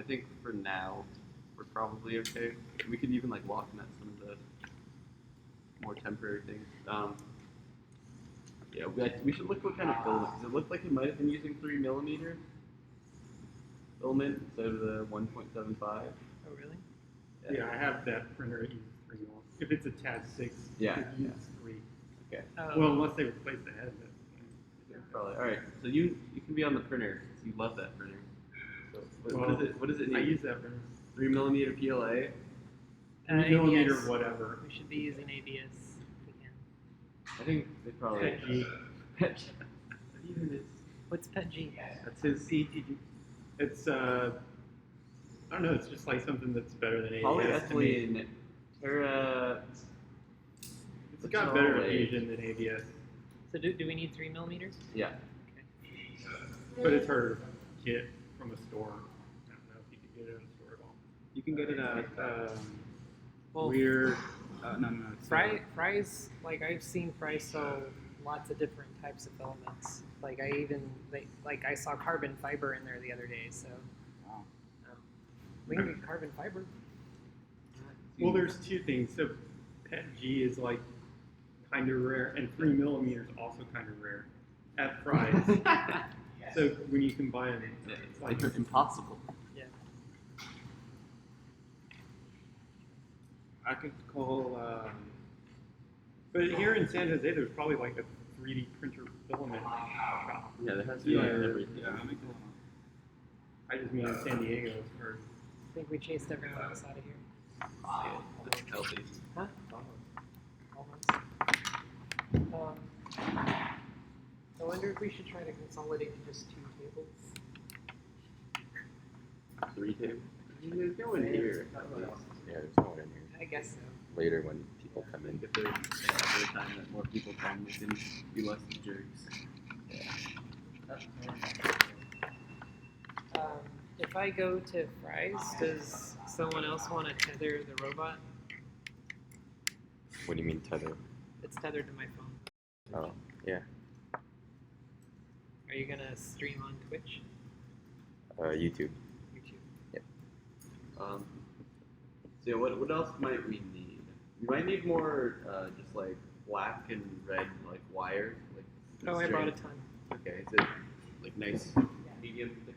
think for now we're probably okay. We could even like walk net some of the more temporary things. Yeah, we should look what kind of filament, because it looked like it might have been using 3mm filament instead of the 1.75. Oh, really? Yeah, I have that printer that uses 3mm. If it's a TAD 6, Yeah, it uses 3. Okay. Well, unless they replace the head. Probably. All right. So you can be on the printer. You love that printer. So what does it need? I use that printer. 3mm PLA. 3mm whatever. We should be using ABS if we can. I think they probably. PETG. PETG. What even is? What's PETG? That's his PETG. It's I don't know. It's just like something that's better than ABS. Polyethylene. It's got better adhesion than ABS. So do we need 3mm? Yeah. Okay. But it's harder to get from a store. I don't know if you can get it at a store at all. You can get it at Well, weird. No. Fry's, like I've seen Fry sell lots of different types of filaments. Like I saw carbon fiber in there the other day. So Wow. we can get carbon fiber. Well, there's two things. So PETG is like kind of rare, and 3mm is also kind of rare at Fry's. So when you combine them, It's like impossible. Yeah. I could call. But here in San Jose, there's probably like a 3D printer filament shop. Yeah, there has to be like everything. Yeah, let me call I just mean in San Diego. Or I think we chased everyone else out of here. Yeah, that's healthy. Huh? Almost. I wonder if we should try to consolidate to just 2 tables. 3 tables. There's no one here. Yeah, there's no one in here. I guess so. Later when people come in. If there's every time that more people come, we can be less jerks. If I go to Fry's, does someone else want to tether the robot? What do you mean tether? It's tethered to my phone. Oh, yeah. Are you gonna stream on Twitch? YouTube. YouTube. Yep. So yeah, what else might we need? We might need more just like black and red like wire. Like Oh, I string. brought a ton. Okay, is it like nice medium thickness?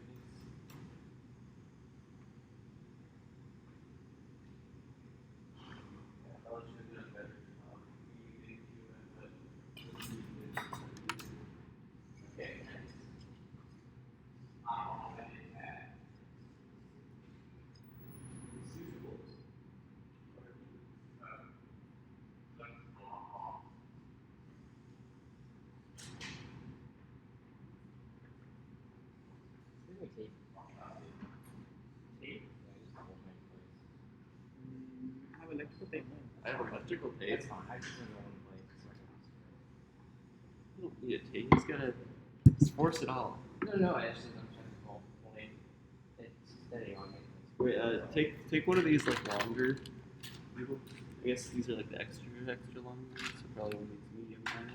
I have electrical tape. I have electrical tape. That's fine. I just don't want You don't need a tape. You just gotta just force it all. to play. No, I just I'm trying to call it's steady on me. Wait, take one of these like longer. People. I guess these are like the extra long ones. So probably one of these medium ones.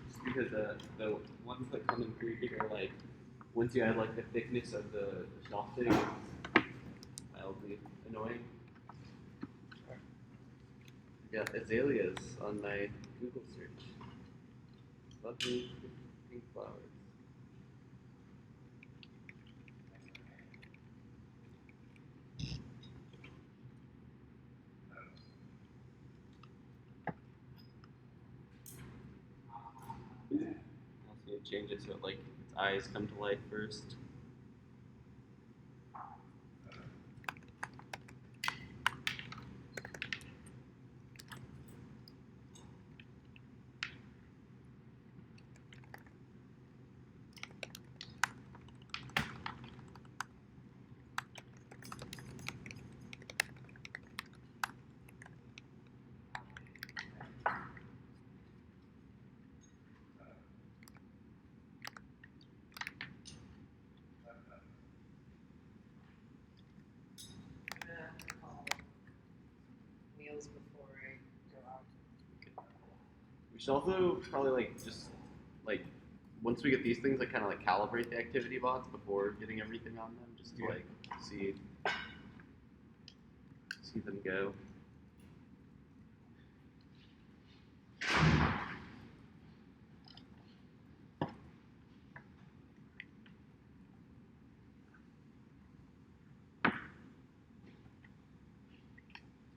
Just because the ones that come in 3D are like once you add like the thickness of the shelving, it's mildly annoying. I got azaleas on my Google search. Lovely pink flowers. Also need to change it so like its eyes come to life first. Meals before I go out. We should also probably like just like once we get these things, I kind of like calibrate the activity bots before getting everything on them, just to like see them go.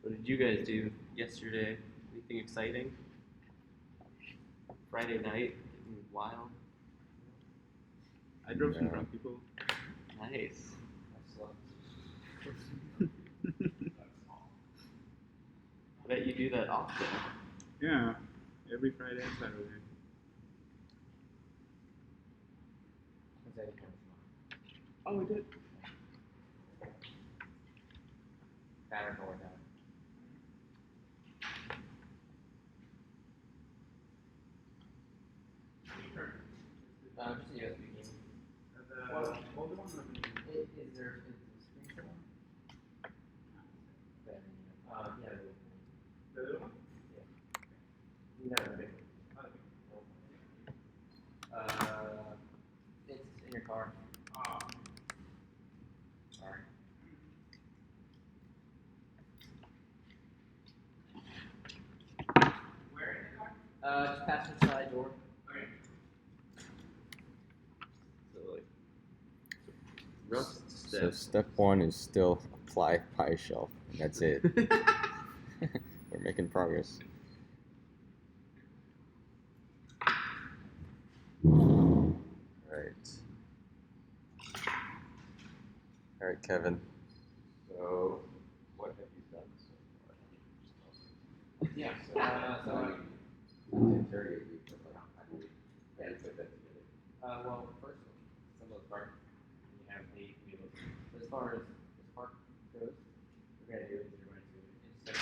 What did you guys do yesterday? Anything exciting? Friday night, getting wild. I drove some Yeah. drunk people. Nice. I bet you do that often. Yeah, every Friday and Saturday. Oh, we did. Batter going down. Just a USB game. Is there screen for one? Yeah. The little one? No, the big one. It's in your car. Sorry. Where in the car? Just pass the side door. Okay. So like rough So steps. step 1 is still apply pie shelf, and that's it. We're making progress. All right, Kevin. So, what have you done so far? Yeah. Well, first, some of the park, you have the wheels. As far as this park goes, we're going to do is you're going to insert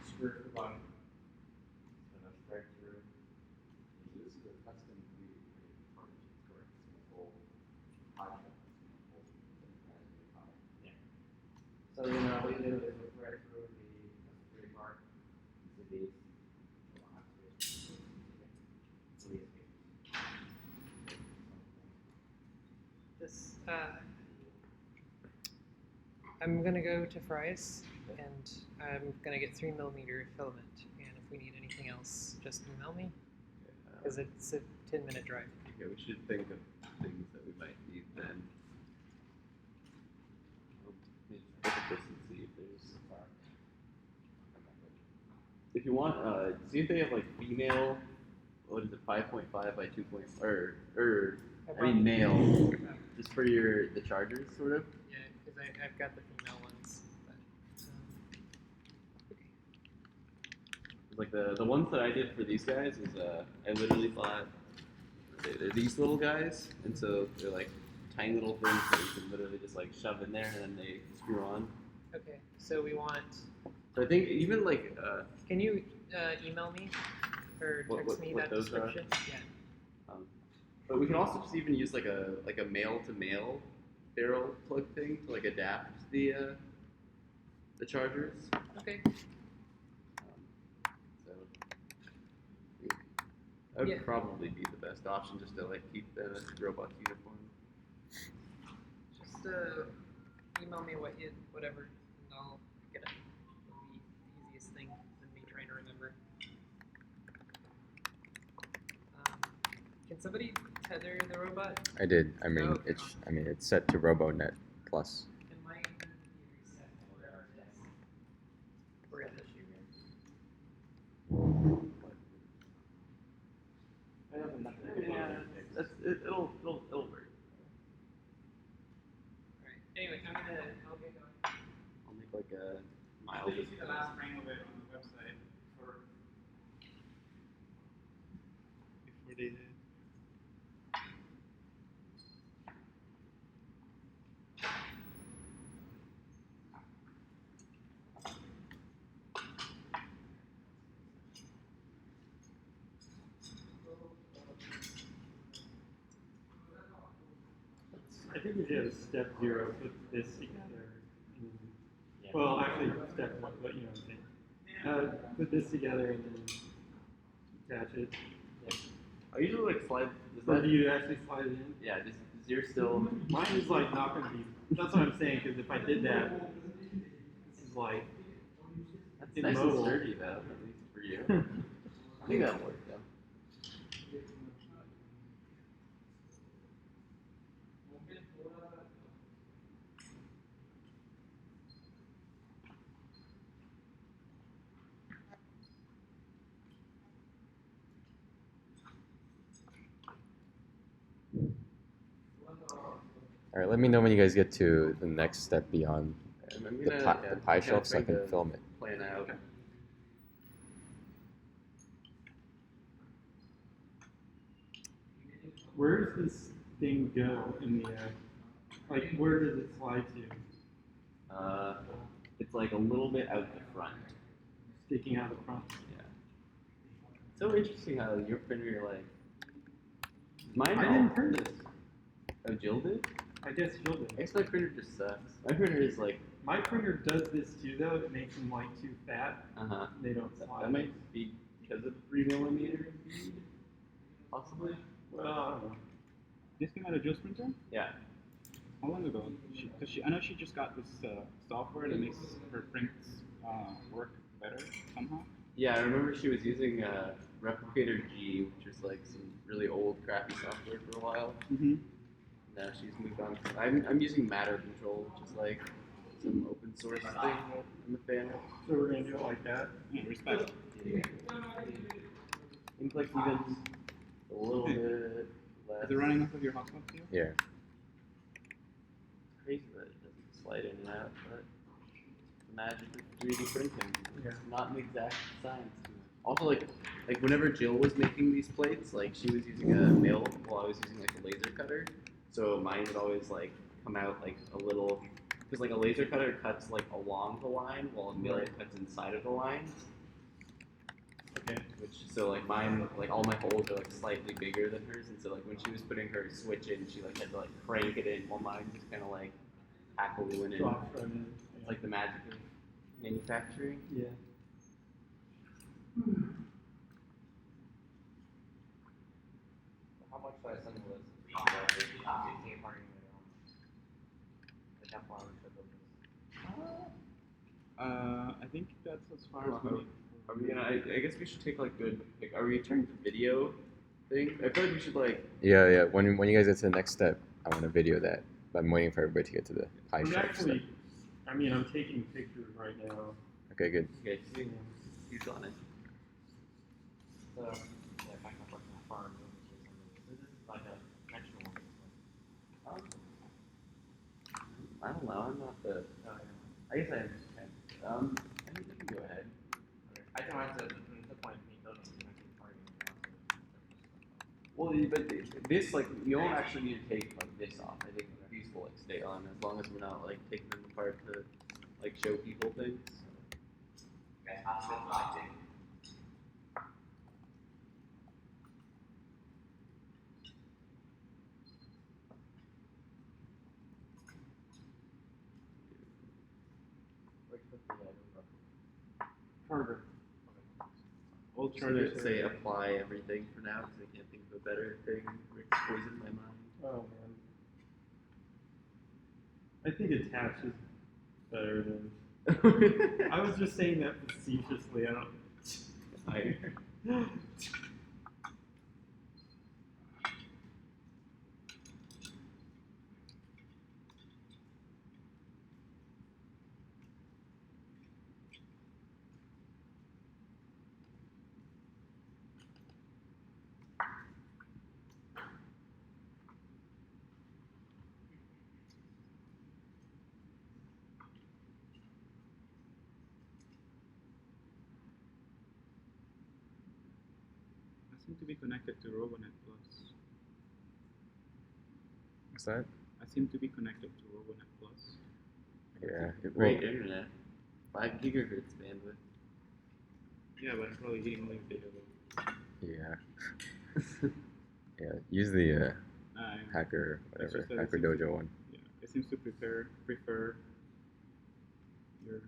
screw at the bottom. So that's right through. This is a custom 3D printed part, correct? It's a full pie. Yeah. So then what you do is look right through the custom 3D part to these. This, I'm gonna go to Fry's and I'm gonna get 3mm filament. And if we need anything else, just email me because it's a 10-minute drive. Yeah, we should think of things that we might need then. Maybe look at this and see if there's. If you want, see if they have like female. What is it? 5.5 by 2. I mean male. Just for the chargers, sort of. Yeah, because I've got the female ones. But, Like the ones that I did for these guys is I literally thought they're these little guys, and so they're like tiny little things that you can literally just like shove in there and then they screw on. okay, so we want. So I think even like Can you email me or text me what that those are? description? Yeah. But we can also just even use like a male to male barrel plug thing to like adapt the chargers. Okay. So that would Yeah. probably be the best option, just to like keep the robot uniform. Just email me whatever, and I'll get it. It'll be the easiest thing than me trying to remember. Can somebody tether the robot? I did. I mean, Oh, it's set to RoboNet Plus. Can mine be reset? Where is it? Yeah, it'll work. Alright. Anyway, I'll get going. I'll make like a mild. Did you see the last frame of it on the website before they did? I think if you have step 0, put this together. And, well, actually, step 1, but you know what I'm saying. Put this together and then attach it. I usually like slide. Or do you actually slide it in? Yeah, does yours still? Mine is like not going to be. That's what I'm saying. Because if I did that, this is like That's nice and immobile. sturdy though, at least for you. I think that'll work though. All right, let me know when you guys get to the next step beyond And I'm the, gonna, the pie shelf so I trying can to film it. plan out. Where does this thing go in the like, where does it slide to? It's like a little bit out the front. Sticking out the front? Yeah. So interesting how your printer like. Mine. I didn't print this. Oh, Jill did? I guess Jill did. I guess my printer just sucks. My printer is like. My printer does this too, though. It makes them like too fat. They don't slide. That might be because of the 3mm speed, possibly. Well, I don't know. This came out of Jill's printer? Yeah. How long ago? Because I know she just got this software that makes her prints work better somehow. Yeah, I remember she was using Replicator G, which was like some really old, crappy software for a while. Mm-hmm. Now she's moved on. I'm using Matter Control, which is like some open source thing that I'm a fan of. So we're gonna do it like that. Yeah, respect. Yeah. Think like even a little bit less. Is it running off of your hotspot too? Yeah. Crazy that it doesn't slide in and out, but it's the magic of 3D printing. Yeah. It's not an exact science. Also, like whenever Jill was making these plates, like she was using a mill while I was using like a laser cutter. So mine would always like come out like a little, because like a laser cutter cuts like along the line, while a mill cuts inside of the line. Okay. So like mine, like all my holes are like slightly bigger than hers, and so like when she was putting her switch in, she like had to like crank it in, while mine just kind of like hackily went in. Drop right in. It's like the magic of manufacturing. Yeah. How much should I send this? I think that's as far as we need. Are we gonna? I guess we should take like good. Like, are we turning to video thing? I feel like we should like. Yeah. When you guys get to the next step, I want to video that. But I'm waiting for everybody to get to the pie I'm shelf actually, step. I mean, I'm taking pictures right now. Okay, good. Okay, he's on it. So, yeah, if I can work on the farm, this is like a extra one. I don't know. I'm not the. I guess I am. I think we can go ahead. I can write the point me building the party. Well, but this like you don't actually need to take like this off. I think these will like stay on as long as we're not like taking them apart to like show people things. Carter. We'll try to say apply everything for now because I can't think of a better thing. Rick's poisoned my mind. Oh man. I think attach is better than. I was just saying that facetiously. I don't. I seem to be connected to RoboNet Plus. What's that? I seem to be connected to RoboNet Plus. Yeah. Great internet. 5 gigahertz bandwidth. Yeah, but I'm probably getting only data. Yeah. Yeah. Use the hacker It's whatever just that it hacker seems dojo one. Yeah, it seems to prefer yours.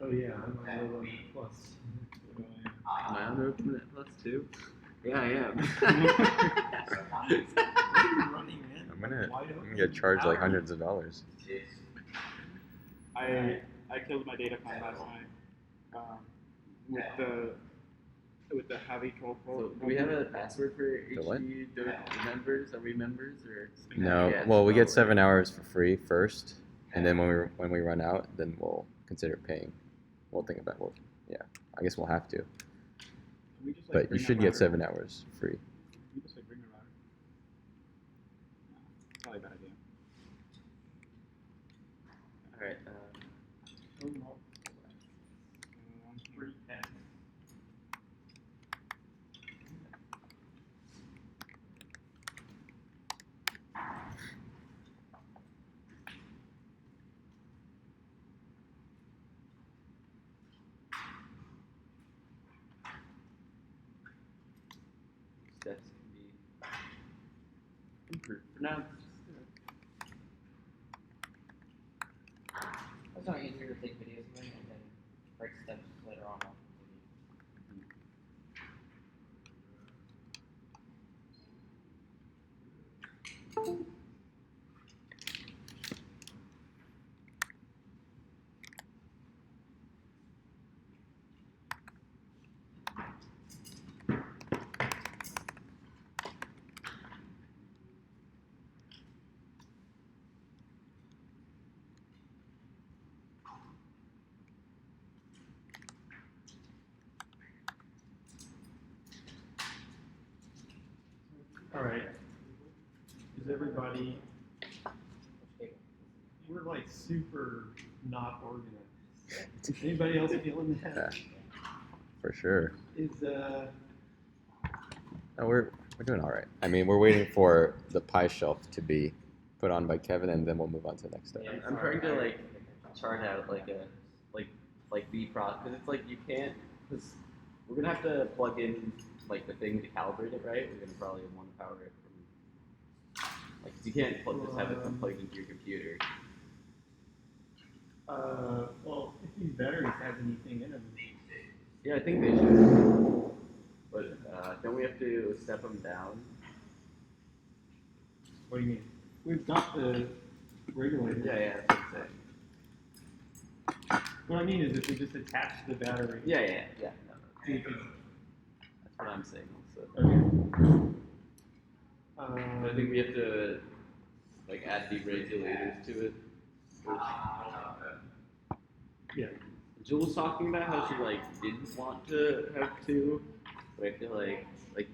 Oh yeah, I'm on Plus. Am I on Road Plus too? Yeah, I am. I'm gonna get charged like hundreds of dollars. I killed my data plan last night with the heavy troll. So, do we have a password for The what? HD members? Are we members or? No. Yeah, Well, we so- get 7 hours for free first, and then when we run out, then we'll consider paying. We'll think about yeah. I guess we'll have to. We just, like, But you bring a should get router. 7 hours free. We just like bring a router. No, probably a bad idea. All right. Here. Steps can be improved. For now, It's not easier to take videos of it and then break steps later on. All right. Is everybody? We're like super not organized. Anybody else feeling that? For sure. Is No, we're doing all right. I mean, we're waiting for the pie shelf to be put on by Kevin, and then we'll move on to the next step. I'm trying to like chart out like a the process because it's like you can't because we're gonna have to plug in like the thing to calibrate it, right? We're gonna probably want to power it from like 'cause you can't just have it plugged into your computer. well, if these batteries have anything in them. Yeah, I think they should. But don't we have to step them down? What do you mean? We've got the regulator. Yeah, that's what I'm saying. What I mean is if we just attach the battery. Yeah. No. We could, That's what I'm saying also. okay. I think we have to like add the regulators to it first. Yeah. Jill was talking about how she like didn't want to have two, but I feel like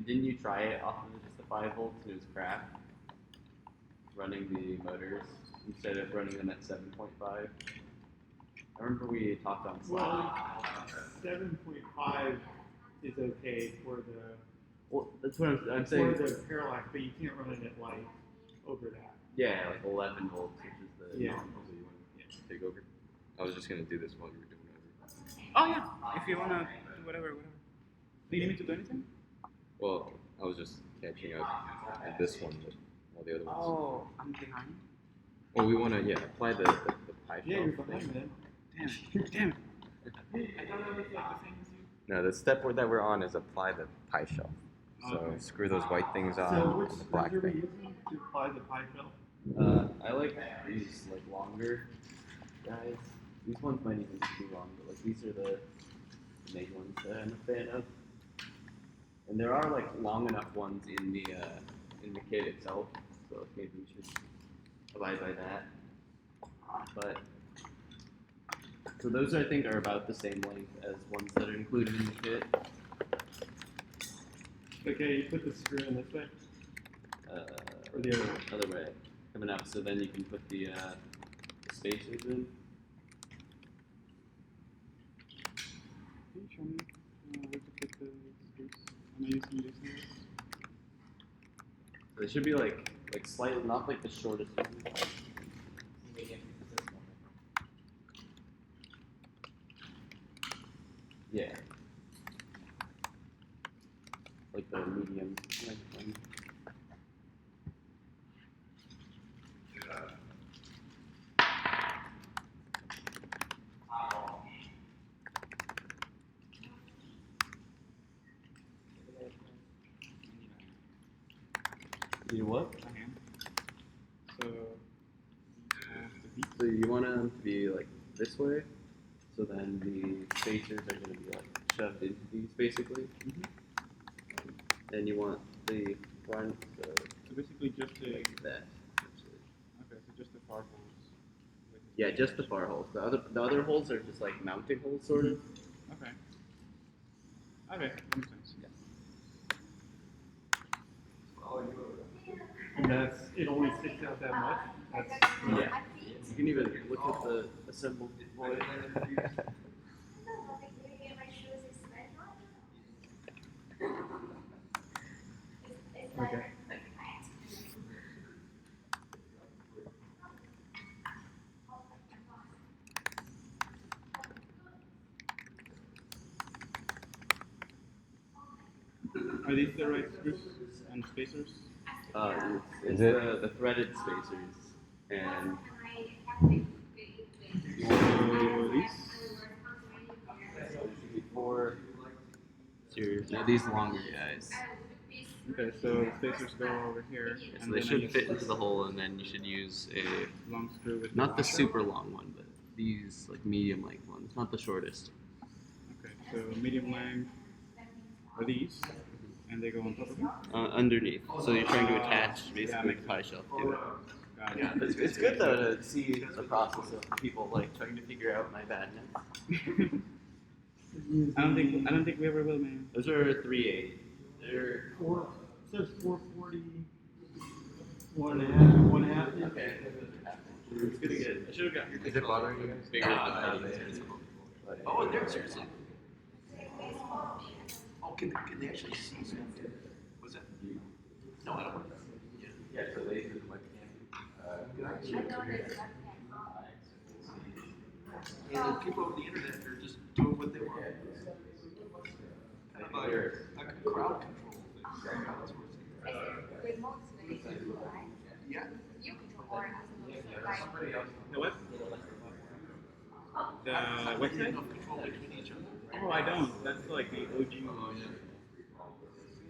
didn't you try it off of just the 5 volts and it was crap? Running the motors instead of running them at 7.5. I remember we talked on Slack. Well, 7.5 is okay for the Well, that's what I'm for saying. the parallax, but you can't run it at like over that. Yeah, like 11 volts, which is the Yeah. normal. So you want to take over? I was just gonna do this while you were doing it. Oh yeah, if you wanna do whatever. Do you need me to do anything? Well, I was just catching up at this one, but all the other ones. Oh, I'm behind. Well, we wanna apply the pie Yeah, shelf you're behind, thing. man. Damn. I thought I was like the same as you. No, the step that we're on is apply the pie shelf. So Okay. screw those white things on So which and the screws black are we thing. using to apply the pie shelf? I like these like longer guys. These ones might even be too long, but like these are the main ones that I'm a fan of. And there are like long enough ones in the kit itself, so maybe we should abide by that. But so those I think are about the same length as ones that are included in the kit. Okay, you put the screw in this way or the other way. Other way coming up, so then you can put the spacers in. Can you show me where to put the screws? Am I using these ones? So they should be like slightly, not like the shortest one. Yeah. Like the medium length one. You know what? a hand. So the beat. So you want them to be like this way, so then the spacers are going to be like shoved into these basically. Mhm. And you want the front So basically just the like that. Actually. okay, so just the far holes. With the Yeah, just the far holes. The other holes are just like mounting holes, sort of. Okay. Okay, that makes sense. And that's, it only sticks out that much? That's, Yeah. You can even look at the assembled boy. okay. Are these the right screws and spacers? It's it? the threaded spacers. And So these? before these longer guys. Okay, so spacers go over here. So And they then I should use fit into the hole, and then you should use a long screw with not the washer. super long one, but these like medium length ones, not the shortest. Okay, so medium length are these, and they go on top of it. Underneath. So you're trying to attach Yeah, basically makes the pie shelf to it. Got it. Yeah, it's good though to see the process of people like trying to figure out my badness. I don't think we ever will, man. Those are 3/8. They're Four, it says 440, 1.5 inch. okay. It's gonna get. I should have gotten. Is it bothering you guys? Bigger than that. Oh, they're seriously. Oh, can they actually see something? Was that? No, I don't want that. Yeah. Yeah, so they use the webcam. And people over the internet are just doing what they want. Kind of like a crowd control thing. Yeah. The what? The website? Of control between each other. Oh, I don't. That's like the OG.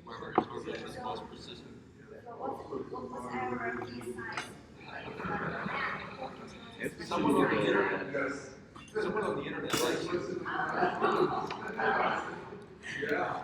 Whoever is the most persistent. Someone on the internet. Someone on the internet likes you. Yeah.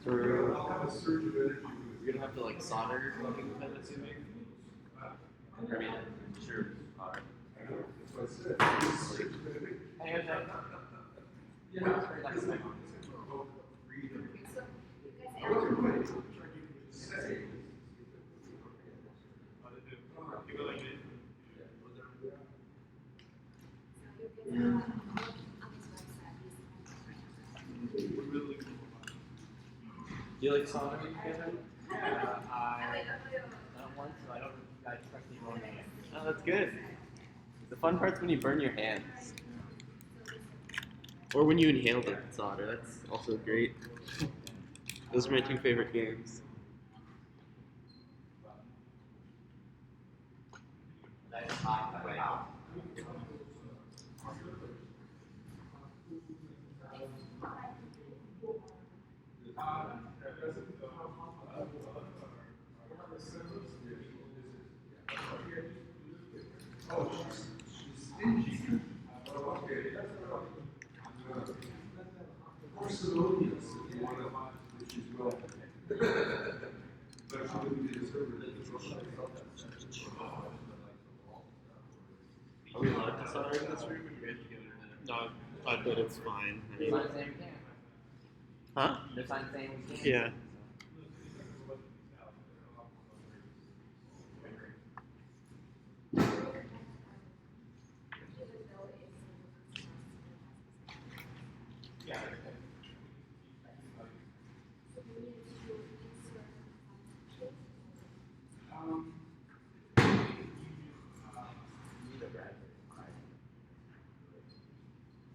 So we're gonna have to like solder something with that, assuming. I mean, sure. Do you like soldering, Kevin? I don't want to. I don't. I trust you more than Oh, that's good. The fun part's when you burn your hands. Or when you inhale the solder, that's also great. Those are my two favorite games. Are we allowed to solder in this room, or do we have to go to No, I bet it's fine. I They're mean, not saying we can't. huh? They're not saying we can't. Yeah.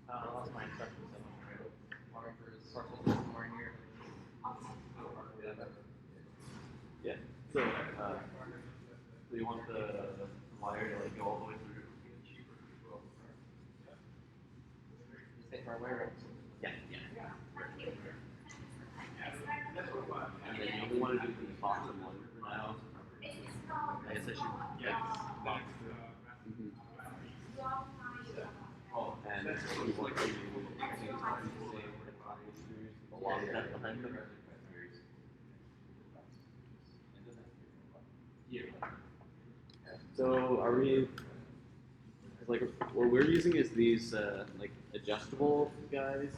I lost my instructions somewhere. Walking through this parcel somewhere in here. Yeah. So, so you want the wire to like go all the way through? Just take our wire ropes. Yeah. And then you only want to do the bottom one for now. I guess I should get box through. And you want to use the same screws along that behind them. Yeah. So are we like what we're using is these like adjustable guys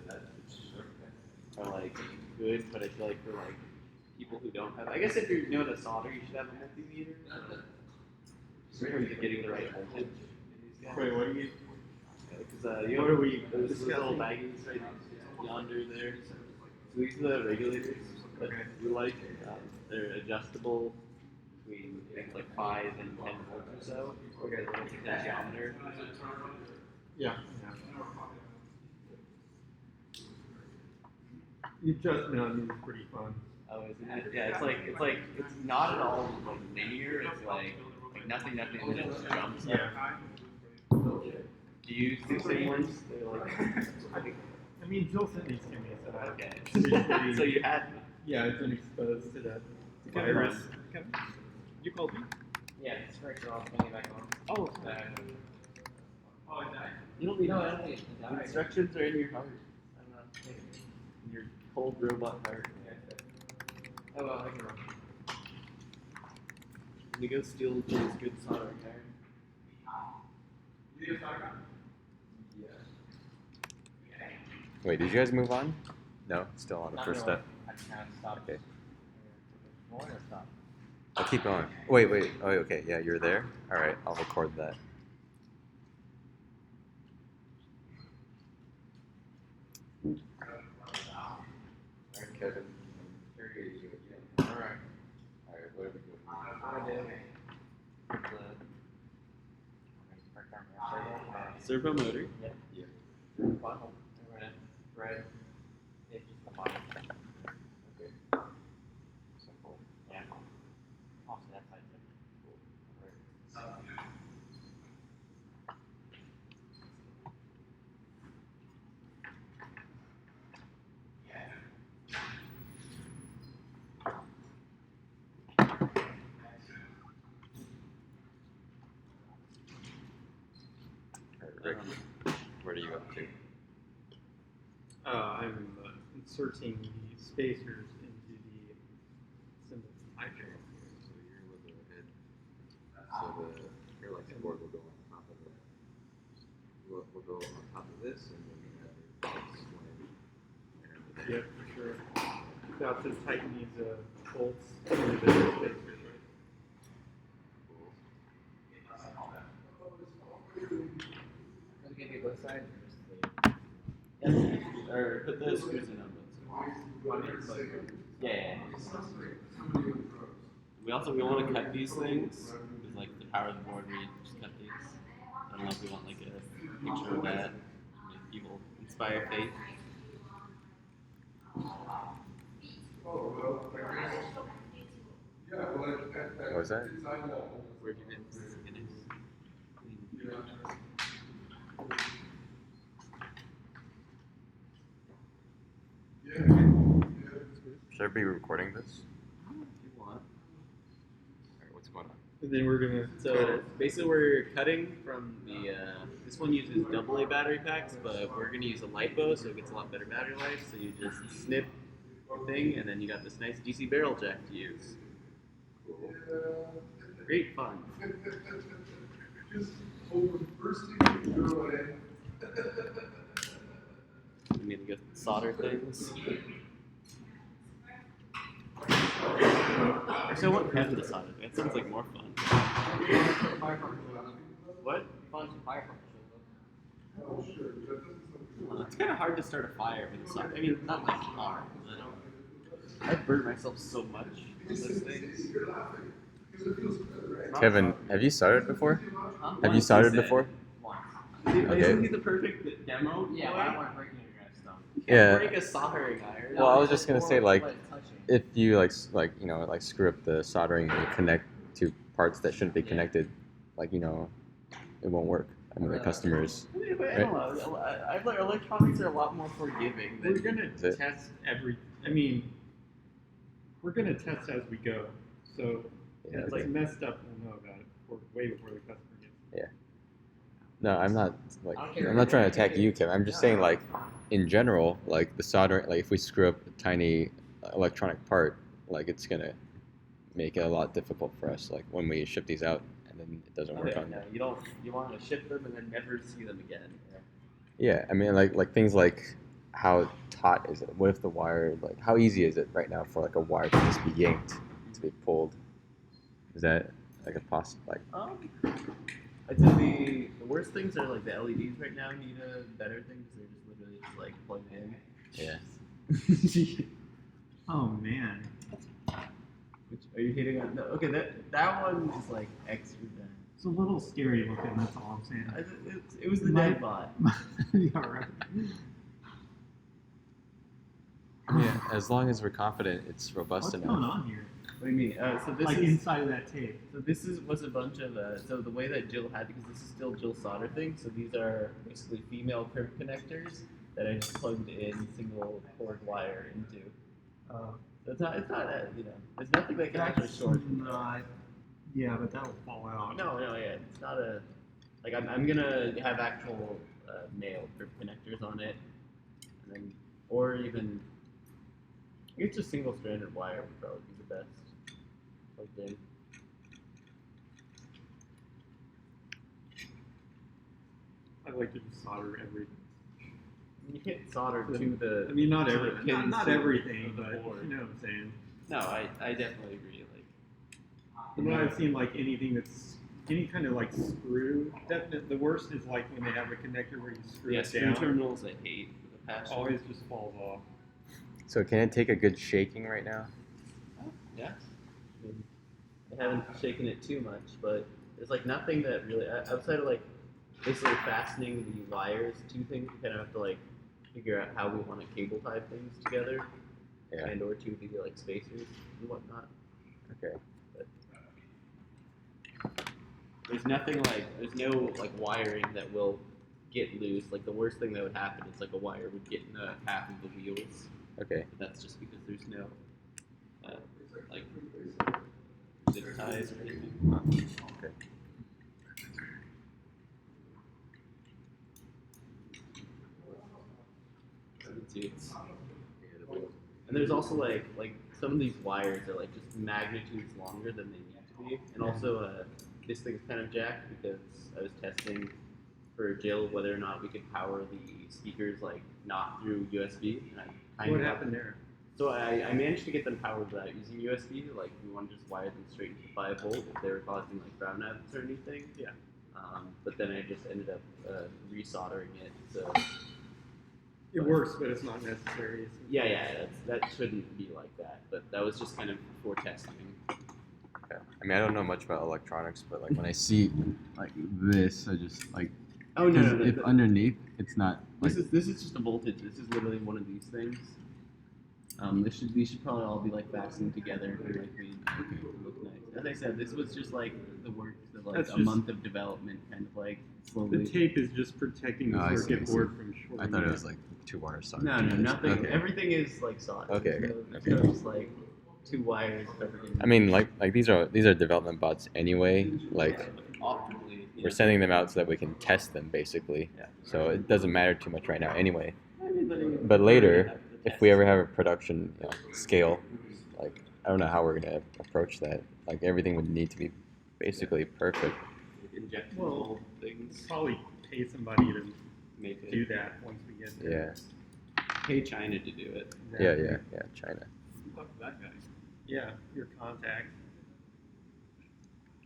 that are like good, but I feel like for like people who don't have, I guess if you're new to solder, you should have a multimeter. Just in terms of getting the right voltage in these guys. Wait, what are you? Because you What have are we those little discussing? baggies right yonder there. So these are the regulators that we like. They're adjustable between I think like 5 and 10 volts or so. Okay. The potentiometer. Yeah. The adjustment on these is pretty fun. Oh, isn't it? Yeah, it's not at all like linear. It's like nothing, and then it just jumps. Yeah. Do you use these same ones? They're like I mean, Jill sent these to me, so okay. usually, So you had yeah, I've been exposed to that virus. You called me? Yeah, it's great. So I'll bring it back on. Oh, you don't need No, I that. don't think it's The instructions are in your heart. I don't know. In your cold robot heart. Oh, well, I can run. You go steal Jill's good soldering iron. Wait, did you guys move on? No, still on the Not first really. step. I just kind of stopped. Okay. More or stop? I'll keep going. Wait. Oh, okay. Yeah, you're there. All right, I'll record that. Alright, Kevin. Alright. Alright, whatever you What do I do? Servo motor. Yeah. Yeah. Bottom. We're gonna thread. It's just the bottom. Okay. Simple. Yeah. Also, that side's cool. All right, Rick, where do you go to? I'm inserting the spacers into the symbol hydro. So you're with the head. So the airline support will go on top of the. Will go on top of this, and then you have your swing. Yep, for sure. So I'll just tighten these bolts into the spacers, right? Are we gonna do both sides or just the? Yes. Or put those screws in on both sides. Yeah. We want to cut these things because like the power of the board, we just cut these. I don't know if we want like a picture of that. Make people Inspire faith. What was that? Arguments, Guinness. Should I be recording this? If you want. Alright, what's going on? And then we're gonna So basically, we're cutting from the. This one uses AA battery packs, but we're gonna use a LiPo, so it gets a lot better battery life. So you just snip the thing, and then you got this nice DC barrel jack to use. Great fun. We need to get solder things. Actually, I want Kevin to solder. That sounds like more fun. What? It's kind of hard to start a fire with a solder. I mean, not like hard. I burnt myself so much with those things. Kevin, have you soldered before? Huh? Have you Once soldered said. before? Okay. Isn't he the perfect demo? Yeah, boy? but I don't want to break any of your guys' stuff. You can't Yeah. break a soldering iron. Well, I was just gonna say, like, Let it touch it. if you like screw up the soldering and you connect to parts that shouldn't be connected, like it won't work. I mean, the customers. I don't know. I feel like electronics are a lot more forgiving we're than gonna Is it? test every. I mean, we're gonna test as we go. So Yeah, if okay. it's messed up, we'll know about it way before the customer gets. No, I'm not I don't care. I'm not trying to attack you, Kevin. I'm just saying, like, in general, like the soldering, like if we screw up a tiny electronic part, like it's gonna make it a lot difficult for us, like when we ship these out and then it doesn't work on. No, you don't. You want to ship them and then never see them again. Yeah, I mean, like things like how taut is it? What if the wire, like, how easy is it right now for like a wire to just be yanked, to be pulled? Is that like a like? I'd say the worst things are like the LEDs right now need a better thing because they're just literally just like plugged in. Yeah. Oh man. Which are you hitting on? No, okay, that one is like extra bad. It's a little scary looking. That's all I'm saying. It was the dead bot. Yeah, right. Yeah, as long as we're confident it's robust What's enough. going on here? What do you mean? So this Like is inside of that tape. so this was a bunch of so the way that Jill had, because this is still Jill's solder thing. So these are basically female curve connectors that I just plugged in single cord wire into. So it's not there's nothing that can actually short. Not. Yeah, but that will fall out. No, yeah, it's not a like I'm gonna have actual male curve connectors on it, and then or even I guess just single stranded wire would probably be the best. Plugged in. I like to just solder everything. You can't solder to the. I mean, not to the everything. pins Not to everything, the but board. you know what I'm saying. No, I definitely agree. Like, From what I've seen, like anything that's any kind of like screw. The worst is like when they have a connector where you screw yeah, it screw down. terminals I hate with a passion. Always just falls off. So can it take a good shaking right now? Yeah. I mean, I haven't shaken it too much, but there's like nothing that really outside of like basically fastening the wires to things. We kind of have to like figure out how we want to cable tie things together, Yeah. and or to figure like spacers and whatnot. Okay. There's nothing like there's no like wiring that will get loose. Like the worst thing that would happen is like a wire would get in the half of the wheels. Okay. But that's just because there's no like zip ties or anything. Okay. So you can see it's and there's also like some of these wires are like just magnitudes longer than they need to be, and also this thing's kind of jacked because I was testing for Jill whether or not we could power the speakers like not through USB. And I kind What of happened there? So I managed to get them powered without using USB. Like we want to just wire them straight into 5 volt if they were causing like brownouts or anything. Yeah. But then I just ended up resoldering it. So It works, but it's not necessary. yeah, that shouldn't be like that. But that was just kind of for testing. Okay. I mean, I don't know much about electronics, but like when I see like this, I just like Oh no, no, If underneath, it's not. Like, this is just a voltage. This is literally one of these these should probably all be like fastened together and like made to look nice. As I said, this was just like the work of like That's a just- month of development, kind of like The slowly. tape is just protecting the Oh, I see, circuit I see. board from shorting. I thought it out. was like two wire sockets. No, nothing. Okay. Everything is like solid. Okay, There's okay, no, okay. there's no just like two wires covered in. I mean, like these are development bots anyway. Like optically. we're sending them out so that we can test them basically. Yeah. So it doesn't matter too much right now anyway. I mean, But later, have the if we ever tests. have a production scale, like I don't know how we're gonna approach that. Like everything would need to be basically perfect. Injectable Well, things, Probably pay somebody to make it. do that once we get there. Yeah. Pay China to do it. Yeah. China. Fuck that guy. Yeah, your contact.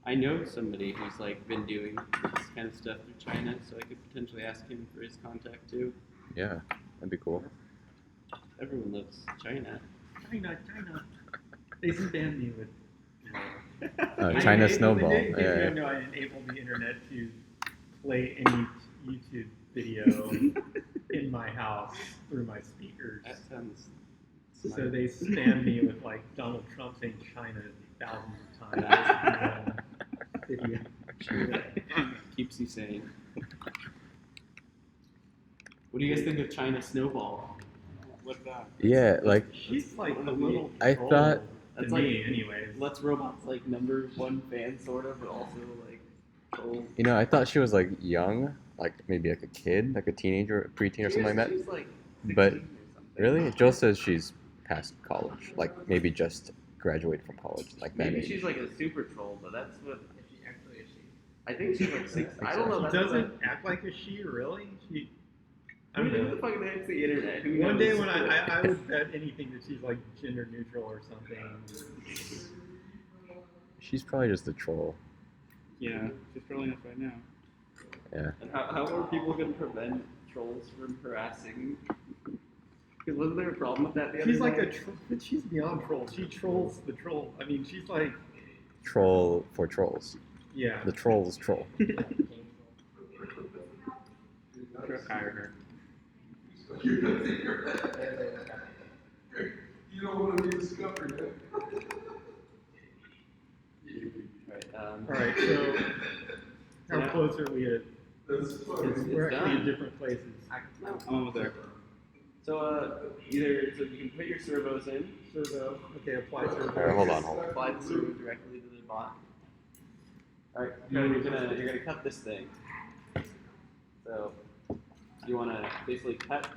I know somebody who's like been doing this kind of stuff through China, so I could potentially ask him for his contact too. Yeah, that'd be cool. Everyone loves China. China. They spam me with. China Snowball. They Yeah. know I enable the internet to play any YouTube video in my house through my speakers. That sounds. So they spam me with like Donald Trump saying China thousands of times. Video. Keeps you sane. What do you guys think of China Snowball? What's that? Yeah, like She's like a little little. I troll thought- to That's me, like- anyways. Let's Robots like #1 fan, sort of, but also like. Old. I thought she was like young, like maybe like a kid, like a teenager, a preteen or something like that. She's like 16 But or something. really, Jill says she's past college, like maybe just graduated from college, like that Maybe age. she's like a super troll, but that's what. Is she actually a she? I think she's like 6. I don't so. know. She That's doesn't act like a she, really. She. I Who don't the know. fuck is the internet? Who One day knows? when I would bet anything that she's like gender neutral or something. She's probably just a troll. Yeah, she's trolling us right now. Yeah. And how are people going to prevent trolls from harassing? Because wasn't there a problem with that the other She's like day? a troll, but she's beyond troll. She trolls the troll. I mean, she's like, Troll for trolls. yeah. The troll's troll. I'm sure I'll hire her. You don't want to be discovered. Right, All right, so how Yeah. close are we at? That's We're actually in done. different places. No. I'm almost there. So you can put your servos in. Servo. Okay, apply servo. Alright, hold on. Apply the servo directly to the bot. All right, you're gonna cut this thing. So you want to basically cut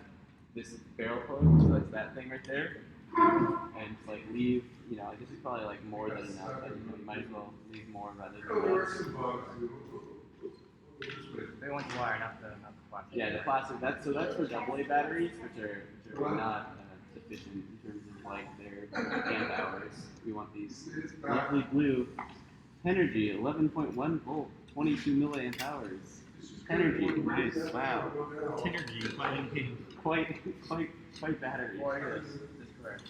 this barrel plug, so that's that thing right there, and just like leave. I guess it's probably like more than enough. But, you might as well leave more rather than less. They want the wire, not the plastic. Yeah, the plastic. That's for AA batteries, which are not efficient in terms of like their amp hours. We want these lovely blue Energy 11.1 volt, 22 milliamp hours. Energy, nice, wow, Synergy, finding quite battery. This is correct.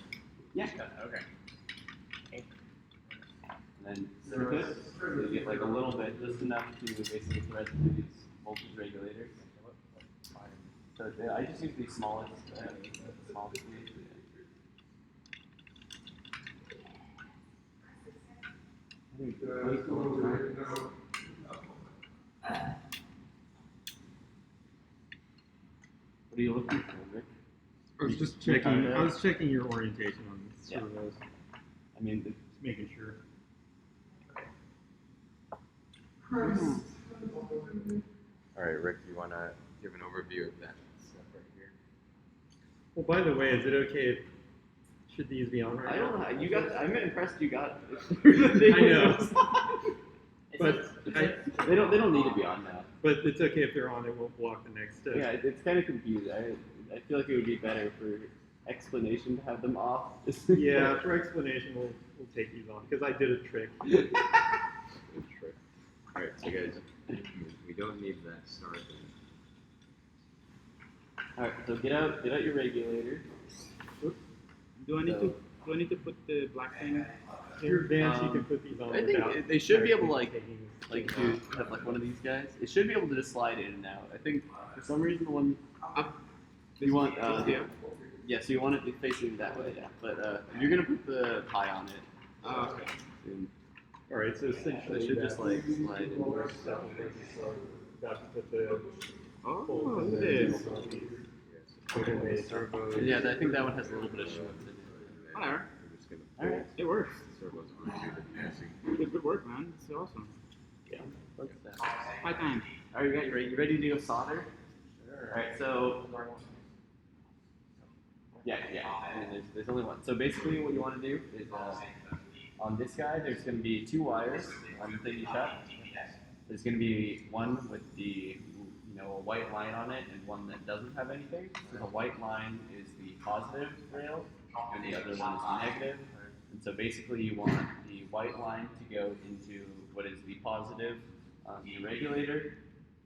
Yeah, Okay. and then circuit, so you get like a little bit, just enough to basically thread through these voltage regulators. So I just use the smallest piece. What are you looking for, Rick? I was just checking. I was checking your orientation on the Yeah. servos, I mean, just making sure. All right, Rick, you wanna give an overview of that stuff right here? Well, by the way, is it okay if should these be on right I now? don't know. You got. I'm impressed. You got. I know. But they don't need to be on now. but it's okay if they're on. It won't block the next step. Yeah, it's kind of confusing. I feel like it would be better for explanation to have them off. Yeah, for explanation, we'll take these on because I did a trick. Alright, so guys, we don't need that start. All right. So get out your regulator. Do I need to put the black thing If you're advanced, you can put these on. I without think they should be able to actually like taking do have like one of these guys. It should be able to just slide in and out. I think for some reason the one you want yeah, so you want it facing that way, yeah. But you're gonna put the pie on it. Okay. Soon. All right, so essentially They should just like slide in. Got to put the Oh, look at this. put in the servo. And yeah, I think that one has a little bit of Schwitz in it. Whatever. We're just gonna Alright. It works. servos onto the passing. Good work, man. It's awesome. Yeah. What's that? High time. Alright, you ready to go solder? Sure. Alright, so yeah. And there's only one. So basically, what you want to do is on this guy, there's going to be 2 wires on the thing you cut. There's going to be one with the a white line on it and one that doesn't have anything. So the white line is the positive rail, and the other one is the negative. And so basically, you want the white line to go into what is the positive the regulator.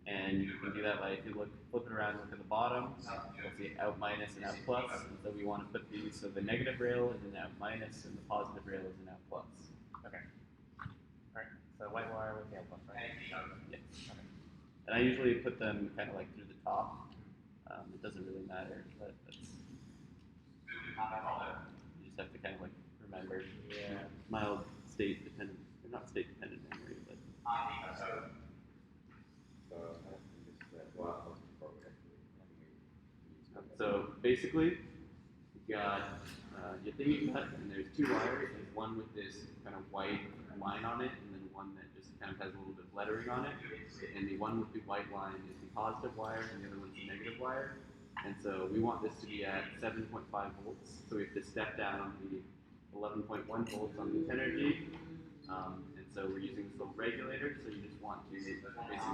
And you can do that by, if you flip it around and look at the bottom, you'll see out minus and out plus. And so we want to put these, so the negative rail is an out minus and the positive rail is an out plus. Okay. Alright, so white wire with the plus, right? Yes. Okay. And I usually put them kind of like through the top. It doesn't really matter, but that's, you just have to kind of like remember. Yeah. Mild state dependent, or not state dependent memory, but. So basically, you've got your thing you cut, and there's 2 wires. There's one with this kind of white line on it, and then one that just kind of has a little bit of lettering on it. And the one with the white line is the positive wire, and the other one's the negative wire. And so we want this to be at 7.5 volts. So we have to step down the 11.1 volts on the energy. And so we're using this little regulator. So you just want to basically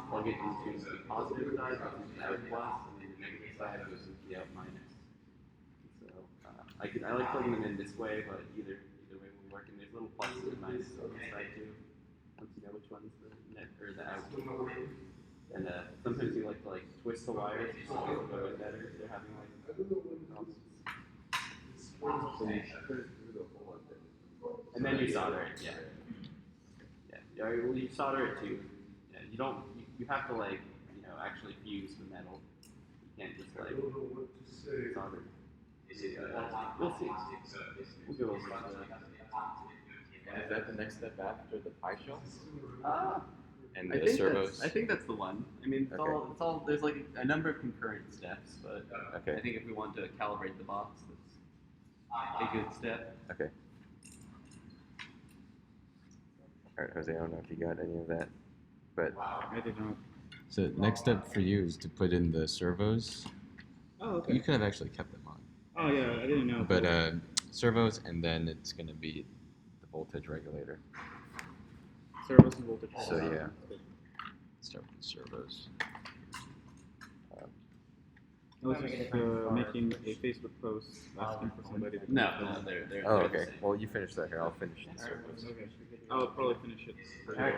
plug it into the positive side, goes into the out plus, and then the negative side goes into the out minus. So I like plugging them in this way, but either way will work. And there's little pluses and minuses on this side too. Once you know which one's the net or the out. And sometimes you like to twist the wires so it'll go in better if they're having problems. And then you solder it, yeah. Well, you solder it too. Yeah, you don't. You have to actually fuse the metal. You can't just solder. We'll see. We'll go over that. Is that the next step after the pie shell? And I the think servos? I think that's the one. I mean, it's all. There's like a number of concurrent steps, but Okay. I think if we want to calibrate the box, that's a good step. Okay. All right, Jose, I don't know if you got any of that, but I did not. so next step for you is to put in the servos. Oh, okay. You could have actually kept them on, Oh, yeah, I didn't know. but servos, and then it's going to be the voltage regulator. Servos and voltage. So yeah, start with the servos. I was just making a Facebook post asking for somebody to. No, they're. Oh, they're okay. the same. Well, you finish that here. I'll finish the servos. Okay. I'll probably finish it. Alright.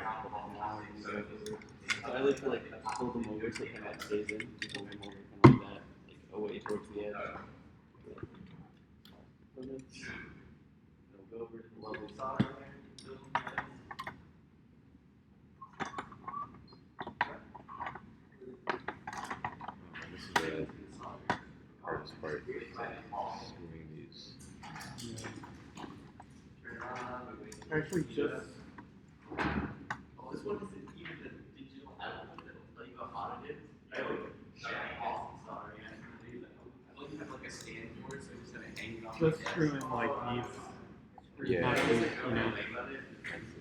So I like to pull them over so it kind of stays in. You pull them over kind of like that, away towards the edge. It'll go over to the lovely solder there. This is the hardest part. Screwing these. Actually, just This one isn't even the digital output that'll tell you how hot it is. I sorry, I don't have like a stand for it, so I'm just gonna hang it off. just screwing these. Yeah. Boxes,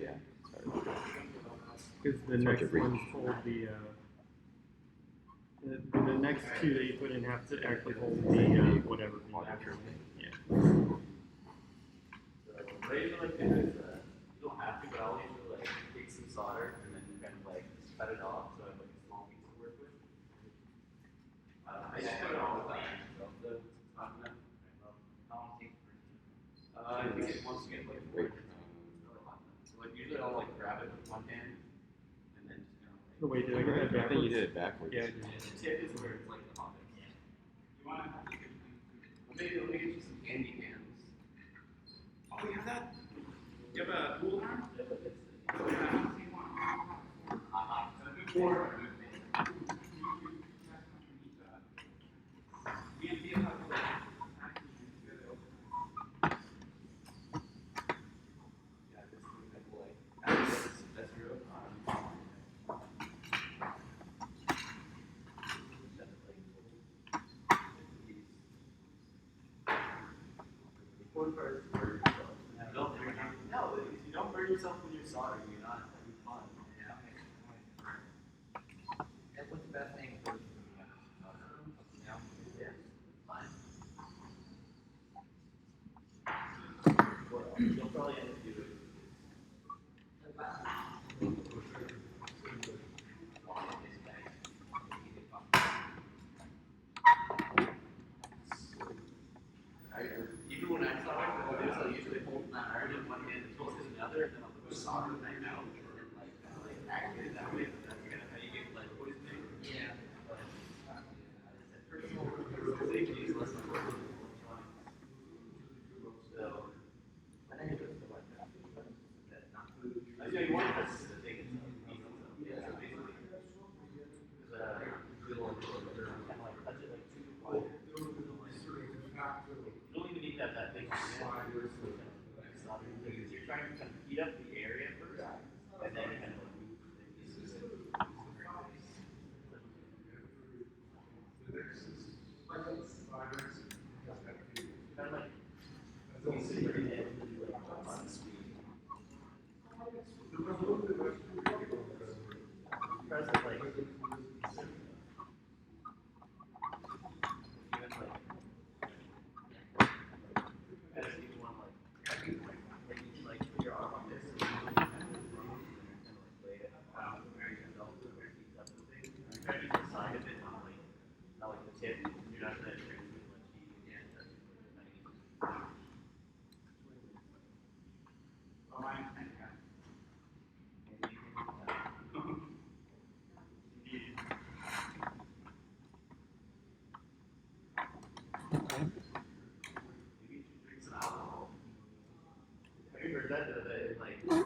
Yeah. Sorry. because the It's hard next to read. one's hold the next 2 that you put in have to actually hold the whatever. Yeah. So what I usually like to do is, you don't have to, but I'll usually take some solder and then kind of cut it off so I have a small piece to work with. I just put it all the time, so it's not enough. I think it wants to get Wait. so usually I'll grab it with one hand and then just kind of Oh, wait, did I get that I backwards? think you did it backwards. Yeah, I did. the tip is where it's the hottest. You want to let me get you some candy cans. Oh, you have that? You have a tool arm? No, if you don't burn yourself when you're soldering, you're not having fun. What's the best thing for now? Yeah, fine. Well, you'll probably end up doing even when I solder, what I do is I'll usually hold my iron in one hand and twist it in the other, and then I'll put the solder knife out and then like activate it that way. But that's kind of how you get lead poisoning. Yeah. Personal safety is less important than electronics. So, I think it's the one that not food. I say one that's the thing itself. Yeah, so basically, little kind of like touch it like too wide. You don't even need to have that big because you're trying to kind of heat up the area first, and then kind of like move the pieces. Kind of like pieces where you hit on speed. Press it like even as you want like you can like put your arm on this and you kind of lay it out where you can also where it heats up the thing. You try to use the side of it, not like the tip. You're not gonna transmit much heat. Yeah, that's tiny. Maybe you should drink some alcohol. Have you heard that? That like in the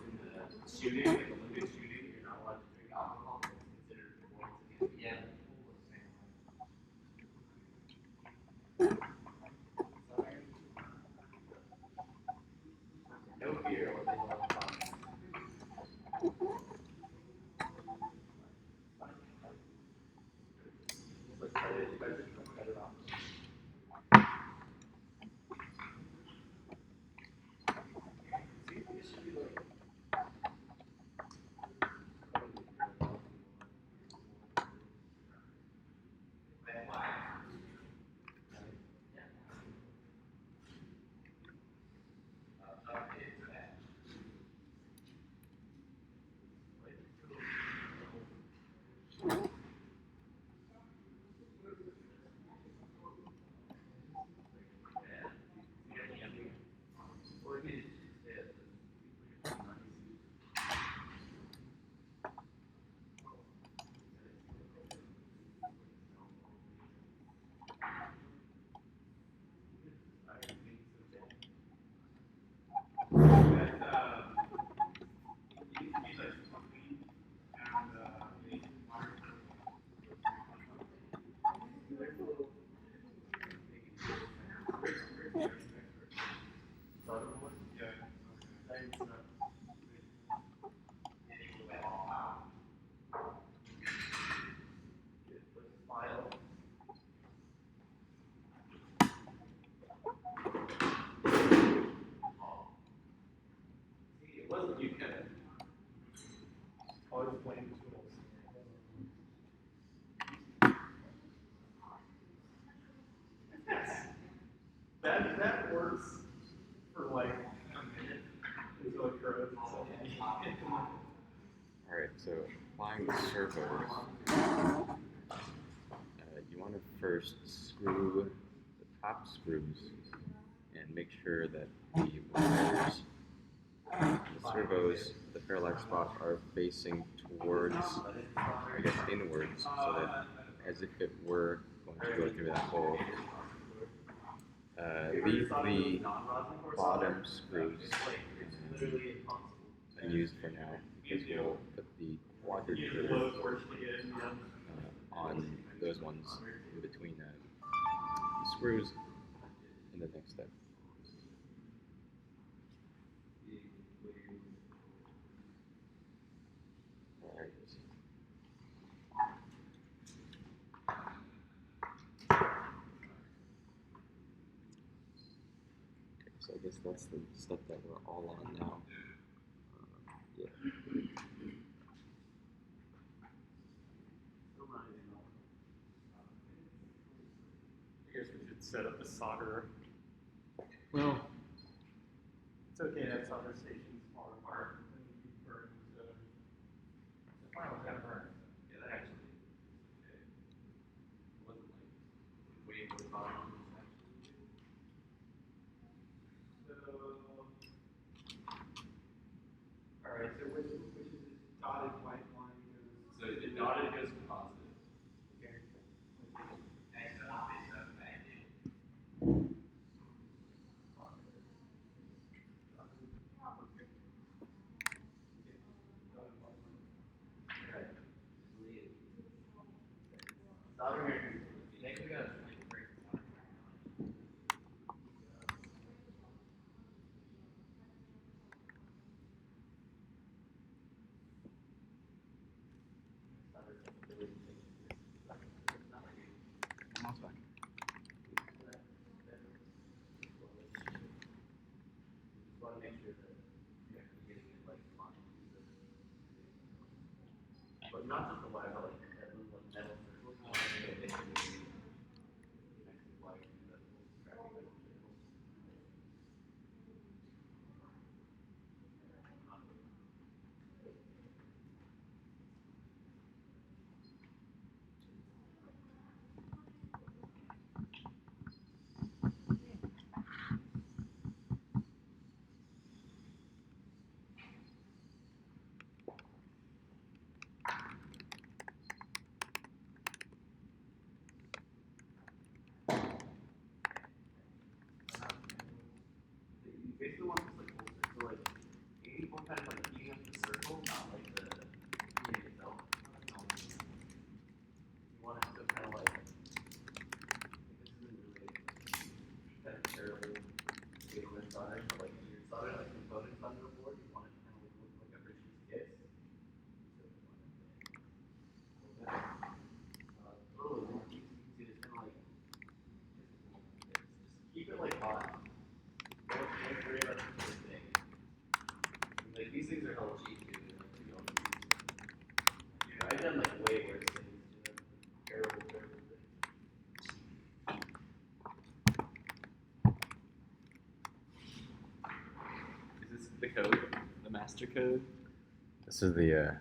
shooting, like Olympic shooting, you're not allowed to drink alcohol. It's considered poison. Yeah. No beer or they love vodka. Let's cut it off. See, it should be like. It wasn't you, Kevin. Always blame the tools. That works for like a minute until it grows itself. Alright, so applying the servos, you want to first screw the top screws and make sure that the wires, the servos, the parallax spots are facing towards, I guess inwards, so that as if it were going to go through that hole. Leave the bottom screws unused for now because we'll put the quadrant on those ones in between the screws in the next step. Alright. So I guess that's the stuff that we're all on now. Yeah. I guess we should set up a solder. Well, it's okay that solder station's far apart. And you burn the final temper. Yeah, that actually wasn't like way more fun. Alright, so which is dotted white line goes? So the dotted goes to positive. Okay. Mouse back. Just want to make sure that you're actually getting it like fine. But not just the wire, but like that little like metal circle. They can be connected wire to that little scrappy metal circle. You basically want this like whole circle, like aim for kind of like heating up the circle, not like the heating itself. You want it to kind of like this isn't really necessarily stable inside, but like if you're soldering like components onto the board, you want it to kind of like look like a Hershey's Kiss. Oh, you can see it's kind of like just keep it like hot. Don't worry about this thing. Like these things are hella cheap too. They're like $2 each. I've done like way worse things. Terrible, terrible things. Is this the code? The master code? This is the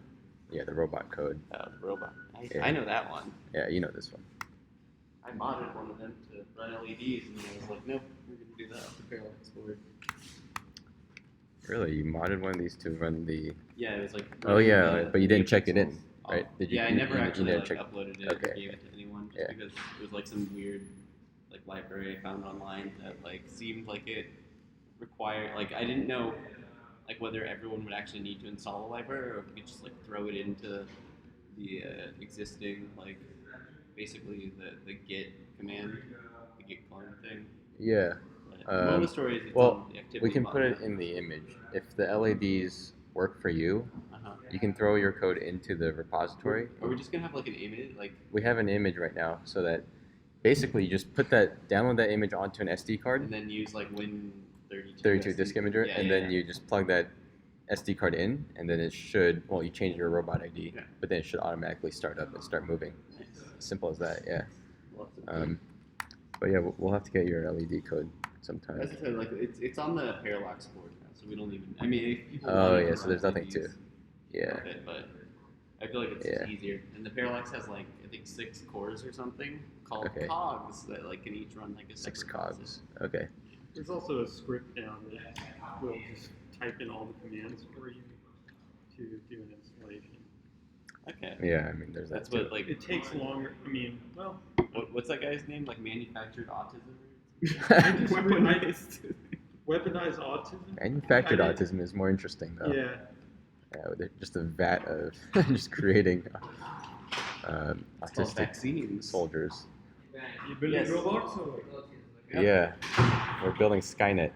the robot code. The robot. Yeah. I know that one. Yeah, you know this one. I modded one of them to run LEDs, and I was like, nope, we're gonna do that with the parallax board. Really, you modded one of these to run the? Yeah, it was like. Oh yeah, the but you didn't check it pixels. in, right? Did you? Yeah, I you- never you actually didn't like, check- uploaded it or Okay. gave it to anyone, just Yeah. because it was like some weird like library I found online that like seemed like it required like I didn't know like whether everyone would actually need to install a library or if we could just like throw it into the existing like basically the git command, the git clone thing. Yeah. But moral of the story is it's Well, on the activity we can put it button. in the image. If the LEDs work for you, Uh-huh. you can throw your code into the repository. Are we just gonna have like an image like We have an image right now, so that basically you just download that image onto an SD card, and then use like Win32 32 disk imager, yeah, and yeah, then yeah. you just plug that SD card in, and then it should, well, you change your robot ID, Yeah. but then it should automatically start up and start moving. Nice. Simple as that, yeah. Lots of But yeah, we'll have to get your LED code sometime. As I said, like it's on the parallax board now, so we don't even. I mean, if people Oh, wanted yeah, to so run there's nothing LEDs to- Yeah. with it, but I feel like it's Yeah. just easier. And the parallax has like I think 6 cores or something called Okay. cogs that like can each run like a 6 separate cogs. process. Okay. There's also a script down that will just type in all the commands for you to do an installation. Okay. Yeah, I mean, there's That's that too. what like. It takes longer. I mean, well, What's that guy's name? Like manufactured autism or Weaponized, weaponized autism. Manufactured I did- autism is more interesting though. Yeah. Yeah, with just a vat of just creating It's called autistic vaccines. soldiers. You building Yes. robots or? Yeah, we're building Skynet.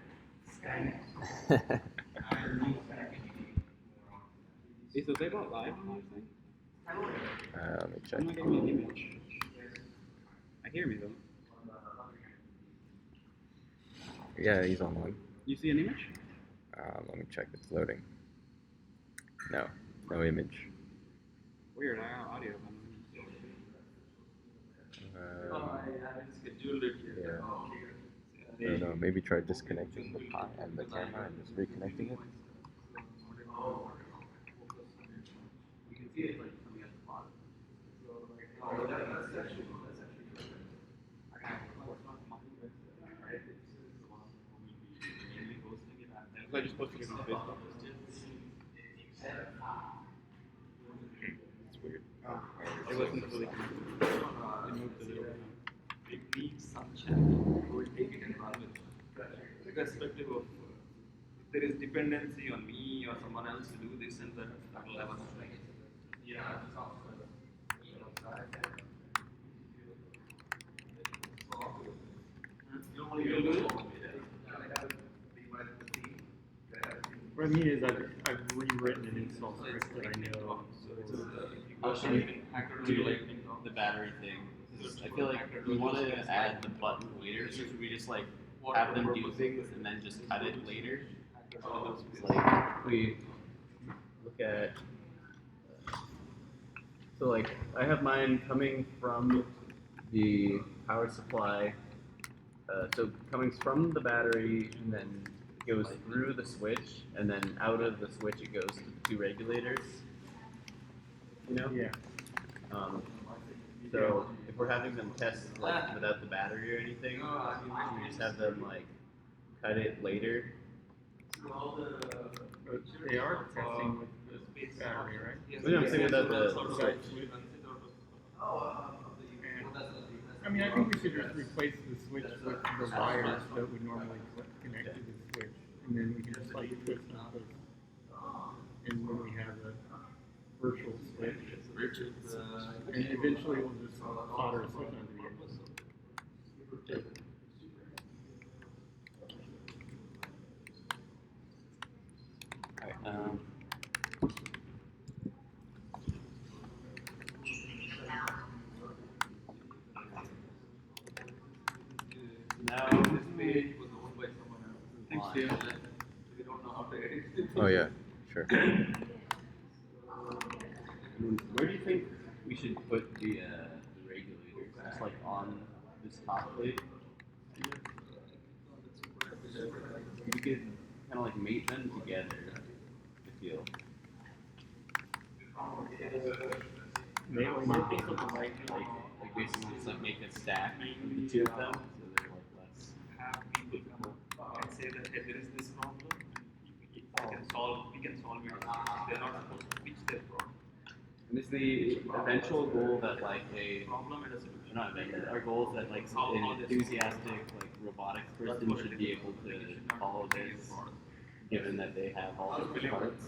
Is the table live on your thing? Let me check. I'm not getting an image. I hear me though. Yeah, he's online. You see an image? Let me check. It's loading. No, no image. Weird, I have audio. Yeah. I don't know. Maybe try disconnecting the pi and the camera and just reconnecting it. You can see it like coming at the bottom. So like, I just posted it on Facebook. It's weird. It wasn't fully connected. It moved a little bit. it needs some channel. We would take it and run with it. Irrespective of if there is dependency on me or someone else to do this and that level. Yeah. What I mean is I've rewritten an install script that I know. How should we do like the battery thing? 'Cause I feel like we want to add the button later, so should we just like have them do things and then just cut it later? It's like if we look at, so like I have mine coming from the power supply. So coming from the battery and then goes through the switch and then out of the switch it goes to the two regulators. You know? Yeah. So if we're having them test like without the battery or anything, should we just have them like cut it later? But they are testing with the battery, right? No, I'm saying without the switch. I mean, I think we should just replace the switch with the wires that would normally connect to the switch, and then we can just like twist and twist. And when we have a virtual switch, and eventually we'll just solder a switch onto the end. Alright, now this page was owned by someone else. Thanks, Steve. We don't know how to edit it. Oh yeah, sure. Where do you think we should put the regulators? Just like on this top plate? We could kind of like mate them together, I feel. Like basically just like make a stack of the two of them, so they're like less. Have people come up and say that hey, there is this problem. We can solve it. They're not supposed to fix their problem. And is the eventual goal that like a Problem and a solution. not eventual, our goal is that like an enthusiastic like robotics person should be able to follow this, given that they have all the parts.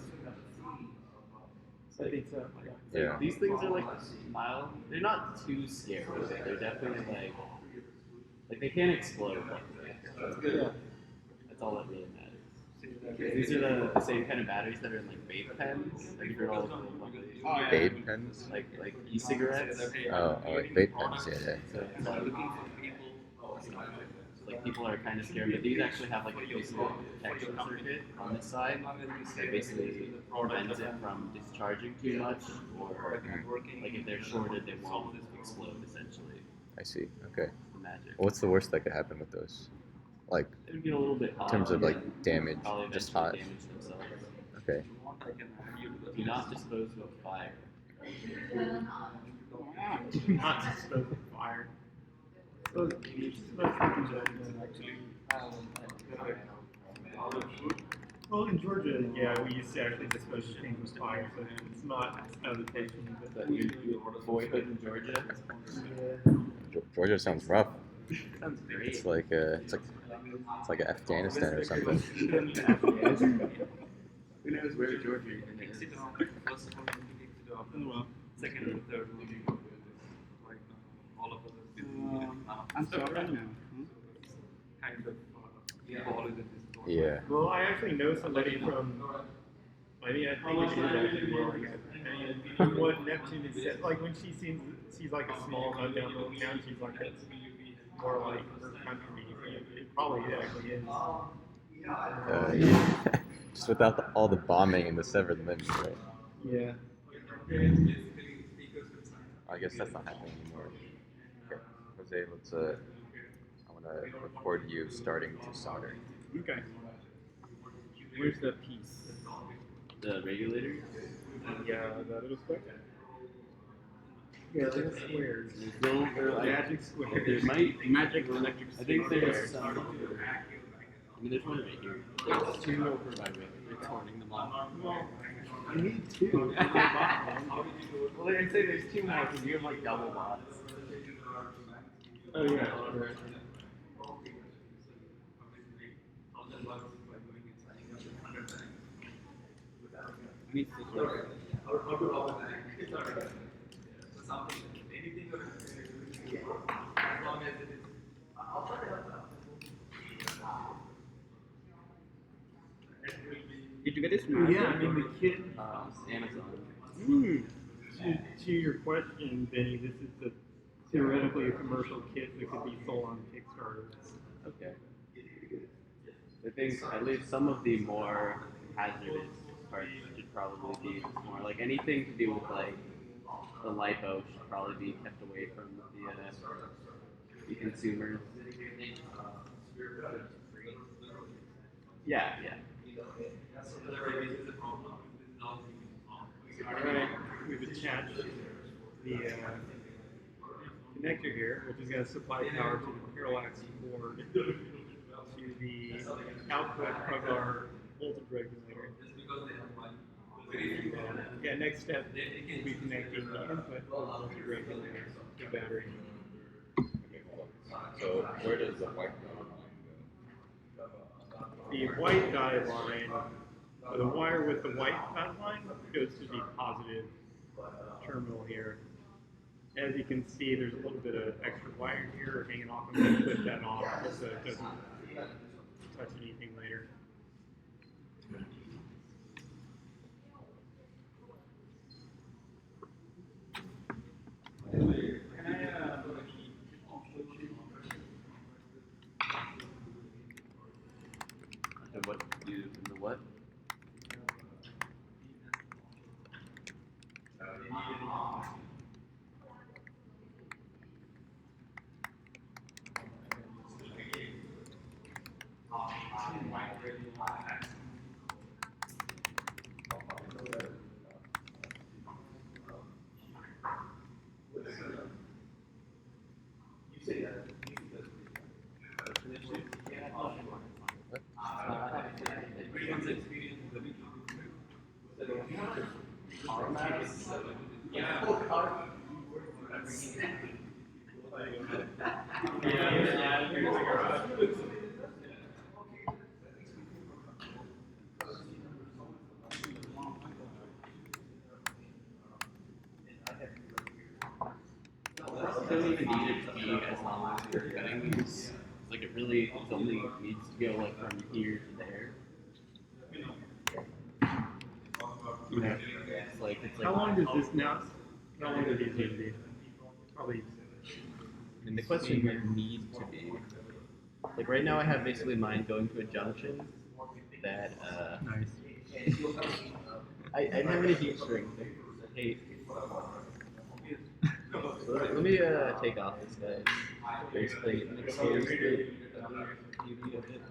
I think so. Yeah. These things are like mild. They're not too scary. They're definitely like they can't explode. That's good. That's all that really matters. These are the same kind of batteries that are in like vape pens. Have you heard all of them? Vape pens? Like e-cigarettes. Oh, like vape pens, yeah. So it's like people are kind of scared, but these actually have like a physical protection circuit on this side that basically prevents it from discharging too much, or like if they're shorted, they won't explode. Essentially, I see. Okay. the magic. What's the worst that could happen with those? Like, It would get a little bit hot. in terms of like damage, Probably just eventually hot. damage themselves. Okay. Do not dispose with fire. Not supposed to fire. So, well, in Georgia, yeah, we used to actually dispose of things with fire, so it's not out of the question. But your boyhood in Georgia. Yeah. Georgia sounds rough. Sounds great. It's like Afghanistan or something. Who knows where Georgia even is? Takes it off. First one takes it off. Oh, well. Second and third one, like all of us. I'm sorry right now. Kind of ball is in this ball. Yeah. Well, I actually know somebody from. I mean, I think she's actually more like from what Neptune has said. Like when she sees like a small down little town, she's like it's more like her country. It probably actually is. Yeah. Just without all the bombing and the severed limbs, right? Yeah. I guess that's not happening anymore. Okay. Jose, let's I want to record you starting to solder. Okay. Where's the piece? The regulator? Yeah, that little square. Yeah, little squares. Magic squares. There might. Magic electric. I think there's some. I mean, there's one right here. There's two over by me. It's holding them all. Well, you need two. Well, I'd say there's two more because you have like double bots. Oh yeah. Did you get this from Yeah, I mean the kid. Amazon. To your question, Benny, this is theoretically a commercial kit that could be sold on Kickstarter. Okay. I think at least some of the more hazardous parts should probably be more like anything to do with like the lipo should probably be kept away from the consumers. Yeah, yeah. Alright, we've attached the connector here, which is going to supply power to the parallax board to the output of our voltage regulator. Yeah, next step will be connecting the input of the voltage regulator to the battery. Okay, hold on. So where does the white go? The white dotted line, or the wire with the white dotted line, goes to the positive terminal here. As you can see, there's a little bit of extra wire here hanging off. I'm going to clip that off so it doesn't touch anything later. And what you in the what? Don't even need it to be as long as you're cutting these. Like it really only needs to go like from here to there. Yeah. It's like How long does this now? How long do these need to be? Probably. And the question would need to be like right now I have basically mine going to a junction that Nice. I have any heat shrink. I hate. So let me take off this guy's base plate and expose the beauty of it.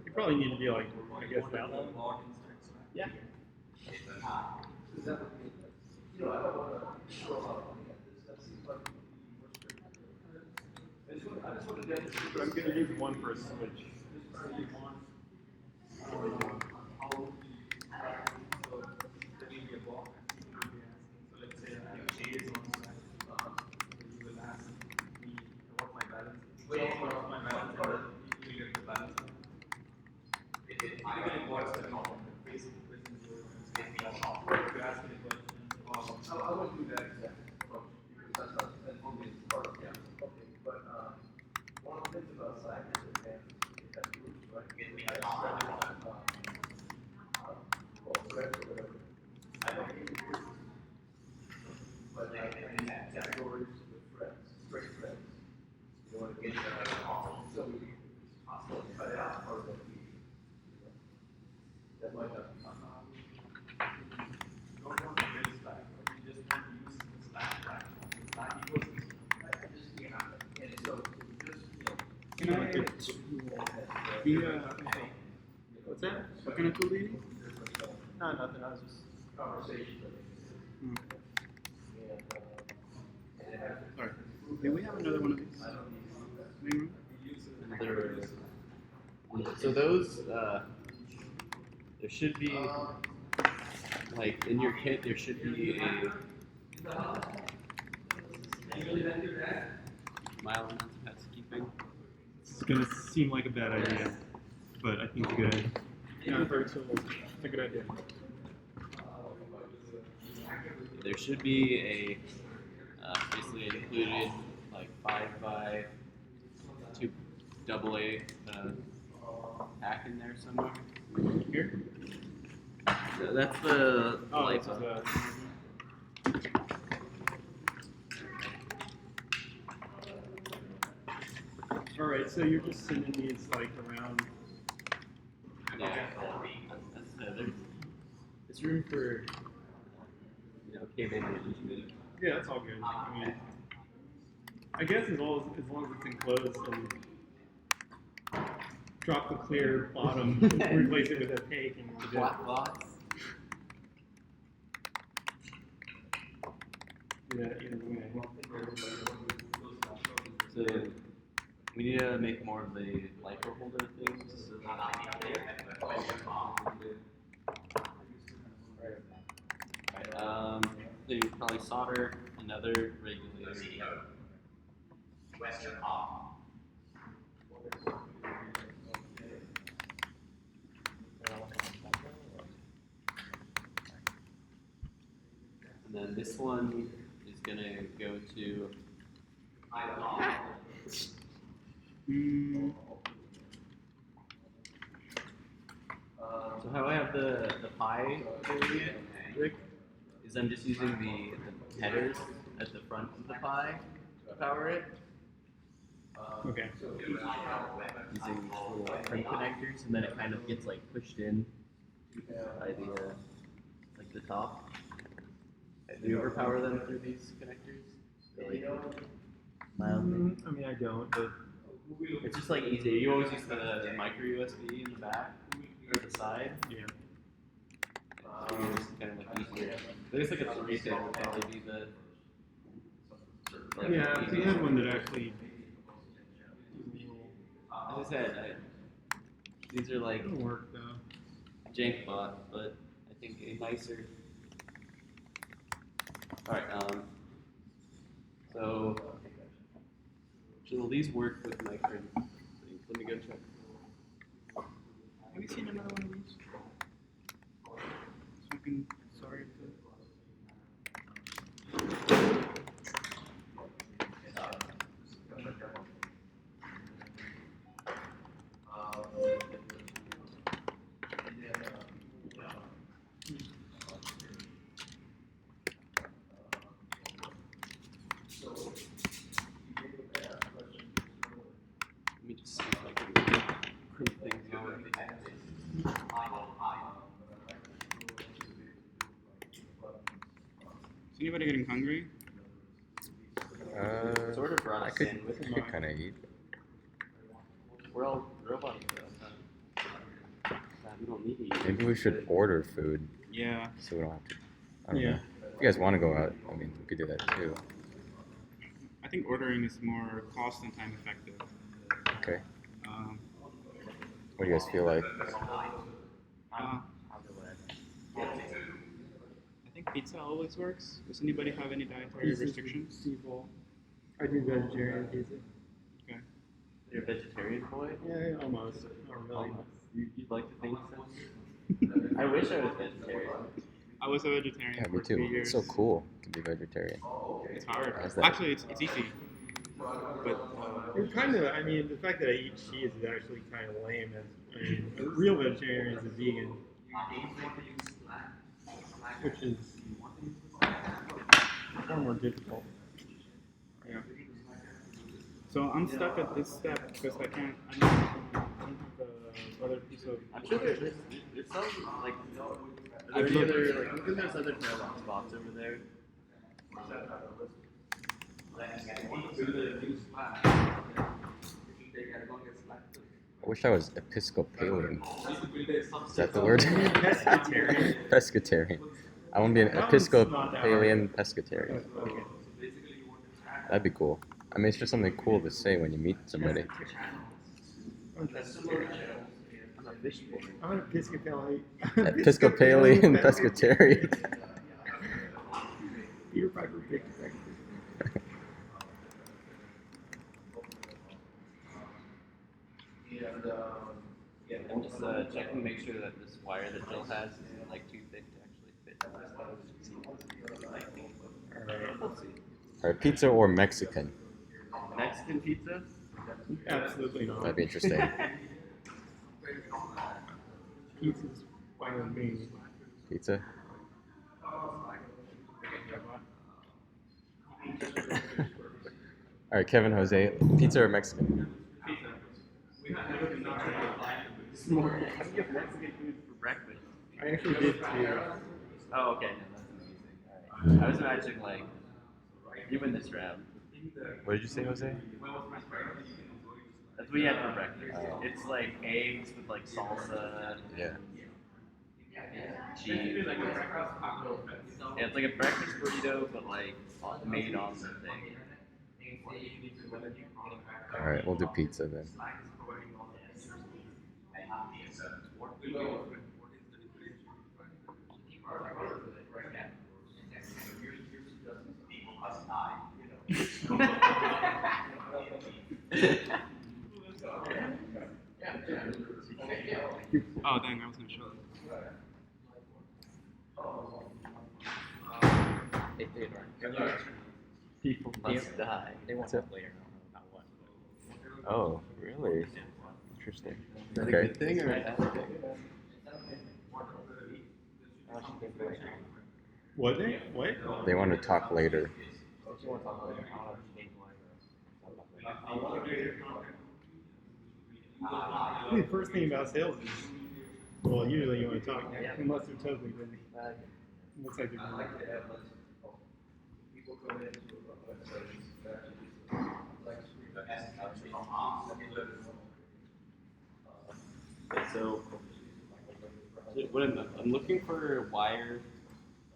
You probably need to be like, I guess that long. Yeah. But I'm going to use one for a switch. wouldn't do that exact approach because that's not that only is part of the okay. But one of the things about Slack is that it has groups, right? Threads or whatever. I don't use groups, but I have categories with threads, straight threads. You want to get so we cut it out part of the feed. That might not. Don't want to use Slack. You just want to use the Slack platform. It's not ecosystem. And so just Can I What's that? what kind of tool do you use? No, nothing. I was just. conversation. Sorry. Do we have another one of these? Maybe? So those, there should be, like in your kit, there should be a mile amount of housekeeping. It's gonna seem like a bad idea, but I think it's a good idea. Yeah, I've heard so. It's a good idea. There should be a basically included like 5x2 AA pack in there somewhere. Here? So that's the Oh, light this is bulb. All right, so you're just sending these like around. Yeah. There's room for cable management. Yeah, that's all good. I mean, I guess as long as it's enclosed and drop the clear bottom, replace it with opaque, and we're good. Black box. Do that either way. So we need to make more of the LiPo holder things. So then you probably solder another regulator. And then this one is gonna go to so how I have the pie area, Rick, is I'm just using the headers at the front of the pie to power it. Okay. Using little print connectors, and then it kind of gets like pushed in by the like the top. Do you ever power them through these connectors? Really mildly. I mean, I don't, but It's just like easy. You always use the micro USB in the back or the side. yeah. So it's kind of like easier. There's like a 3-pin would probably be the like, Yeah, if you had one that actually. As I said, these are like It'll work though. jank bot, but I think a nicer. All right. So will these work with my current things? Let me go check. Have you seen another one of these? Something, sorry Let me just see if I can print things over. Is anybody getting hungry? Sort of brought I us could in with kind of eat. we're all robots though. We don't need to eat. Maybe we should order food Yeah. so we don't have to. I don't Yeah. know. If you guys want to go out, I mean, we could do that too. I think ordering is more cost and time effective. Okay. Um, What do you guys feel like? I think pizza always works. Does anybody have any dietary restrictions? Steve Ball. I do vegetarian pizza. Okay. You're a vegetarian boy? Yeah, almost. Not really. Almost. You'd like to think so? I wish I was vegetarian. I was a vegetarian Yeah, for me 3 too. years. It's so cool to be vegetarian. It's hard. How's that? Actually, it's easy. But It kind of, I mean, the fact that I eat cheese is actually kind of lame. As I mean, a real vegetarian is a vegan, which is far more difficult. yeah. So I'm stuck at this step because I don't have the other piece of. I'm sure there's some like are there any other like look if there's other parallel spots over there. I wish I was Episcopalian. Is that the word? Pescatarian. Pescatarian. I want to be an That one's not that Episcopalian pescatarian. Okay. That'd be cool. I mean, it's just something cool to say when you meet somebody. I'm pescatarian. I'm an Episcopalian. Episcopalian pescatarian. Peter Piper picked a second. I'm just checking to make sure that this wire that Jill has isn't like too thick to actually fit in this thing. We'll see. Alright, pizza or Mexican? Mexican pizza? Absolutely not. That'd be interesting. Pizza's fine with me. Pizza? Alright, Kevin, Jose, pizza or Mexican? More. I can get Mexican food for breakfast. I actually did too. Oh, okay. No, that's amazing. Alright. I was imagining like you win this round. What did you say, Jose? That's what you had for breakfast. Oh. It's like eggs with like salsa. Yeah. Cheese. Yeah, it's like a breakfast burrito, but like made on the thing. Alright, we'll do pizza then. Oh, dang! I was gonna show them. People must die. They want That's that later. Not what. Oh, really? Interesting. Is that a Okay. good thing or a bad thing? What they? What? They want to talk later. What you want to talk about? I don't know if you change I mean, the first thing about sales is, well, usually you want to talk, unless they're totally busy. Looks like they're busy. So, what I'm looking for a wire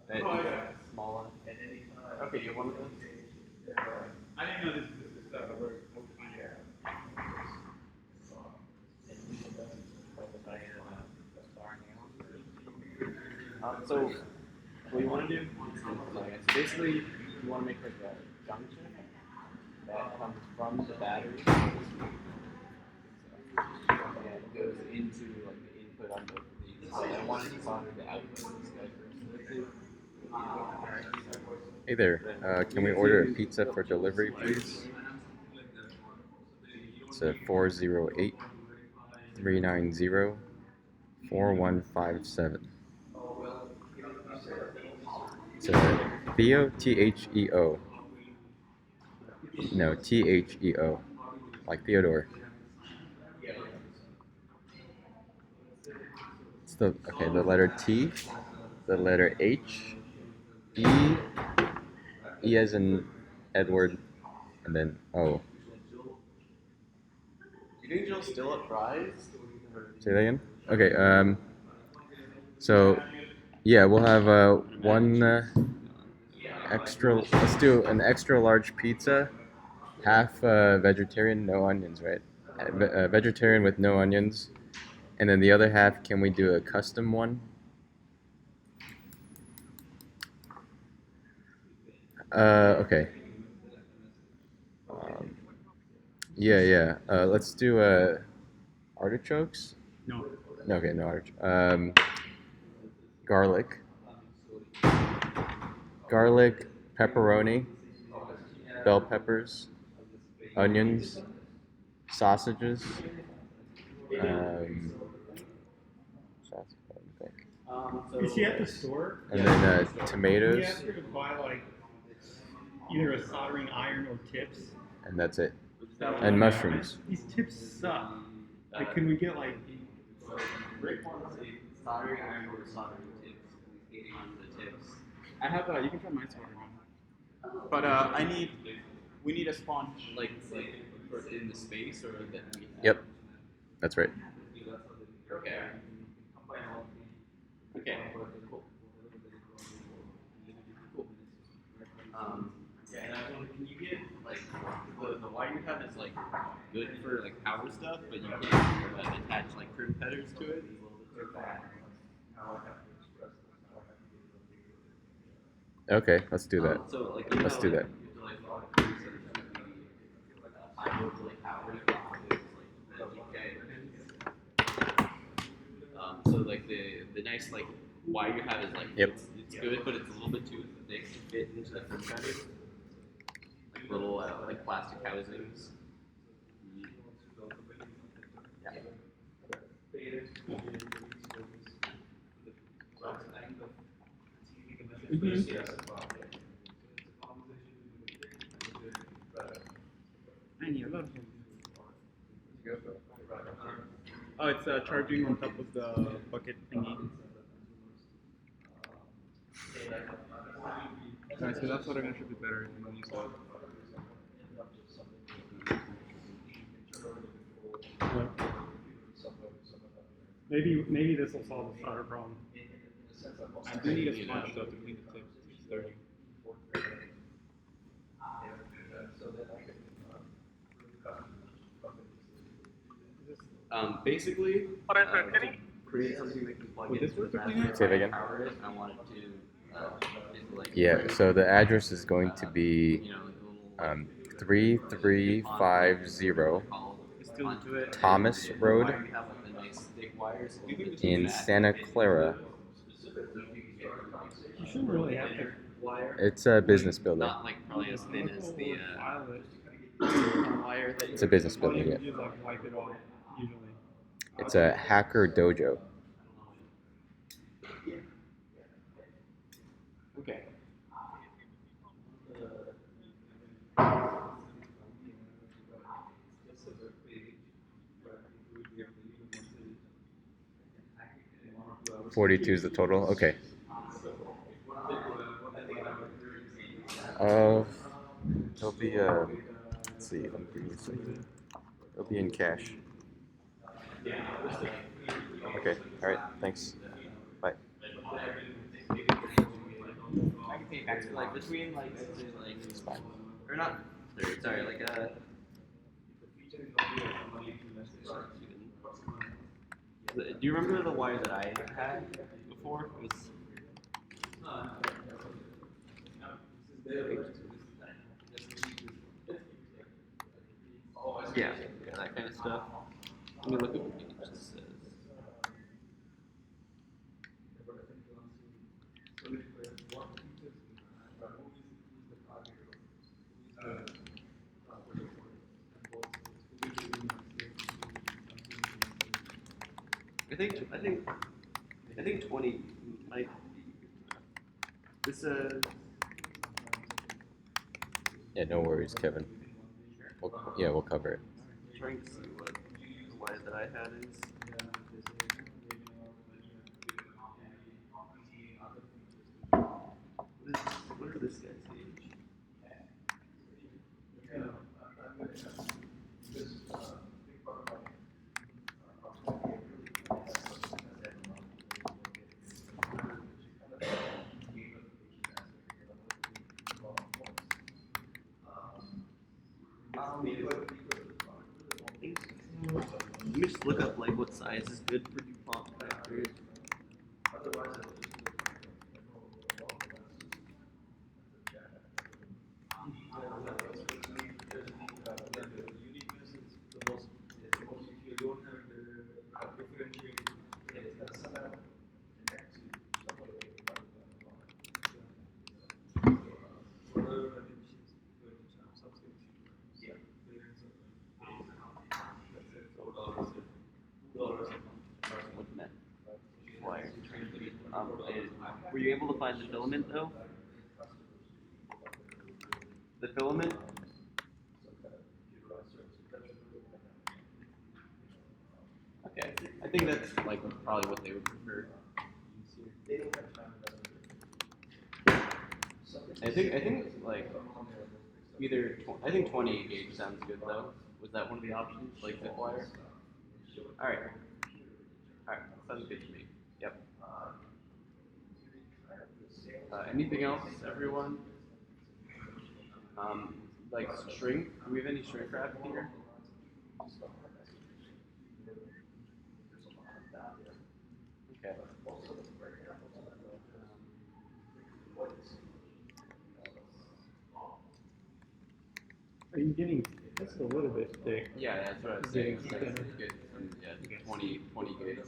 that is small enough. Okay, you want one of those? I didn't know this is stuff. We'll find it. So, what you want to do? So basically, you want to make like a junction that comes from the battery and goes into like the input on both of these. So I want it to solder the output. Hey there, can we order a pizza for delivery, please? It's a 408-390-4157. It's a Theo, Theo. No, Theo, like Theodore. It's the letter T, the letter H, E as in Edward, and then O. You think Jill's still at Fry's? Say that again? Okay, so, yeah, we'll have one extra, let's do an extra large pizza, half vegetarian, no onions, right? Vegetarian with no onions, and then the other half, can we do a custom one? Okay. Yeah. Let's do artichokes. No. Okay, no artichoke. Garlic. garlic, pepperoni, bell peppers, onions, sausages, sausage, I think. Is she at the store? And then Can you tomatoes, ask her to buy like either a soldering iron or tips? and that's it. And mushrooms. These tips suck. Like, can we get like? Rick wants a soldering iron or soldering tips. He's hating on the tips. I have you can try my soldering iron. But we need a sponge. Like for in the space or that we have. Yep, that's right. Okay. Okay. Cool. Cool. Yeah, and I was can you get like the wire you have is like good for like power stuff, but you can't attach like crimp headers to it. Okay, let's do that. So like Let's do that. So like the nice like wire you have is like Yep. it's good, but it's a little bit too thick to fit into the crimp headers. Like little like plastic housings. Yeah. I need a lot of them. Oh, it's charging on top of the bucket thingy. Alright, so that's what I'm gonna should be better than use that. Maybe this will solve the solder problem. I do need a sponge though to clean the tips. It's dirty. Basically, create something that can plug Would into this work the to clean battery it? Say that again? power it. I want it to like Yeah, so the address is going to be you know like a little 3350 It's still into it. Thomas Road wire, we have like the nice thick wires. a little bit too in fat. Santa Clara. You shouldn't really have to wire. It's a business building. Not like probably as thin as the File it. wire that It's a business All you building, have to yeah. do is like wipe it off usually. It's a hacker dojo. Okay. $42 is the total. Okay. It'll be let's see. Let me give you a second. It'll be in cash. Okay. All right. Thanks. Bye. I can pay back like between like let's say like it's fine. Or not sorry, like do you remember the wire that I had before? It was yeah, that kind of stuff. Let me look at what it just says. I think 20 might. This Yeah. No worries, Kevin. We'll cover it. I'm trying to see what the wire that I had is. What are this guy's age? Let me just look up like what size is good for DuPont factories. Were you able to find the filament though? The filament? Okay, I think that's like probably what they would prefer. I think like either I think 20 gauge sounds good though. Was that one of the options, like zip wire? All right, sounds good to me. Yep. Anything else, everyone? Like shrink. Do we have any shrink wrap here? Okay. Are you getting just a little bit thick? Yeah, that's what I was saying. Yeah, So okay. get some, yeah, 20 gauge.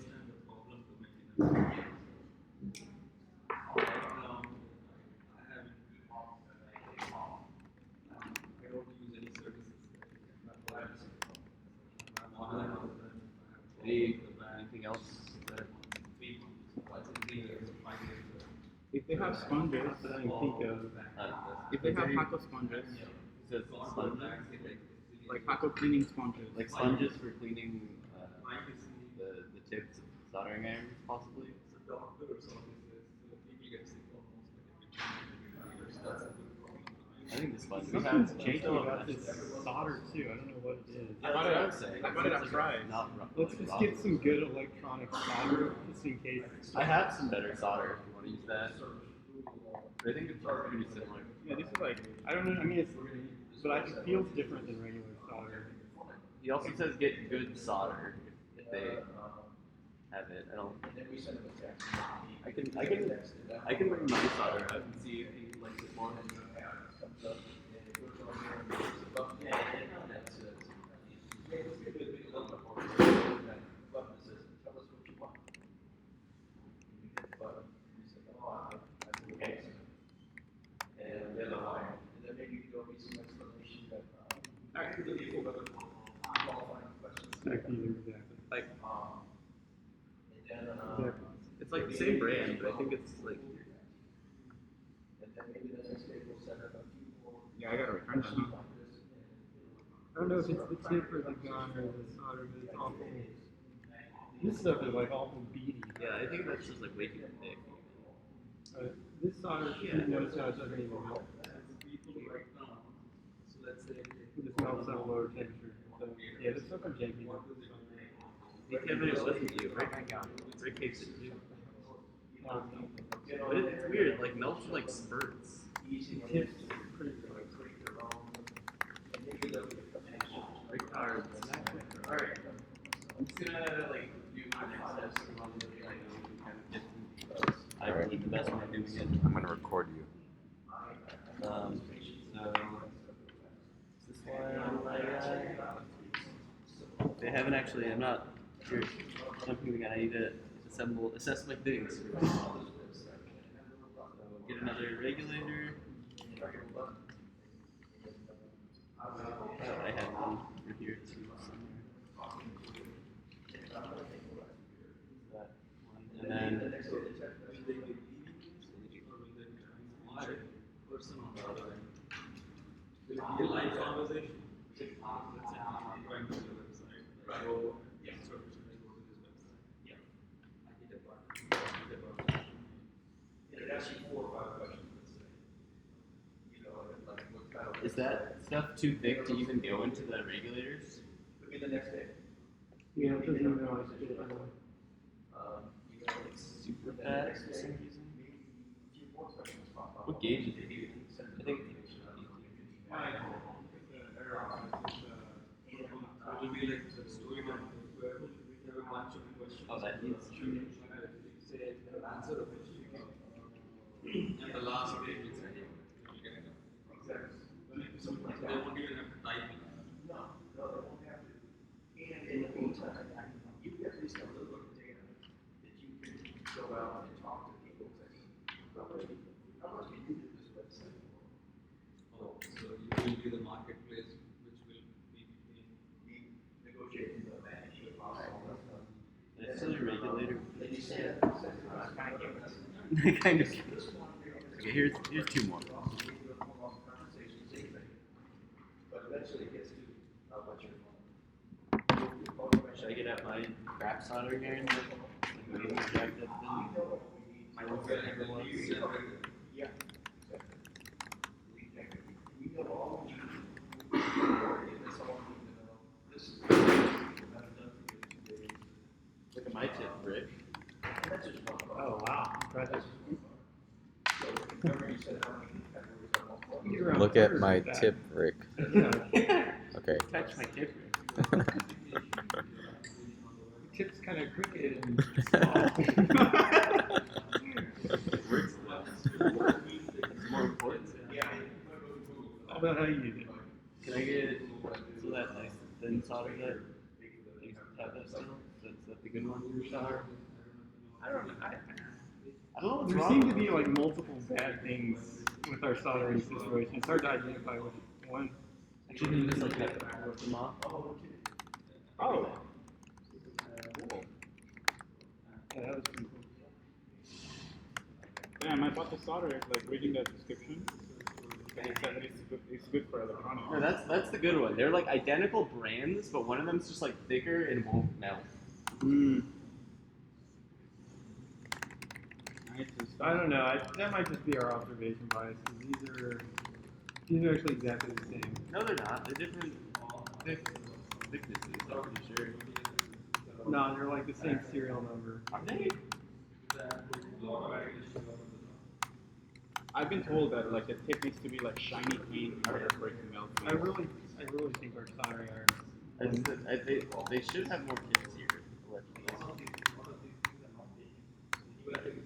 Anything else? If they have sponges that I can think of, if they have Paco sponges, like Paco cleaning sponges, Like sponges for cleaning the tips of soldering irons, possibly. I think the sponges Something's janky about this solder too. I don't know what it is. That's what I was saying. I bought it at Fry's. Let's just get some good electronic solder just in case. I have some better solder if you want to use that. But I think it's pretty similar. Yeah, this is like, I don't know. I mean, it feels different than regular solder. He also says get good solder if they have it. I can bring my solder out and see if he likes it more. Exactly. Like, Exactly. it's like the same brand, but I think it's like. yeah, I gotta return them. I don't know if it's the tip or the gun or the solder, but it's awful. This stuff is like awful beady. Yeah, I think that's just like way too thick. This solder, notice how it doesn't even melt. It melts at a lower temperature. So, yeah, this stuff is janky. You can't really listen to you, right? Rick hates it too. But it's weird, it like melts in like spurts. Tips pretty Rick power. Alright. I'm just gonna like do my next steps and kind of get I believe the best way of doing it. I'm gonna record you. So is this one they haven't actually, I'm not sure jumping the gun, I need to assess my things. So get another regulator. I have one over here too somewhere. And then live conversation. Let's say I'm going to the website. So, yeah, so should I go to this website? Yeah. I hit a button. It asks you 4 or 5 questions, let's say. You know, like what kind of. is that stuff too thick to even go into the regulators? Could be the next day. Yeah, it doesn't even realize it. You know, it's Super fast for some reason. a few more questions pop up. What gauge is it using? I think It will be like the story of whoever have a bunch of questions. oh that needs Say the answer of which you can. And the last page is you get it. Exactly. So they won't even have to type it. No, they won't have to. And in the meantime, you get at least a little bit of data that you can go out and talk to people and say, how much can you do this website? Oh, so it will be the marketplace which will be between. Negotiating the management. it's still a regulator. Then you say, kind of. Okay, here's two more. But eventually it gets to what you're Should I get out my craft soldering iron? Like way more jacked up than my one that ever was. Yeah. Look at my tip, Rick. Oh wow, impressive. Look at my tip, Rick. Yeah, Okay. Touch my tip, Rick. tip's kind of crooked and Works well. It's more important. all about how you use it. Can I get so that nice thin solder that you have that still? That's the good one for solder? I don't know. I don't know what's There wrong. seem to be like multiple bad things with our soldering situation. It's hard to identify which one. Actually, you just like have to rip them off. Oh, Oh, yeah, that was pretty cool. damn! I bought the solder. Like reading the description, it said that it's good for electronics. No, that's the good one. They're like identical brands, but one of them's just like thicker and won't melt. Mm. Nice and I don't know. That might just be our observation bias. 'Cause these are actually exactly the same. No, they're not. They're different thicknesses. I'm pretty sure. No, they're like the same serial number. Are they? I've been told that like the tip needs to be like shiny paint in order for it to melt. I really think our soldering irons. They should have more kits here. Allegedly.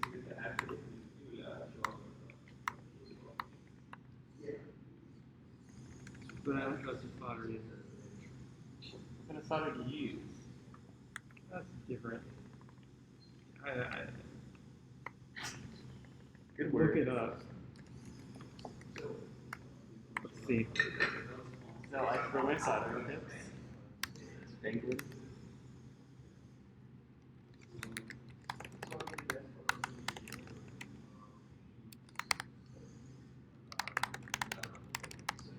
But I don't trust the solder either. What kind of solder do you use? That's different. Good Look word. it up. Let's see. No, I throw my soldering tips. Dangling.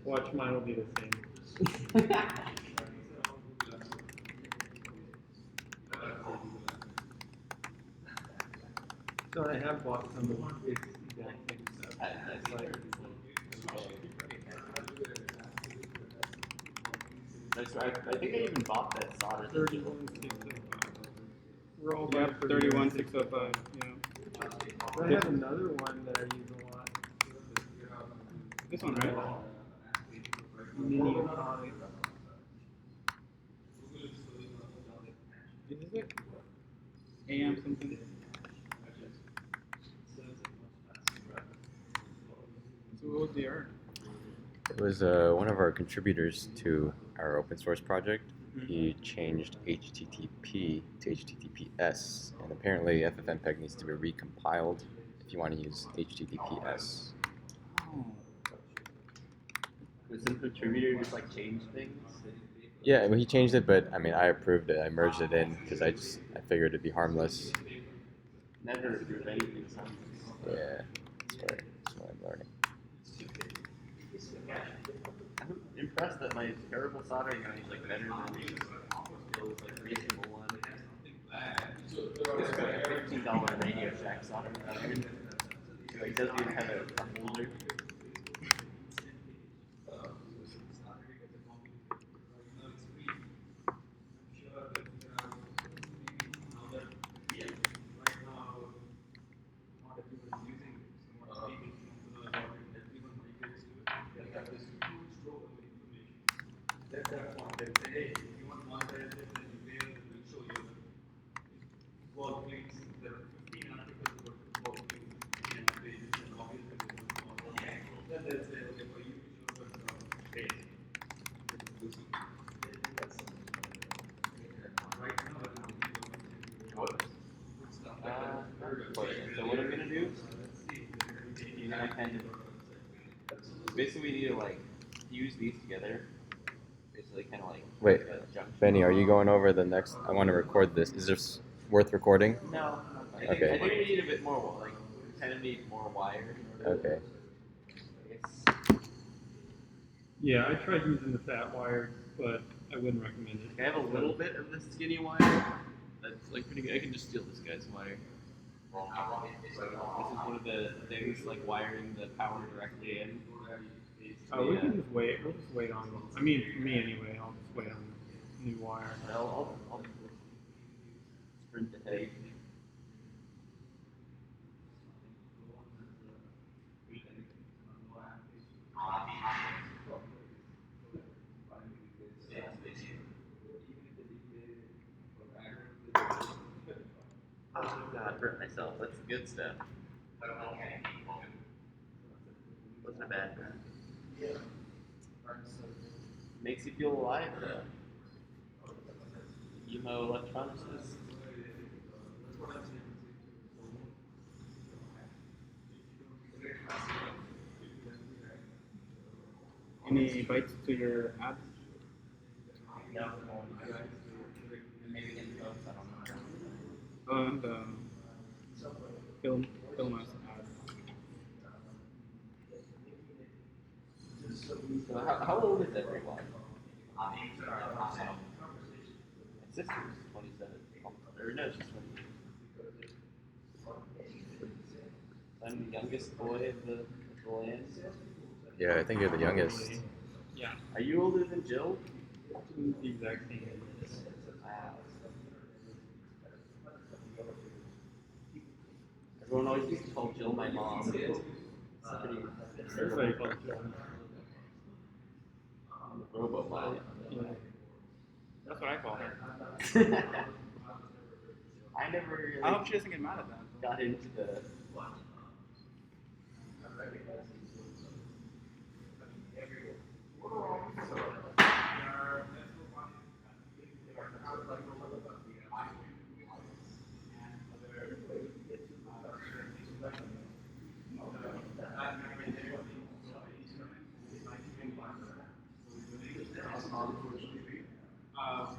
Watch, mine will be the same. So I have bought some of this exact same stuff. That's like. I think I even bought that solder. 31,605. We're all Yep, by 31605. Yeah. I have another one that I use a lot. This one, right? Mini Atomic. Is this it? AM something? So what was the error? It was one of our contributors to our open source project. He changed HTTP to HTTPS, and apparently FFmpeg needs to be recompiled if you want to use HTTPS. Oh. Did some contributor just like change things? Yeah, well, he changed it, but I mean, I approved it. I merged it in because I figured it'd be harmless. Never approve anything, so. Yeah, that's what I'm learning. I'm impressed that my terrible soldering iron is like better than Bill's like reasonable one. This is like a $15 Radio Shack soldering iron. Like, it doesn't even have a holder. So what I'm gonna do, you're gonna kind of, basically we need to like fuse these together. Basically kind of like Wait, a junction. Benny, are you going over the next? I want to record this. Is this worth recording? No. I Okay. think we need a bit more like kind of need more wire in order Okay. I guess. Yeah, I tried using the fat wire, but I wouldn't recommend it. I have a little bit of the skinny wire. That's like pretty good. I can just steal this guy's wire. This is one of the things like wiring the power directly in. We can just wait. We'll just wait on them. I mean, for me anyway, I'll just wait on the new wire. I'll sprint ahead. Oh god, hurt myself. That's the good stuff. Wasn't a bad burn. Makes you feel alive though. Emo electronicist. Any bites to your abs? No. Maybe in both, I don't know. And film us abs. So how old is everyone? My sister's 27. Or no, she's 20. I'm the youngest boy of the land. Yeah, I think you're the youngest. Yeah, Are you older than Jill? the exact same. Wow. Everyone always used to call Jill my mom. Everybody calls it. Robo mom. Yeah. That's what I call her. I never really I hope she doesn't get mad at that. got into the.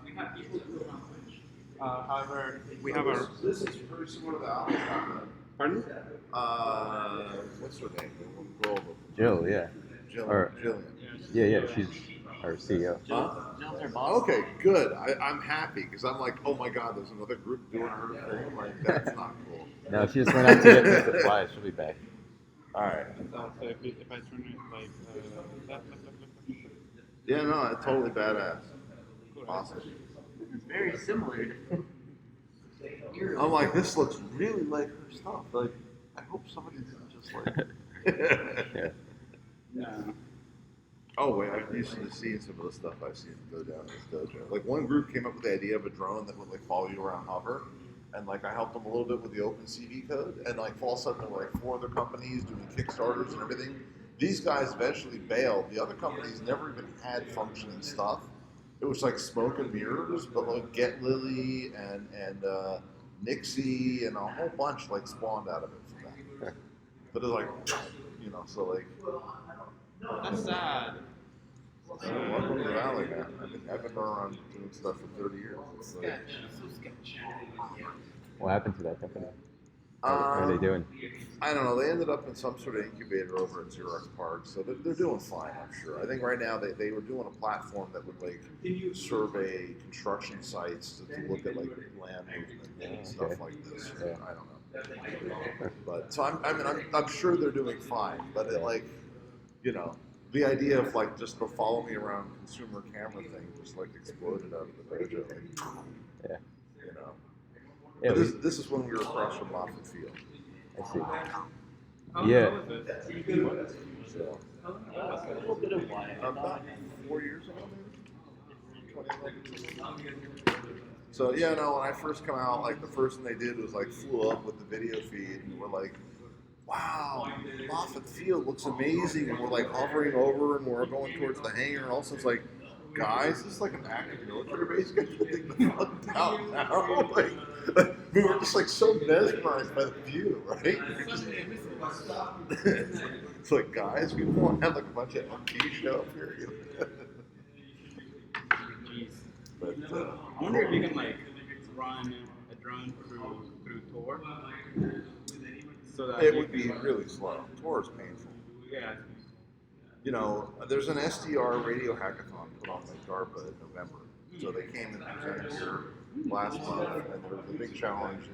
We have people who do it on Twitch. However, we have our. This is very similar to Alpha. Pardon? What's her name? The girl. Jill, yeah. Jillian. Yeah, she's our CEO. Jill's our boss. Okay, good. I'm happy because I'm like, oh my god, there's another group doing her thing. Like, that's not cool. No, she just went out to get the supplies. She'll be back. All right. So if I turn it like Yeah, no, it's totally badass. Awesome. It's very similar to. I'm like, this looks really like her stuff. Like, I hope somebody didn't just like. Yeah. no. Oh wait, I've used to see some of the stuff I've seen go down in this dojo. Like one group came up with the idea of a drone that would like follow you around hover, and like I helped them a little bit with the OpenCV code, and like all of a sudden there were like 4 other companies doing Kickstarters and everything. These guys eventually bailed. The other companies never even had functioning stuff. It was like smoke and mirrors, but like Get Lily and Nixie and a whole bunch like spawned out of it from that. But it's like, you know, so like. That's sad. So welcome to the valley, man. I've been around doing stuff for 30 years. It's like, What happened to that company? What are they doing? I don't know. They ended up in some sort of incubator over at Xerox Park, so they're doing fine, I'm sure. I think right now they were doing a platform that would like survey construction sites to look at like land movement and stuff like this. Yeah. I don't know. But so I'm sure they're doing fine. But it like, you know, the idea of like just to follow me around consumer camera thing just like exploded out of the dojo. Like, Yeah. you know. Yeah, But this is when we were across from Moffett Field. I see. How Yeah. was it? So, A little bit of wine. about 4 years ago, maybe. 2011. So yeah, no. When I first come out, like the first thing they did was like flew up with the video feed, and we're like, "Wow, Moffett Field looks amazing!" And we're like hovering over, and we're going towards the hangar. And also, it's like, guys, this is like an active military base. You guys think the fuck down now? Like, we were just like so mesmerized by the view, right? It's like, guys, we want to have like a bunch of MT show up here. You know? Jeez. But I wonder if you can like run a drone through Tor. so that It you would be can- really slow. Tor is painful. Yeah. You know, there's an SDR radio hackathon put on by DARPA in November. So they came and presented here last month, and there was a big challenge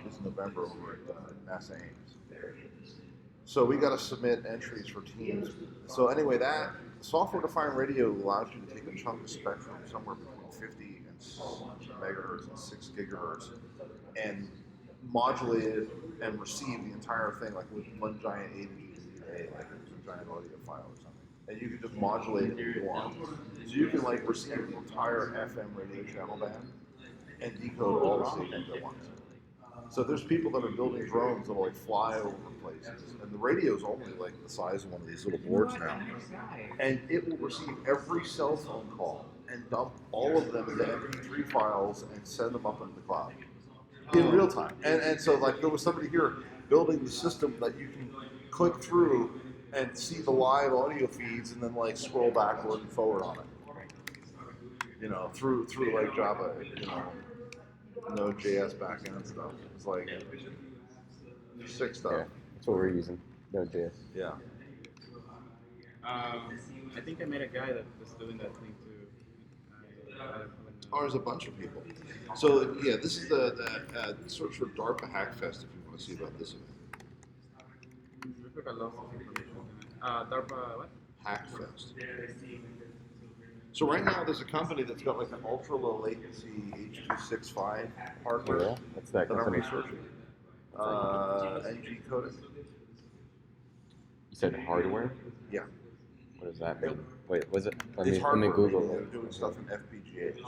is November over at NASA Ames. So we got to submit entries for teams. So anyway, that software-defined radio allows you to take a chunk of spectrum somewhere between 50 and megahertz and 6 gigahertz and modulate it and receive the entire thing like with one giant A to G delay, like it's a giant audio file or something. And you can just modulate it if you want. So you can like receive the entire FM radio channel band and decode all the stations at once. So there's people that are building drones that will like fly over places, and the radio is only like the size of one of these little boards now, and it will receive every cell phone call and dump all of them into MP3 files and send them up into the cloud in real time. And so like there was somebody here building the system that you can click through and see the live audio feeds and then like scroll backward and forward on it. You know, through like Java, you know, Node.js backend stuff. It's like sick stuff. Yeah, that's what we're using. Node.js. Yeah. I think I met a guy that was doing that thing too. Oh, there's a bunch of people. So yeah, this is the search for DARPA Hackfest if you want to see about this event. We took a lot of information. DARPA what? Hackfest. So right now there's a company that's got like an ultra low latency H.265 hardware Yeah, what's that that I'm company? researching. NG coding. You said hardware? Yeah. What does that mean? Wait, was it? Let It's me hardware. Google They're it. doing stuff in FPGAs.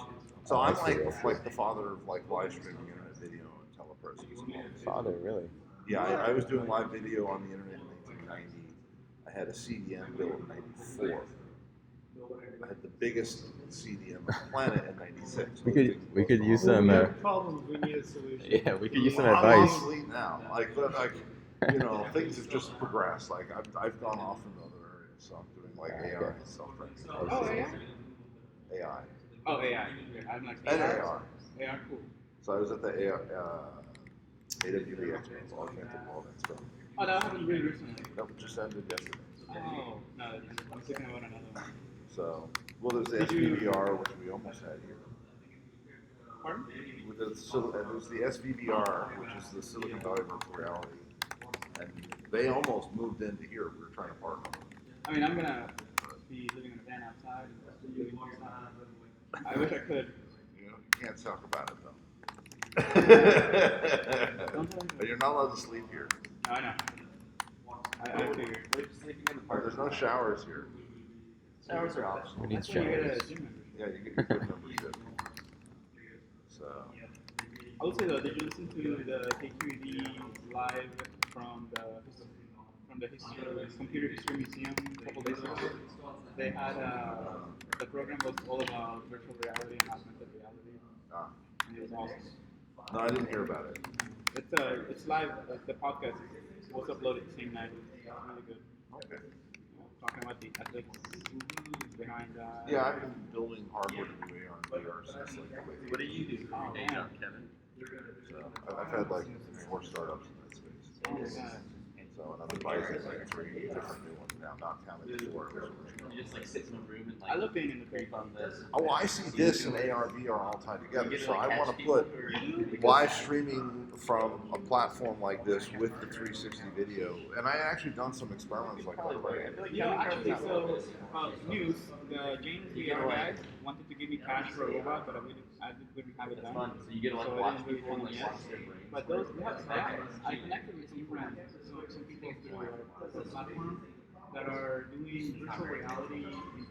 So Oh, I I'm see, like I see. like the father of like live streaming internet video and telepresence. Father, really? Yeah, I was doing live video on the internet in 1990. I had a CDM built in '94. I had the biggest CDM on the planet in '96. We could use When some. we have problems, we need a solution. Yeah, we could use some I'm advice. obsolete now. Like you know, things have just progressed. Like I've gone off into other areas, so I'm doing like AI and self-driving. Oh, AI? AI. Oh, AI. I'm like And AI. AR. AI, cool. So I was at the AWE Expo, Augmented World Expo. Oh, that happened really recently. That just ended yesterday. Oh, no, I'm thinking about another one. So, well, there's the SVVR, which we almost had here. Pardon? There's the SVVR, which is the Silicon Valley Virtual Reality, and they almost moved into here. We were trying to partner. I mean, I'm gonna be living in a van outside and doing more stuff. I wish I could. You know, you can't talk about it Don't though. tell me. But you're not allowed to sleep here. No, I know. I figured. We're just sleeping in the Or park. there's no showers here. Showers are optional. We need That's why you get showers. a gym membership. Yeah, you get your good membership. So, I would say though, did you listen to the KQED live from the Computer History Museum a couple days ago? They had the program was all about virtual reality and augmented reality, and it was awesome. no, I didn't hear about it. It's live. The podcast was uploaded the same night. It's really good. Okay. Talking about the ethics behind. Yeah, I've been building hardware to do AR and VR since like the late What do you do for your day job, Kevin? So I've had like 4 startups in that space. Oh my god. So and I'm advising like 3 different new ones now, not counting the 4 original. You just like sit in a room and like I love being in the brief on this. Oh, well, I see this and AR, VR all tied together. You get to, So like, I want catch to people, put or- live streaming from a platform like this with the 360 video. And I actually done some experiments like that already. Yeah, actually, so news. The James VR guy wanted to give me cash for a robot, but I wouldn't have it It's done. fun. So you get to like So I watch didn't really people and finish like it. watch their brains. But those, I connected with some friends, so some people through a platform that are doing virtual reality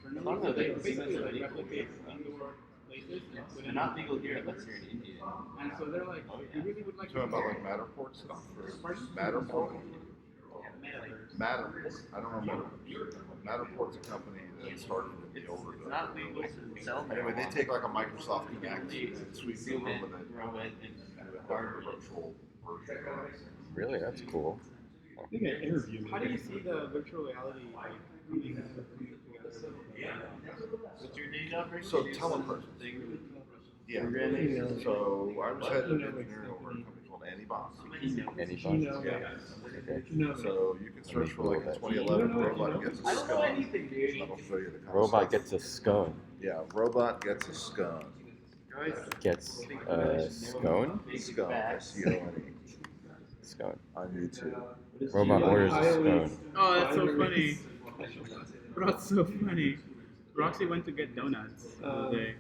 internally. So they basically like replicate indoor places and put They're in. not legal here unless you're in India. And so they're like, we really would like Talking about like Matterport stuff or Matterport? Matter. I don't know Matterport's a company that started in the older It's not legal to sell Anyway, they marijuana. take like a Microsoft Connect Legally, and sweep the zoom room in, with it. grow it, and And a garden it. virtual version. Really, that's cool. I think I interviewed How do you see the virtual reality like coming together? What's your day job, Rick? So You do some telepresence. thing with Yeah. programming? So I was head of engineering over at a company called AnyBot. Any Gino, bots? yeah. Okay. Gino. So you can search for like a Google that. 2011 You don't know robot what gets a I don't know scone. anything, dude. That'll show you the kind of Robot stuff. gets a scone. Yeah, robot gets a scone. Gets a scone? Scone. S-C-O-N-E. Scone. On YouTube. Robot orders a scone. Oh, that's so funny. Bro, it's so funny. Roxy went to get donuts the other day.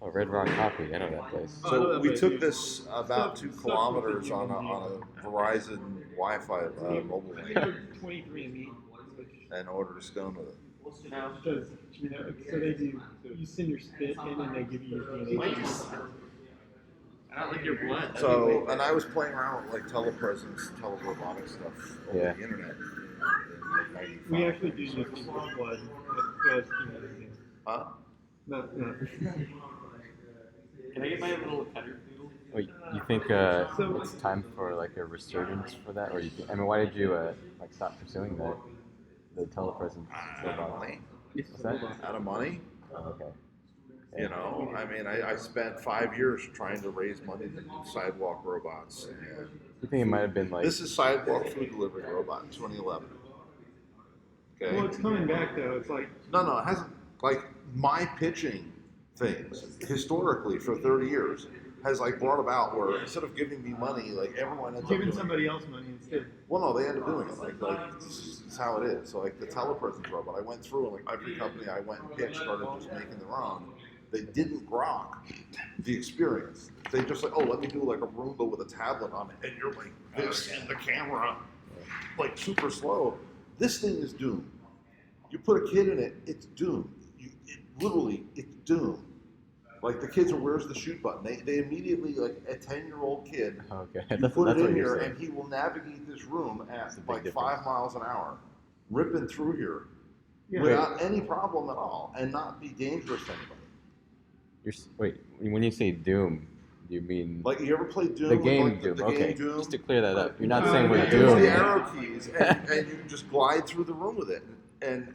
Oh, Red Rock Coffee. I know that place. Oh, I love So that we place, took dude. this about 2 kilometers on a Verizon Wi-Fi mobile They link took 23andMe. and ordered a scone with it. Because, you know, so they do, you send your spit in and they give you your DNA. I don't like your blood. So, and I was playing around with like telepresence, telerobotic stuff over Yeah. the internet in like 95. We actually do use people's blood as humanity. Huh? No. Can I get my little cutter tool? Wait, you think So- it's time for like a resurgence for that, or you? I mean, why did you like stop pursuing that? The telepresence Out of robot. money? What's that? Out of money? Oh, okay. You know, I mean, I spent 5 years trying to raise money to do sidewalk robots. And You think it might have been like? this is sidewalk food delivery robot in 2011. Okay. Well, it's coming back though. It's like, No, it hasn't. Like my pitching things historically for 30 years has like brought about where instead of giving me money, like everyone ends up giving doing somebody else money instead. Well, no, they end up doing it. Like this is how it is. So like the telepresence robot, I went through and like every company I went and pitched started just making their own. They didn't grok the experience. They just like, oh, let me do like a Roomba with a tablet on it, and you're like this in the camera, like super slow. This thing is doomed. You put a kid in it, it's doomed. It's doomed. Like the kids are, where's the shoot button? They immediately, like a 10-year-old kid, Okay, you that's put what it in you're here saying. and he will navigate this room at That's a big like difference. 5 miles an hour, ripping through here Yeah. without any problem at all and not be dangerous to anybody. Wait, when you say Doom, do you mean Like you ever played Doom? the with, game like, Doom? the Okay, game Doom? just to clear that up, you're not Uh, saying yeah, we're Use Doom. the arrow keys and you just glide through the room with it, and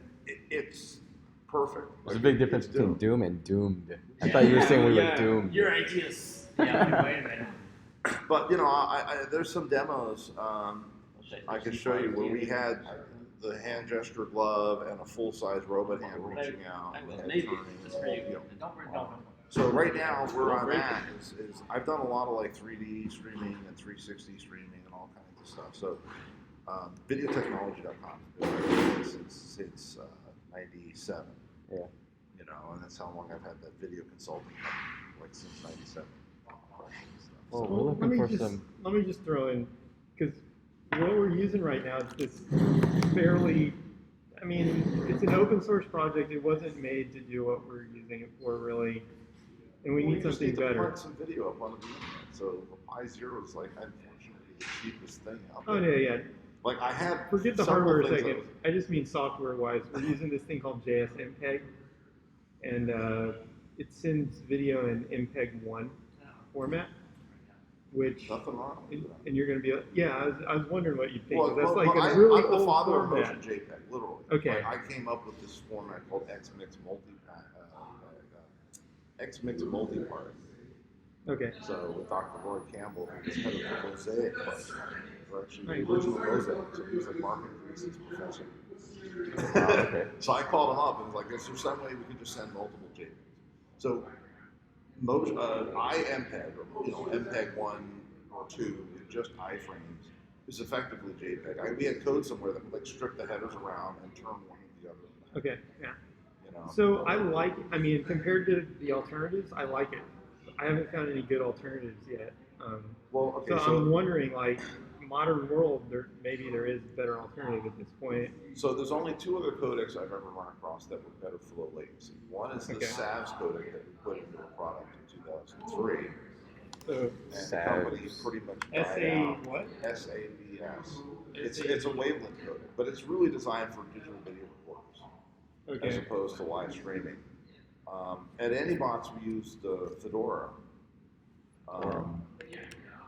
it's perfect. There's a big difference It's between Doom. Doom and Doomed. I thought you were saying we were doomed. Your ideas. Yeah, wait a minute. But you know, there's some demos I could show you where we had the hand gesture glove and a full-size robot hand reaching out. And the head Maybe turning it's and for all, you. you know. Don't. So right now, where I'm at is I've done a lot of like 3D streaming and 360 streaming and all kinds of stuff. So videotechnology.com has been since 97. Yeah. You know, and that's how long I've had that video consulting company, like since 97. Well, So- we're looking for some. Let me just throw in, because what we're using right now is this fairly, I mean, it's an open source project. It wasn't made to do what we're using it for, really. And we need just something need to better. put some video up on the internet. So the Pi Zero is like unfortunately the cheapest thing out Oh, there. yeah. Like I had Forget the several hardware a things second. I just mean software-wise. We're using this thing called JSMPEG, and it sends video in MPEG-1 format, which, nothing wrong with that. and you're going to be, yeah, I was wondering what you think. Well, That's well, like I, a really I'm the old father of format. motion JPEG, literally. Okay. Like, I came up with this format called X-Mix multi-part. Okay. So with Dr. Roy Campbell, who was head of the Mosaic Cluster, or actually Nice. the original Mosaic, so he was like marketing reasons professor. Okay. So I called him up and was like, is there some way we could just send multiple JPEGs? So iMPEG, or MPEG 1 or 2, just iframes, is effectively JPEG. We had code somewhere that would like strip the headers around and turn one or the other. Okay. Yeah. You know. So I mean, compared to the alternatives, I like it. I haven't found any good alternatives yet. Well, okay, So I'm wondering, like, modern world, maybe there is a better alternative at this point. So there's only 2 other codecs I've ever run across that were better for low latency. One is the Okay. SAVS codec that we put into a product in 2003, So and the company pretty much died SA out. what? SAVS. It's a wavelength codec, but it's really designed for digital video recorders as Okay. opposed to live streaming. At AnyBots we used Fedora.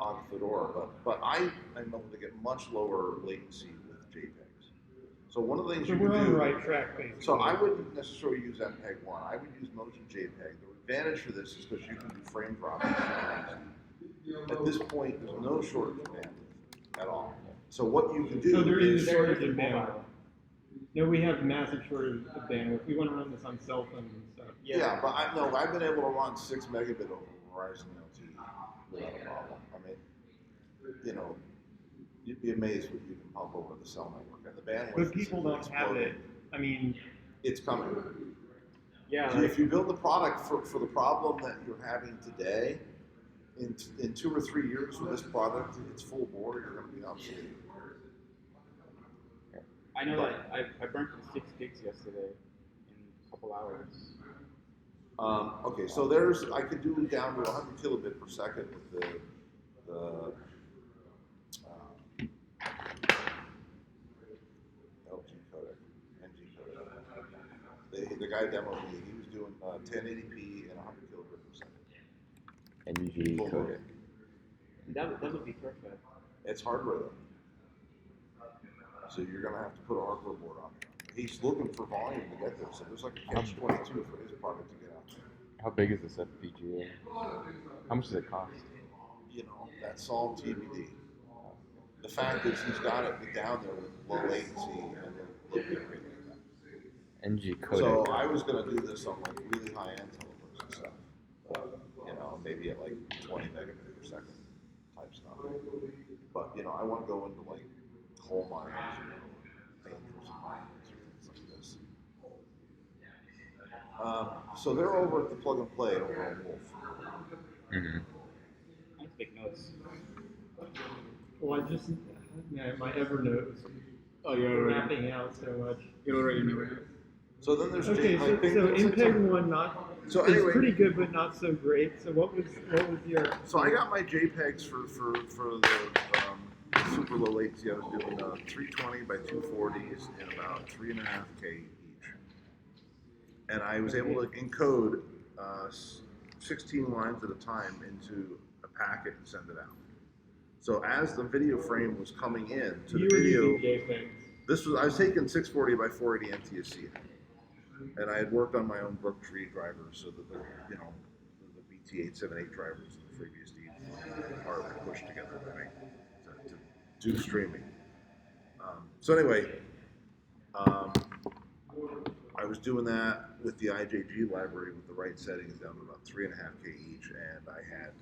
On Fedora, but I am able to get much lower latency with JPEGs. So one of the things So you we're can on do. the right track, basically. So I wouldn't necessarily use MPEG-1. I would use Motion JPEG. The advantage for this is because you can do frame dropping. At this point, there's no shortage of bandwidth at all. So what you can do So there is is a shortage of bandwidth. No, we have massive shortage of bandwidth. We want to run this on cell phones and stuff. yeah, but I've been able to run 6 megabit over Verizon LTE without a problem. I mean, you know, you'd be amazed what you can pump over the cell network, and the bandwidth. But people don't have it. I mean, it's coming. Yeah. So if you build the product for the problem that you're having today, in 2 or 3 years with this product, it's full bore, you're going to be obsolete. I know that I burned 6 gigs yesterday in a couple hours. Okay, so I could do down to 100 kilobit per second with the LG codec, NG codec. The guy demoed me. He was doing 1080p and 100 kilobit per second. NG codec. That would be perfect. It's hardware though. So you're gonna have to put a hardware board on it. He's looking for volume to get there, so there's like a catch-22 for his product to get out there. How big is this FPGA? How much does it cost? You know, that's all TBD. The fact is he's got it down there with low latency and low bit rate like that. NG codec. So I was gonna do this on like really high-end television and stuff. You know, maybe at like 20 megabit per second type stuff. But you know, I want to go into like coal mines, dangerous environments, or things like this. So they're over at the Plug and Play over on Wolf. Mm-hmm. I need to make notes. well, I just my Evernote was wrapping out so much. You already know it. So then there's Okay, so MPEG 1 So is anyway, pretty good, but not so great. So what was your? so I got my JPEGs for the super low latency. I was doing 320 by 240s in about 3.5K each, and I was able to encode 16 lines at a time into a packet and send it out. So as the video frame was coming in to the video, I was taking 640 by 480 NTSC, and I had worked on my own Brooktree drivers so that the BT878 drivers in the FreeBSD are pushed together to do streaming. So anyway, I was doing that with the IJG library with the right settings down to about 3.5K each, and I had,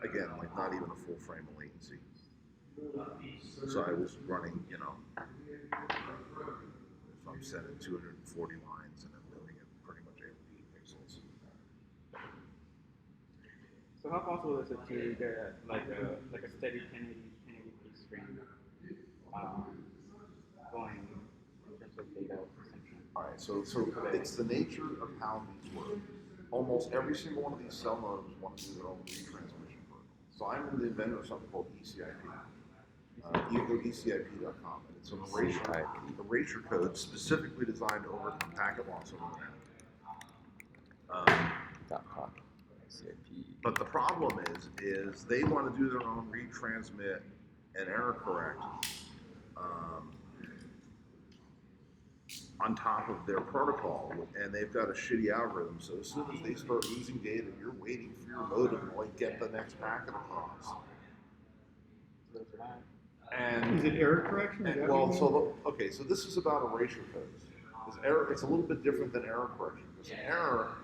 again, like not even a full frame of latency. So I was running, you know, if I'm sending 240 lines and I'm doing it pretty much 8 pixels. So how possible is it to get like a steady 1080p stream going in terms of data consumption? All right, so it's the nature of how these work. Almost every single one of these cell modems want to do their own retransmission protocol. So I'm the inventor of something called ECIP. You can go to ECIP.com, and it's an erasure code specifically designed to overcome packet loss over the net. .com. ECIP. But the problem is they want to do their own retransmit and error correct on top of their protocol, and they've got a shitty algorithm. So as soon as they start losing data, you're waiting for your modem to like get the next packet across. And Is it error correction? And, okay, so this is about erasure codes. It's a little bit different than error correction, because an error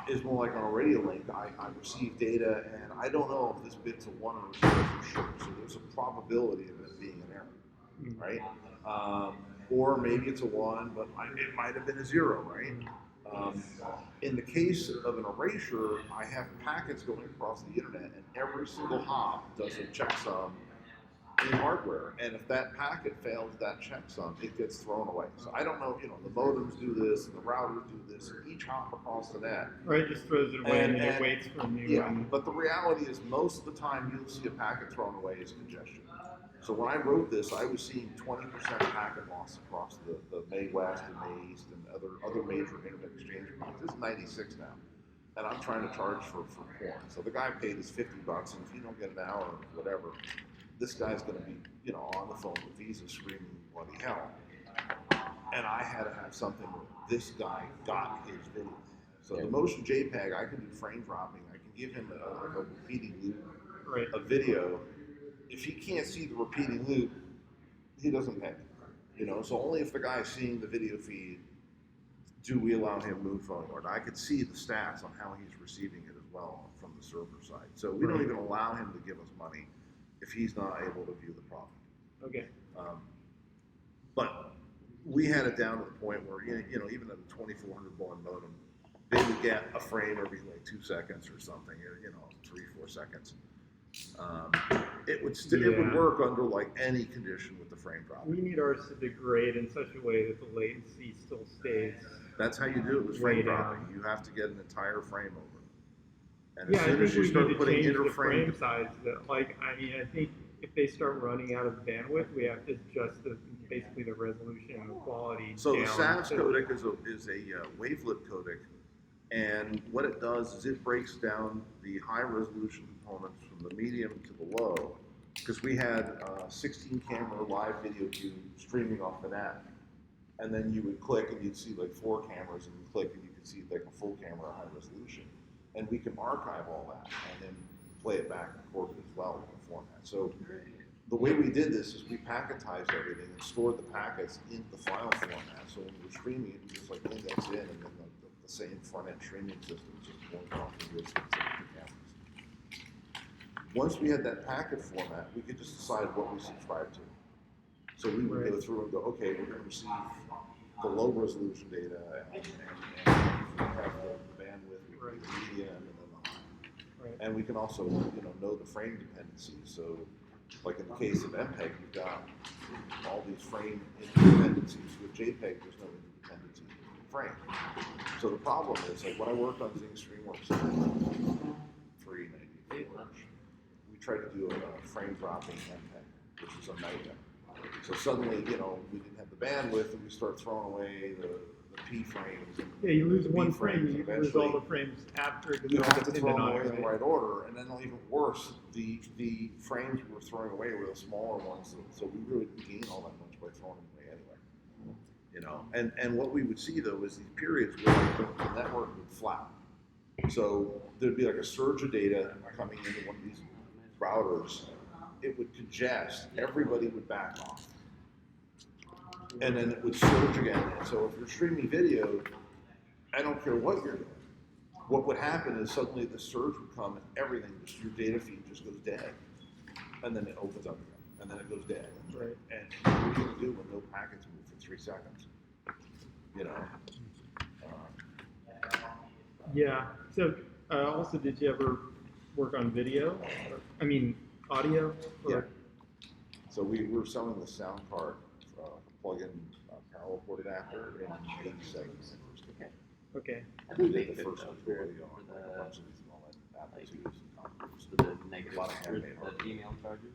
is more like on a radio link. I receive data, and I don't know if this bit's a 1 or a 0 for sure. So there's a probability of it being an error, right? Or maybe it's a 1, but it might have been a 0, right? In the case of an erasure, I have packets going across the internet, and every single hop does a checksum in hardware, and if that packet fails that checksum, it gets thrown away. So I don't know, the modems do this, and the routers do this, and each hop across the net. Or it just throws it away and it waits for a new one. But the reality is most of the time you'll see a packet thrown away as congestion. So when I wrote this, I was seeing 20% packet loss across the May West and May East and other major internet exchange points. This is 96 now. And I'm trying to charge for porn. So the guy paid us $50, and if you don't get an hour or whatever, this guy's going to be, on the phone with Visa screaming bloody hell. And I had to have something where this guy got his video. So the motion JPEG, I can do frame dropping. I can give him a repeating loop Right. a video, if he can't see the repeating loop, he doesn't pay. You know, so only if the guy's seeing the video feed do we allow him move forward. I could see the stats on how he's receiving it as well from the server side. So we don't even allow him to give us money if he's not able to view the product. Okay. But we had it down to the point where, you know, even at a 2400 baud modem, they would get a frame every like 2 seconds or something, or, you know, 3-4 seconds. It would work under like any condition with the frame drop. We need ours to degrade in such a way that the latency still stays. That's how you do it with frame Way dropping. down. You have to get an entire frame over. And Yeah, as I soon think as you we start need to putting change the interframe, frame size. That, like, I mean, I think if they start running out of bandwidth, we have to adjust basically the resolution and the quality so the down. SAS codec is a wavelet codec, and what it does is it breaks down the high resolution components from the medium to the low, because we had 16 camera live video view streaming off an app, and then you would click and you'd see like 4 cameras, and you click and you could see like a full camera high resolution, and we can archive all that and then play it back and record it as well in the format. So the way we did this is we packetized everything and stored the packets in the file format. So when we're streaming it, we just like index in, and then the same front end streaming system is just going off the USB to the cameras. Once we had that packet format, we could just decide what we subscribe to. So we would go through and go, okay, we're going to receive the low resolution data, and we have the bandwidth, we can do the medium, and then the high. Right. And we can also, you know the frame dependencies. So, like in the case of MPEG, you've got all these frame interdependencies. With JPEG, there's no interdependency in frame. So the problem is, like when I worked on Zing StreamWorks 394, we tried to do a frame dropping MPEG, which is a nightmare. So suddenly, you know, we didn't have the bandwidth, and we start throwing away the P frames. Yeah, you lose the one B frame, frames, you and lose all the frames after. you have to throw them away in the right order, and then even worse, the frames we were throwing away were the smaller ones, so we really didn't gain all that much by throwing them away anyway. You know, and what we would see though is these periods where the network would flap. So there'd be like a surge of data coming into one of these routers. It would congest, everybody would back off, and then it would surge again. And so if you're streaming video, I don't care what you're doing. What would happen is suddenly the surge would come and everything, just your data feed just goes dead. And then it opens up again, and then it goes dead. Right. And what are you going to do when no packets move for 3 seconds? You know? Yeah. So, also, did you ever work on video? I mean, audio? Yeah. So we were selling the sound card, plug-in parallel port adapter in 87. Okay. I We think they did the could first one for video on a the bunch of these and all that Apple like, IIs and computers. for the negative A lot of or handmade the email charges.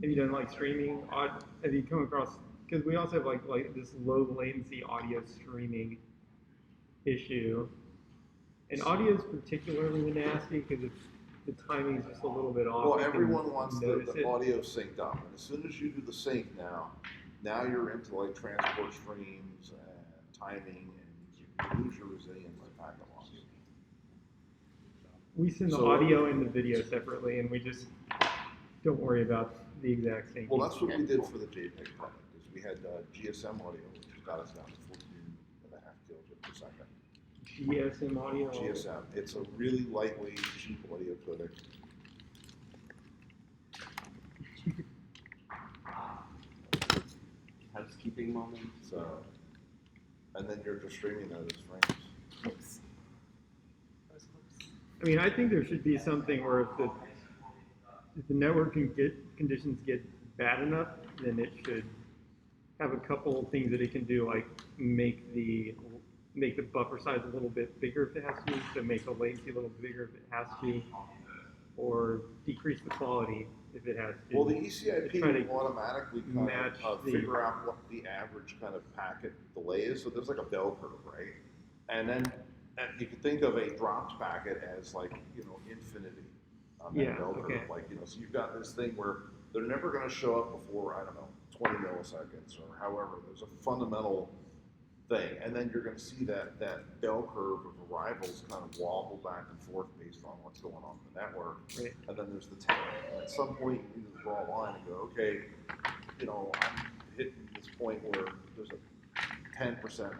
Have you done like streaming? Have you come across? Because we also have like this low latency audio streaming issue, and audio is particularly nasty because the timing is just a little bit off. Well, You can everyone wants notice the it. audio synced up, and as soon as you do the sync now you're into like transport streams and timing, and you lose your resilience to packet loss. We send the So- audio and the video separately, and we just don't worry about the exact same. Well, that's what we did for the JPEG product. Is we had GSM audio, which got us down to 14.5 kilobits per second. GSM audio. GSM. It's a really lightweight, cheap audio codec. Housekeeping moment. So, and then you're just streaming those as frames. I mean, I think there should be something where if the network conditions get bad enough, then it should have a couple of things that it can do, like make the buffer size a little bit bigger if it has to, so make the latency a little bigger if it has to, or decrease the quality if it has to. Well, the ECIP Try to will automatically kind match of the- figure out what the average kind of packet delay is. So there's like a bell curve, right? And then you can think of a dropped packet as like, infinity on that Yeah, bell curve. okay. Like, so you've got this thing where they're never going to show up before, I don't know, 20 milliseconds or however. There's a fundamental thing, and then you're going to see that bell curve of arrivals kind of wobble back and forth based on what's going on in the network. Right. And then there's the tank. And at some point, you need to draw a line and go, okay, you know, I'm hitting this point where there's a 10%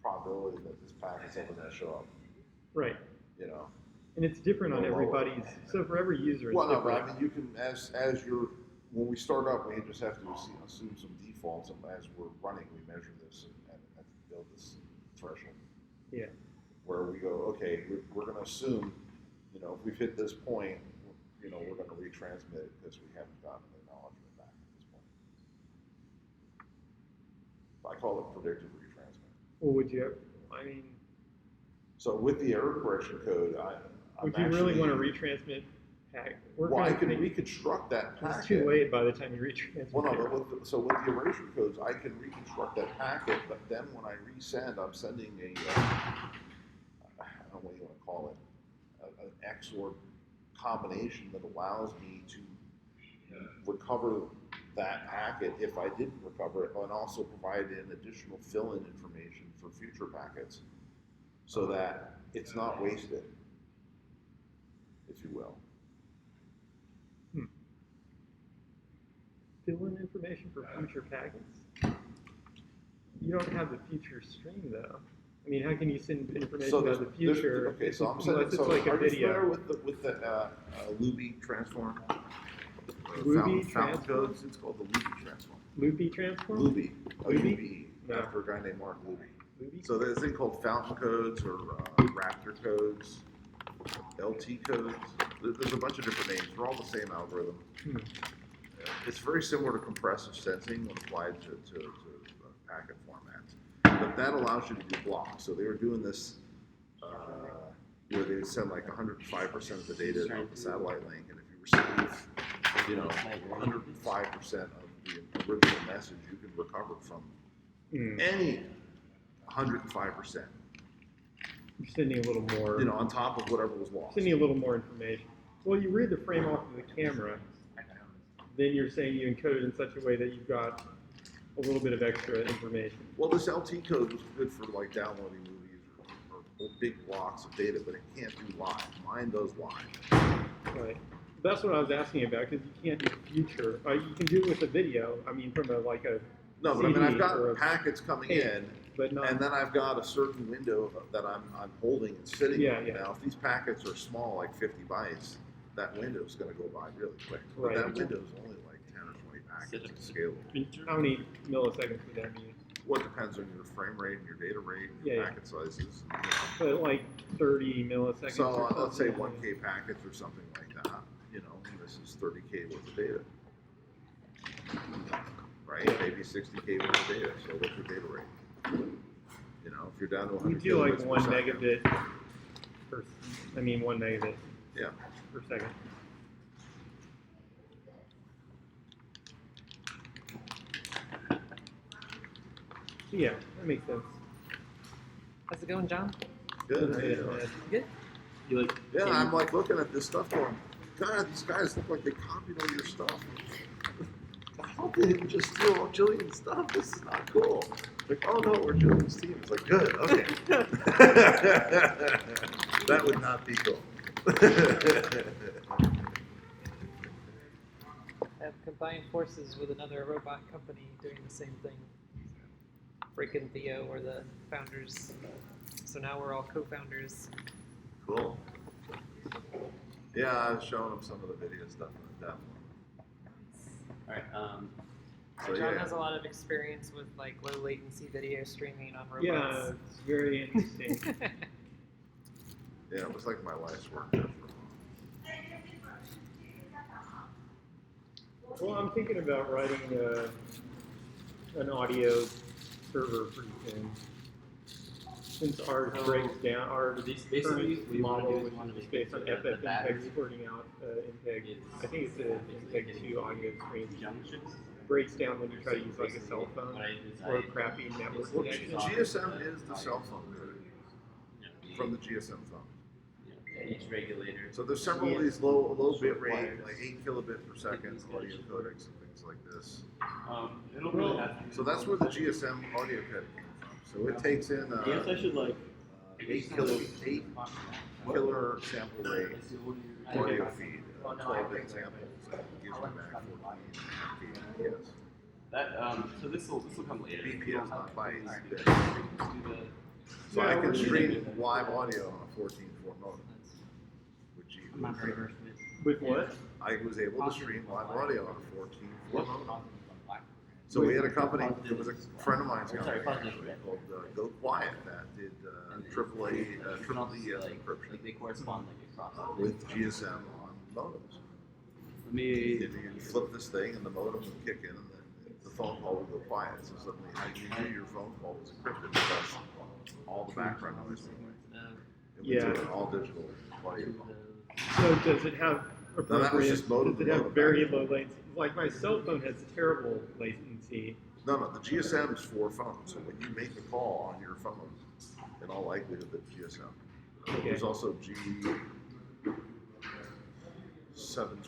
probability that this packet's ever going to show up. Right. You know. And it's different on everybody's. So for every user, it's Well, no, different. but I mean, you can as you're when we start up, we just have to assume some defaults, and as we're running, we measure this and build this threshold. Yeah. Where we go, okay, we're going to assume, you know, if we've hit this point, you know, we're going to retransmit it because we haven't gotten the acknowledgement back at this point. I call it predictive retransmit. Well, would you? I mean, so with the error correction code, would you really want to retransmit packet? Well, I can reconstruct that packet. It's too late by the time you retransmit. Well, no, but so with the erasure codes, I can reconstruct that packet, but then when I resend, I'm sending I don't know what you want to call it, an XOR combination that allows me to recover that packet if I didn't recover it, and also provide an additional fill-in information for future packets so that it's not wasted, if you will. Fill-in information for future packets? You don't have the future stream, though. I mean, how can you send information about the future? Okay, so I'm sending. Unless So it's like a are you video. familiar with the Luby transform? Luby fountain transform? codes. It's called the Luby transform. Loopy transform? Luby. Luby? No. After a guy named Mark Luby. Luby? So there's a thing called fountain codes or Raptor codes, LT codes. There's a bunch of different names. They're all the same algorithm. It's very similar to compressive sensing when applied to packet formats. But that allows you to do blocks. So they were doing this where they would send like 105% of the data on the satellite link, and if you receive, you know, 105% of the original message, you can recover from any 105%. You're sending a little more. You know, on top of whatever was lost. Sending a little more information. Well, you read the frame off of the camera, then you're saying you encode it in such a way that you've got a little bit of extra information. Well, this LT code was good for like downloading movies or big blocks of data, but it can't do live. Mine does live. Right. That's what I was asking about, because you can't do future. You can do it with a video. I mean, from a No, but CD I mean, I've or got packets coming in, but not. and then I've got a certain window that I'm holding and sitting on. Yeah. Now, if these packets are small, like 50 bytes, that window is going to go by really quick. But Right. that window is only like 10 or 20 packets to scale. How many milliseconds would that be? Well, it depends on your frame rate and your data rate and your packet sizes. But like 30 milliseconds. So or let's say something. 1K packets or something like that. You know, and this is 30K worth of data. Right? Maybe 60K worth of data. So what's your data rate? You know, if you're down to 100 We do like kilobits 1 per second, megabit per. 1 megabit. Yeah. Per second. Yeah, that makes sense. How's it going, John? Good. How you doing? Good. You like? Yeah, I'm like looking at this stuff going, God, these guys look like they copied all your stuff. How did they just steal all Jillian's stuff? This is not cool. Like, oh no, we're Jillian's team. It's like, good, okay. That would not be cool. I have combined forces with another robot company doing the same thing. Rick and Theo were the founders, so now we're all co-founders. Cool. Yeah, I was showing them some of the video stuff like that. All right. So John yeah. has a lot of experience with like low latency video streaming on Yeah, robots. it's very interesting. Yeah, it was like my life's work there for Well, I'm thinking about writing an audio server pretty soon. Since ours breaks down, our Basically, current we wanna model, do is which wanna is make based it on so that FF the MPEG battery sorting out MPEG. I think it's an MPEG 2 audio stream. Junctions. Breaks down when you try to use like a cell phone or a crappy network Well, connection. GSM is the cell phone code from the GSM phone. Each regulator. So there's several of these low bit rate, like 8 kilobit per second audio codecs and things like this. It'll really have to. So that's where the GSM audio code came from. So it takes in I guess I should like. 8 killer sample rate audio feed, 12-bit samples, and gives me back 14 kbps. That so this will come later. BPS, not bytes. Alright, let's do the. So I can stream live audio on a 14.4 modem. With G. I'm not very versed in it. With what? I was able to stream live audio on a 14.4 modem. So we had a company, it was a friend of mine's company called Go Quiet that did AAA encryption Like they correspond like across. with GSM on modems. Let me. And you flip this thing and the modem would kick in and then the phone call would go quiet. So suddenly you knew your phone call was encrypted because all the background noise went away. It was an all digital audio call. So does it have No, that was just modem does it to have modem very back. low latency? Like my cell phone has terrible latency. No, the GSM's for phones. So when you make the call on your phone, in all likelihood, the GSM. Okay. There's also G729.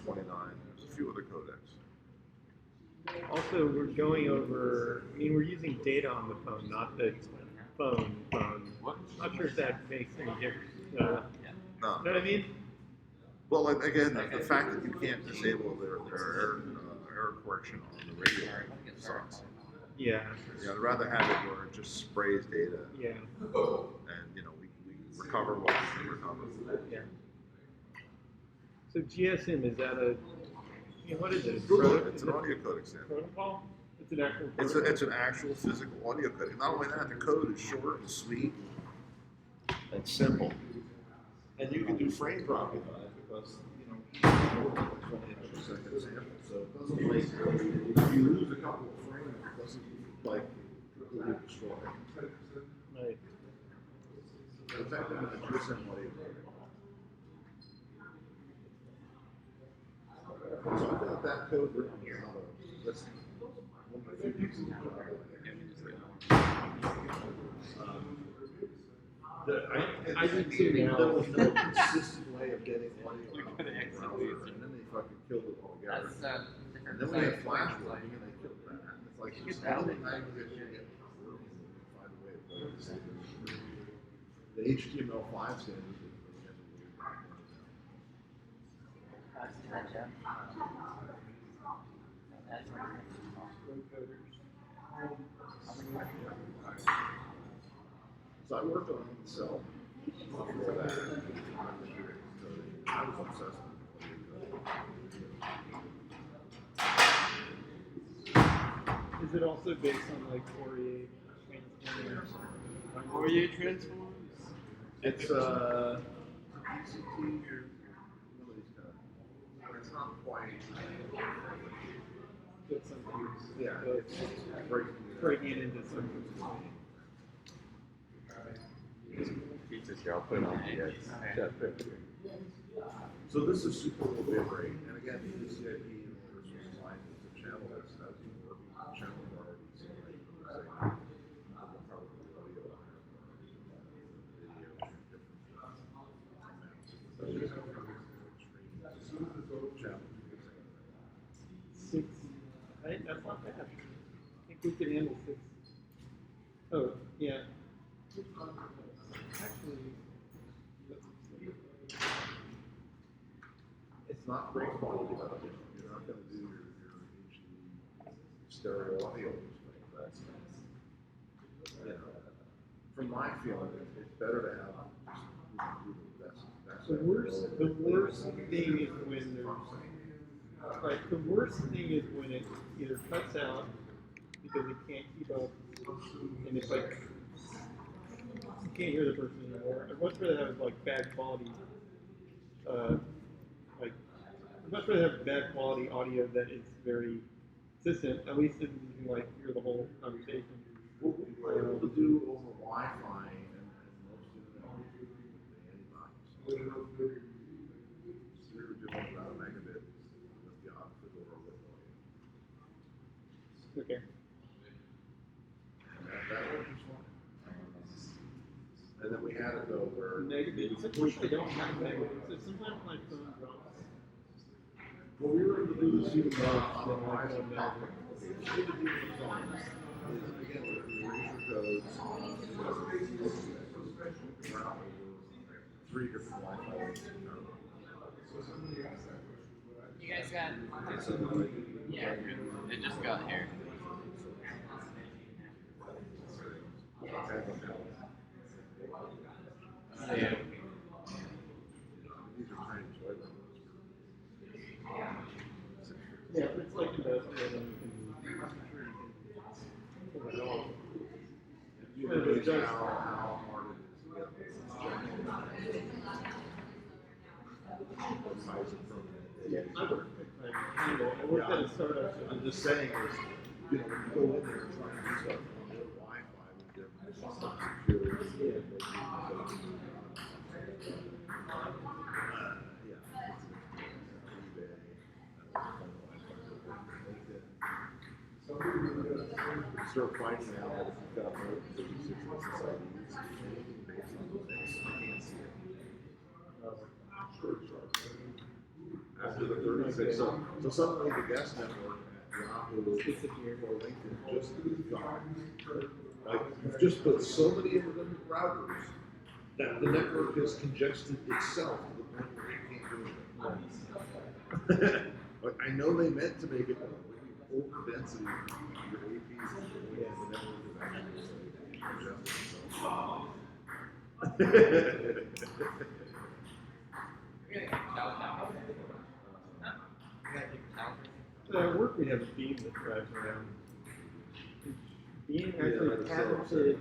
There's a few other codecs. Also, we're going over. I mean, we're using data on the phone, not the phone. What? Not sure if that makes any difference. No. You know what I mean? Well, like, again, the fact that you can't disable their error correction on the radio sucks. Yeah. Yeah, I'd rather have it where it just sprays data Yeah. and we recover what we can recover. Yeah. So GSM, is that what is it? It's an audio codec standard. Protocol? It's an actual It's protocol? an actual physical audio codec. Not only that, the code is short and sweet and simple. And you can do frame dropping on it because, each only a second sample. So it doesn't like, if you lose a couple of frames, it doesn't like completely destroy it. Right. In fact, in the GSM audio codec. So I got that code written in Java. That's one of the few pieces of Java I did too now. There was no consistent way of getting audio out of the browser, and then they fucking killed it altogether. And then we had flash loading, and they killed that. And it's like, it's the only language that you get working, and find a way of doing this. The HTML5 standard is So I worked on it myself before that. I was obsessed with Is it also based on like Fourier transform or something? Fourier transforms. It's ECT or really it's not quite. It's something. Yeah, it's Breaking it into something. Features here, I'll put it on the So this is super low bit rate, and again, the CIP in order to align with the channel that's been working on channel priorities, so like probably audio, video, Six. Right? That's not bad. I think we can handle 6. Oh, yeah. Actually, it's not great quality television. You're not going to do your HD stereo audio like that. From my feeling, it's better to have the worst thing is when there's like the worst thing is when it either cuts out because it can't keep up, and it's like you can't hear the person anymore. I'd much rather have like bad quality, like I'd much rather have bad quality audio that is very consistent. At least you can like hear the whole conversation. What we were able to do over Wi-Fi and most of the antibodies. We were doing about a megabit with the opposite or with audio. Okay. And that worked just fine. And then we had it though where Megabits. Unfortunately, I don't have megabits. So sometimes my phone drops. well, we were able to do this even on Then the I rise go of down. Again, the erasure codes, 3 different Wi-Fi links. You guys got. Yeah, it just got here. Yeah. These are tiny toilets. Yeah, if it's like industrial, then you can pull it off. You But it realize does. how hard it is to get the size of from. Yeah, I worked at I worked at a startup. I'm just saying is, you know, when you go in there and try and do stuff on their Wi-Fi with their security, start finding out that if you've got more than 36 SSIDs, based on the mix, you can't see it. After the 36, so suddenly the guest network at Yahoo or LinkedIn just gone. Like, you've just put so many redundant routers that the network has congested itself to the point where it can't do anything. Like, I know they meant to make it over density, your APs, the network is actually congested itself. At work, we have a beam that drives around. Beam Yeah, actually that's patented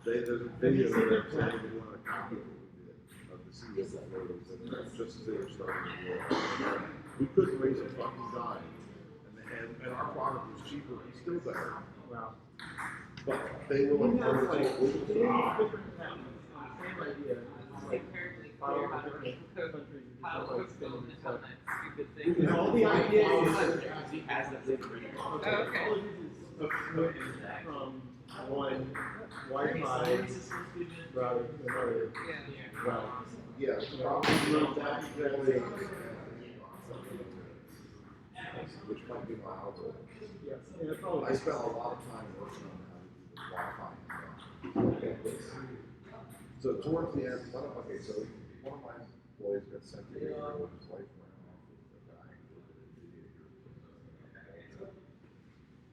There's a video of them saying they want a copy of what we did, of the CES photos, and just as they were starting to work. We couldn't raise a fucking dime, and our product was cheaper and still better. Wow. But they were like, That's oh, like it's different all patents on the same idea. It's like 5 different countries just like spinning stuff. And all the idea is He has that different. Oh, okay. all it is a switch from one Wi-Fi router to another. Yeah. Well, yeah, it's probably not that exactly. Which might be my algorithm. yes, yeah, it's all I spent a lot of time working on how to do Wi-Fi. So towards the end, one of my employees got sent to Israel with his wife ran off with a guy who lived in India.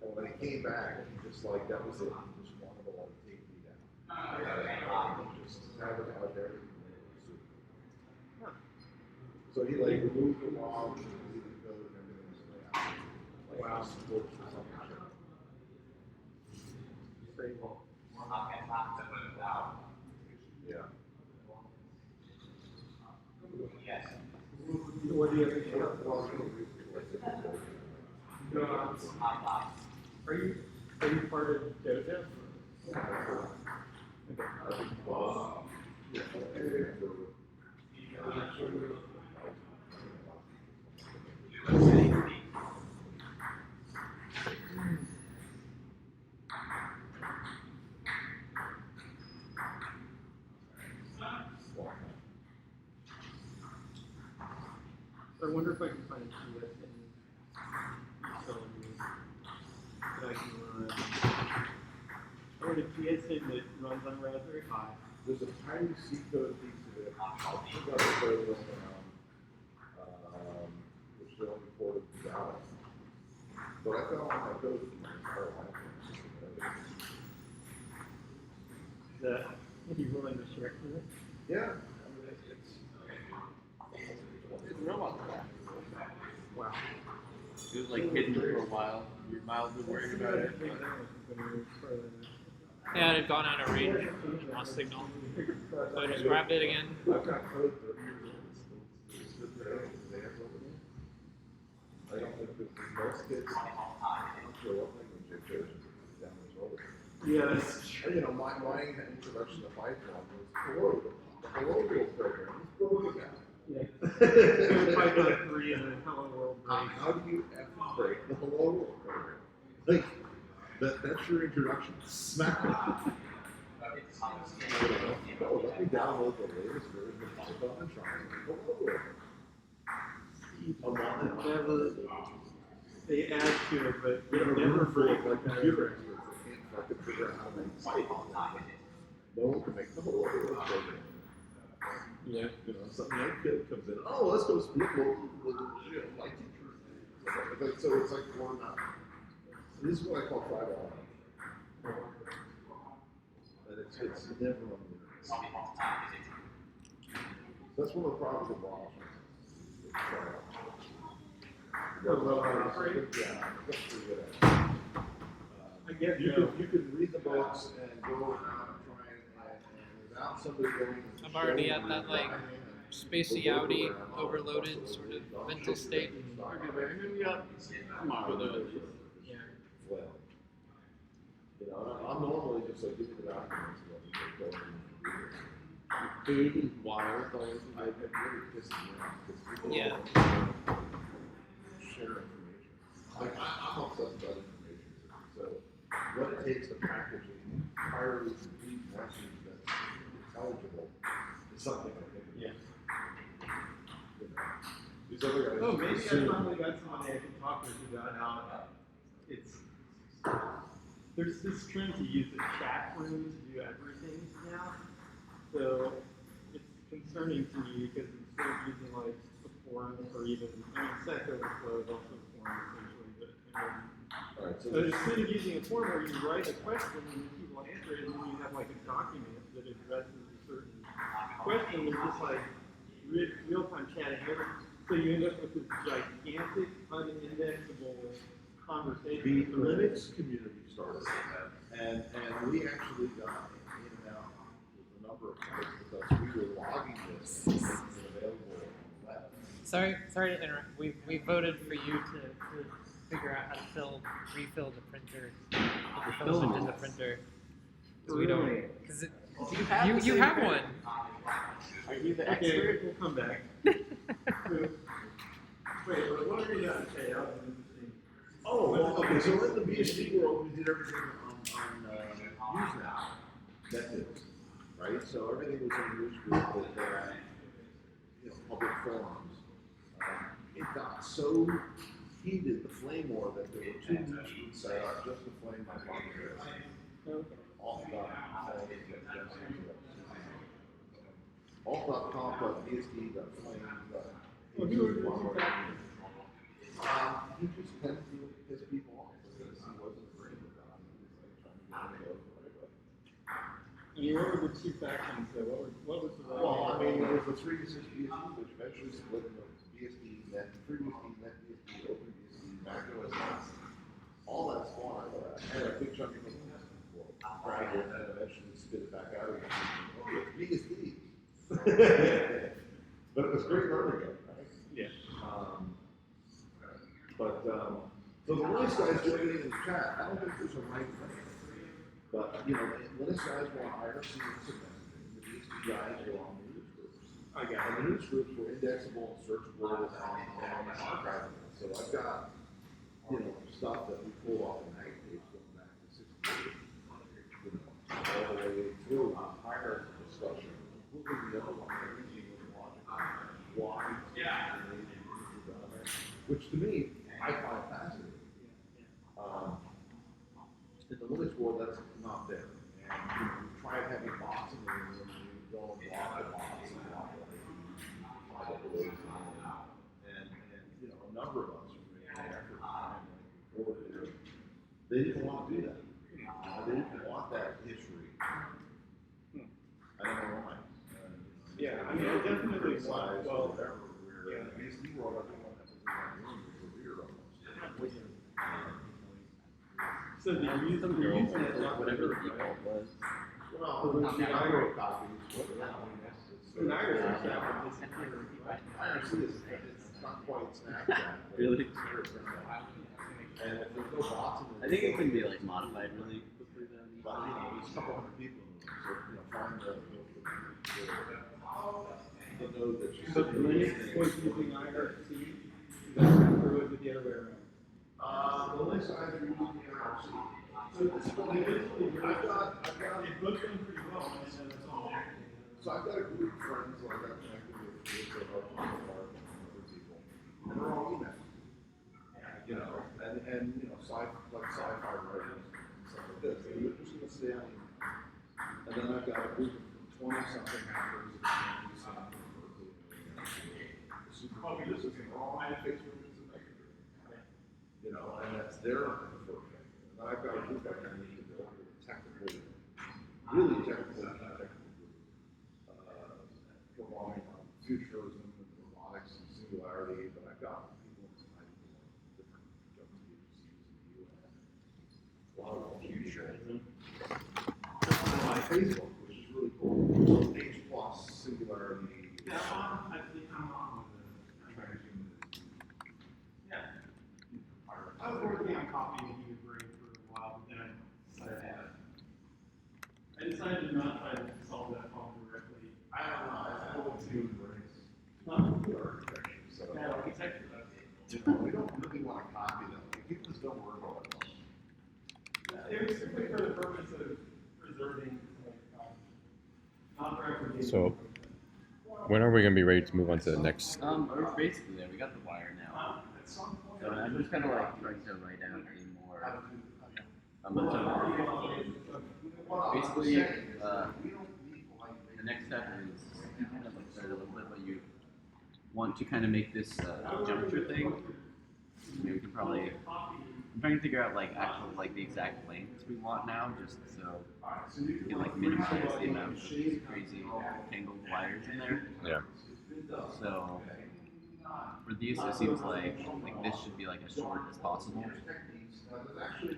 And when he came back, he just like, that was it. He just wanted to like take me down. He just sabotaged everything. So he like removed the logs and deleted the code and everything was like, wow, works for something. pretty well. Yeah. What do you think? Are you part of Dodo? I wonder if I can find a TS in that I can run. I want a TS in that runs on Raspberry Pi. There's a tiny C code piece of it. I think I was very well which they only ported to Dallas. But I found all my code from my entire life. That if you willing to share with it. Yeah. I mean, it's Robot crap. Wow. It was like hidden for a while. You're mildly worried about it. Yeah, it had gone out of range, lost signal. So I just grabbed it again. I've got code 30 years old. It's still there. They have nobody. I don't think that most kids don't show up language education down this road. Yes. You know, my introduction to Python was hello. The hello world program is broken down. Yeah. Python 3 and then Hello World break. How do you effing break the hello world program? Like, that's your introduction. Smack it. Oh, let me download the latest version of Python and try it. Hello world. Never, they add to it, but You know, never for break like computer experts that can't if I could figure out how to make pipe, no one can make the whole program. Yeah. You know, some young kid comes in, oh, let's go split my teacher. So it's like one this is what I call tribal. And it's never unlimited. That's one of the problems with Bosch. I get you can read the books and go around and try and without somebody going. I'm already at that like spacey Audi overloaded sort of mental state. Tomorrow, well, you know, I'm normally just like, give me the documents. Food and water is always I really pissed me off because people Yeah. share information. Like I'm obsessed about information. So what it takes to package an entirely complete message that's intelligible is something I think. Yeah. You know, these other guys. Oh, maybe I finally got somebody I can talk with about how it's there's this trend to use the chat room to do everything now. So it's concerning to me because instead of using like the forum or even Stack Overflow is also a forum essentially, but All right, so but instead of using a form where you write a question and people answer it, and then you have like a document that addresses a certain question, it's just like real-time chatting. So you end up with this gigantic, unindexable conversation. the Linux community started and we actually got in and out with a number of sites because we were logging this and making it available on the web. Sorry to interrupt. We voted for you to figure out how to refill the printer, put the filament in the printer. Because we don't. Because you have one. Are you the Okay, expert? we'll come back. Wait, but what are you going to say? That was interesting. Oh, well, okay, so in the BSD world, we did everything on Usenet, methods, right? So everything was in Newsgroup with public forums. It got so heated, the flame war, that there were two newsgroups set up just to flame my podcast. Alt.com.bsd.flame. Well, who are the two factors? He just tended to piss people off because he wasn't agreeing with them. He was like trying to get him to go the right way. I mean, what were the two factions? So what was the Well, I mean, there was the 3D6 BSD, which eventually split into BSD, net, 3BSD, net BSD, open BSD, Mac OS X. All that spawned out of that. And a big chunk of it was grabbed it and eventually spit it back out again. Oh, it's BSD. But it was great learning it, right? Yeah. So the Linux guys do everything in the chat. I don't think there's a right thing. But, you know, the Linux guys want IRC messaging. The BSD guys go on the news groups. I got And the news groups were indexable and searchable and archivable. So I've got, stuff that we pull off the mag page going back to 68, all the way through the entire discussion, including the other one, everything was logical. Why? Which to me, I find fascinating. In the Linux world, that's not there. And we tried having bots in the room, and we go and block the bots and block the and a number of us were making an effort to try and order it. They didn't want to do that. They didn't want that history. I don't know why. Yeah, I mean, I definitely want, well, whatever. We're BSD world, everyone has to do that room because we're almost. so the use of Whatever the default was. Well, the IRO copies, an Irish IRC is it's not quite Snapchat. Really? And if there's no bots in I think it can be like modified really quickly then. But there's a couple hundred people in there, so find the node that you But Linux was using IRC, or was it the other way around? the Linux guys are using the IRC. So this is what I've got It booked them pretty well, and then it's all there. So I've got a group of friends who I got connected with that are on the park and other people, and they're all email. And sci-fi writers and stuff like this. They group of 20-something hackers that do something for Berkeley. Probably this is all my fixed rooms in there. You know, and that's their preferred thing. And I've got a group I kind of need to build with technical, really technical, not technical group, performing on futurism and robotics and singularity, but I've got people in different government agencies in the UN. A lot of futurism. My Facebook, which is really cool. H plus singularity. Yeah, I think I'm on I was working on copying a human brain for a while, but then I decided to not try to solve that problem directly. I don't know. I don't know what's human brains. Architecture. So Yeah, architecture. we don't really want to copy them. Like, humans don't work all that much. It was simply for the purpose of preserving, not replicating. So, when are we gonna be ready to move on to the next? We're basically there. We got the wire now. So I'm just kind of like trying to write out a more. Basically, the next step is you kind of like started a little bit, but you want to kind of make this juncture thing. Maybe we can probably. I'm trying to figure out like actual like the exact lengths we want now, just so we can like minimize the amount of these crazy tangled wires in there. Yeah. So for these, it seems like this should be like as short as possible.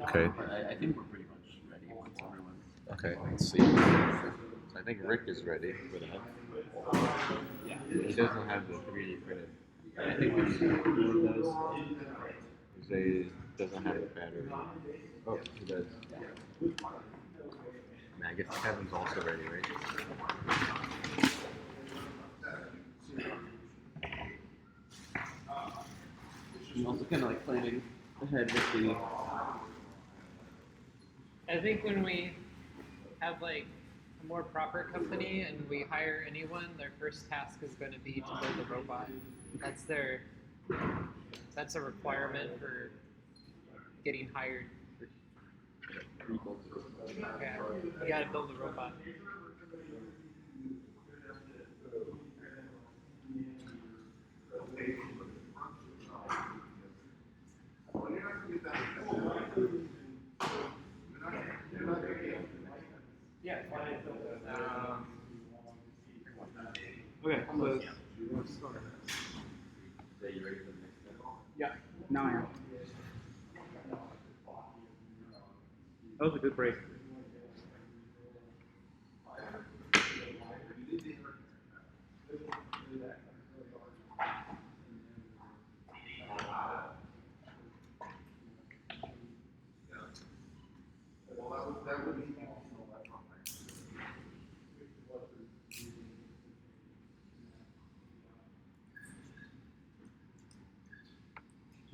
Okay. But I think we're pretty much ready once everyone's. Okay. Let's see. So I think Rick is ready for that. Yeah. He doesn't have the 3D printed. I think we need two of those. He doesn't have the battery. Oh, he does. I guess Kevin's also ready, right? I'm also kind of like planning ahead with the. I think when we have like a more proper company and we hire anyone, their first task is going to be to build a robot. That's a requirement for getting hired. Yeah, you got to build a robot. Yeah. Okay, so let's start. Yeah, now I am. That was a good break.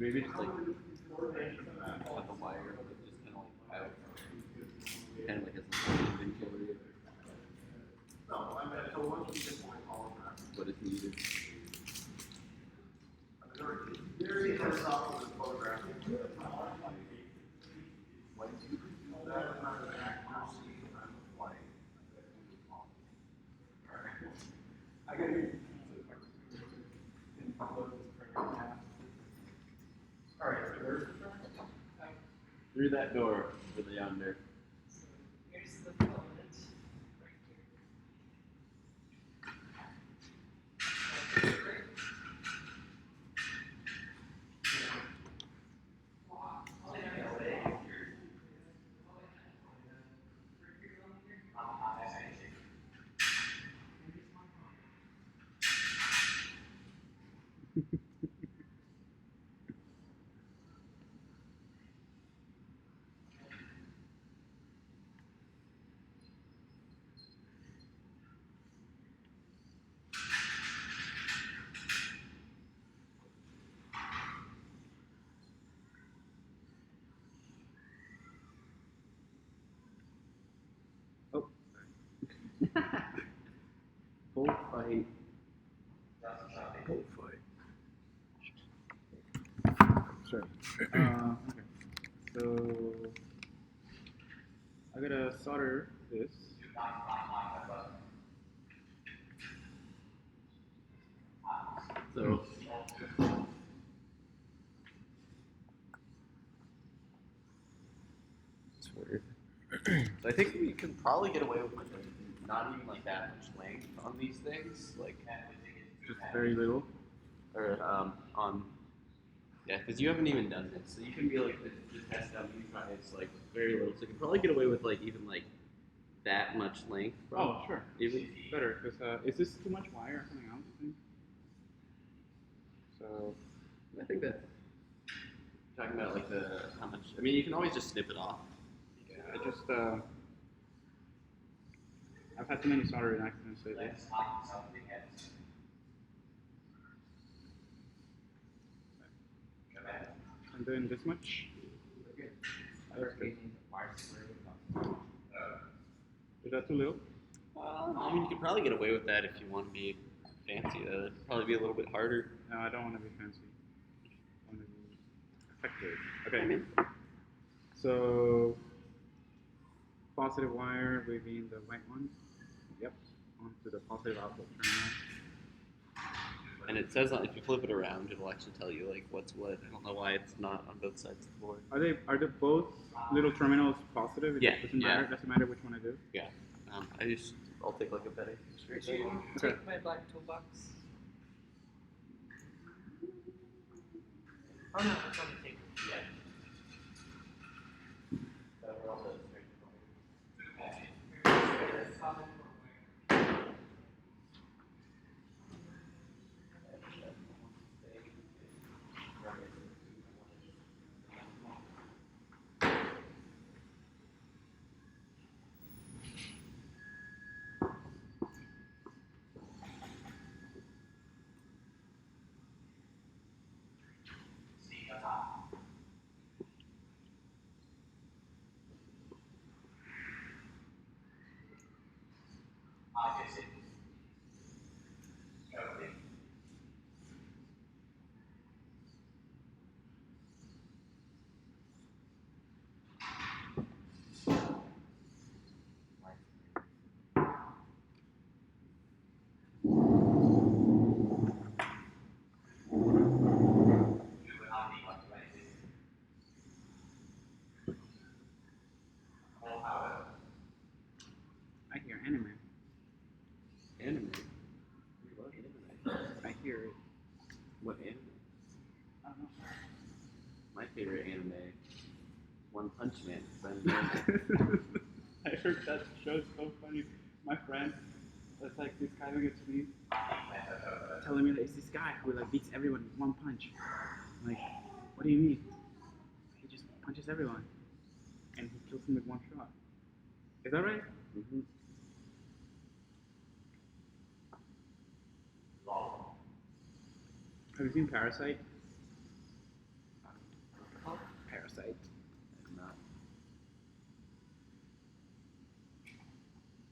Maybe just like cut the wire, like just kind of like out, kind of like as an inventory. What is needed. Through that door over yonder. Here's the filament right here. Bullfight. Bullfight. Sure. Okay. So I gotta solder this. So. It's weird. So I think we can probably get away with like not even like that much length on these things, like Just very little. or on yeah, because you haven't even done this, so you can be like the test dummy price like very little, so you can probably get away with like even like that much length. Oh, sure. Even Better, because is this too much wire coming out, you think? So, I think that talking about like the how much. I mean, you can always just snip it off. yeah, I just, I've had too many soldering accidents lately. I'm doing this much. That's good. Is that too little? I mean, you could probably get away with that if you want to be fancy. Though it'd probably be a little bit harder. No, I don't want to be fancy. I want to be effective. Okay. I mean, So, positive wire within the white one. Yep. Onto the positive output terminal. and it says if you flip it around, it'll actually tell you like what's what. I don't know why it's not on both sides of the board. Are they both little terminals positive? It Yeah, doesn't yeah. matter. Doesn't matter which one I do. Yeah. I'll take like a better straight. Did you Okay. take my black toolbox? Oh no, it's on the table. Yeah. I hear anime. Anime. What anime? I hear it. What anime? I don't know. My favorite anime, One Punch Man. 'Cause I'm young. I heard that show's so funny. My friend, it's like this guy who gets me, telling me that it's this guy who like beats everyone with one punch. I'm like, what do you mean? He just punches everyone, and he kills them with one shot. Is that right? Mhm. Have you seen Parasite? Parasite. I'm not.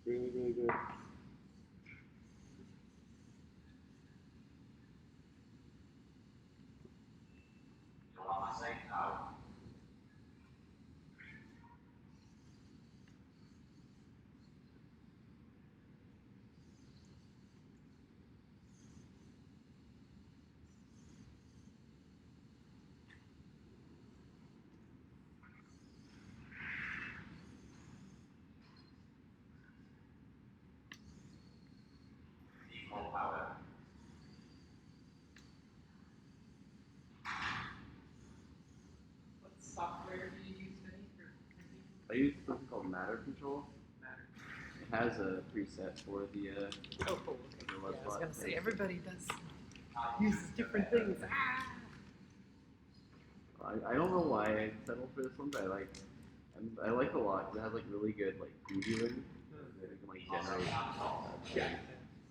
Really, really good. What software do you use, Vinny, for printing? I use something called Matter Control. It has a preset for the. Oh, cool. the Okay. Yeah, web I was slot. gonna say everybody does uses different things. Ah! I don't know why I settled for this one, but I like it a lot. It has like really good like previewing. It can like generate. Yeah.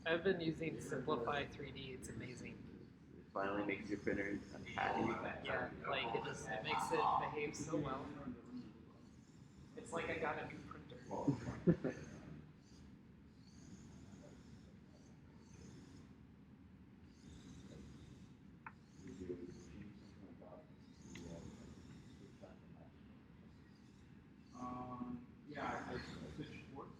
I've been using Simplify 3D. It's amazing. It finally makes your printer happy. Yeah, like it makes it behave so well. It's like I got a new printer. Yeah, I switched ports.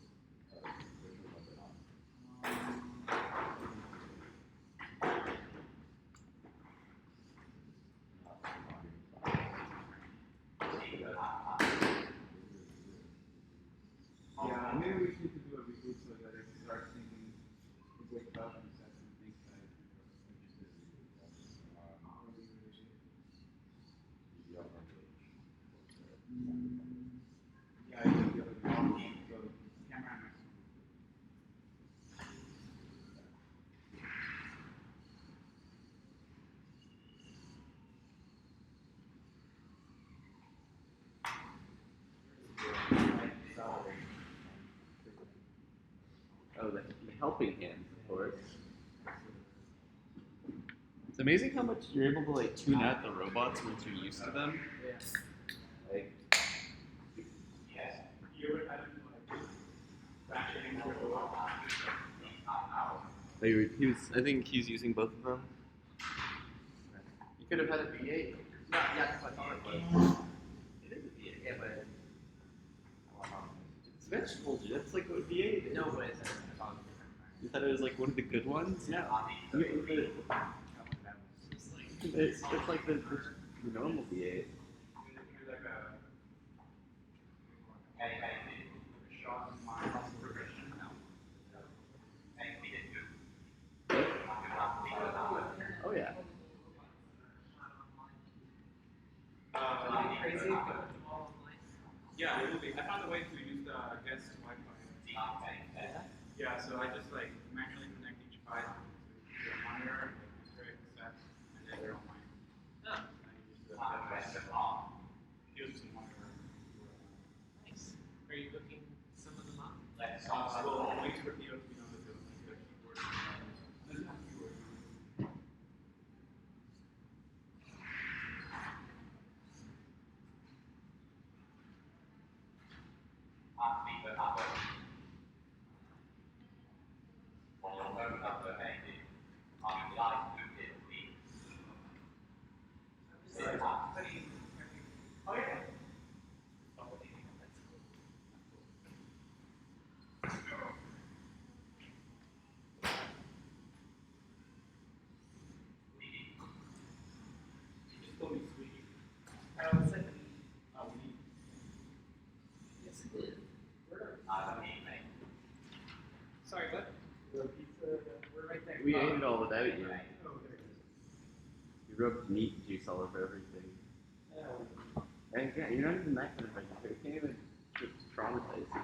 Oh, the helping hands, of course. It's amazing how much you're able to like tune out the robots once you're used to them. Like, he was. I think he's using both of them. You could have had a V8. No, yeah, that's what I thought it was. It is a V8. Yeah, but It's vegetable, dude. That's like what V8 is. no, but it's a song. You thought it was like one of the good ones? Yeah. It's like the normal V8. Oh yeah. Crazy. Yeah, it will be. I found a way to use the guest Wi-Fi. Yeah, so I just like manually connect each device to a monitor, like straight set, and then they're online. Oh, And I use the use some monitor. nice. Are you looking some of them up? Well, wait for you to know the keyboard. There's no keyboard. Just call me sweetie. Oh, it's like We yes, it is. Sorry, what? We're right there. We ate it all without you. Oh, there it is. You rubbed meat juice all over everything. And yeah, you're not even that kind of vegetarian. It can't even just traumatize you.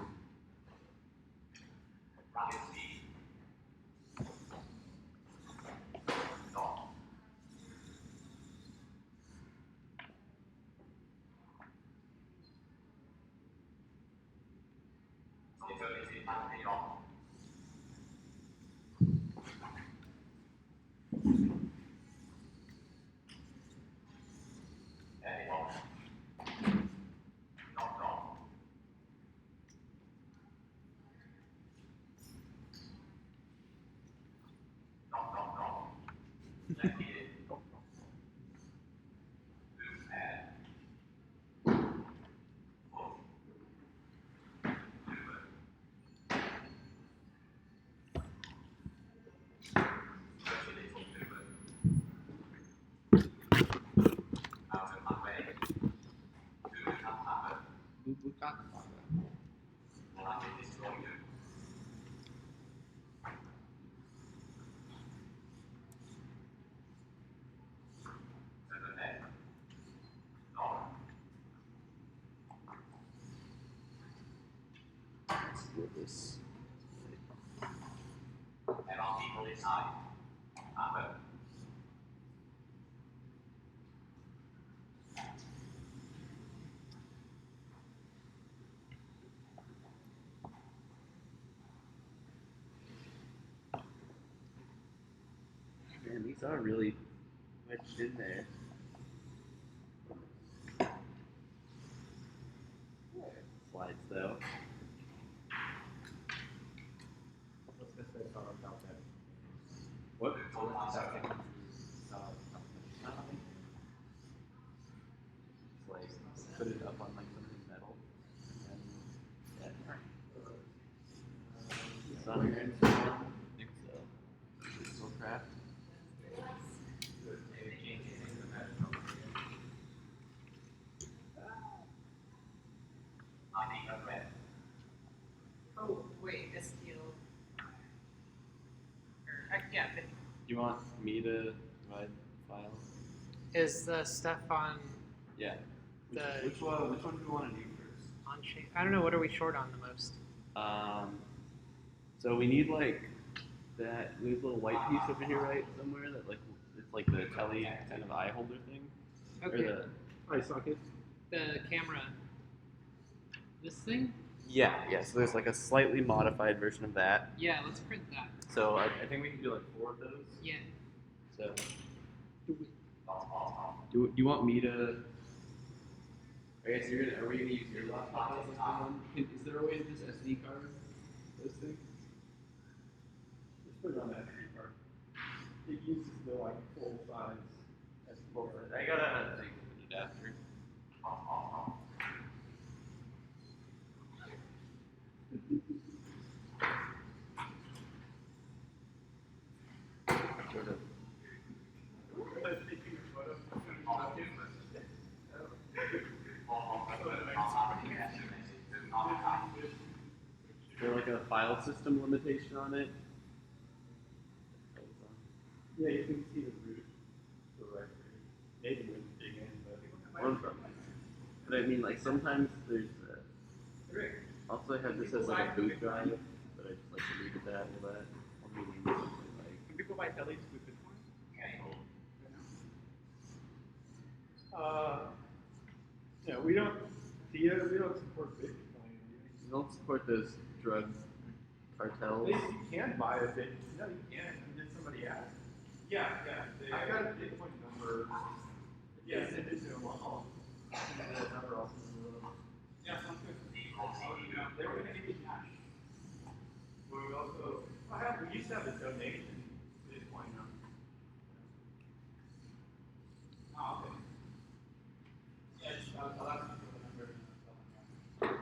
Let's do this. Man, these are really wedged in there. Slides though. What? Like put it up on like something metal. And yeah. Solder and so on. I think so. Physical craft. Oh, wait, STL. Yeah, but You want me to provide the file? is the stuff on Yeah. The- Which one? Which one do you want to do first? on chain? I don't know. What are we short on the most? So we need like that. There's a little white piece over here, right, somewhere that like it's like the telly kind of eye holder thing. Okay. Or Eye socket. The camera. This thing? Yeah. So there's like a slightly modified version of that. Yeah, let's print that. So I think we can do like 4 of those. Yeah. So do you want me to? I guess are we gonna use your laptop as like the one? Is there a way to just SD card those things? Just put it on that SD card. It uses the like full size SD card. I got a thing with an adapter. Sort of. Is there like a file system limitation on it? Yeah, you can see the root directory. Maybe when you dig in, but But I mean, like sometimes there's. Also, I have this as like a boot drive, but I just like deleted that and all that. Or maybe something like. Can people buy tellies with Bitcoin? yeah, we don't support Bitcoin. You don't support those drug cartels. You can buy a bit. No, you can't. Did somebody ask? Yeah. I got a Bitcoin number. Yeah, send it to them. I'll send that number. I'll send them. Yeah, sounds good. They were gonna give you cash. We also, we used to have a donation Bitcoin number. Oh, okay. Yeah, just, I'll ask you for the number and tell them, yeah.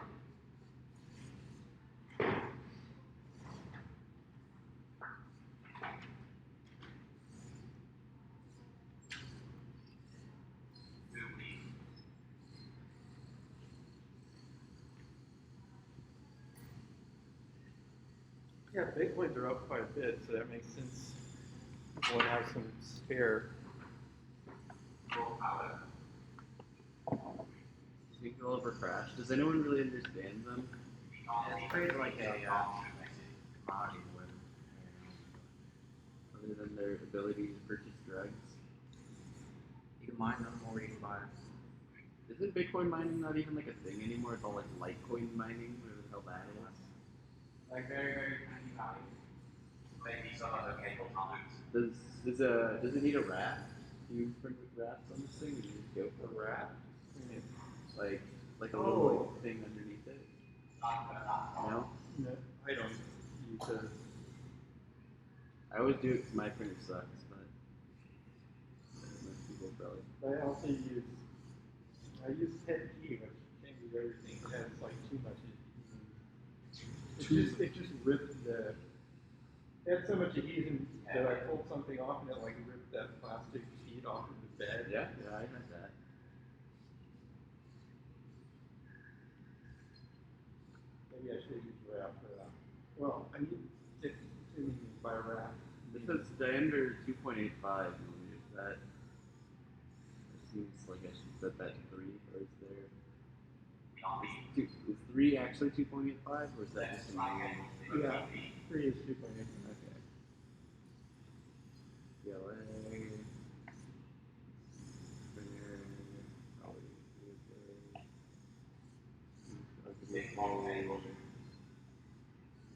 Yeah, Bitcoins are up quite a bit, so that makes sense. People would have some spare. Do you think they'll ever crash? Does anyone really understand them? It's pretty like a commodity with Other than their ability to purchase drugs? you can mine them or you can buy them. Isn't Bitcoin mining not even like a thing anymore? It's all like Litecoin mining, whatever the hell that is. Like very, very tiny value. Maybe some other cable comments. Does it need a wrap? Do you print with wraps on this thing? Or do you just go for a wrap? Like a little like, thing underneath it? No? No, I don't use those. I always do it because my printer sucks, but most people probably. I also use PETG, which changes everything. It has like too much. It just ripped the. It had so much adhesion that I pulled something off and it like ripped that plastic sheet off of the bed. Yeah, I had that. Maybe I should use wrap for that. Well, I need to buy wrap. This is diameter 2.85 millimeters. That seems like I should set that to 3, or is there? Is 3 actually 2.85, or is that just a millimeter? Yeah, 3 is 2.8. Okay. PLA. Printer.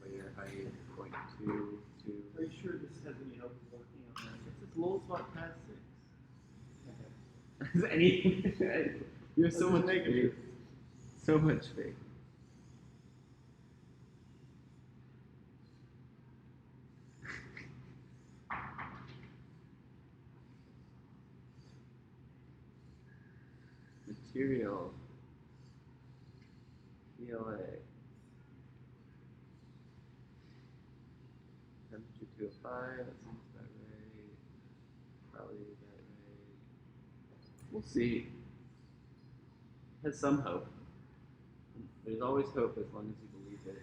Layer height 0.22. Are you sure this has any help with working on that? This is low spot past 6. Is any? You have so much faith. So much faith. Material. PLA. Temperature 205. That seems about right. Probably about right. We'll see. Has some hope. There's always hope as long as you believe it.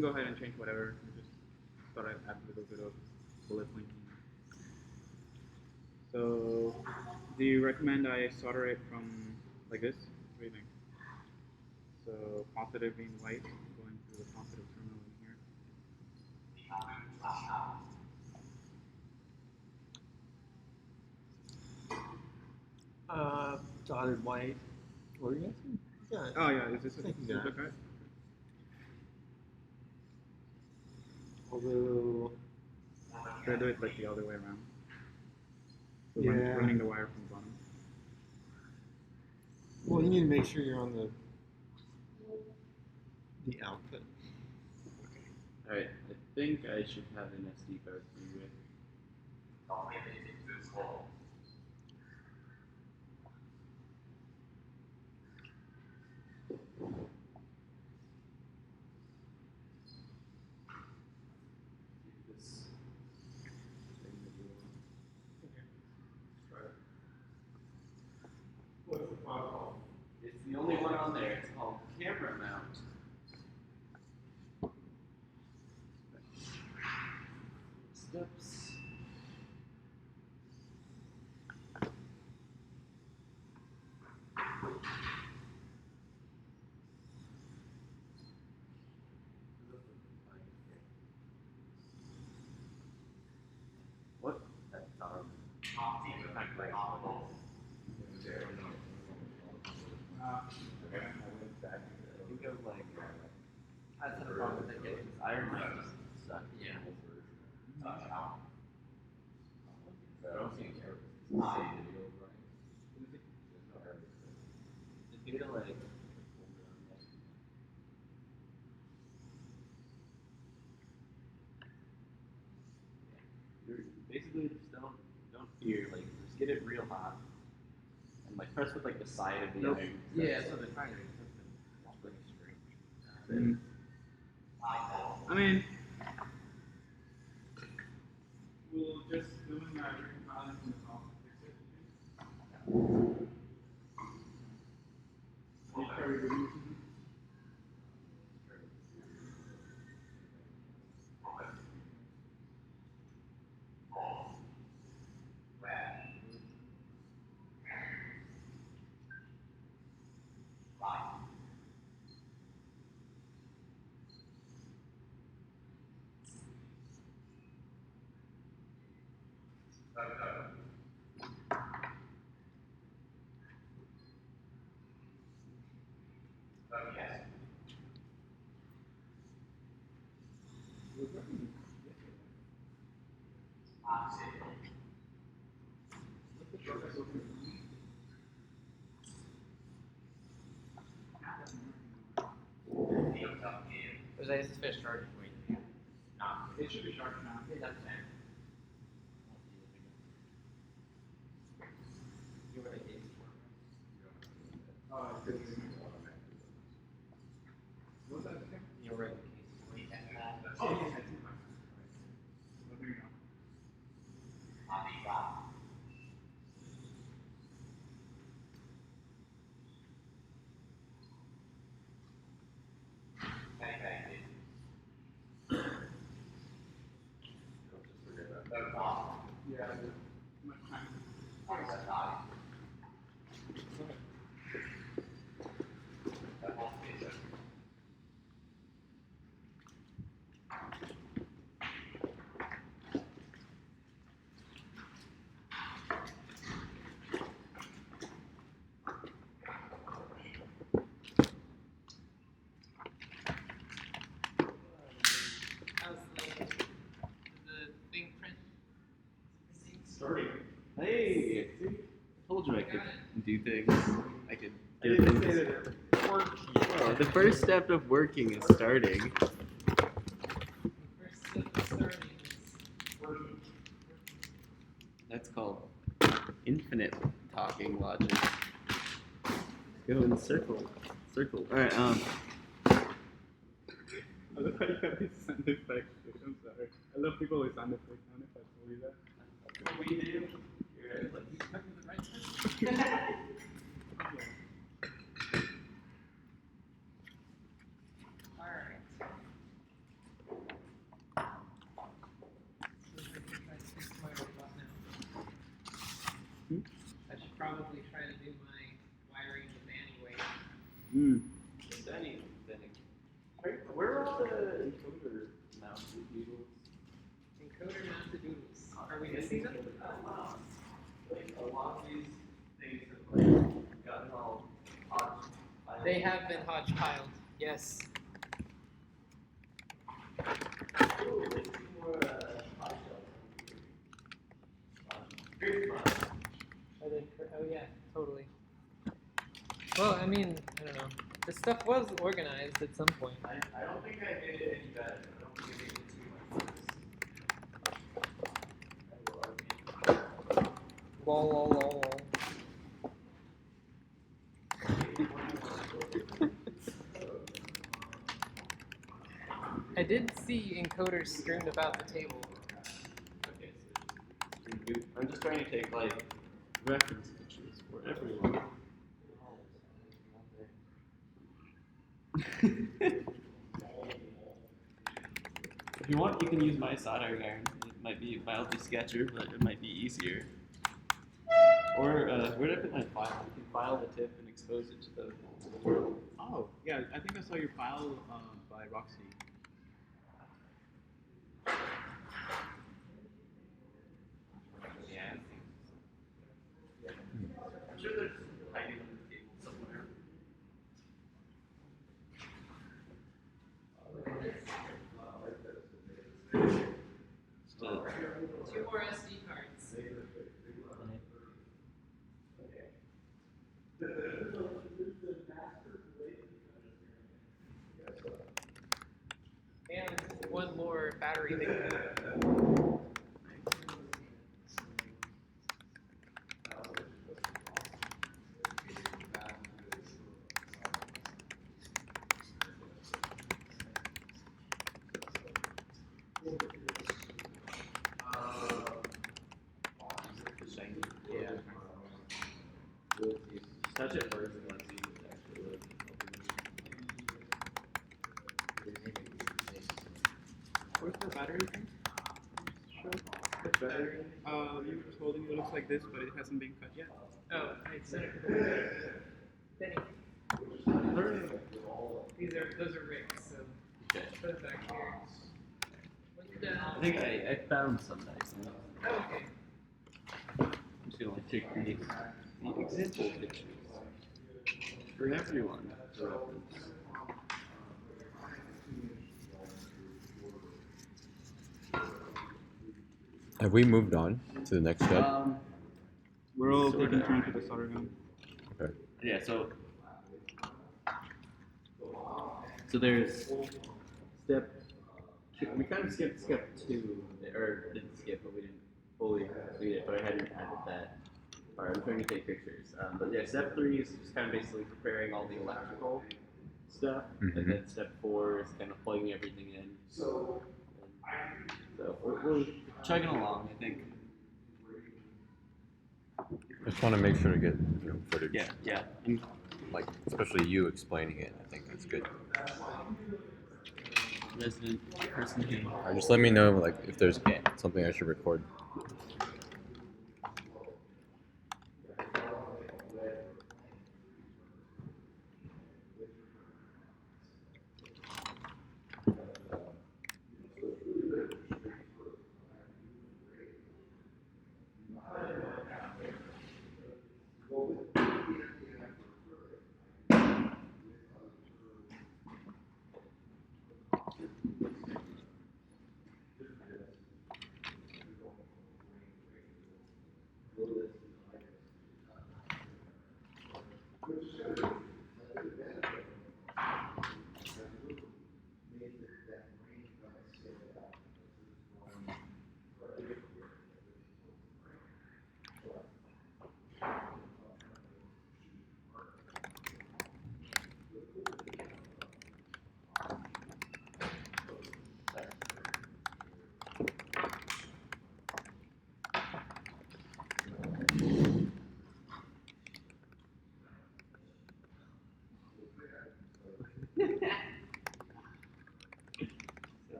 can go ahead and change whatever. I just thought I'd add a little bit of bullet pointing. So, do you recommend I solder it from like this? What do you think? So, positive being white, going through the positive terminal in here. Dotted white. What are you asking? Yeah. Oh yeah, is this I think is you this got it. okay? Although, Should I do it like the other way around? So Yeah. running the wire from the bottom. well, you need to make sure you're on the output. Alright, I think I should have an SD card for you. This thing that you want. What's the file called? It's the only one on there. It's called camera mount. Steps. What? That's I think of like I had a problem with it getting this iron man just sucked. Yeah. I don't see any errors. Just give it like you're basically just don't fear, like just get it real hot. And like press with like the side of the iron. Yeah, so they're trying to do something really strange. Mm. I mean, We'll just doing recompiling from the top fix it. you carry the music. Was I just finished charging? Wait. No. It should be sharp now. Okay, that's fine. You were like eight. Oh, it's good. What's that again? You were like Oh, yeah, I see. Let me know. Yeah, much time. How's the thing print? Starting. Hey, see? I told you I could do things. I could I get didn't things. say that. Oh, the first step of working is starting. First step of starting is working. That's called infinite talking logic. Go in circle. Circle. Alright, I love how you have these sound effects. I'm sorry. I love people with sound effects. I don't know if I told you that. what we do, you're like, You come to the right time? Alright. probably try to do my wiring the Danny way. Danny. Where are all the encoder mounted noodles? Encoder mounted noodles. Are we missing them? Like a lot of these things have like gotten all hodgepodge. They have been hodgepiled. Yes. Ooh, let's see more hot shells. Are they? Oh yeah, totally. Well, I mean, I don't know. The stuff was organized at some point. I don't think I made it any better. I don't think I made it too much worse. Lol. I did see encoders strewn about the table. Okay, so I'm just trying to take like reference pictures for everyone. If you want, you can use my soldering iron. It might be mildly sketcher, but it might be easier. Or where did I put my file? You can file the tip and expose it to the world. Oh, yeah, I think I saw your file by Roxy. Yeah. I'm sure there's hiding on the table somewhere. Two more SD cards. And one more battery thing. Yeah. Touch it first and let's see if it actually lives. Where's the battery thing? Show the battery. You were just holding it. It looks like this, but it hasn't been cut yet. Oh, I sent it to Benny. Those are rigs, so Okay. put it back here. I think I found some nice ones. Oh, okay. I'm just gonna like take the example pictures for everyone to reference. Have we moved on to the next step? We're all Sorta. taking turns with the solder gun. Okay. Yeah, so there's step two. We kind of skipped step 2, or didn't skip, but we didn't fully complete it, but I hadn't added that. Alright, I'm trying to take pictures. But yeah, step 3 is just kind of basically preparing all the electrical stuff, and then step 4 is kind of plugging everything in. So we're chugging along, I think. I just want to make sure to get footage. Yeah. Like, especially you explaining it. I think that's good. Resident person here. Or just let me know like if there's something I should record.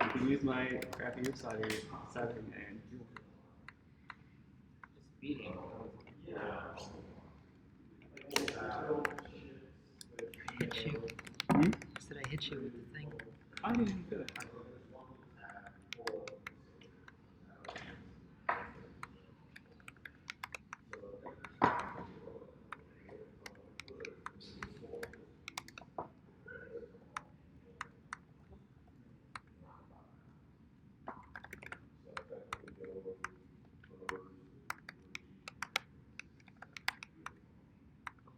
I can use my crappy soldering iron. Just beating. hit you. Hmm? Did I hit you with the thing? I didn't do it.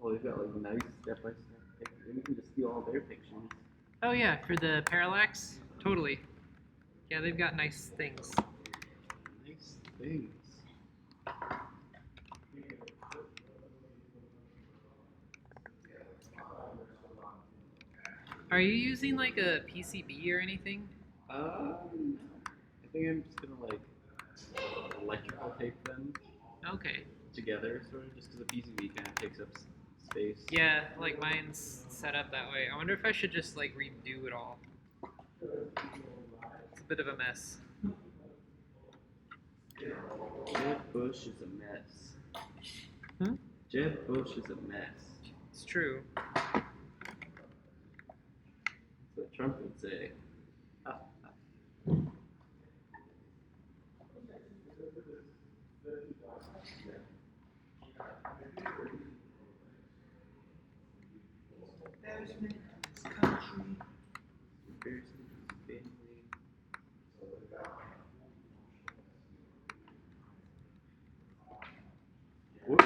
Oh, they've got like nice step-by-step pictures. And you can just steal all their pictures. Oh yeah, for the parallax? Totally. Yeah, they've got nice things. Nice things. Are you using like a PCB or anything? I think I'm just gonna like electrical tape them Okay. together, sort of, just because the PCB kind of takes up space. Yeah, like mine's set up that way. I wonder if I should just like redo it all. It's a bit of a mess. Jeb Bush is a mess. Hmm? Jeb Bush is a mess. It's true. That's what Trump would say. Embarrassment in this country. Embarrassment in this family. Whoop.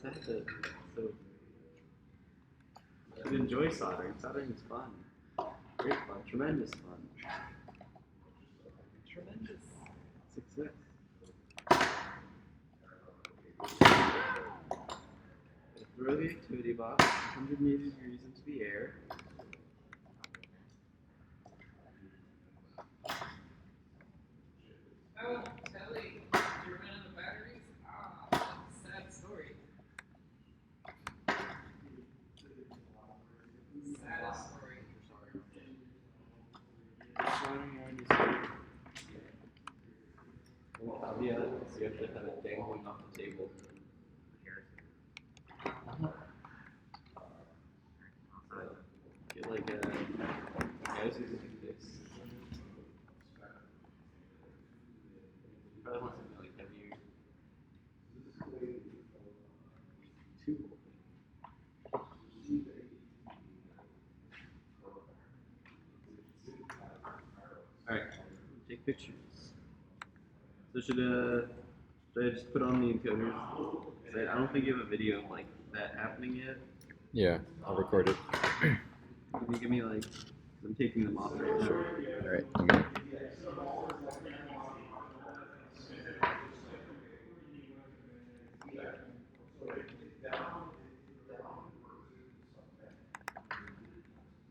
So you should enjoy soldering. Soldering is fun. Great fun. Tremendous fun. Tremendous. Success. Throw the activity box 180 degrees into the air. Oh, Kelly, did you run out of batteries? Ah, that's a sad story. Saddest story. Yeah, so you have to have it dangling off the table. Get like a guys who can do this. Probably want something like heavier. Too Alright, take pictures. So should I just put on the encoders? I don't think you have a video of like that happening yet. Yeah, I'll record it. Can you give me like, I'm taking them off right now. All right. I'm gonna-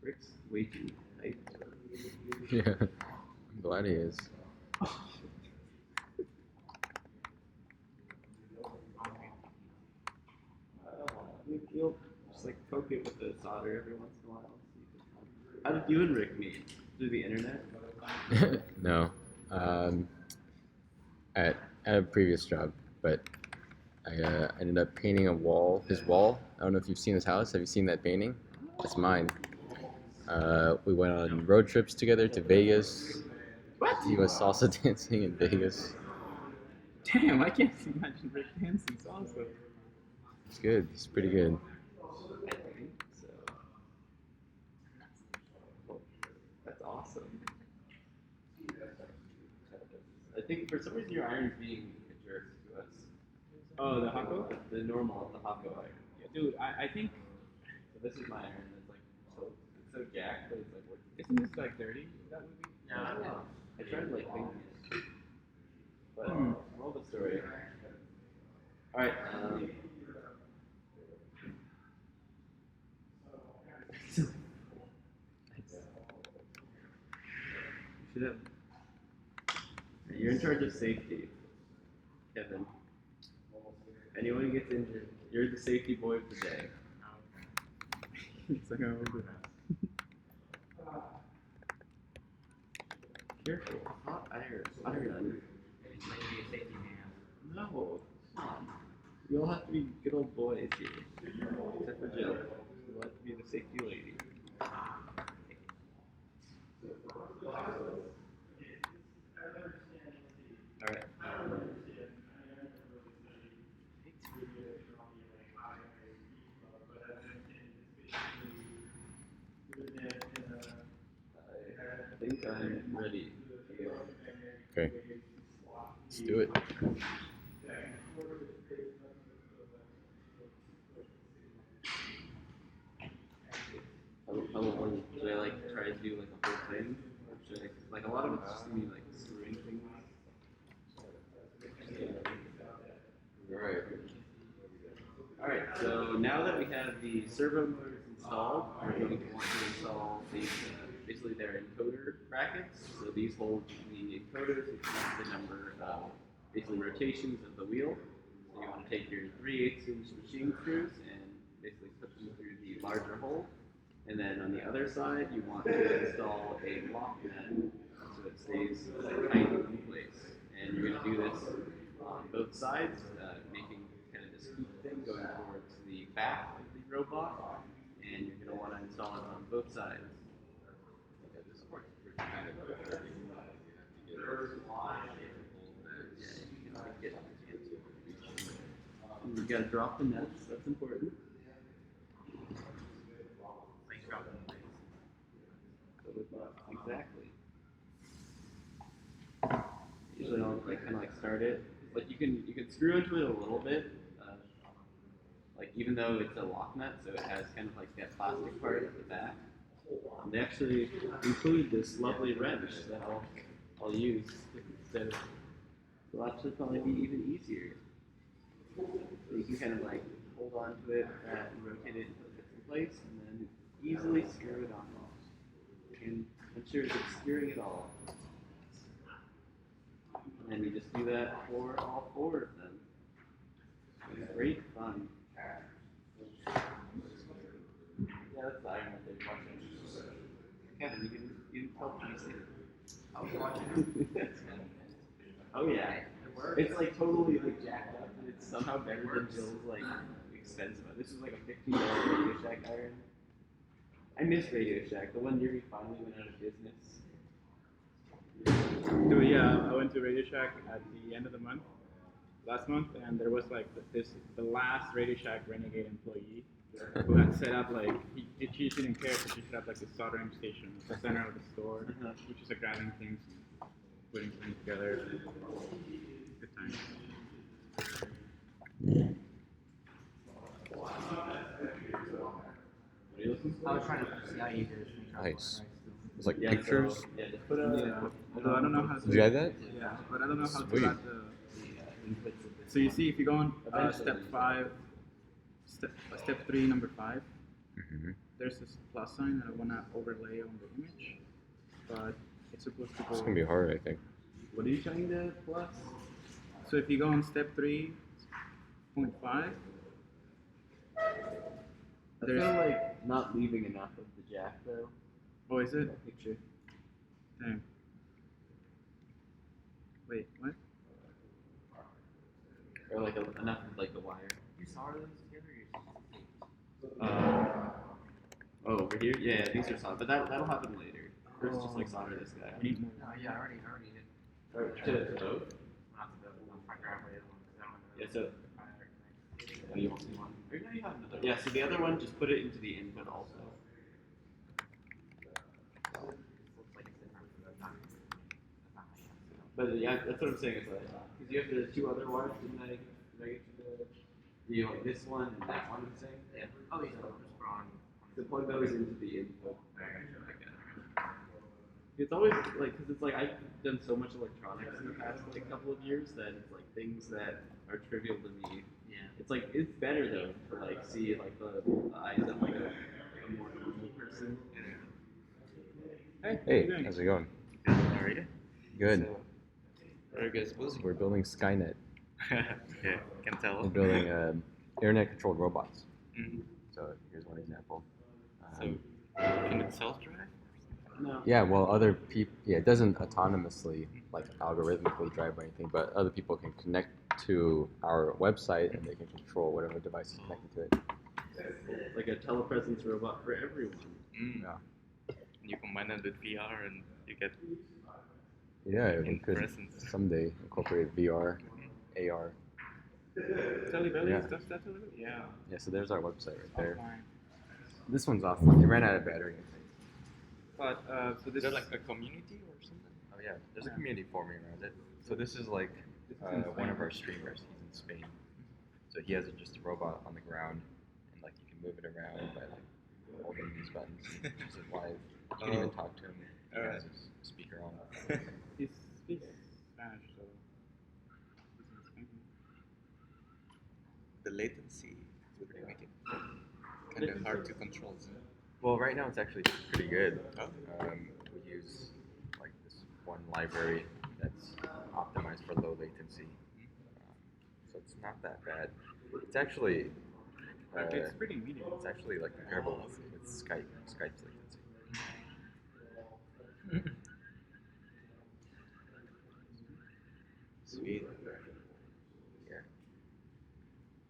Rick's way too hyped. Yeah, I'm glad he is. You'll just like poke it with the solder every once in a while. How did you and Rick meet? Through the internet? No, at a previous job, but I ended up painting his wall. I don't know if you've seen his house. Have you seen that painting? It's mine. We went on road trips together to Vegas. What? He was salsa dancing in Vegas. Damn, I can't imagine Rick dancing salsa. It's good. He's pretty good. I think so. Well, that's awesome. I think for some reason your iron's being a jerk to us. Oh, the Hako? The normal, the Hako iron. Dude, I think, So this is my iron. It's like so, it's so jacked, but it's like working. isn't this like dirty? That would be? I don't know. I tried like cleaning it, but roll the story. All right. You should have. You're in charge of safety, Kevin. Anyone who gets injured, you're the safety boy of the day. It's like, oh, good. Careful, hot iron. Iron. No, come on. You all have to be good old boys here. Except for Jill. You'll have to be the safety lady. Alright. I think I'm ready. Okay. Let's do it. Should I like try to do like a whole thing? Or should I, like a lot of it's just me like screwing things. Alright, so now that we have the servo motors installed, we're going to want to install these, basically their encoder brackets. So these hold the encoders, which is the number of basically rotations of the wheel. So you want to take your 3/8" machine screws and basically put them through the larger hole. And then on the other side, you want to install a lock nut so it stays tight in place. And you're going to do this on both sides, making kind of this hoop thing going towards the back of the robot. And you're going to want to install it on both sides. You got to drop the nuts, that's important. Exactly. Usually I'll like kind of like start it. Like you can screw into it a little bit, like even though it's a lock nut, so it has kind of like that plastic part at the back. They actually include this lovely wrench that I'll use instead of. It'll actually probably be even easier. So you can kind of like hold on to it and rotate it until it gets in place, and then easily screw it on. And ensure it's obscuring it all. And you just do that for all 4 of them. It's great fun. Yeah, that's the iron that they're watching. Kevin, you can tell me see it. I was watching it. Oh yeah. It's like totally like jacked up, and it's somehow better than Jill's like expensive one. This is like a $15 Radio Shack iron. I miss Radio Shack, the one year we finally went out of business. So yeah, I went to Radio Shack at the end of the month, last month, and there was like the last Radio Shack Renegade employee who had set up like, she didn't care, so she set up like the soldering station at the center of the store, which is like grabbing things and putting things together. Good times. I was trying to see how you did it. Nice. It's like Yeah, pictures. So, yeah, just put a. Although I don't know how to. Did you add that? Yeah, but I don't know how Sweet. to add the. So you see, if you go on step 5, step 3, number 5, there's this plus sign that I want to overlay on the image, but it's supposed to go. It's gonna be hard, I think. What are you trying to plus? So if you go on step 3.5, I feel like not leaving enough of the jack though. oh, is it? That picture. Dang. Wait, what? Or like enough of like the wire. You solder those together or Oh, over here? Yeah, these are solid, but that'll happen later. First, just like solder this guy. We need more. No, yeah, I already did. Or to both? Not to the one front driveway, the other one, because I don't Yeah, so. Oh, you want one? Or no, you have another. Yeah, so the other one, just put it into the input also. looks like it's different from the time. That's not my hand. But yeah, that's what I'm saying. Is like, because you have the 2 other wires, didn't I get you like this one and that one the same? Yeah. Oh, these are just on. So plug those into the input. It's always like, because it's like I've done so much electronics in the past like couple of years that it's like things that are trivial to me. Yeah. It's like it's better though to like see like the eyes of like a more normal person. Hey, Hey, how's it going? How are you? Good. So, what are you guys building? We're building Skynet. Yeah, can tell. We're building internet-controlled robots. Mhm. So here's one example. So, can it self-drive? No. Yeah, well, other people, yeah, it doesn't autonomously, like algorithmically drive or anything, but other people can connect to our website, and they can control whatever device is connected to it. Like a telepresence robot for everyone. Yeah. You combine it with VR and you get Yeah, we in could presence. someday incorporate VR, AR. Telebelly, Yeah. stuff that Telebelly? Yeah. Yeah, so there's our website right there. Offline. This one's offline. It ran out of battery. But so Is this there like a community or something? Oh yeah, there's a community forming around it. So this is like one of our streamers. He's in Spain. So he has just a robot on the ground, and like you can move it around by like holding these buttons and use it live. You can even talk to him. He has his speaker on. he speaks Spanish, so he's in Spain. The latency would make it kind of hard to control, isn't it? Well, right now it's actually pretty good. Oh. We use like this one library that's optimized for low latency, so it's not that bad. It's actually It's pretty medium. it's actually like comparable with Skype's latency. Sweet. Yeah.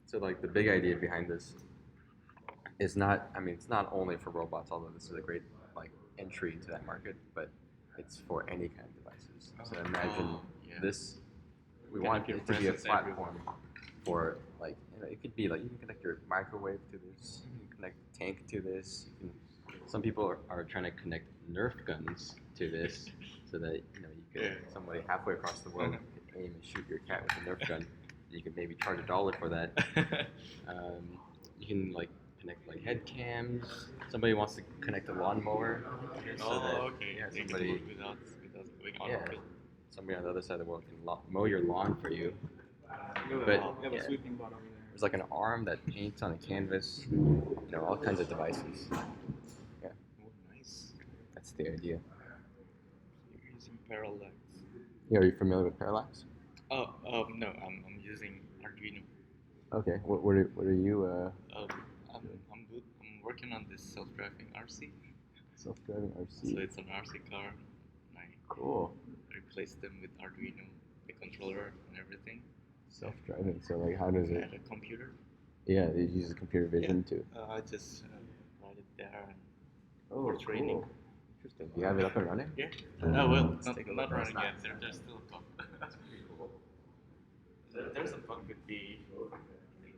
So like the big idea behind this is not, I mean, it's not only for robots, although this is a great like entry into that market, but it's for any kind of devices. So imagine this, we want it to be a platform for like, you know, it could be like you can connect your microwave to this, you can connect a tank to this, you can, some people are trying to connect Nerf guns to this so that, you know, you could, somebody halfway across the world can aim and shoot your cat with a Nerf gun. You can maybe charge $1 for that. You can like connect like head cams. Somebody wants to connect a lawnmower. So that, okay. Yeah, They can somebody. work without going on. Yeah, somebody on the other side of the world can mow your lawn for you. You But have yeah, a sweeping bot over there. there's like an arm that paints on a canvas. You know, all kinds of devices. Yeah, Oh, nice. that's the idea. You're using Parallax. Yeah, are you familiar with Parallax? Oh, no, I'm using Arduino. Okay, what are you? I'm good. I'm working on this self-driving RC. Self-driving RC. So it's an RC car. And I Cool. replaced them with Arduino, the controller and everything. Self-driving. So like, how does I it? had a computer. Yeah, it uses computer vision too. I just write it there and Oh, for training. cool. Interesting. Do you have it up and running? Yeah. Oh well, Let's take a not look. running yet. There's still a bug. That's pretty cool. There's a bug with the latency.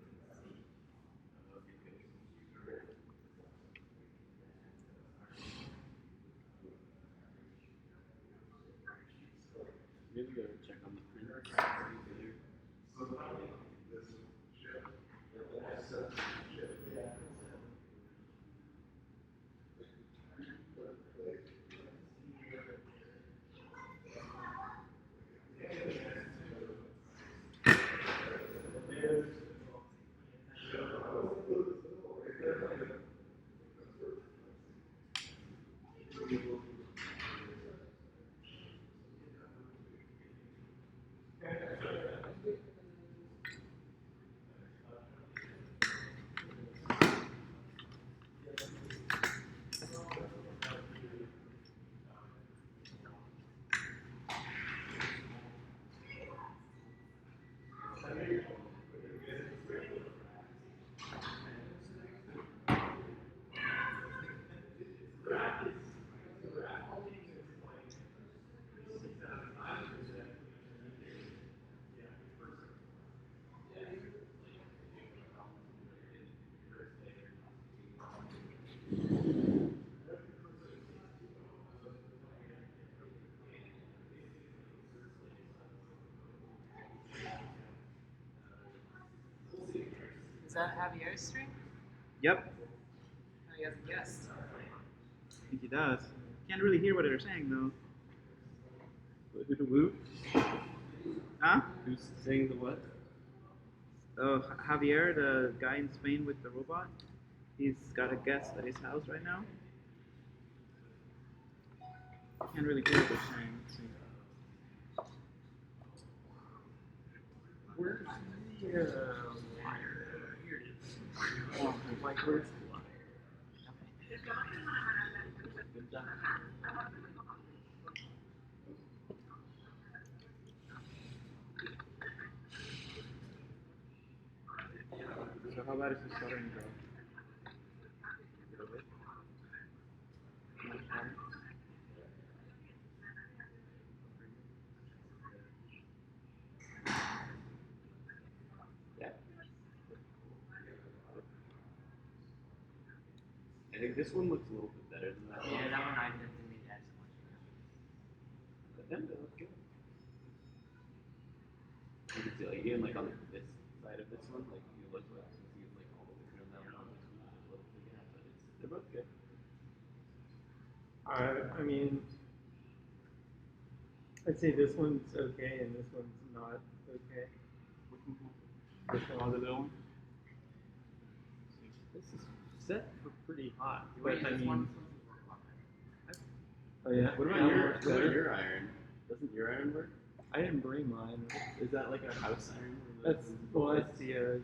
Maybe go check on the printer. Is that Javier's stream? Yep, Oh, he has a guest. I think he does. Can't really hear what they're saying though. Who? Huh? Who's saying the what? Oh, Javier, the guy in Spain with the robot, he's got a guest at his house right now. Can't really hear what they're saying. Let's see. Where's the wire? Here it is. Like, where's the wire? Good job. How about if you soldering job? Yeah. I think this one looks a little bit better than that. Yeah, that one I didn't need to add so much. But then they look good. You can see, like, even like on this side of this one, like you look like you see like all the way through that one. But they're both good. I mean, I'd say this one's okay and this one's not okay. Which one? Oh, the little one? This is set for pretty hot. Wait, But I this mean, one? oh yeah. What That about works better. your iron? Doesn't your iron work? I didn't bring mine. Is that like a house iron? That's Theo's.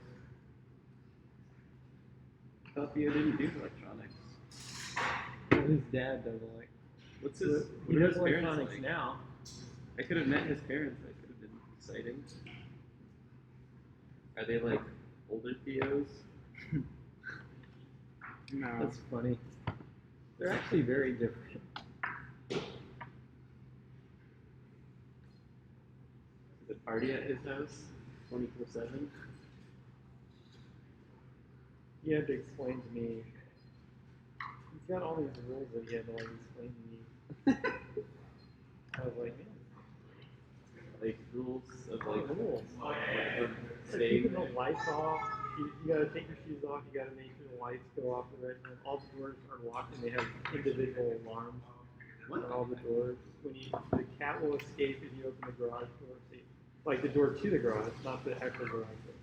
I thought Theo didn't do electronics. His dad does like. What's his? He What are does his parents electronics like? now. I could have met his parents. That could have been exciting. Are they like older Theos? No. That's funny. They're actually very different. Is it party at his house 24/7? He had to explain to me. He's got all these rules that he had to like explain to me. I was like, man, Like rules of like rules. of Like staying keeping the there. lights off. You gotta take your shoes off. You gotta make sure the lights go off the right time. All the doors are locked and they have individual alarms on all the doors. The cat will escape if you open the garage door. So like the door to the garage, not the actual garage door.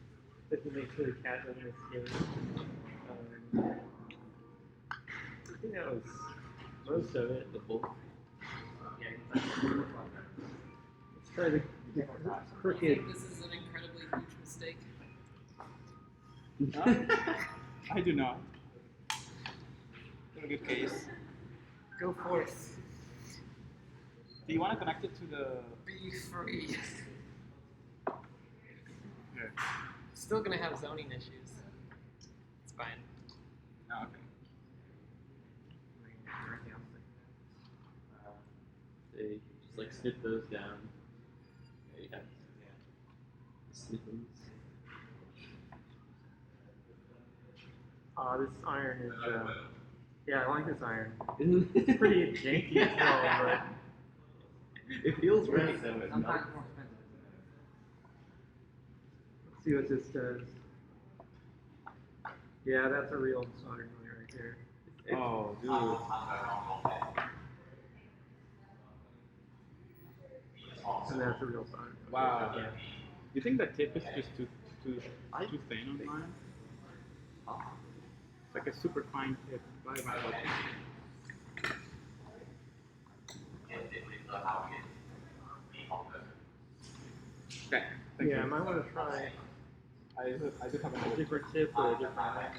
You have to make sure the cat doesn't escape. I think that was most of it. The book. Let's try the I crooked. think this is an incredibly huge mistake. I do not. In a good case. Go forth. Do you want to connect it to the? Be free. Yeah. Still gonna have zoning issues. It's fine. Oh, okay. They just like snip those down. Yeah, you have snippings. This iron is, yeah, I like this iron. Isn't It's pretty janky as hell, but it feels right though. It Sometimes melts. more expensive. let's see what this does. Yeah, that's a real soldering wheel right there. Oh, dude. And that's a real soldering wheel. Wow. Yeah. You think that tip is just too thin on mine? It's like a super fine tip. Why am I watching? Okay. Thank Yeah, I you. might want to try I just have a another. different tip or a different iron.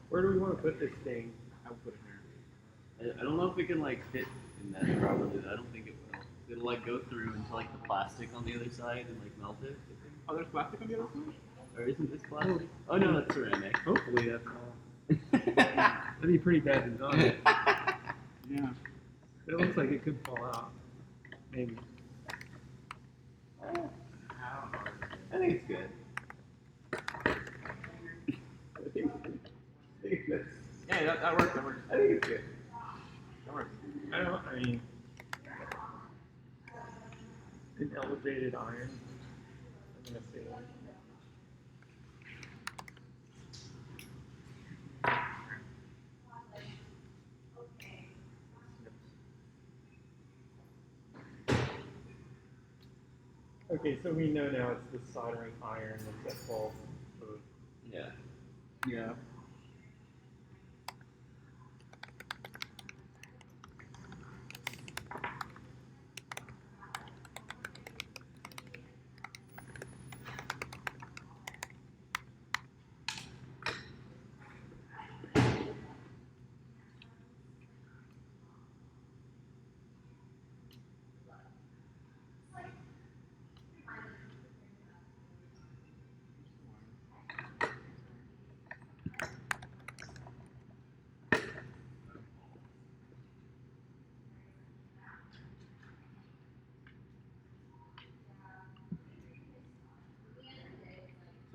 Where do we want to put this thing? I'll put it here. I don't know if it can like fit in that properly. I don't think it will. It'll like go through into like the plastic on the other side and like melt it. Oh, there's plastic on the other side? Or isn't this plastic? Oh no, that's ceramic. Hopefully that's all. That'd be pretty bad design. Yeah. It looks like it could fall out. Maybe. I think it's good. I think that's. Yeah, that works. That works. I think it's good. That works. I mean, an elevated iron. I'm gonna say that. Okay, so we know now it's the soldering iron that's at fault. Yeah. Yeah.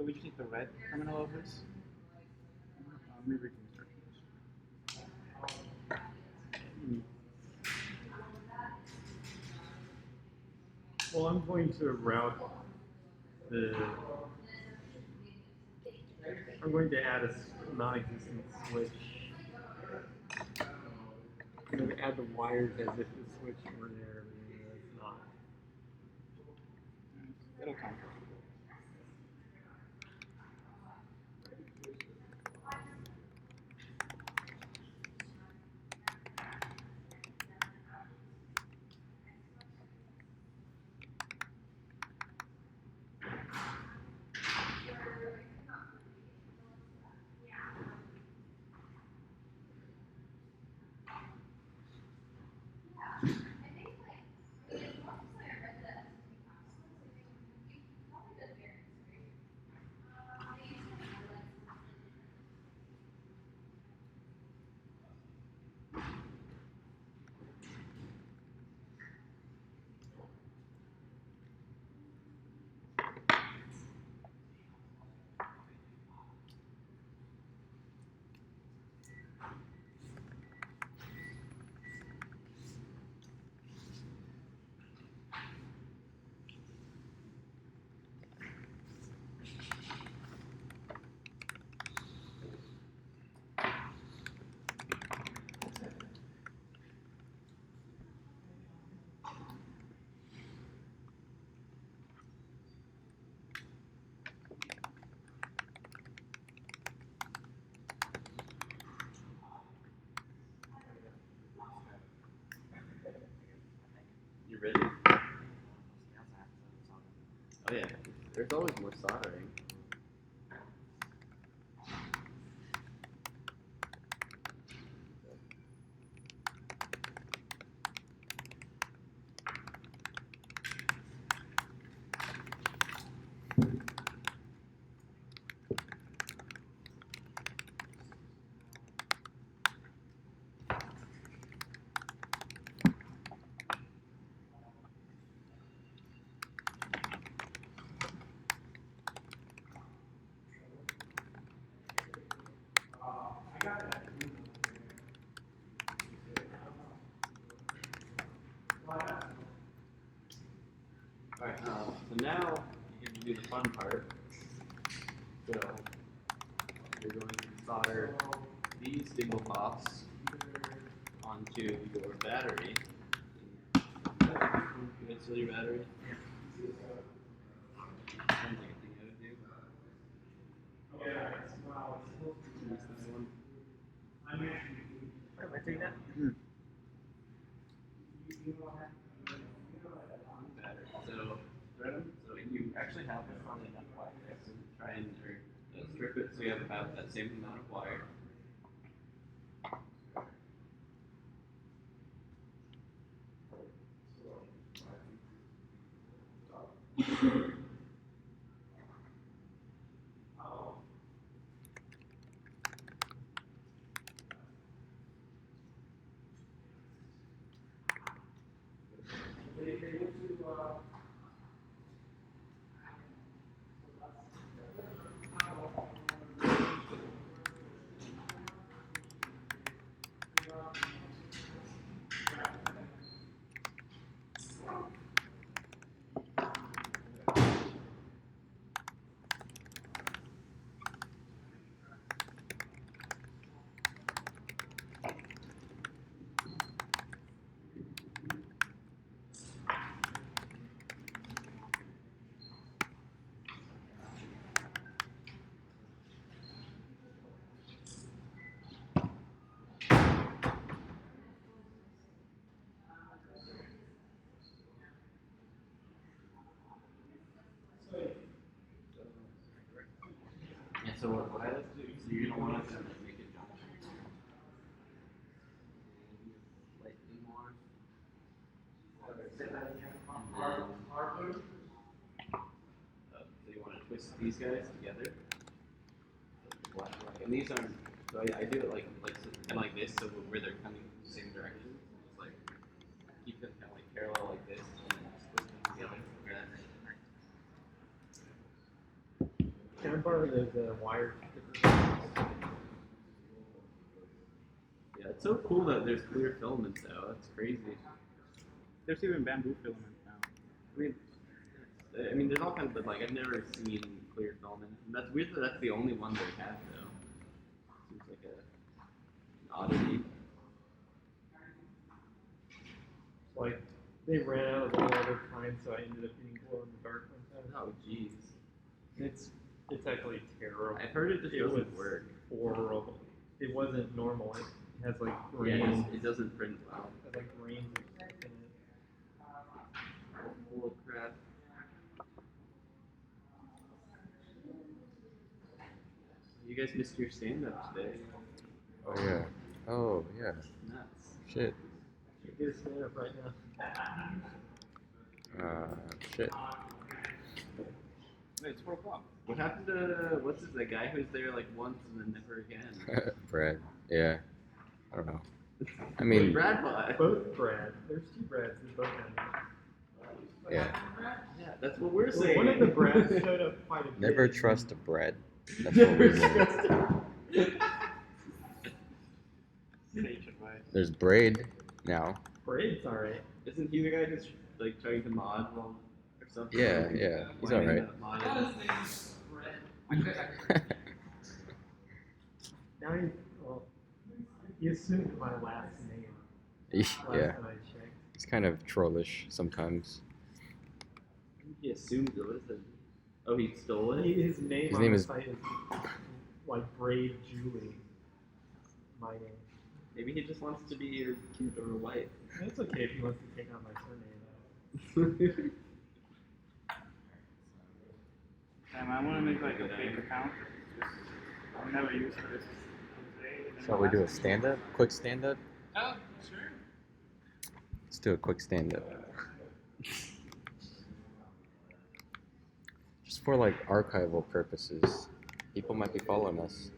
we just need the red terminal of this. Let me read the instructions. Well, I'm going to route the. I'm going to add a non-existent switch. I'm going to add the wires as if the switch were there, but it's not. It'll come. You ready? Oh yeah, there's always more soldering. Alright, so now you get to do the fun part. So you're going to solder these single pops onto your battery. That's your battery. Sounds like a thing I would do. Use this one. Am I doing that? Battery. So thread them. So you actually have probably enough wire. So try and strip it so you have about that same amount of wire. Yeah, so what I like to do, so you're gonna want to make a junction. Slightly more. So you want to twist these guys together. And these aren't. So I do it kind of like this, so where they're coming the same direction. It's like keep them kind of like parallel like this, and then just twist them together. Can I are those wire stickers? Yeah, it's so cool that there's clear filaments now. That's crazy. There's even bamboo filament now. I mean, there's all kinds, but like I've never seen clear filament, and that's weird that that's the only one they have though. Seems like an oddity. Like they ran out of all other kinds, so I ended up getting glow in the dark one time. Oh jeez. It's actually terrible. I've heard it just doesn't work. Horrible. It wasn't normal. It has like Yeah, grains. it doesn't print well. It has like grains in it. Holy crap. You guys missed your stand-up today. Oh yeah. Oh yeah. Nuts. Shit. You get a stand up right now. Shit. Wait, it's 4 o'clock. What happened to that guy who was there like once and then never again? Brad. Yeah. I don't know. I mean, Brad what? Both Brad. There's 2 Brads. They both have yeah. Yeah, that's what we're it. saying. One of the Brads showed up quite a bit. Never trust a Brad. That's what we learned. Sage advice. There's Braid now. Braid's alright. Isn't he the guy who's like trying to mod or something? Yeah, he's alright. Now he assumed my last name. Last Yeah, time I checked. he's kind of trollish sometimes. He assumed it was him. Oh, he stole it? His name His on name the is- site is like Braid Julie. My name. Maybe he just wants to be your cute or wife. It's okay if he wants to take on my surname. I want to make like a fake account. I've never used this. Shall we do a stand-up? Quick stand-up? Oh, sure. Let's do a quick stand-up. Just for like archival purposes. People might be following us.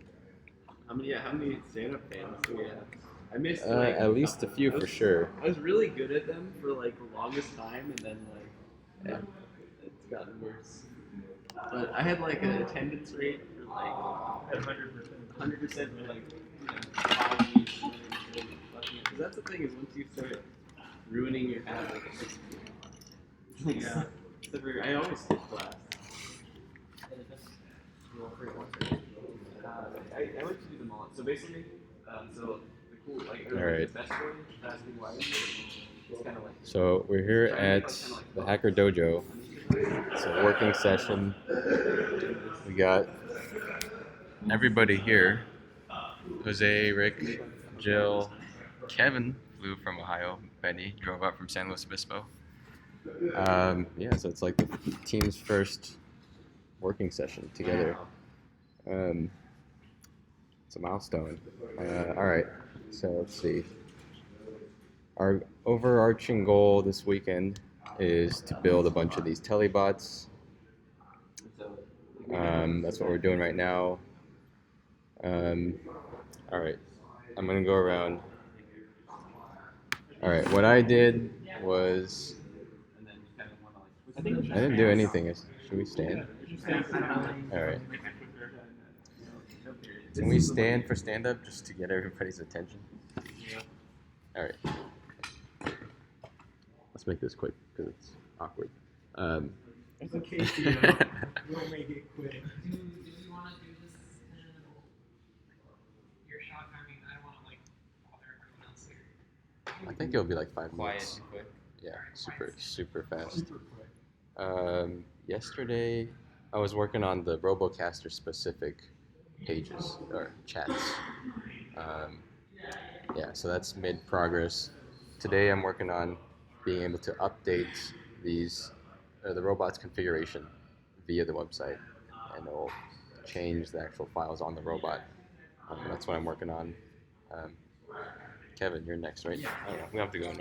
How many stand-up fans do we have? I missed At least a few for sure. I was really good at them for like the longest time, and then like it's gotten worse. But I had like an attendance rate for like 100% for like 5 weeks. Because that's the thing is once you start ruining your habit, I always skip class. I like to do them all. So basically, so the cool like All right. the best way asking why it's kind of like So we're here at the Hacker Dojo. It's a working session. We got everybody here. Jose, Rick, Jill, Kevin flew from Ohio. Benny drove up from San Luis Obispo. Yeah, so it's like the team's first working session together. It's a milestone. All right, so let's see. Our overarching goal this weekend is to build a bunch of these telebots. That's what we're doing right now. All right, I'm gonna go around. All right, what I did was I didn't do anything. Should we stand? All right. Can we stand for stand-up just to get everybody's attention? All right. Let's make this quick because it's awkward. It's okay, we'll make it quick. Do you want to do this in your shot? I mean, I don't want to like bother everyone else here. I think it'll be like 5 Quiet minutes. and quick. Yeah, super fast. Super quick. Yesterday, I was working on the Robocaster specific pages or chats. Yeah, so that's mid progress. Today, I'm working on being able to update these the robot's configuration via the website, and it'll change the actual files on the robot. That's what I'm working on. Kevin, you're next, right? I don't know. We don't have to go in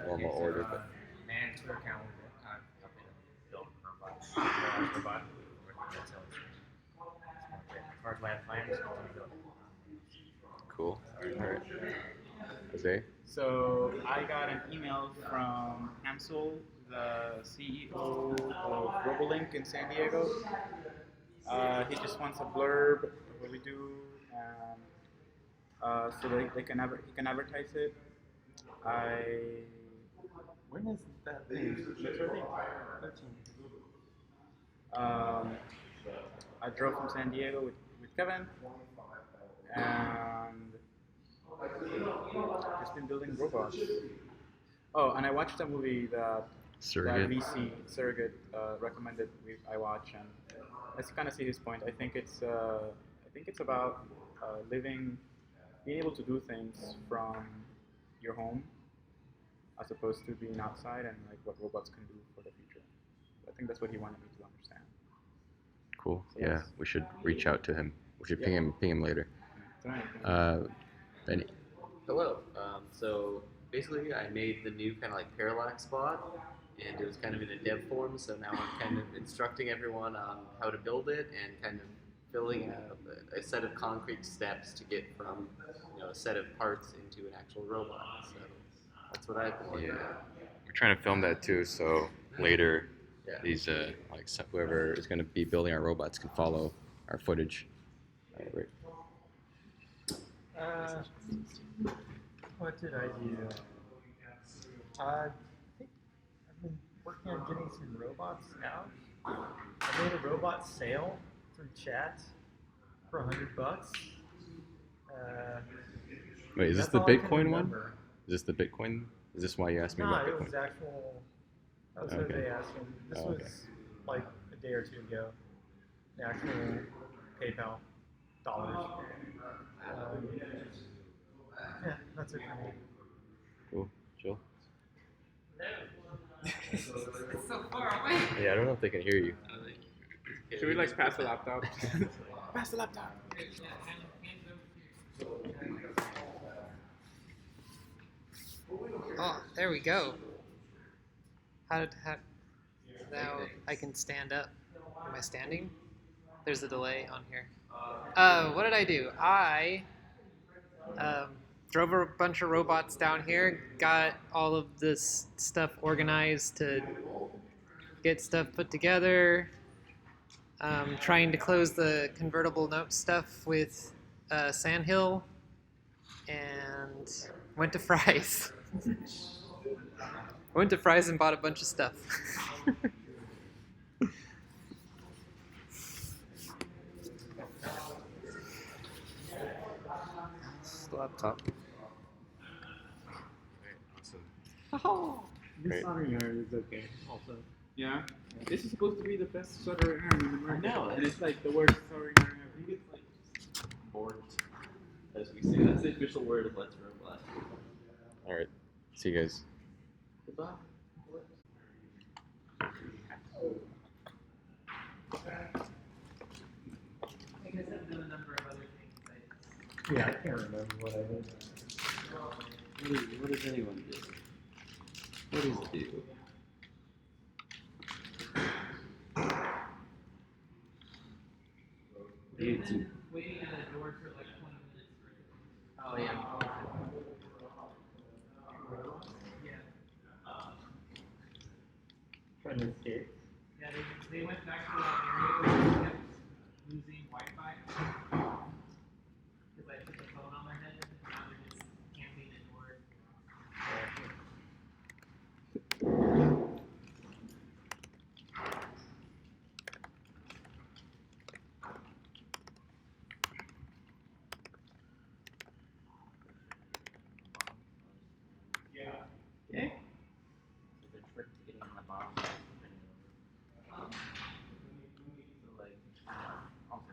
normal order, but. Man, Twitter account. I've been built robots. Robot. Working until as far as lab plans, continue building. Cool. All right. Jose? So I got an email from Hansel, the CEO of RoboLink in San Diego, He just wants a blurb of what we do, and so he can advertise it. When is that thing? It's already 13. I drove from San Diego with Kevin, and just been building robots. Oh, and I watched a movie that Surrogate. VC Surrogate recommended I watch, and I kind of see his point. I think it's about being able to do things from your home as opposed to being outside, and like what robots can do for the future. I think that's what he wanted me to understand. Cool. So Yeah, that's- we should reach out to him. We should ping him later. Tonight. Benny. Hello. So basically, I made the new kind of like parallax bot, and it was kind of in a dev form. So now I'm kind of instructing everyone on how to build it and kind of filling a set of concrete steps to get from a set of parts into an actual robot. So that's what I've been working on. We're trying to film that too, so later Yeah. these whoever is going to be building our robots can follow our footage. Right. What did I do? I think I've been working on getting some robots out. I made a robot sale through chat for $100. Wait, is this That's the all I can Bitcoin one? remember. Is this the Bitcoin? Is this why you asked me No, about it Bitcoin? was actual. That was what Okay. they asked me. This Oh, was okay. like a day or two ago. The actual PayPal dollars. Yeah, that's it for me. Cool. Chill. It's so far away. Yeah, I don't know if they can hear you. Should we like pass the laptop? Pass the laptop. Oh, there we go. How now I can stand up. Am I standing? There's a delay on here. What did I do? I drove a bunch of robots down here, got all of this stuff organized to get stuff put together, trying to close the convertible note stuff with Sandhill, and went to Fry's. Went to Fry's and bought a bunch of stuff. Laptop. Oh. This Great. soldering iron is okay. Also, Yeah. This is supposed to be the best soldering iron in the market. know, And it's like the worst soldering iron ever. I think it's like borked, as we say. That's the official word of Let's Robot. All right. See you guys. Goodbye. I guess I've done a number of other things. Yeah, I can't remember what I did. What does anyone do? What does it do? YouTube. Waiting at a door for like 20 minutes. Oh yeah. Yeah. Trying to escape. Yeah, they went back to that area where they kept losing Wi-Fi. Because I put the phone on their head, and now they're just camping indoors. Okay. The trick to getting the bomb is to bring it over. So like, also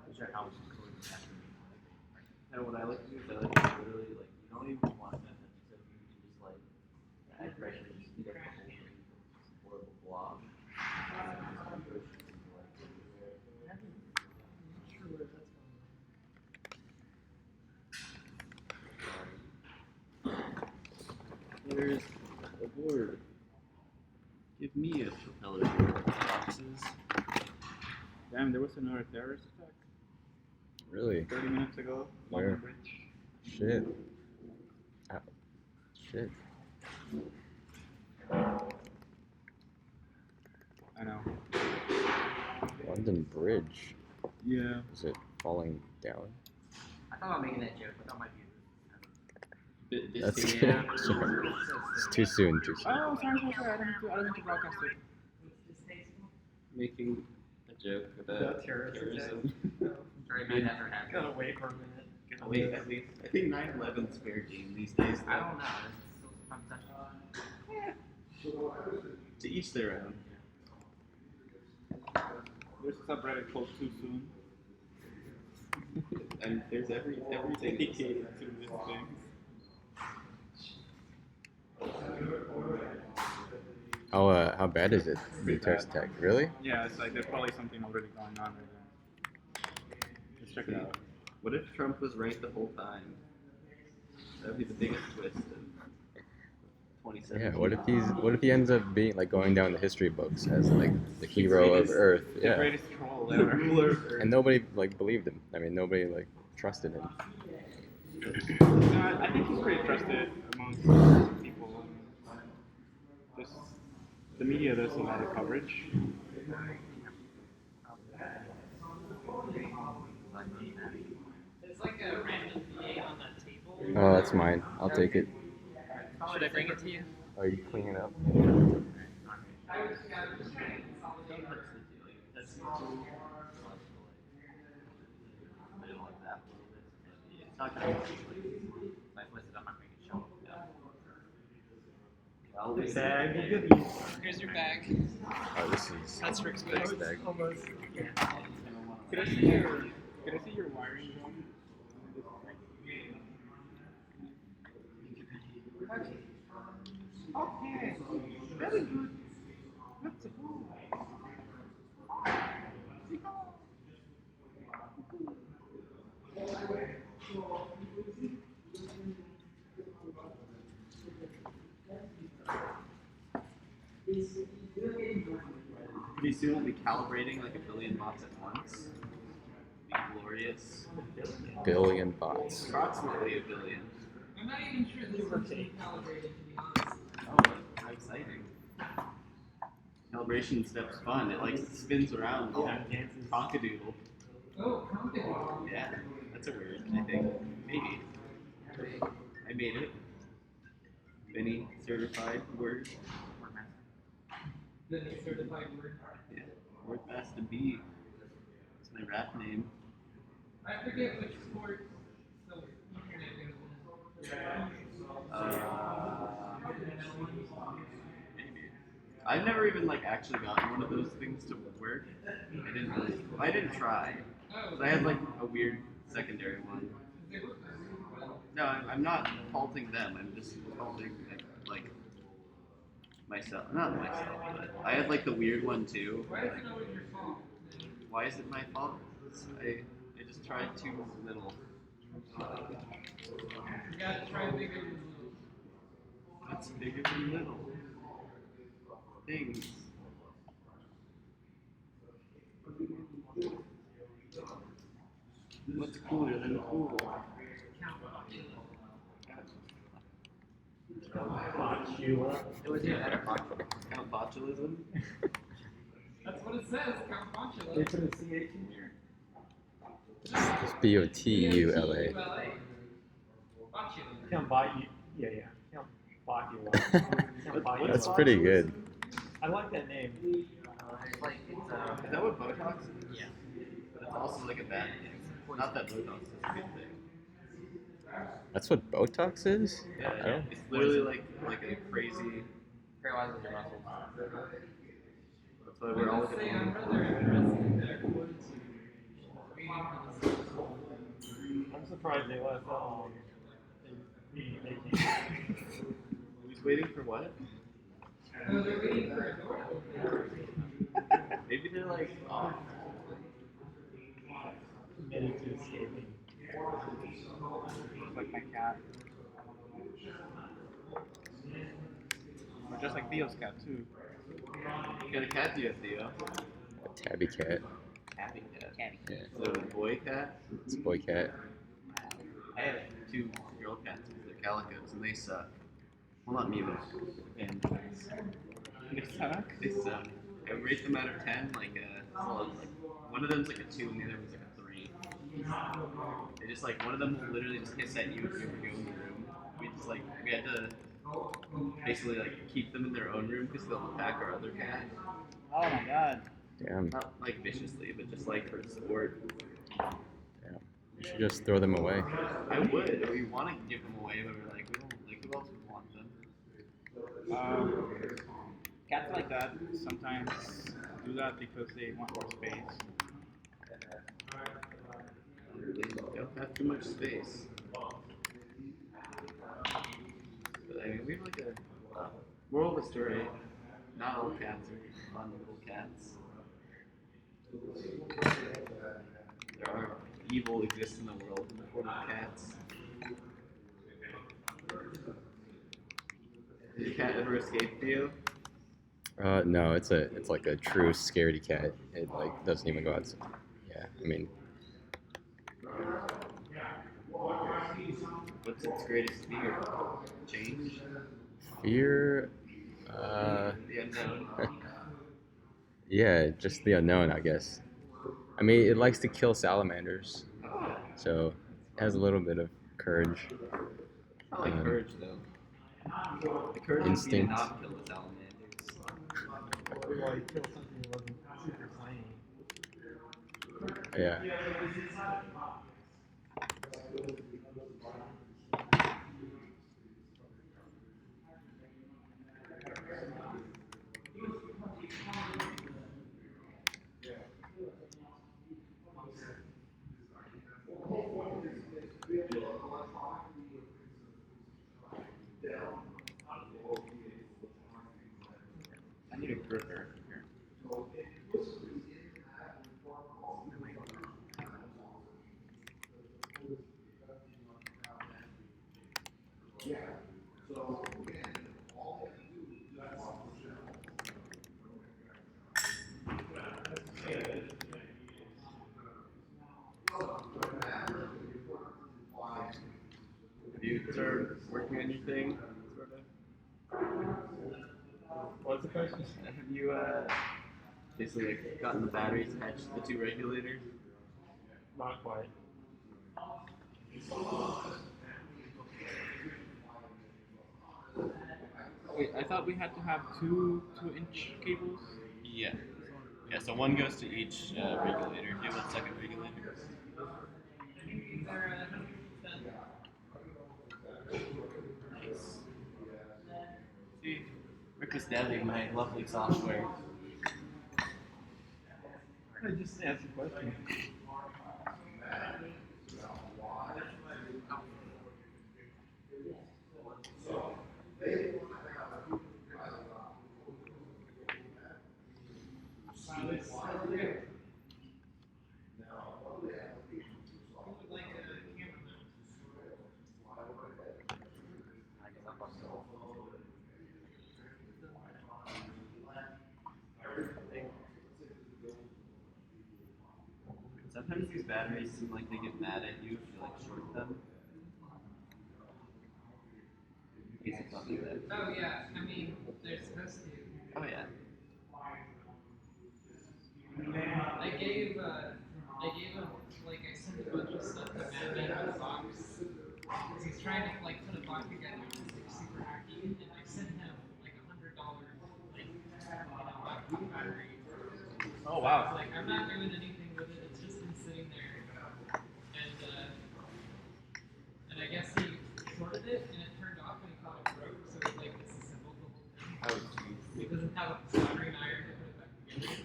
is your house close after me? And what I like to do is I like to literally like you don't even want that much stuff. You can just like add pressure, just heat up the whole thing, this horrible blob. And then just push into like everywhere. There's a board. Give me a propeller board. Boxes. Damn, there was another terrorist attack Really? 30 minutes ago. Where? London Bridge. Shit. Ow. Shit. I know. London Bridge. Yeah. Is it falling down? I thought about making that joke, but that might be. That's Yeah. It's too soon. Too soon. Oh, sorry. I don't mean to broadcast it. Making a joke About about terrorism. terrorism. Very might never happen. Gotta wait for a minute. Oh, wait, at least I think 9/11's fair game these days. I don't know. It's still fun. To each their own. There's a subreddit called Too Soon. And there's everything Dedicated to this thing. How bad is it? The terrorist attack, really? Yeah, it's like there's probably something already going on right there. Let's check it out. What if Trump was right the whole time? That'd be the biggest twist of 2017. Yeah. What if he ends up being like going down the history books as like the hero of Earth? The Yeah. greatest troll ever. And nobody like believed him. I mean, nobody like trusted him. I think he's pretty trusted amongst people. Just the media does a lot of coverage. There's like a random VA on that table. Oh, that's mine. I'll take it. Should I bring it to you? Are you cleaning up? It's not gonna be like listed on my freaking show. The bag. Here's your bag. Oh, this is That's Rick's bag. Rick's bag. Almost. Could I see your wiring zone? Okay. Very good. Let's go. Pretty soon we'll be calibrating like a billion bots at once. Be glorious. Billion bots. Approximately a billion. I'm not even sure this is being calibrated, to be honest. Oh, how exciting. Calibration step's fun. It like spins around. Conkadoodle. Oh, complicated. Yeah, that's a word, I think. Maybe. I made it. Benny certified word. Then the certified word. Yeah. Word has to be. It's my rap name. I forget which sport the internet goes Maybe. I've never even like actually gotten one of those things to work. I didn't try. But I had like a weird secondary one. No, I'm not faulting them. I'm just faulting like myself. Not myself, but I had like the weird one too. Why is it always your fault? Why is it my fault? I just tried too little. You gotta try bigger than little. What's bigger than little? Things. What's cooler than cool? It was even better botulism. Count botulism? That's what it says, Count Bontula. They put a CH in here. It's B-O-T-U-L-A. Botula. Count Botula. Yeah. Count Botula. Count Botula. That's pretty good. I like that name. It's like Is that what Botox is? yeah. But it's also like a bad thing. Not that Botox is a good thing. That's what Botox is? I don't. It's literally like a crazy. Paralyzes your muscles. That's why we're all looking at I'm rather interested in their quotes. I'm surprised they left that long. Who's waiting for what? No, they're waiting for a door to open. Maybe they're like off. Committed to escaping. Like my cat. Or just like Theo's cat too. What kind of cat do you have, Theo? A tabby cat. Tabby cat. Yeah. So a boy cat? It's a boy cat. I have 2 girl cats. They're calicos, and they suck. Well, not me, but and They suck. they suck. I rate them out of 10 like a solid like one of them's like a 2 and the other one's like a 3. They just like one of them will literally just hiss at you if you ever go in the room. We had to basically like keep them in their own room because they'll attack our other cat. Oh my god. Damn. Not like viciously, but just like for sport. Damn. You should just throw them away. I would. We want to give them away, but we're like, we don't like who else would want them. Cats like that sometimes do that because they want more space. They don't have too much space. But I mean, we have like a moral of the story. Not all cats are fun little cats. There are evil exists in the world in the form of cats. Did your cat ever escape to you? No, it's like a true scaredy cat. It like doesn't even go outside. Yeah, I mean, What's its greatest fear? Change? fear. The unknown? Yeah, just the unknown, I guess. I mean, it likes to kill salamanders, so it has a little bit of courage. I like courage though. The courage would be to Instinct. not kill the salamanders. Well, you kill something that wasn't super slimy. Yeah. I need a gripper here. Have you started working on anything? Sort of? What's the question? Have you basically like, gotten the batteries attached to the 2 regulators? Not quite. Wait, I thought we had to have 2-inch cables? Yeah. Yeah, so one goes to each regulator. Do you have a second regulator? See, Rick was dabbing my lovely software. I just asked a question. Sometimes these batteries seem like they get mad at you if you like short them. In case it's not like that. Oh yeah, I mean they're supposed to. Oh yeah. I gave him like I sent a bunch of stuff to Madman in a box because he's trying to like put a box together that's like super hacky, and I sent him like $100 like battery. Oh wow. Like I'm not doing anything with it. It's just been sitting there, and I guess he shorted it and it turned off and he thought it broke, so he like disassembled the whole thing. Oh jeez. He doesn't have a soldering iron to put it back together.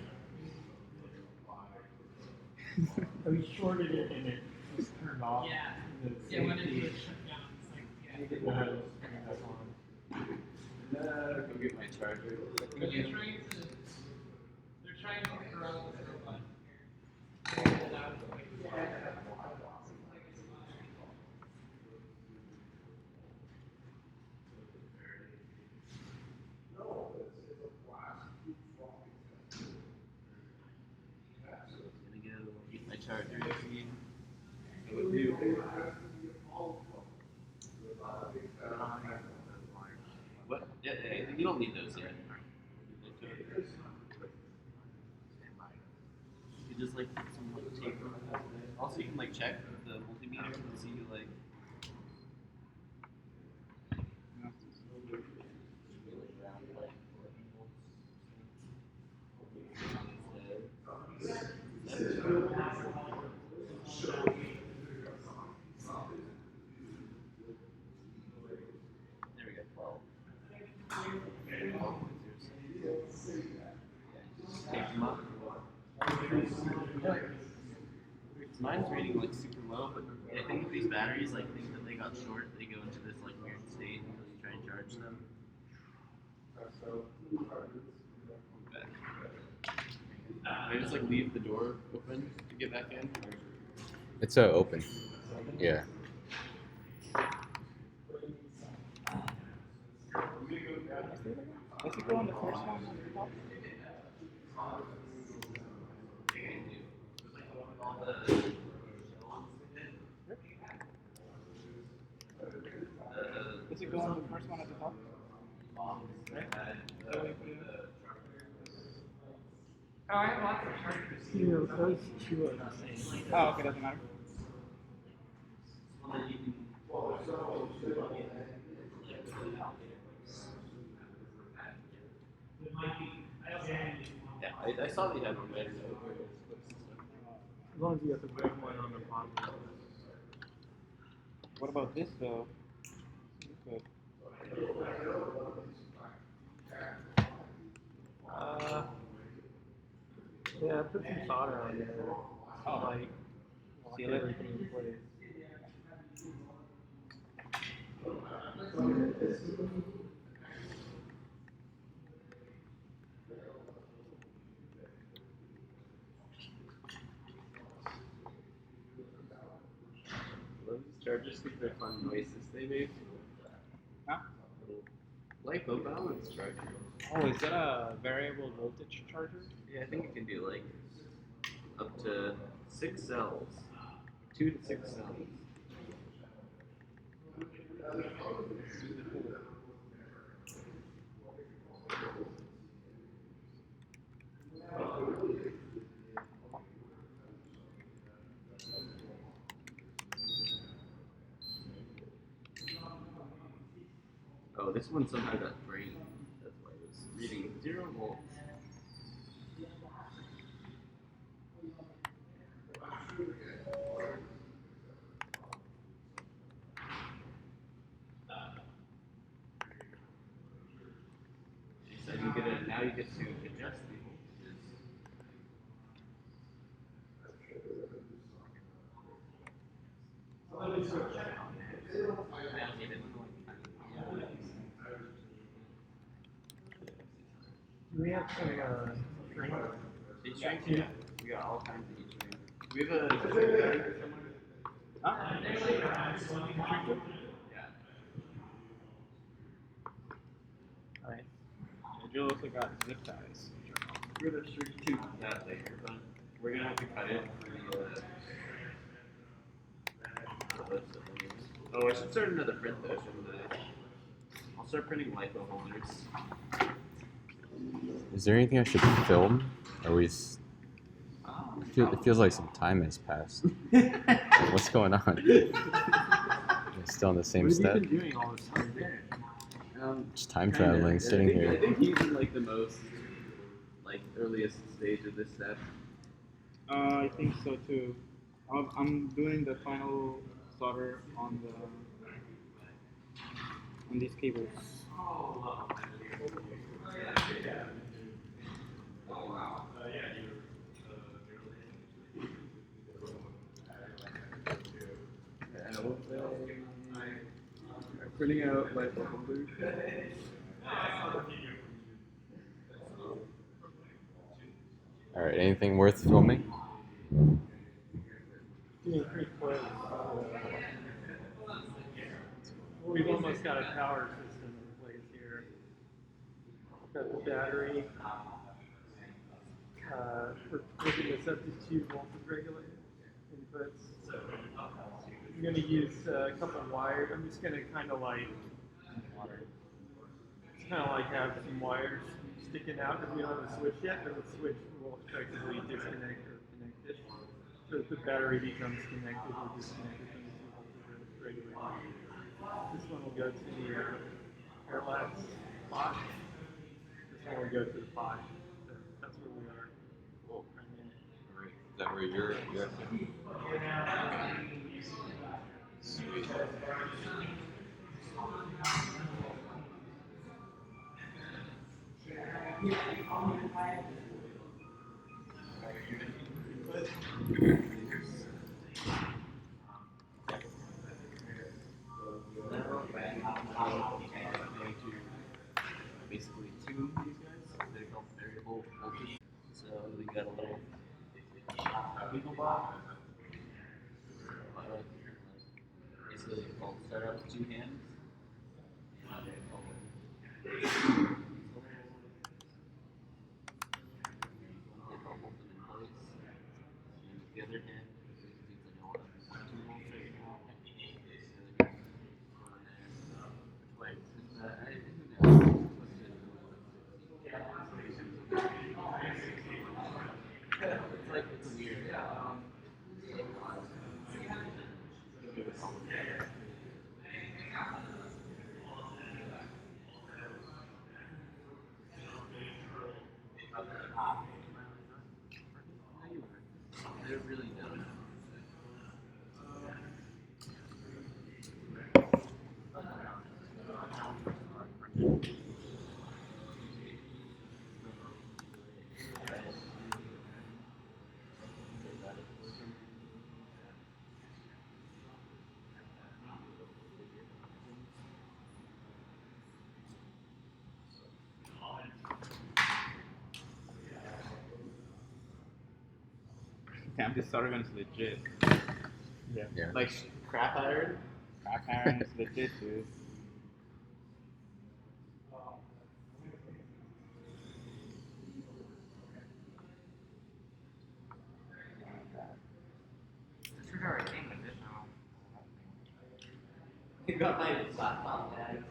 So he shorted it and it just turned off. Yeah. The Yeah, when it safety. was shut down, it's like And he yeah. didn't know how to turn it back on. Go get my charger. But they're trying to figure out this robot. Figure it out. I'm gonna go get my charger. I would do. What? Yeah, you don't need those yet. You just like rating like super low, but I think with these batteries, like things that they got short, they go into this like weird state until you try and charge them. I just like leave the door open to get back in. It's so open. Yeah. Does it go on the first one? Does it go on the first one at the top? Right? That way you put it in? Oh, I have lots of chargers. Those two are the same. Oh, okay, doesn't matter. Yeah, I saw they had one there. As long as you have the red one on the bottom. What about this though? Good. Yeah, put some solder on there. Oh. Like, lock Seal it. everything in place. Those chargers think they're fun noises they make. Huh? Lipo balance charger. Oh, is that a variable voltage charger? Yeah, I think it can do like up to 6 cells. 2 to 6 cells. Oh, this one somehow got drained. That's why it was reading 0 volts. So you get it, now you get to adjust the voltages. Do we have some drink? Heat shrink? Yeah. We got all kinds of heat shrink. We have a somewhere. Huh? Yeah. Alright. You also got zip ties. We're gonna shrink tube that later, but we're gonna have to cut it for the oh, I should start another print though, shouldn't I? I'll start printing LiPo holders. Is there anything I should film? Are we? It feels like some time has passed. What's going on? We're still in the same step. What have you been doing all this time there? Just time traveling, sitting here. I think he's in like the most, like earliest stage of this step. I think so too. I'm doing the final solder on these cables. Printing out LiPo holders. All right. Anything worth filming? Pretty close. We've almost got a power system in place here. Got the battery. We're hooking this up to 2 voltage regulator inputs. I'm going to use a couple wires. I'm just going to kind of like have some wires sticking out because we don't have a switch yet, but the switch will effectively disconnect or connect it. So if the battery becomes connected or disconnected from the 2 voltage regulator. This one will go to the airless pot. This one will go to the pot. So that's where we are. Cool. Is that where you're Sweet. going to basically tune these guys. They're called variable voltage. So we got a little wiggle bar. Basically, I'll start out with 2 hands. I'll hold them in place. And with the other hand, it seems like I want to 2 volts right now. Wait, it's like it's weird. They're really dumb. Damn, this soldering is legit. Yeah. Like crap iron. Crack iron is legit, dude. Disregard a king additional. You got my laptop bag.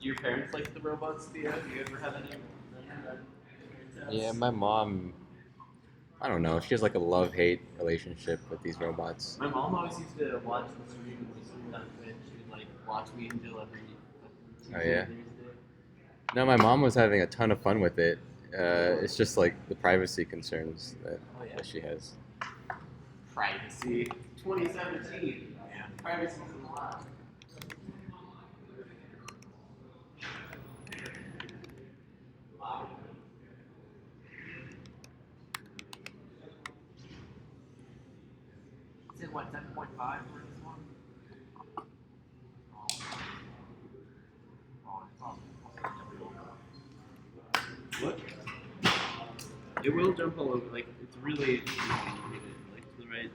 Do your parents like the robots, Theo? Do you ever have any? Yeah, my mom. I don't know. She has like a love-hate relationship with these robots. My mom always used to watch the stream on Twitch. She would like watch me until every Oh yeah. Thursday. No, my mom was having a ton of fun with it. It's just like the privacy concerns that she has. Privacy. 2017. Yeah. Privacy's a lot. Is it what, 7.5 for this one? Oh, it's awesome. What? It will jump all over. Like it's really like to the right.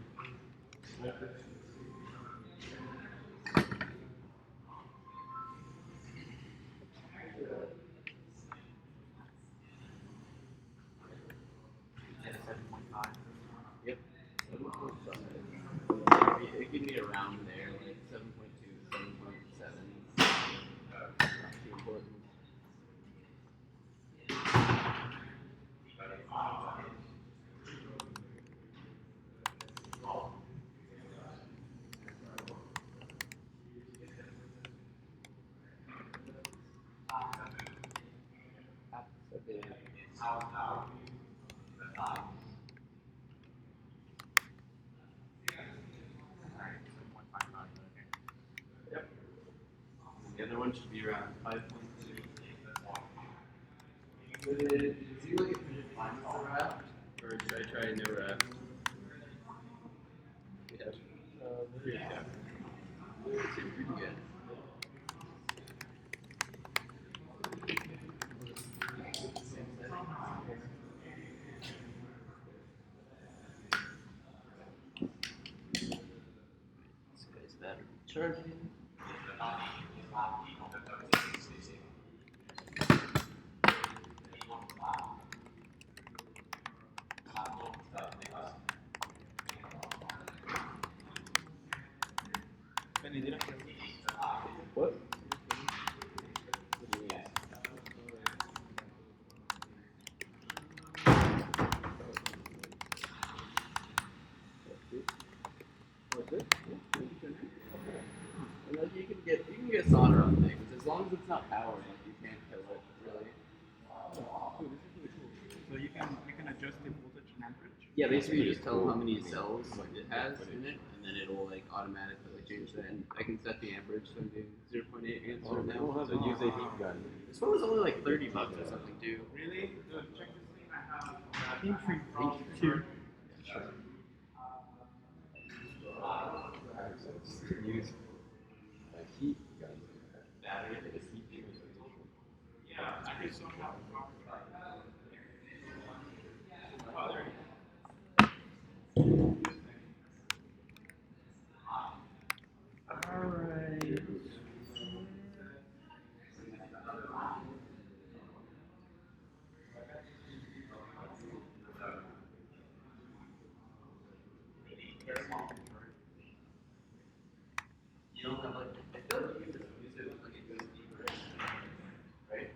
Is it a 7.5? Yep. It give me around there, like 7.2, 7.7. Not too important. That's a bit. Yep. And the other one should be around 5.2. Does it seem like it should find the raft? Or should I try no raft? Yeah. Pretty good. It seems pretty good. This guy's battery charging. What? And like you can get solder on things as long as it's not power. Like you can't kill it really. So you can adjust the voltage and amperage. Yeah, basically you just tell how many cells it has in it, and then it'll like automatically change that. And I can set the amperage, so I'm doing 0.8 answer now. We'll have So to use a heat gun. this one was only like $30 or something, too. Really? Dude, check this thing I have. Entry two. Use a heat gun. Battery for this heat transmission. Yeah, I just don't have a proper. Oh, there you Alright. You don't have like, I feel like you can just use it with like a USB version, right?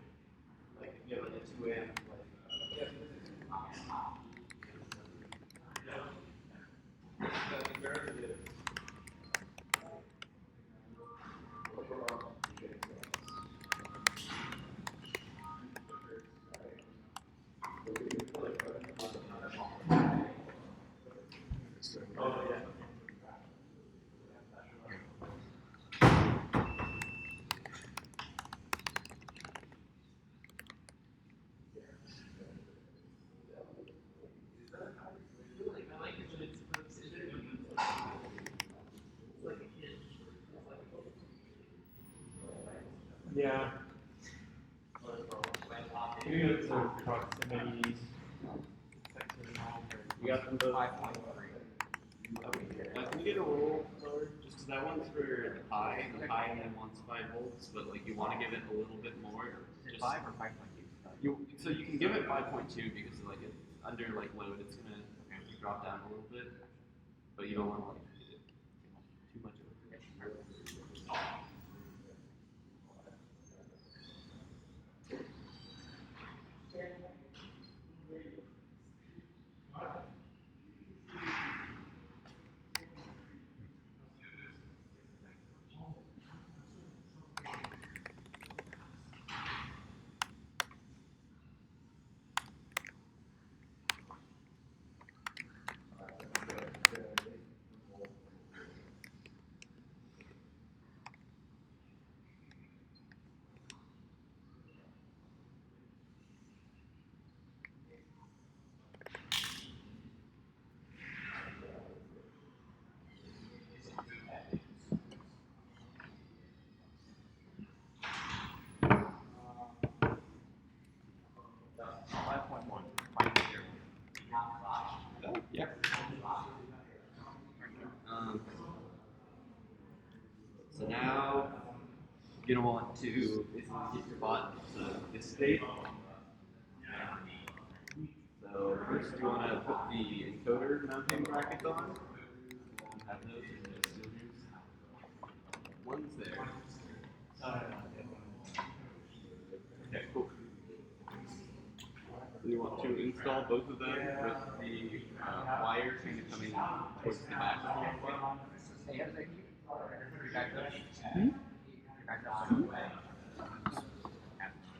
Like if you have like a 2 amp, like, Yeah. Maybe it's a proximity. you got them both. Can you get a roll color? Just 'cause that one's for the high end wants 5 volts, but like you want to give it a little bit more. Just 5 or 5.2? so you can give it 5.2 because like it's under like load, it's gonna drop down a little bit, but you don't want to like hit it too much of it. Yeah. So now you're gonna want to basically get your bot to this state. So first you want to put the encoder mounting brackets on. Have those in the cylinders. One's there. Okay, cool. So you want to install both of them with the wire kind of coming towards the back of the robot.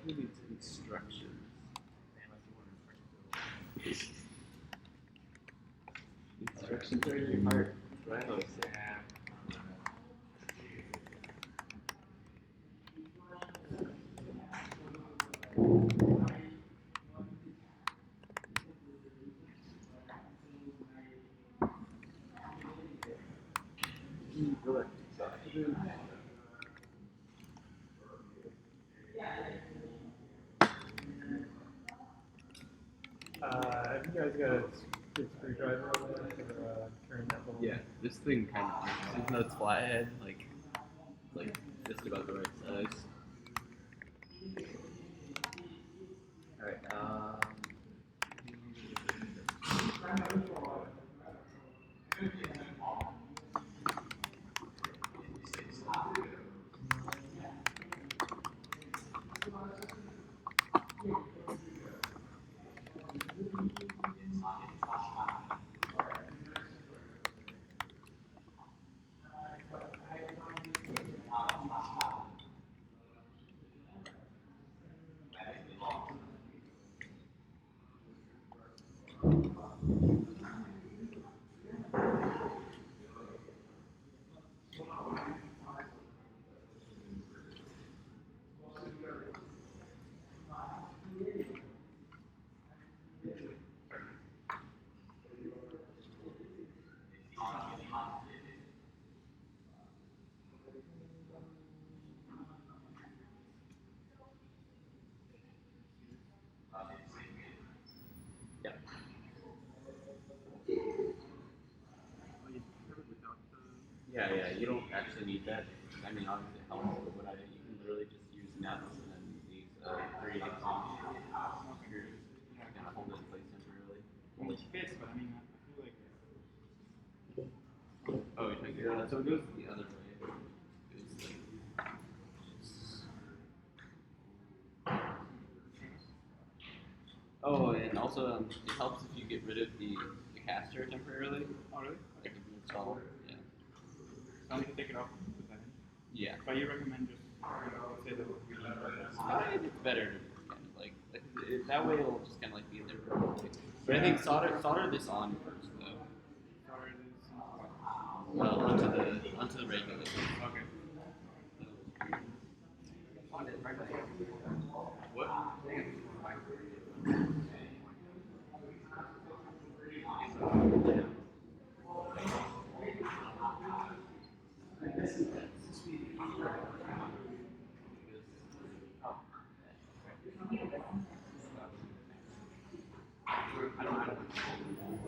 Who needs instructions? Instructions are your heart. That's what I always say. Have you guys got a good screwdriver over there for turning that little? Yeah, this thing kind of, even though it's flathead, like just about the right size. Alright, that, I mean, obviously it helps, but what you can literally just use nuts and then these 3/8 screws kind of hold it in place temporarily. Which fits, but I mean, I feel like. Oh, you're trying to get that? So it goes the other way. It's like, oh, and also it helps if you get rid of the caster temporarily. Oh, really? Like if you install, yeah. So I need to take it off and put that in. Yeah. But you recommend just say that we It's better to kind of like that way it'll just kind of like be in there permanently. But I think solder this on first though. Well, onto the regulator. Okay. What?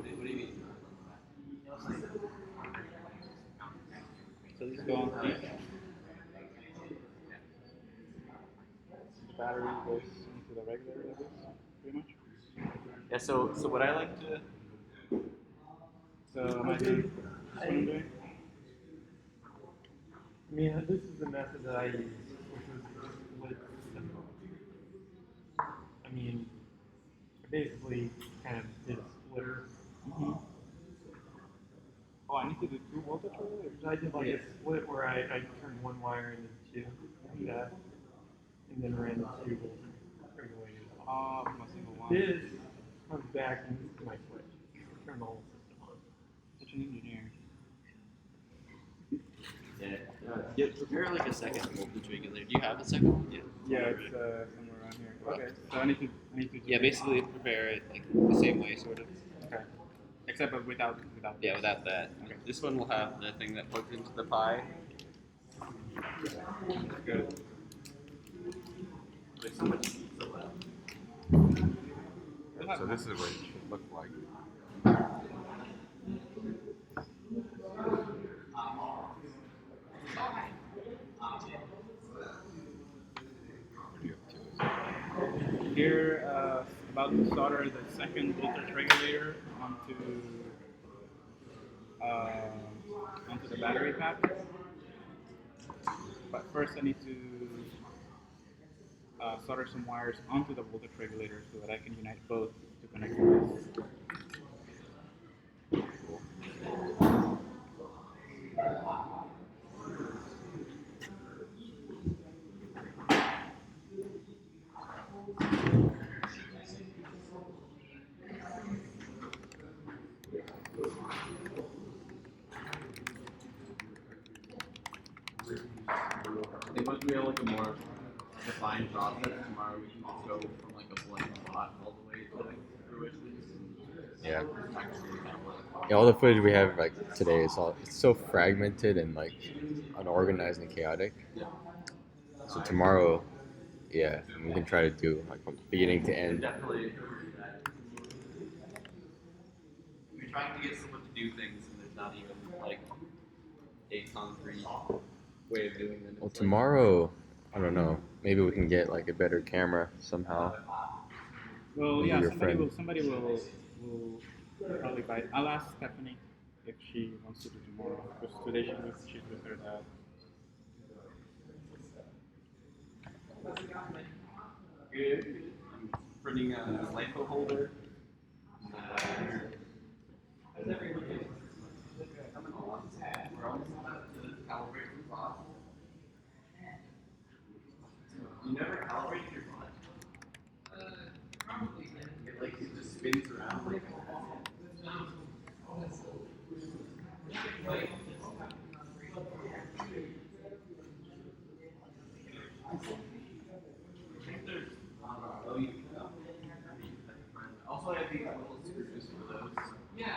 What do you mean? So these go on these. The battery goes into the regulator like this, pretty much. Yeah. So what I like to. So am I doing this what I'm doing? I mean, this is the method that I use, which was split simple. I mean, I basically kind of did a splitter. Mm-hmm. Oh, I need to do 2 voltage regulators? I did like a split where I turned one wire into 2, like that, and then ran the 2 voltage regulators off. From a single one. This comes back and this is my switch. Turn the whole system on. Such an engineer. Yeah. Prepare like a second voltage regulator. Do you have a second one? Yeah. Yeah, it's somewhere around here. Okay. So I need to. Yeah, basically prepare it like the same way, sort of. Okay. Except but without. Yeah, without that. Okay. This one will have the thing that plugs into the Pi. Good. There's so much pizza left. So this is what it should look like. Here, about to solder the second voltage regulator onto the battery pack. But first, I need to solder some wires onto the voltage regulator so that I can unite both to connect to this. I think once we have like a more defined process, tomorrow we can just go from like a blank spot all the way to like fruition. Yeah. Yeah, all the footage we have like today is it's so fragmented and like unorganized and chaotic. Yeah. So tomorrow, yeah, we can try to do like from beginning to end. Definitely. We're trying to get someone to do things, and there's not even like a concrete way of doing them. Well, tomorrow, I don't know. Maybe we can get like a better camera somehow. Well, Maybe yeah, your somebody will probably buy. I'll ask Stephanie if she wants to do tomorrow, because today she's with her dad. Good. I'm printing a LiPo holder. We're almost about to calibrate the bot. You never calibrate your bot? Probably. It just spins around like also, I have these little screws for those. Yeah.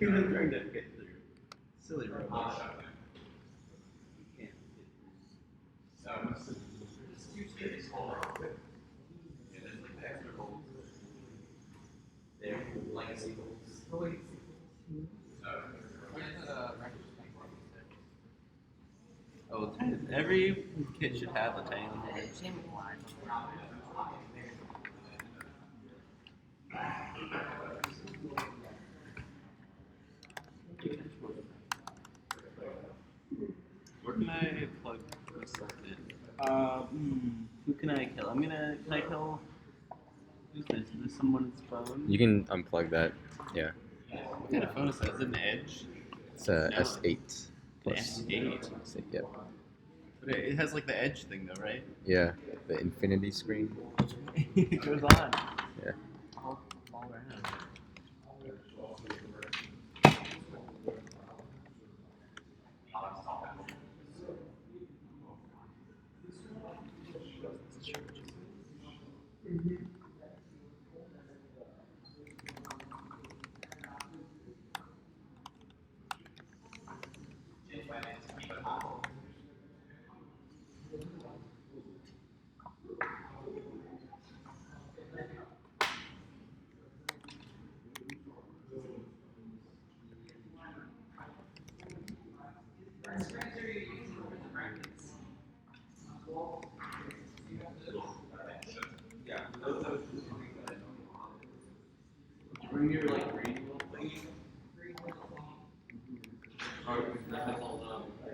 I'm trying to get through. Silly robot. You can't get through. Oh, every kid should have a tiny little edge. Where can I plug this stuff in? Who can I kill? Can I kill? Who's this? Is this someone's phone? You can unplug that. Yeah. What kind of phone is that? Is it an Edge? It's a No. S8 An plus. S8. Yep. But it has like the Edge thing though, right? Yeah. The infinity screen. It goes on. Yeah. All around. Bring your like radio thingy. Or that's all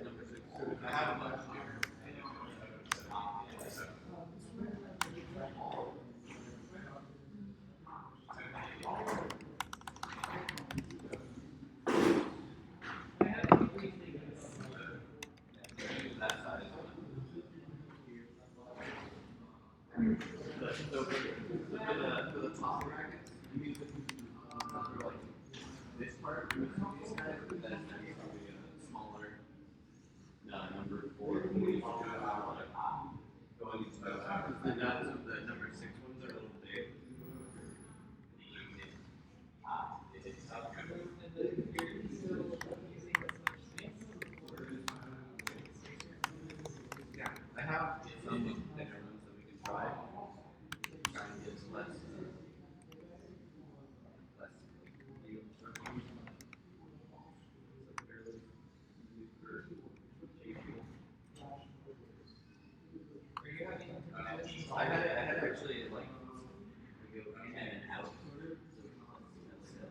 number 6. I have much here. For the top brackets, you need to like this part, these guys, but then there's probably a smaller number 4. Going to the nuts of the number 6 ones are a little big. Yeah, I have some bigger ones that we can try. Try and get less real structures. It's like fairly nuclear shaping. I had actually like go in and out. So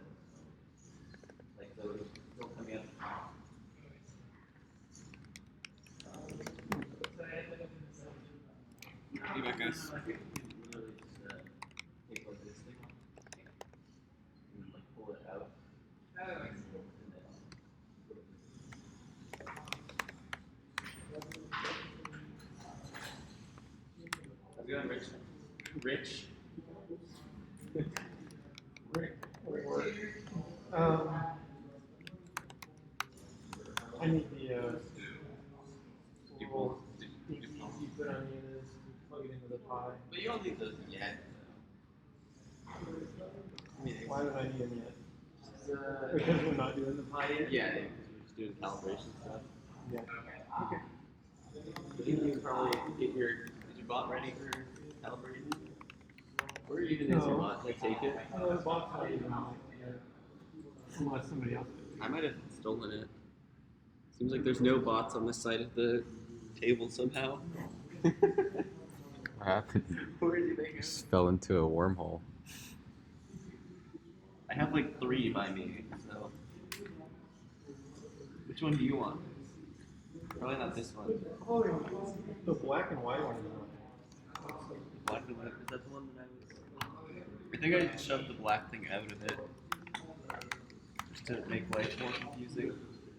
like those still coming out the top. Be back, guys. Really just take like this thing and like pull it out. How's it going, Rich? Rich? I need the little things you put on the others, plug it into the pie. But you don't need those yet. Why would I need them yet? Because we're not doing the pie yet? Yeah, because we're just doing calibration stuff. Yeah. Okay. But you can probably get your bot ready for calibrating. Or even is your bot? Like take it. The bot's not even on it. Unless somebody else did. I might have stolen it. Seems like there's no bots on this side of the table somehow. What happened? Where do you think? Just fell into a wormhole. I have like 3 by me, so. Which one do you want? Probably not this one. Oh, the black and white one is not. Black and white, is that the one that I was. I think I shoved the black thing out of it. Just to make life more confusing.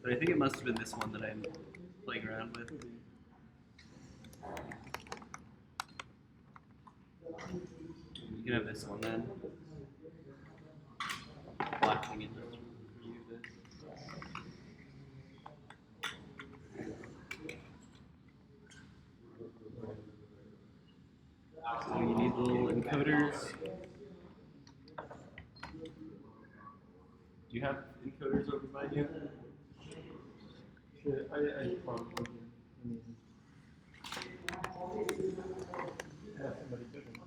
But I think it must have been this one that I'm playing around with. You can have this one then. Black thing in this one for you to. So you need little encoders. Do you have encoders over by you? I probably can. I mean, unless somebody took them.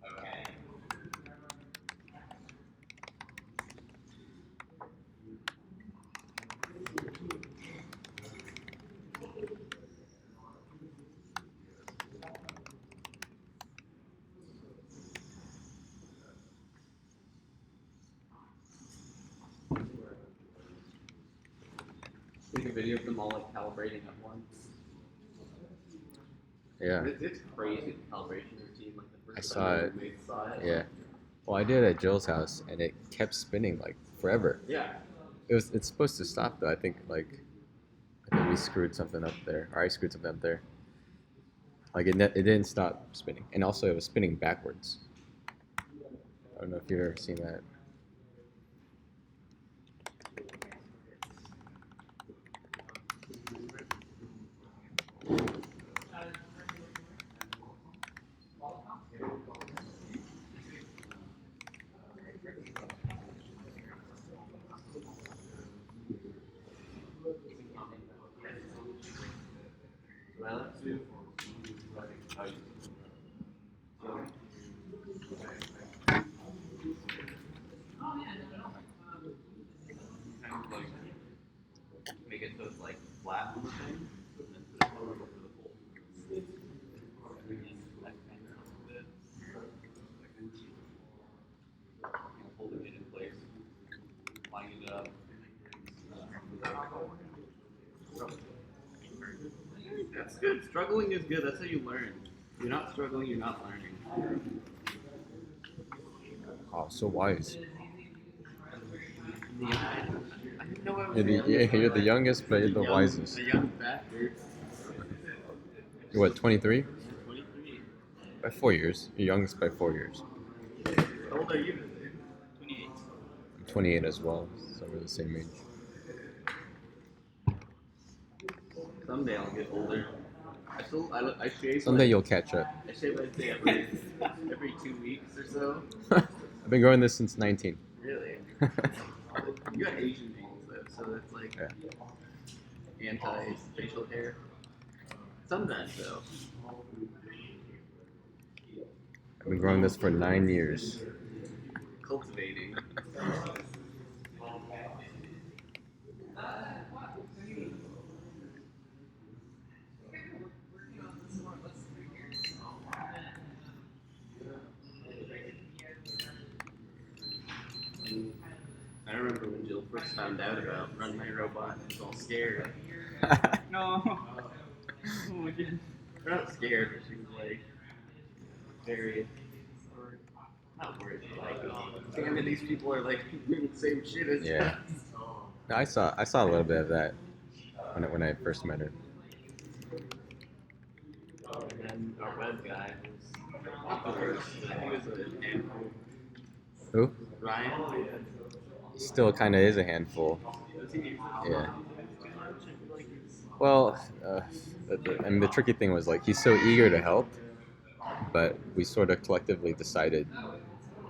Okay. Take a video of them all like calibrating at once. Yeah. It's crazy the calibration routine. Like the I first saw time it. my roommate saw it. Yeah. Well, I did it at Jill's house, and it kept spinning like forever. Yeah. It's supposed to stop though. I think we screwed something up there, or I screwed something up there. Like it didn't stop spinning, and also it was spinning backwards. I don't know if you've ever seen that. Well, kind of like make it so it's like flat on the thing, and then put it over the hole. And then that kind of a bit. Holding it in place, lining it up. That's good. Struggling is good. That's how you learn. If you're not struggling, you're not learning. Oh, so wise. I didn't know I was You're the youngest, but you're the wisest. A young bastard. You're what, 23? 23. By 4 years. You're youngest by 4 years. How old are you? 28. I'm 28 as well, so we're the same age. Someday I'll get older. I shave. Someday like, you'll catch up. I shave like say every 2 weeks or so. I've been growing this since 19. Really? You got Asian genes though, so that's like anti-facial hair. Sometimes though. I've been growing this for 9 years. Cultivating. I remember when Jill first found out about RunMyRobot and was all scared. No. Oh my goodness. We're not scared, but she was like very not worried, but like damn it, these people are like doing the same shit as Yeah. us. No, I saw a little bit of that when I first met her. And then our web guy was not the worst, but he was a handful. Who? Ryan. Still kind of is a handful. Was he? Yeah. Well, I mean, the tricky thing was like he's so eager to help, but we sort of collectively decided,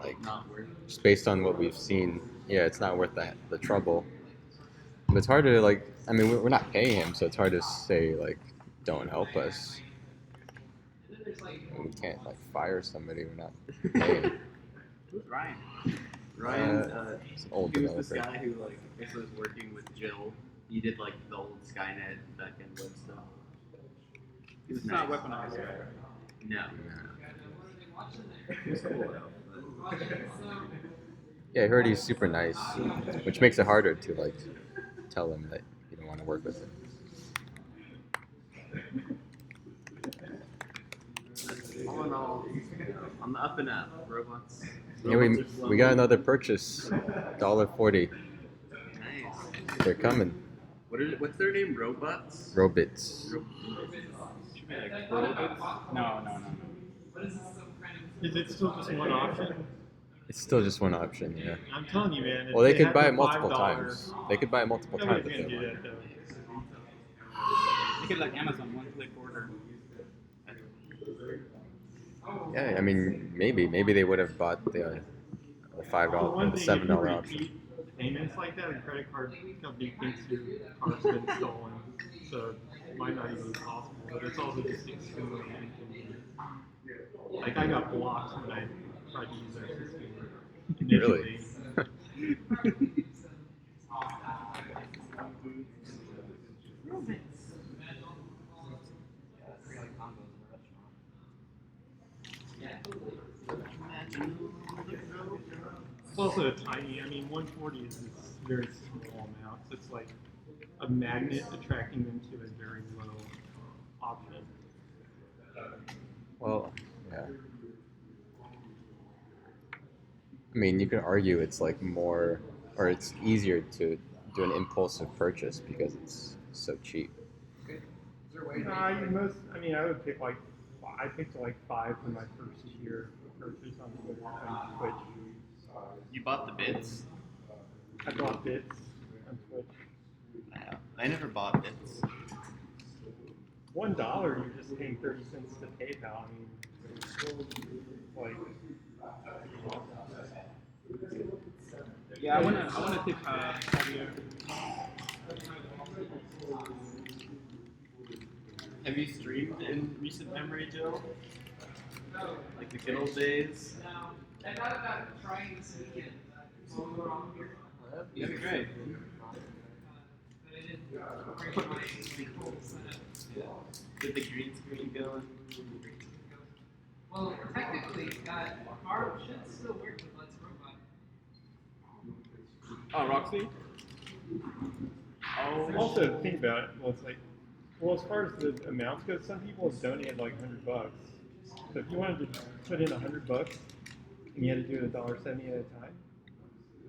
like, Not worth just based on what we've seen, yeah, it's not worth the trouble. But it's hard to like. I mean, we're not paying him, so it's hard to say like, don't help us. We can't like fire somebody. We're not paying. Who's Ryan? Ryan, He's an old he was this developer. guy who like basically was working with Jill. He did like the old Skynet backend web stuff. He was It's not weaponized, right? No. He was cool though. Yeah, I heard he's super nice, which makes it harder to like tell him that you don't want to work with him. All in all, on the up and up, robots. Yeah, Robots are we flowing. got another purchase, $1.40. Nice. They're coming. What's their name? Robots? Robots. Should be like robots. No. Is it still just one option? It's still just one option, yeah. I'm telling you, man. if Well, they could had buy the it multiple $5 times. They could buy it multiple times Nobody's if gonna they do want. that though. You could like Amazon one-click order. Yeah, I mean, maybe they would have bought the $5, One the thing, if you $7 option. repeat payments like that, a credit card company thinks your car's been stolen, so it might not even be possible. But it's also just extremely inconvenient. Like I got blocked when I tried to use their system Really? initially. It's also tiny. I mean, 140 is this very small amount. So it's like a magnet attracting them to a very low option. Well, yeah. I mean, you could argue it's like more, or it's easier to do an impulsive purchase because it's so cheap. I mean, I would pick like, I picked like 5 for my first tier purchase on Twitch. You bought the bits? I bought bits on Twitch. I never bought bits. $1, you're just paying 30 cents to PayPal. I mean, like, Yeah, I wanna tip Javier. Have you streamed in recent memory, Joe? Like the good old days? I thought about trying this weekend. That'd be great. Did the green screen go? Well, technically, our should still work with Let's Robot. Oh, Roxy? oh, also think about it. Well, it's like, well, as far as the amounts go, some people have donated like $100. So if you wanted to put in $100 and you had to do it $1.70 at a time,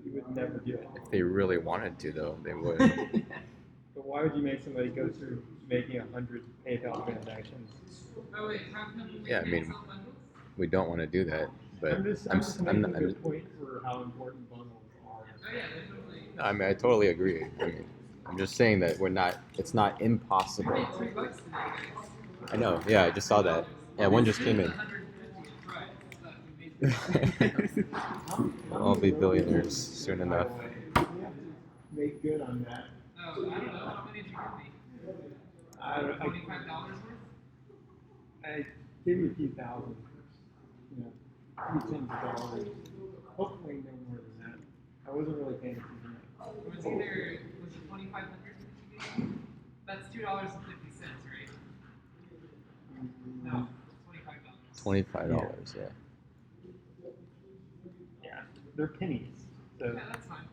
you would never do it. If they really wanted to, though, they would. But why would you make somebody go through making 100 PayPal transactions? Oh wait, how come we Yeah, I mean, we don't want to do that, but I'm just making a good point for how important bundles are. Oh yeah, definitely. no, I mean, I totally agree. I mean, I'm just saying that it's not impossible. $3 today, guys. I know, yeah, I just saw that. Yeah, one just came in. 150 at Price. We'll all be billionaires soon enough. You have to make good on that. Oh, I don't know. How many did you give me? $25 worth? I give you a few thousand, you know, a few tens of dollars. Hopefully no more than that. I wasn't really paying attention. It was it 2,500 that you gave me? That's $2.50, right? No, $25. $25, yeah. Yeah, they're pennies. So Yeah, that's fine.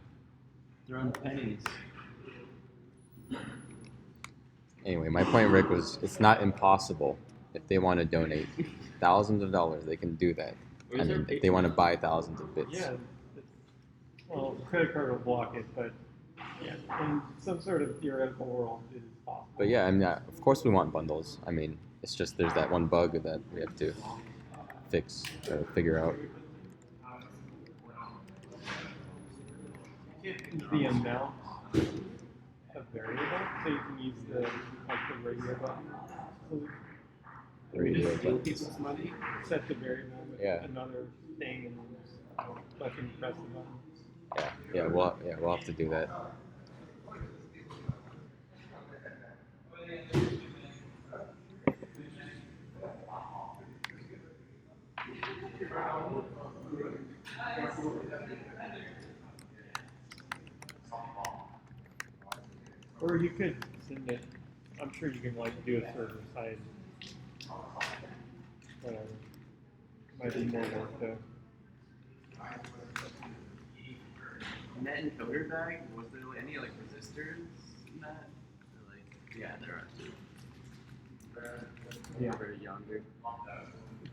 They're on pennies. Anyway, my point, Rick, was it's not impossible. If they want to donate thousands of dollars, they can do that. I mean, if they want to buy thousands of bits. yeah, well, the credit card will block it, but yeah, in some sort of theoretical world, it is possible. But yeah, I mean, of course we want bundles. I mean, it's just there's that one bug that we have to fix or figure out. Is the amount a variable, so you can use the radio button. So Radio just buttons. money. set the variable with Yeah. another thing and then just fucking press the button. We'll have to do that. Or you could send it. I'm sure you can like do a server side. Whatever. Might be more work though. In that encoder bag, was there any like resistors in that? Or, like, yeah, there are. Yeah. For younger.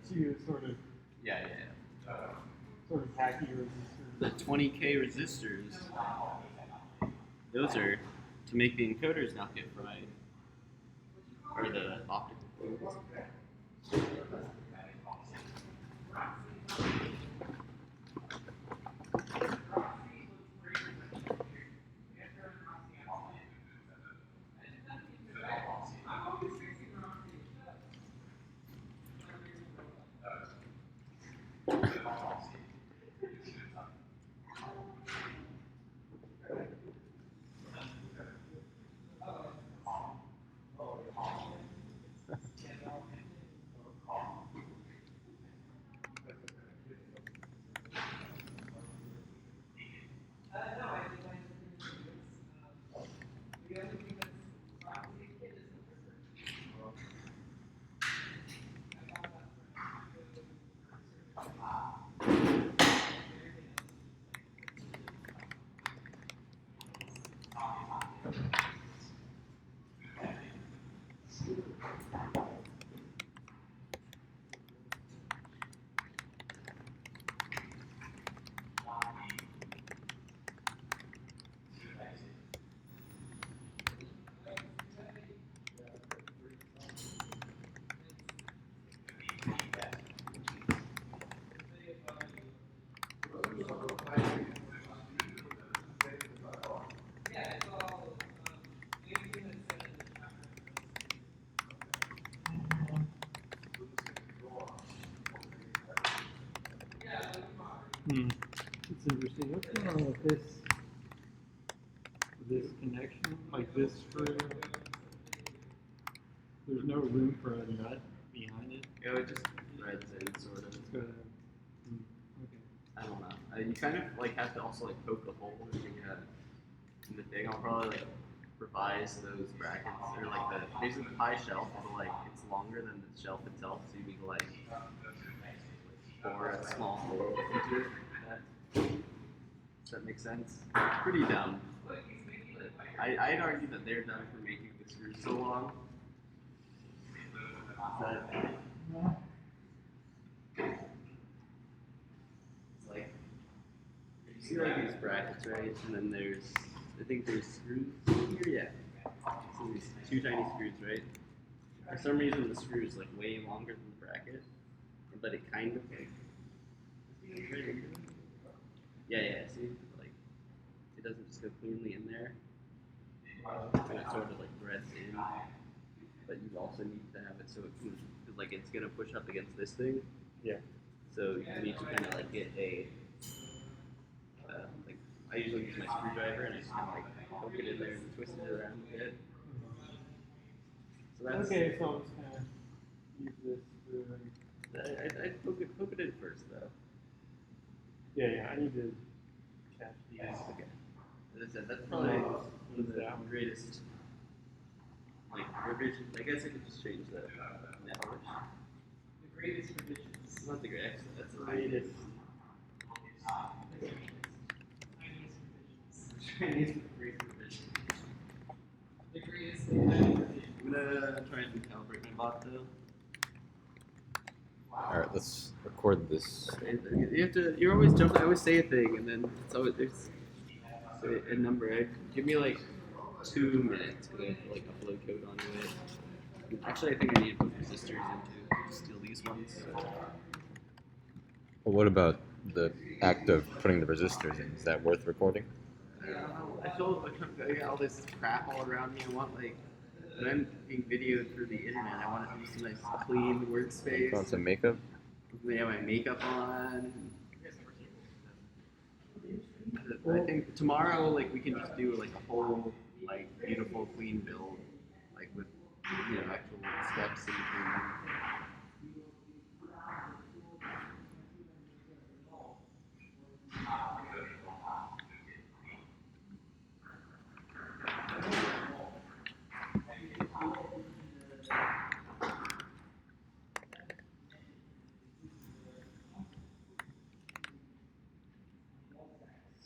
To sort of Yeah. sort of hacky resistors. The 20K resistors. Those are to make the encoders not get fried. Or the optical. It's interesting. What's going on with this connection? Like this screw, there's no room for a nut behind it. Yeah, it just threads in, sort of. It's gonna. Okay. I don't know. You kind of like have to also like poke the hole in the thing. I'll probably like revise those brackets or like basically the pie shelf is like it's longer than the shelf itself, so you need to like bore a small hole into it. Does that make sense? It's pretty dumb. I'd argue that they're done for making the screws so long. It's like you see like these brackets, right? And then I think there's screws here, yeah. So these two tiny screws, right? For some reason the screw is like way longer than the bracket, but it kind of like yeah. See, like it doesn't just go cleanly in there. And it sort of like threads in, but you also need to have it so it can, because like it's gonna push up against this thing. Yeah. So you need to kind of like get a like I usually use my screwdriver and I just kind of like poke it in there and twist it around a bit. So that's Okay, so I'm just gonna use this screw. I'd poke it in first though. Yeah, I need to catch these. Okay. As I said, that's probably one of the greatest like revision. I guess I could just change that now. The greatest revisions. Not the greatest. That's the greatest. Chinese greatest revision. The greatest. I'm gonna try and calibrate my bot though. All right, let's record this. You have to. You're always jumping. I always say a thing, and then it's always there's a number. Give me like 2 minutes to like upload code onto it. Actually, I think I need to put resistors into steal these ones. Well, what about the act of putting the resistors in? Is that worth recording? I don't know. I feel like I got all this crap all around me. I want like when I'm being videoed through the internet, I want it to be some nice clean workspace. Want some makeup? I have my makeup on. I think tomorrow, like we can just do like a whole, like beautiful, clean build, like with actual steps in between.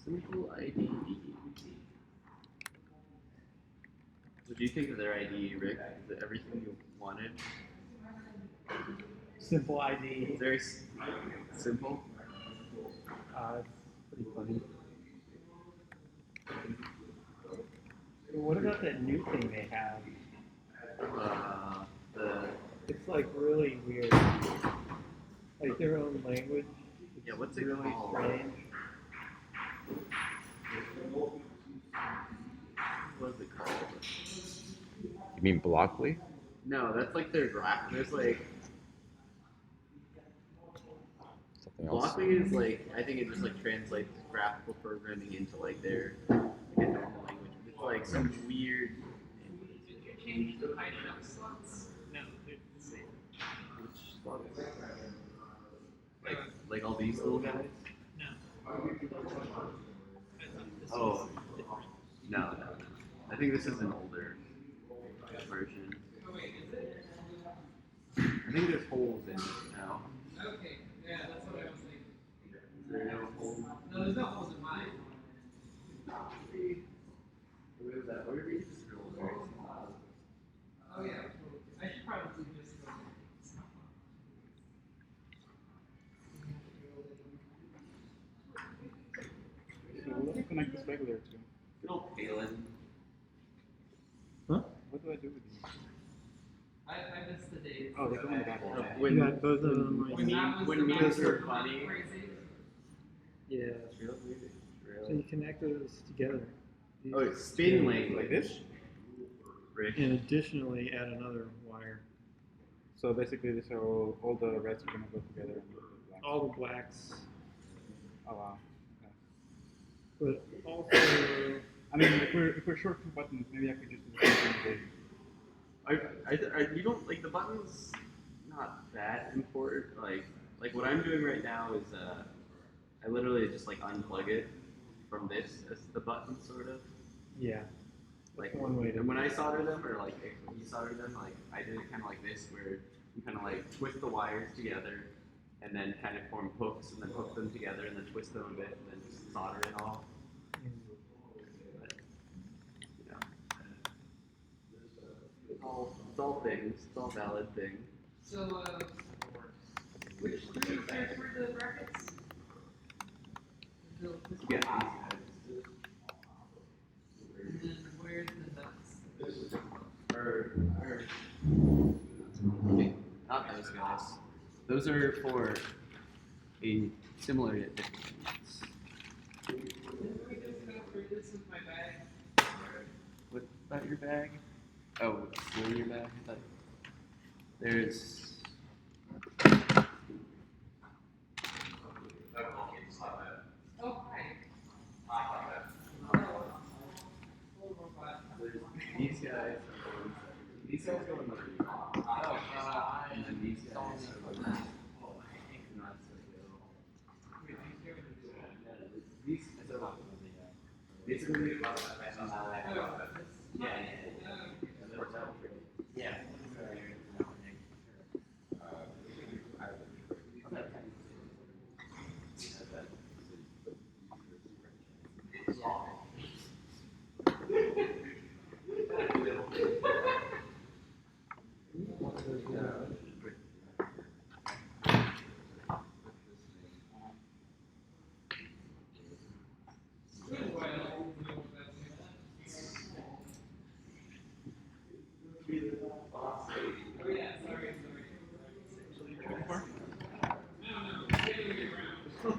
Simple ID. What do you think of their ID, Rick? Is it everything you wanted? Simple ID. It's very simple. It's pretty funny. What about that new thing they have? It's like really weird. Like their own language. Yeah, what's it really called? Strange. What's it called? You mean Blockly? No, that's like their graph. There's like Something else? Blockly is like I think it just like translates graphical programming into like their like a normal language. It's like some weird. Change the item slots. No, they're the same. Which slots? Like all these little guys. No. Oh. No. I think this is an older version. I think there's holes in it now. Okay, yeah, that's what I was thinking. Is there no holes? No, there's no holes in mine. Where is that? Where are these scrolls? Very small. Oh yeah, I should probably just go. So what do you connect this regulator to? Good old Palin. Huh? What do I do with these? I missed the days. Oh, they go in the back. When You got both of them. when memes were funny. Yeah. So you connect those together. Oh, it's spin like this? Rick. And additionally, add another wire. So basically, these are all the reds are gonna go together. And the blacks. All the blacks. Oh wow. But also, I mean, if we're short 2 buttons, maybe I could just do the same thing. You don't like the buttons. Not that important. Like what I'm doing right now is I literally just like unplug it from this as the button sort of. yeah. Like One way to- and when I solder them, or like when you solder them, like I did it kind of like this, where you kind of like twist the wires together, and then kind of form hooks, and then hook them together, and then twist them a bit, and then just solder it all. But, you know, it's all things. It's all valid things. So, which screws are for the brackets? Yeah. And then where's the nuts? Okay, not those guys. Those are for a similar yet different needs. Didn't we just go through this with my bag? What about your bag? Oh, still in your bag? I thought there's. Oh, hi. There's these guys. These guys go in the and then these guys are nuts that go. These so basically yeah. Yeah.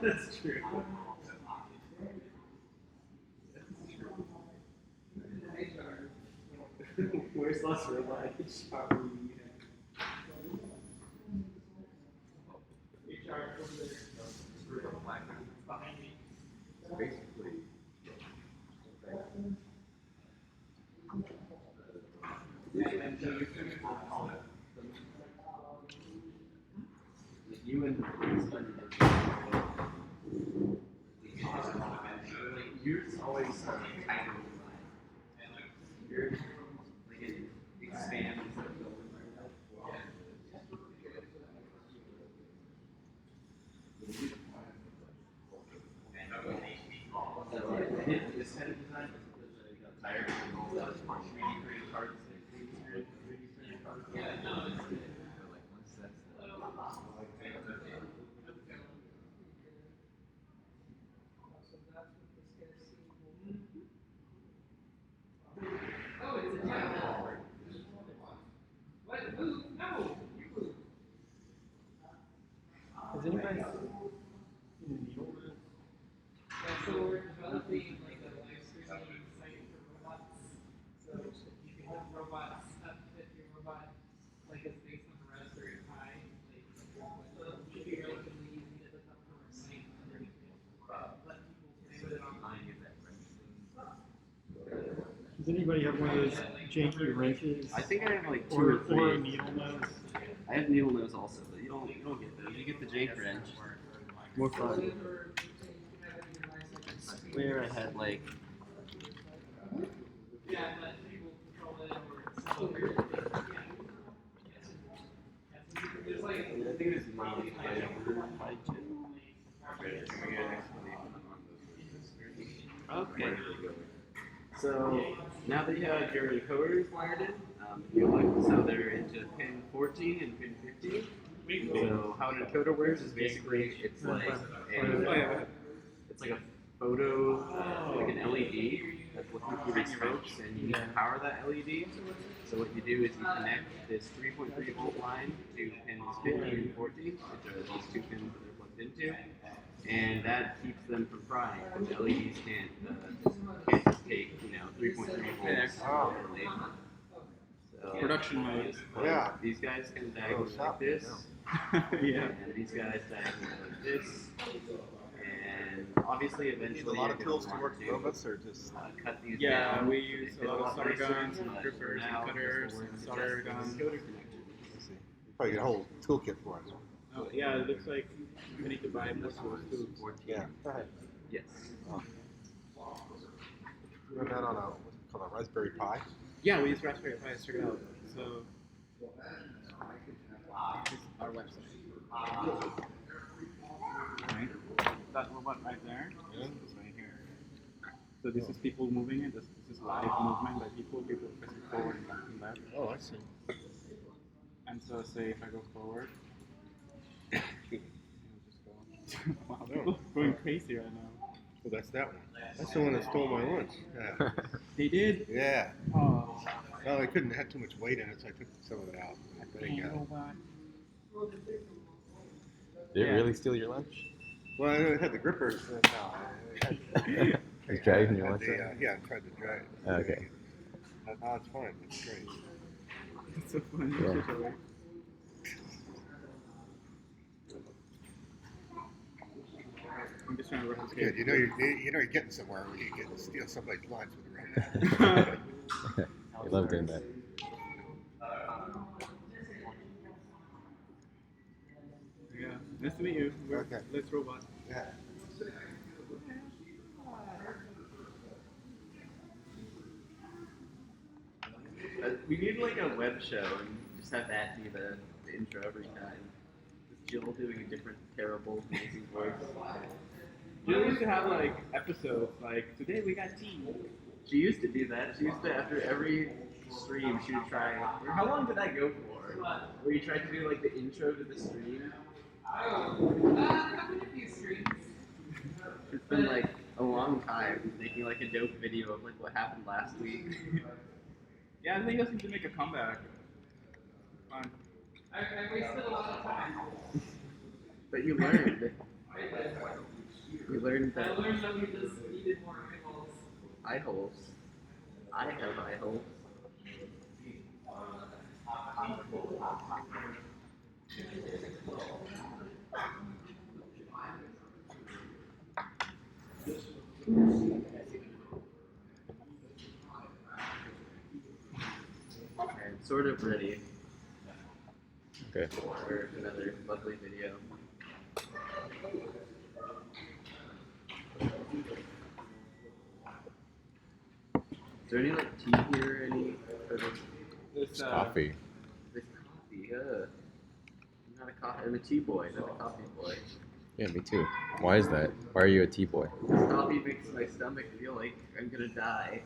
That's true. Where's less robot? Basically. You and yours always kind of yours like it expands. This kind of design because I got tired of all those 3D printed cards. Yeah, no, it's good. Like once that's Oh, it's a gel. What? Move? No! You move. Has anybody seen the needle nose? Yeah, so we're developing like a live streaming site for robots. So you can have robots upfit your robot like it's based on a Raspberry Pi. Like, it should be relatively easy to hook up to our site and then you can let people put it online. Does anybody have one of those janky wrenches? I think I have like 2 or or 3. or a needle nose? I have needle nose also, but you don't get those. You get the jank wrench. More fun. Where I had like Yeah, and let people control it or sell it. There's like, I think it was made by Jim. Okay. So now that you have your encoders wired in, you look so they're into pin 14 and pin 15. So how an encoder works is basically it's like a photo, like an LED that's looking through these spokes, and you need to power that LED. So what you do is you connect this 3.3 volt line to pins 15 and 14, which are these 2 pins that they're plugged into, and that keeps them from frying. But the LEDs can't just take 3.3 volts. So Production mode. Yeah. These guys kind of diagonal like this. Yeah. And these guys diagonal like this. And obviously, eventually, A lot of you're tools to gonna work want with robots, or just cut these Yeah, down. we use They a fit lot of solder nicer, guns and but grippers for now, and cutters we'll and just solder adjust guns. the coder connector. let's see. You probably get a whole toolkit for it. Oh, yeah, it looks like we need to buy more tools too. 14. Yeah. Go ahead. Yes. Oh. You run that on a what's it called, a Raspberry Pi? Yeah, we use Raspberry Pi. Check it out. So, this is our website. Right. That robot right there. Yeah. Is right here. So this is people moving it. This is live movement by people. People pressing forward and left. Oh, I see. And so, say if I go forward, it'll just go. Wow, people going crazy right now. Well, that's that one. That's the one that stole my lunch. Yeah. They did. Yeah. Oh, Well, I couldn't have too much weight in it, so I took some of it out. There you go. robot. Did it Yeah. really steal your lunch? Well, I had the grippers. It's dragging your I had lunch the, out? yeah, I tried to drag it. Okay. Oh, it's fine. It's great. It's so funny. Yeah. I'm just trying to It's replicate. good. You're getting somewhere when you get to steal somebody's lunch with a robot. I love doing that. Yeah. Nice to meet you. We're Okay. Let's Robot. Yeah. We need like a web show and just have that be the intro every time. Just Jill doing a different, terrible, amazing voice. Jill used to have like episodes like today we got tea. She used to do that. She used to, after every stream, she would try. Or how long did that go for? Where you tried to do like the intro to the stream? It's been like a long time making like a dope video of like what happened last week. Yeah, I think I need to make a comeback. Fun. I wasted a lot of time. But you learned. You learned I that learned that we just needed more eyeballs. eye holes. I have eye holes. And sort of ready Okay. for another lovely video. Is there any like tea here? Any for This It's coffee. this coffee? I'm not a coffee. I'm a tea boy, not a coffee boy. Yeah, me too. Why is that? Why are you a tea boy? This coffee makes my stomach feel like I'm gonna die,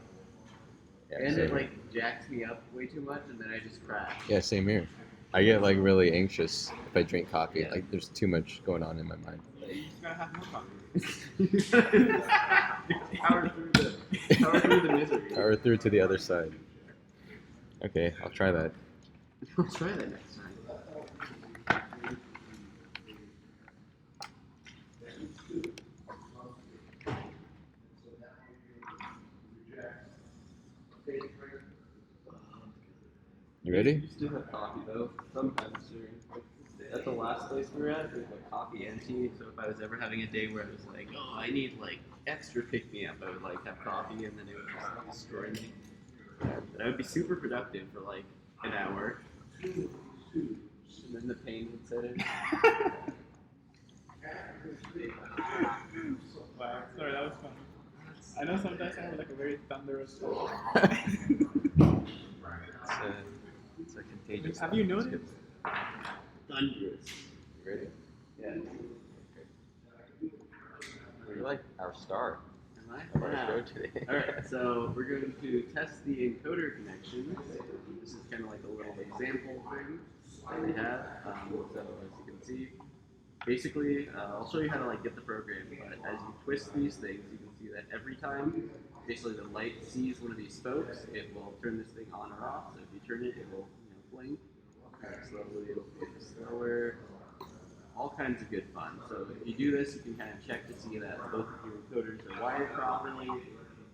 Yeah, and same. it like jacks me up way too much, and then I just crash. Yeah, same here. I get like really anxious if I drink coffee. Like there's too much going on in my mind. You just gotta have more coffee. Power through the misery. Power through to the other side. Okay, I'll try that. Let's try that next time. You ready? We still have coffee though. Sometimes during at the last place we were at, we had like coffee and tea. So if I was ever having a day where I was like, oh, I need like extra pick me up, I would like have coffee and then it would just destroy me. And I would be super productive for like an hour, and then the pain would set in. Wow, sorry, that was fun. I know sometimes I have like a very thunderous. It's a contagious. Have you noticed? Thunderous. Ready? Yeah. You're like our star Am I? of our Yeah. show today. Alright, so we're going to test the encoder connections. This is kind of like a little example thing that we have. So as you can see, basically, I'll show you how to like get the program, but as you twist these things, you can see that every time basically the light sees one of these spokes, it will turn this thing on or off. So if you turn it, it will blink. Slowly, it'll get slower, all kinds of good fun. So if you do this, you can kind of check to see that both of your encoders are wired properly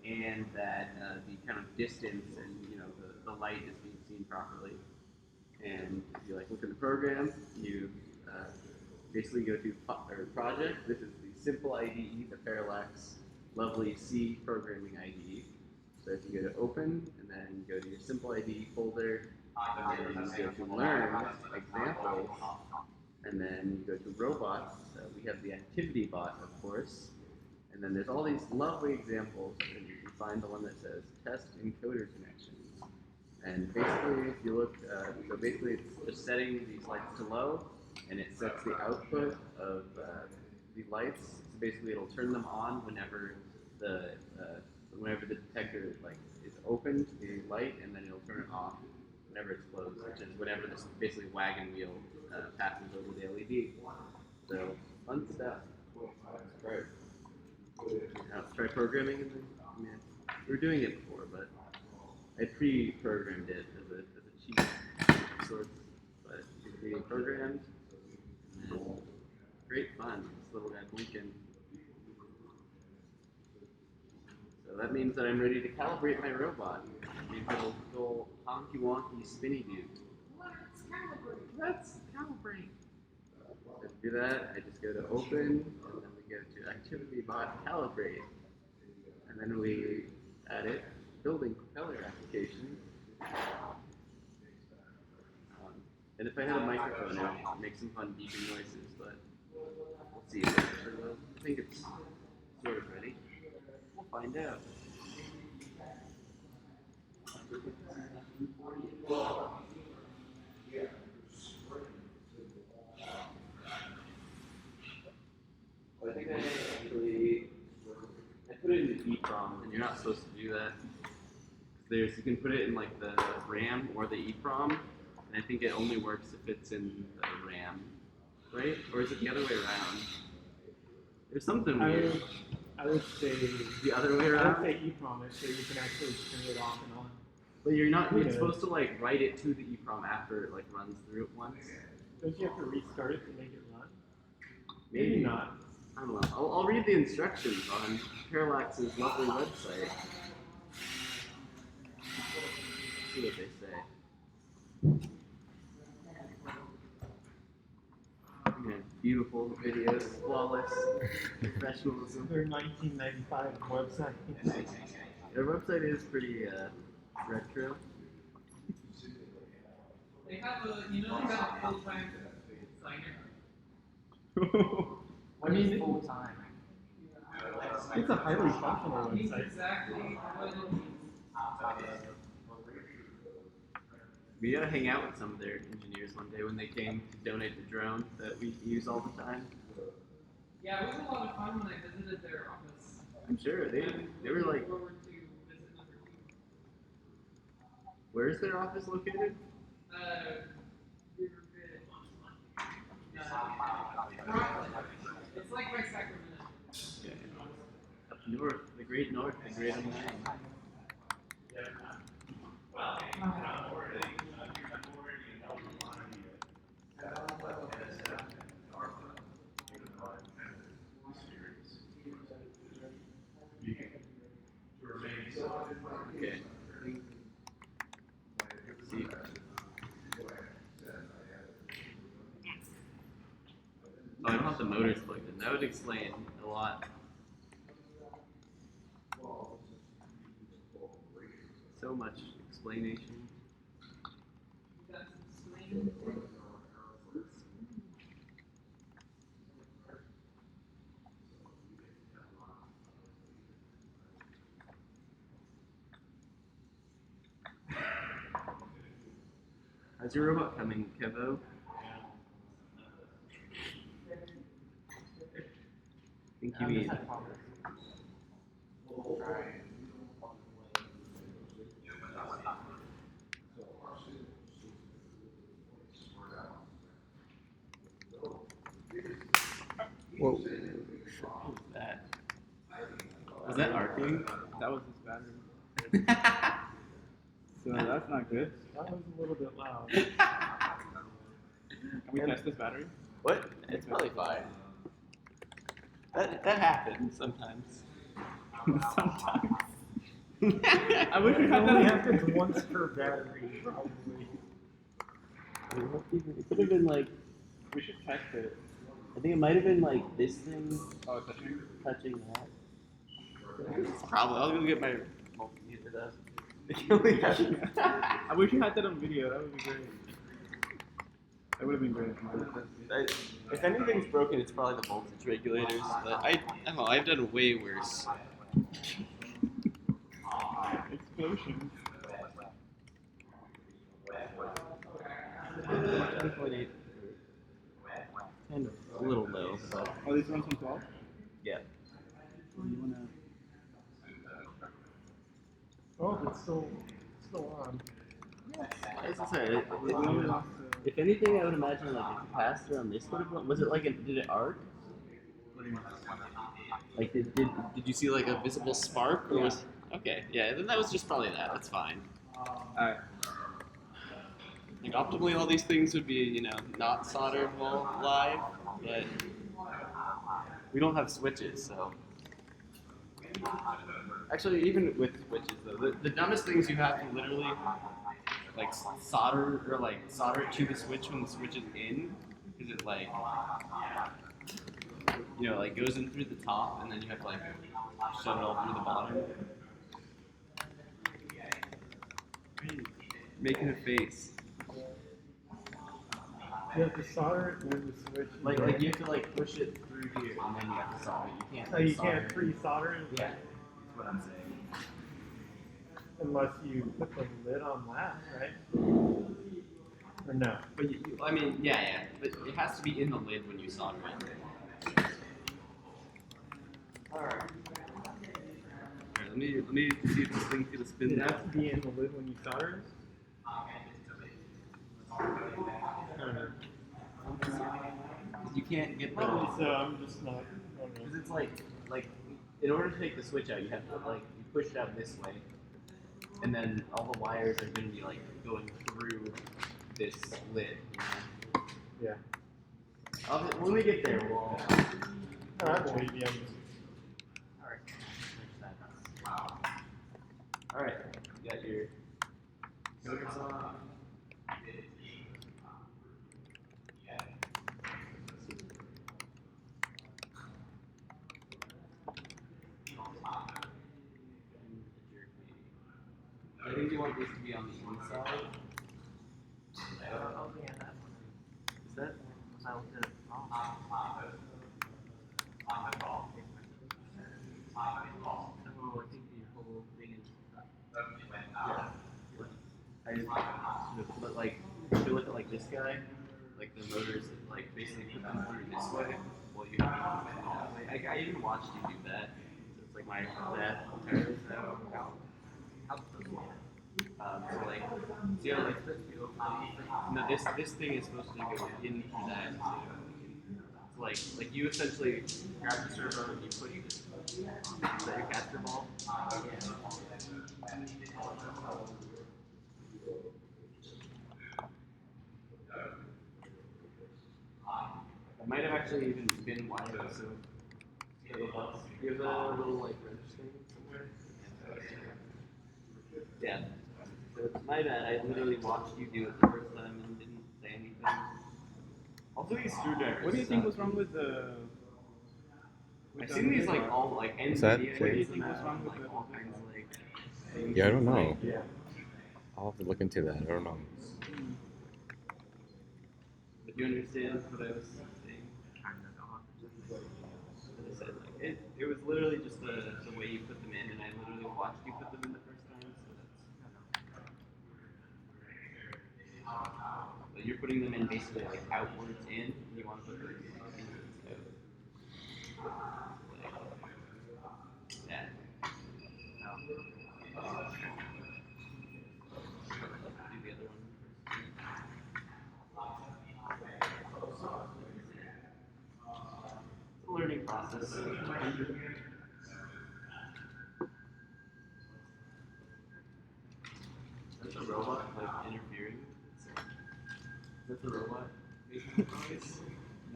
and that the kind of distance and the light is being seen properly. And if you look at the program, you basically go to project. This is the simple IDE, the Parallax lovely C programming IDE. So if you go to open and then go to your simple IDE folder, and then you go to learn examples, and then you go to robots. We have the activity bot, of course, and then there's all these lovely examples, and you can find the one that says test encoder connections. And basically, if you look, so basically it's just setting these lights to low, and it sets the output of the lights. So basically, it'll turn them on whenever the detector is open to the light, and then it'll turn it off whenever it's closed, which is whenever this basically wagon wheel passes over the LED. So fun stuff. That's great. Try programming, and then we were doing it before, but I pre-programmed it as a cheat source, but it's being programmed, and great fun. This little guy blinking. So that means that I'm ready to calibrate my robot. Maybe it'll go honky wonky spinny dude. Let's calibrate. To do that, I just go to open, and then we go to activity bot calibrate, and then we add it. Building propeller application. And if I had a microphone, it would make some fun beeping noises, but we'll see if it actually will. I think it's sort of ready. We'll find out. Well, I think I put it in the EEPROM, and you're not supposed to do that. You can put it in the RAM or the EEPROM, and I think it only works if it's in the RAM, right? Or is it the other way around? There's something weird. I would say the other way around. I would say EEPROM it so you can actually turn it off and on. But you're not. You're supposed to write it to the EEPROM after it runs through it once. Don't you have to restart it to make it run? Maybe not. I don't know. I'll read the instructions on Parallax's lovely website. See what they say. Beautiful videos, flawless professionalism. Their 1995 website. Their website is pretty retro. They have a full-time designer. I mean, full-time? It's a highly functional Means website. exactly what it means. We gotta hang out with some of their engineers one day when they came to donate the drone that we use all the time. Yeah, it was a lot of fun when I visited their office. I'm sure they were like. Forward to visit number 2. Where is their office located? It's like by Sacramento. Okay. Up north, the great north, the great unknown. Okay. Let's see. Oh, I don't have the motors plugged in. That would explain a lot. So much explanation. How's your robot coming, Kevo? I think you mean. Whoa. What was that? Was that arcing? That was his battery. So that's not good. That was a little bit loud. Can we test this battery? What? It's probably fine. That happens sometimes. Sometimes. I wish we It had only that. happens once per battery, probably. It could have been like, we should check it. I think it might have been like this thing touching that. It's probably. I'll go get my multimeter though. I wish you had that on video. That would be great. That would have been great. If anything's broken, it's probably the voltage regulators. But I don't know. I've done way worse. Explosion. 10.8. Kind of a little low, but Oh, this one's on 12? yeah. You wanna... Oh, it's still on. As I said, if anything, I would imagine like if the capacitor on this would have was it like did it arc? Like did you see like a visible spark or was okay? Yeah, then that was just probably that. That's fine. Alright. Like optimally, all these things would be not soldered while live, but we don't have switches, so. Actually, even with switches though, the dumbest things you have to literally like solder it to the switch when the switch is in, because it like goes in through the top and then you have to like shove it all through the bottom. Making a face. You have to solder it with the switch. Like you have to like push it through here and then you have to solder it. You can't. So you can't pre-solder it? Yeah, that's what I'm saying. Unless you put the lid on that, right? Or no? But I mean, yeah, but it has to be in the lid when you solder it. Alright. Let me see if this thing's gonna spin. It has to be in the lid when you solder it? I don't know. You can't get the. So I'm just not. Because it's like in order to take the switch out, you have to you push it out this way, and then all the wires are going to be like going through this lid. Yeah. When we get there, we'll. Alright, maybe I'm just. All right, you got your motors on. I think you want this to be on the inside. Is that? Oh, I think the whole thing is. But like, if you look at like this guy, like the motors, like basically put them through this way, while you have to put them that way. I even watched you do that. So it's like my dad entirely. So like, see how like, no, this thing is supposed to go into that. So like you essentially grab the servo and you push it. Is that your caster ball? It might have actually even been wired, so there's a little like wrench thing somewhere. Yeah. So it's my bad. I literally watched you do it the first time and didn't say anything. Also, these screwdrivers. What do you think was wrong with the... I've seen these like all like Is that NVIDIA. What do you videos think and was wrong with like the... all kinds of like things. Yeah, I don't know. Like, Yeah. I'll have to look into that. I don't know. But you understand what I was saying? As I said, like it was literally just the way you put them in, and I literally watched you put them in the first time, so that's. But you're putting them in basically like outwards in, and you want to put them inwards out. Yeah. Do the other one first. It's a learning process. That's a robot like interfering. That's a robot making noise.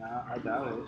Nah, I doubt it.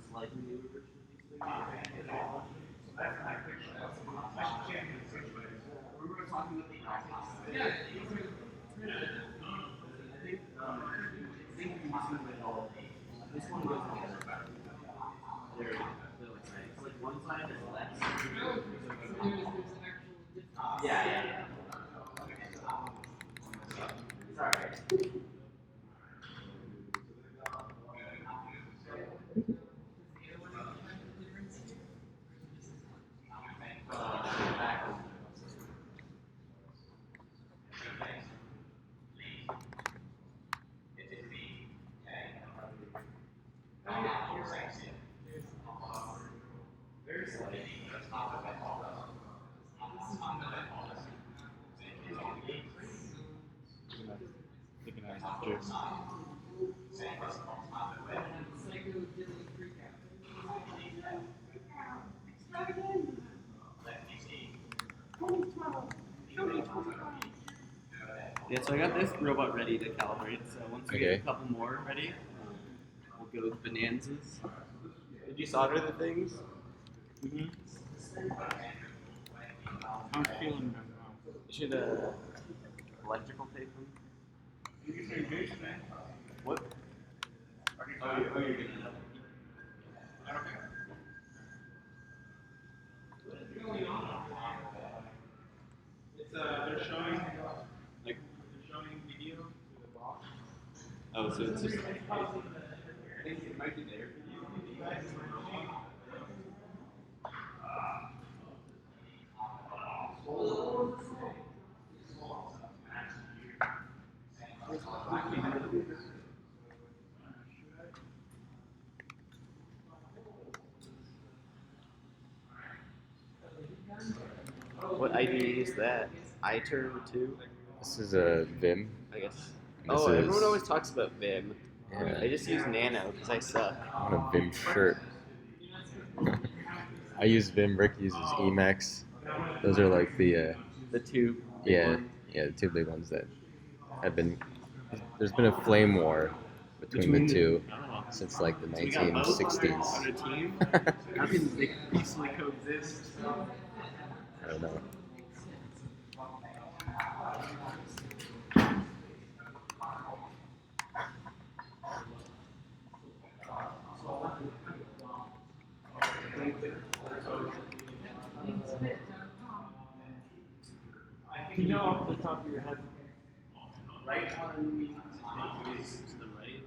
Slightly newer version of these things. This one goes on there. So it's like one side is less. Yeah, yeah, yeah. Taking a gym. Yeah, so I got this robot ready to calibrate. So once we get Okay. a couple more ready, we'll go with bonanzas. Did you solder the things? Mm-hmm. I'm feeling them now. You should electrical tape them. What? Oh, you're gonna. It's they're showing Like, video to the box. oh, so it's just. I think it might be there for you. What IDE is that? iTurn 2? This is a Vim. I guess. This Oh, everyone is- always talks about Vim. Yeah. I just use Nano because I suck. On a Vim shirt. I use Vim. Rick uses Emacs. Those are like the The two. big yeah ones. the two big ones that have been. There's been a flame war between the two Oh. since like the So we got both on a 1960s. team. How can they peacefully coexist? I don't know. You know off the top of your head, Right one is to the right.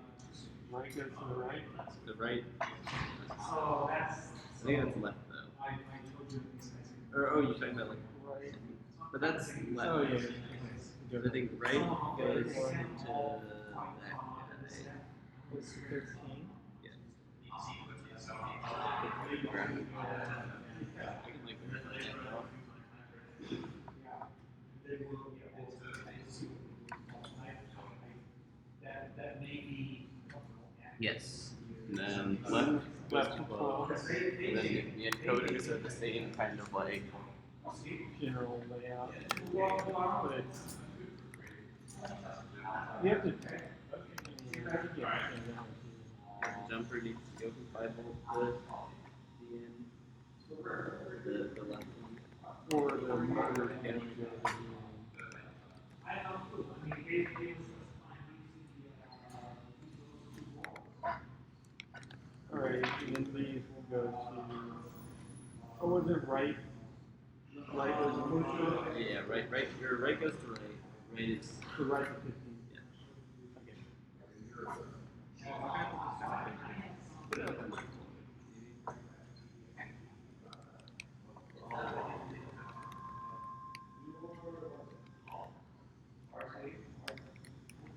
right goes to the right. The right. So that's. I think that's left though. Or oh, you're talking about like. Right. But that's left. Oh yeah. I think right goes to that guy. It's 13. Yeah. I can like yes. And then left to 12. And then the encoders are the same kind of like. General layout. But it's. You have to. Jumper needs to go from 5 volt to the end. The left one. Or the motor can go to the. Alright, and then these will go to. Oh, was it right? Right was supposed to. Yeah, right. Your right goes to right. Right is. To right to 15. Yeah.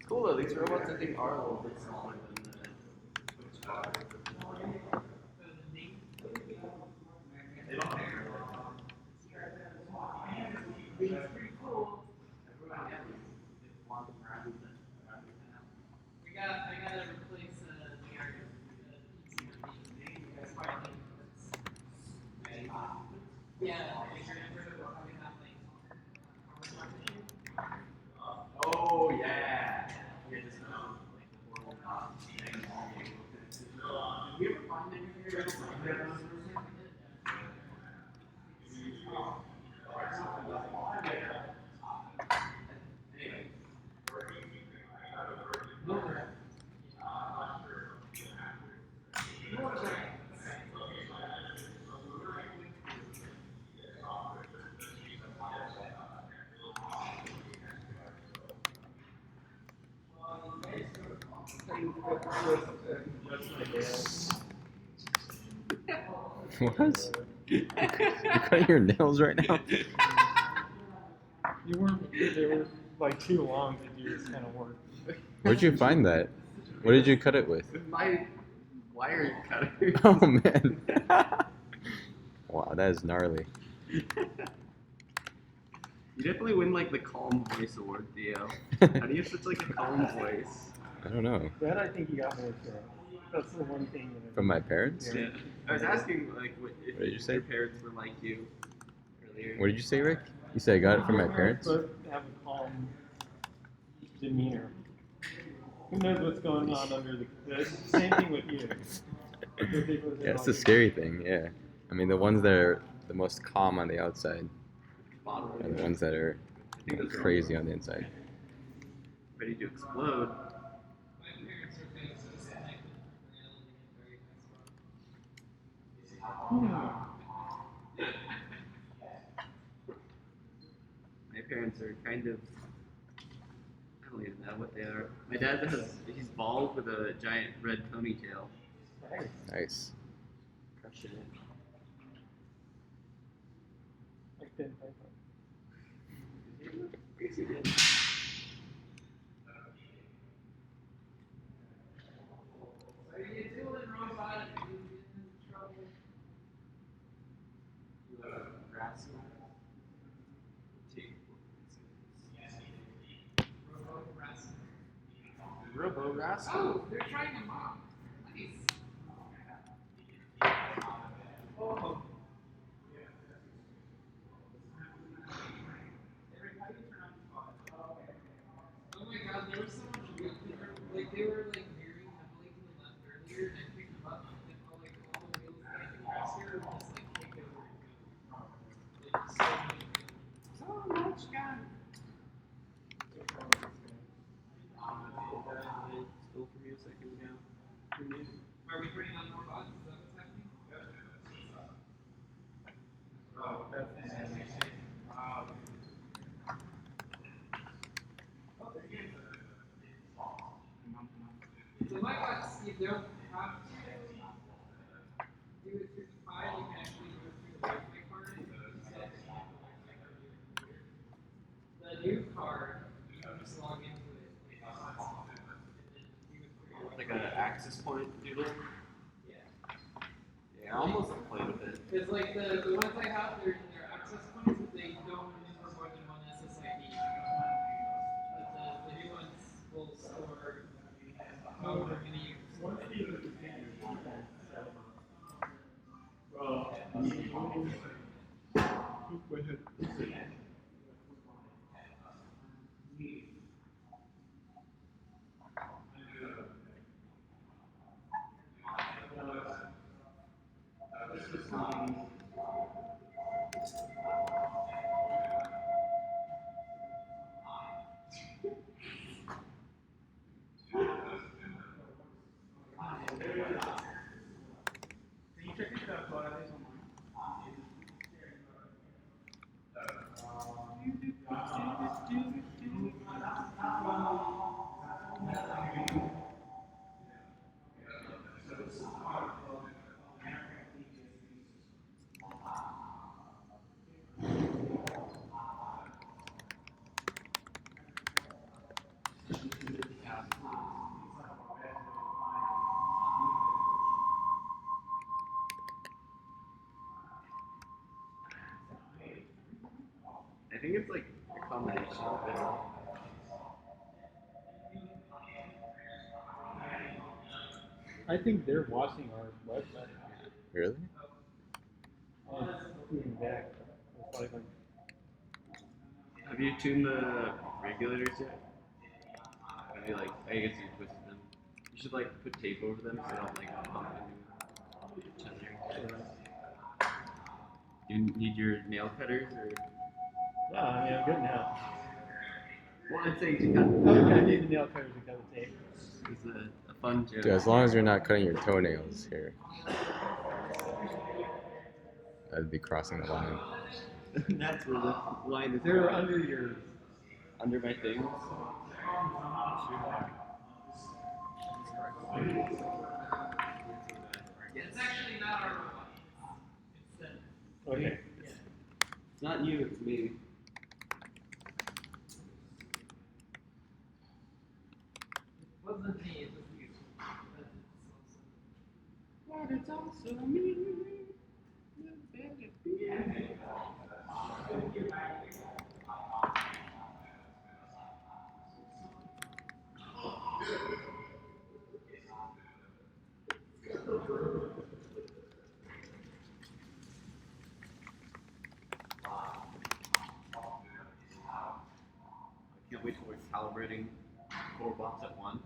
Cool though. These Those robots, I think, are a little bit smaller than the I gotta replace yeah, Oh yeah. What? You're cutting your nails right now? You weren't. They were like too long to do this kind of work. Where'd you find that? What did you cut it with? With my wire cutter. Oh man. Wow, that is gnarly. You definitely win like the calm voice award, Theo. How do you have such like a calm voice? I don't know. That I think you got more from. That's the one thing. That From my parents? Yeah. I was asking like if What did you say? your parents were like you earlier. What did you say, Rick? You said I got it from my parents? Both have a calm demeanor. Who knows what's going on under the hood? Same thing with you. Yeah, that's the scary thing, yeah. I mean, the ones that are the most calm on the outside are the ones that are crazy on the inside. Ready to explode. My parents are kind of, I don't even know what they are. My dad he's bald with a giant red ponytail. Nice. Crushing it. Like Ben Piper. Robo Rascal. Oh, they're trying to mock. Nice. Oh. Oh my god, there was so much good there. Like they were like veering heavily to the left earlier, and I picked them up, and all the wheels that the caster were just like kicked over and go. Like so much gun. Stole from you a second ago. Are we bringing on more bots? Is that what's happening? So my bots, you don't have to do it 55, you can actually go through the Wi-Fi card and the new card, you can just log into it. Like an access point doodle. Yeah. Yeah, I almost played with it. Because like the ones I have, they're access points, but they don't store more than one SSID. But the new ones will store however many you store. Can you check if the Florida is online? think it's like a combination of it. I think they're watching our website. Really? Oh, it's moving back. It's like, Have you tuned the regulators yet? Have you like? I guess you twisted them. You should like put tape over them so they don't like bump into each other. You need your nail cutters or? no, I mean, I'm good now. Well, I'm saying to cut. Okay, I need the nail cutters to cut the tape. It's a fun joke. Dude, as long as you're not cutting your toenails here. I'd be crossing the line. That's where the line is. They're under your. Under my things. It's actually not our robot. It's them. Okay. It's not you, it's me. It wasn't me, it was you. But it's also me. I can't wait till we're calibrating 4 bots at once.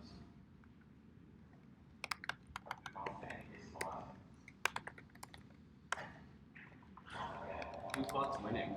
Whose bot's winning?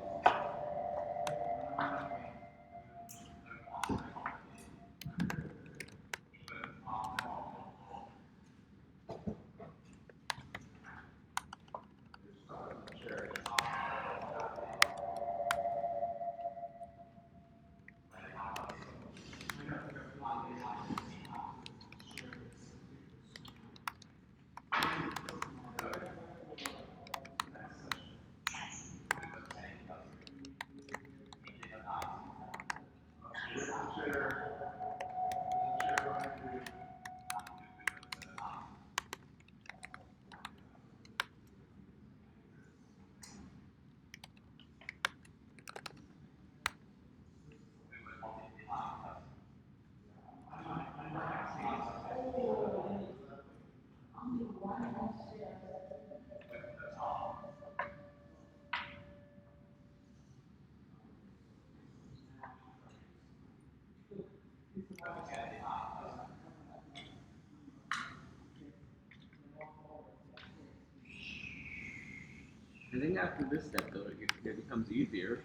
I think after this step, though, it becomes easier.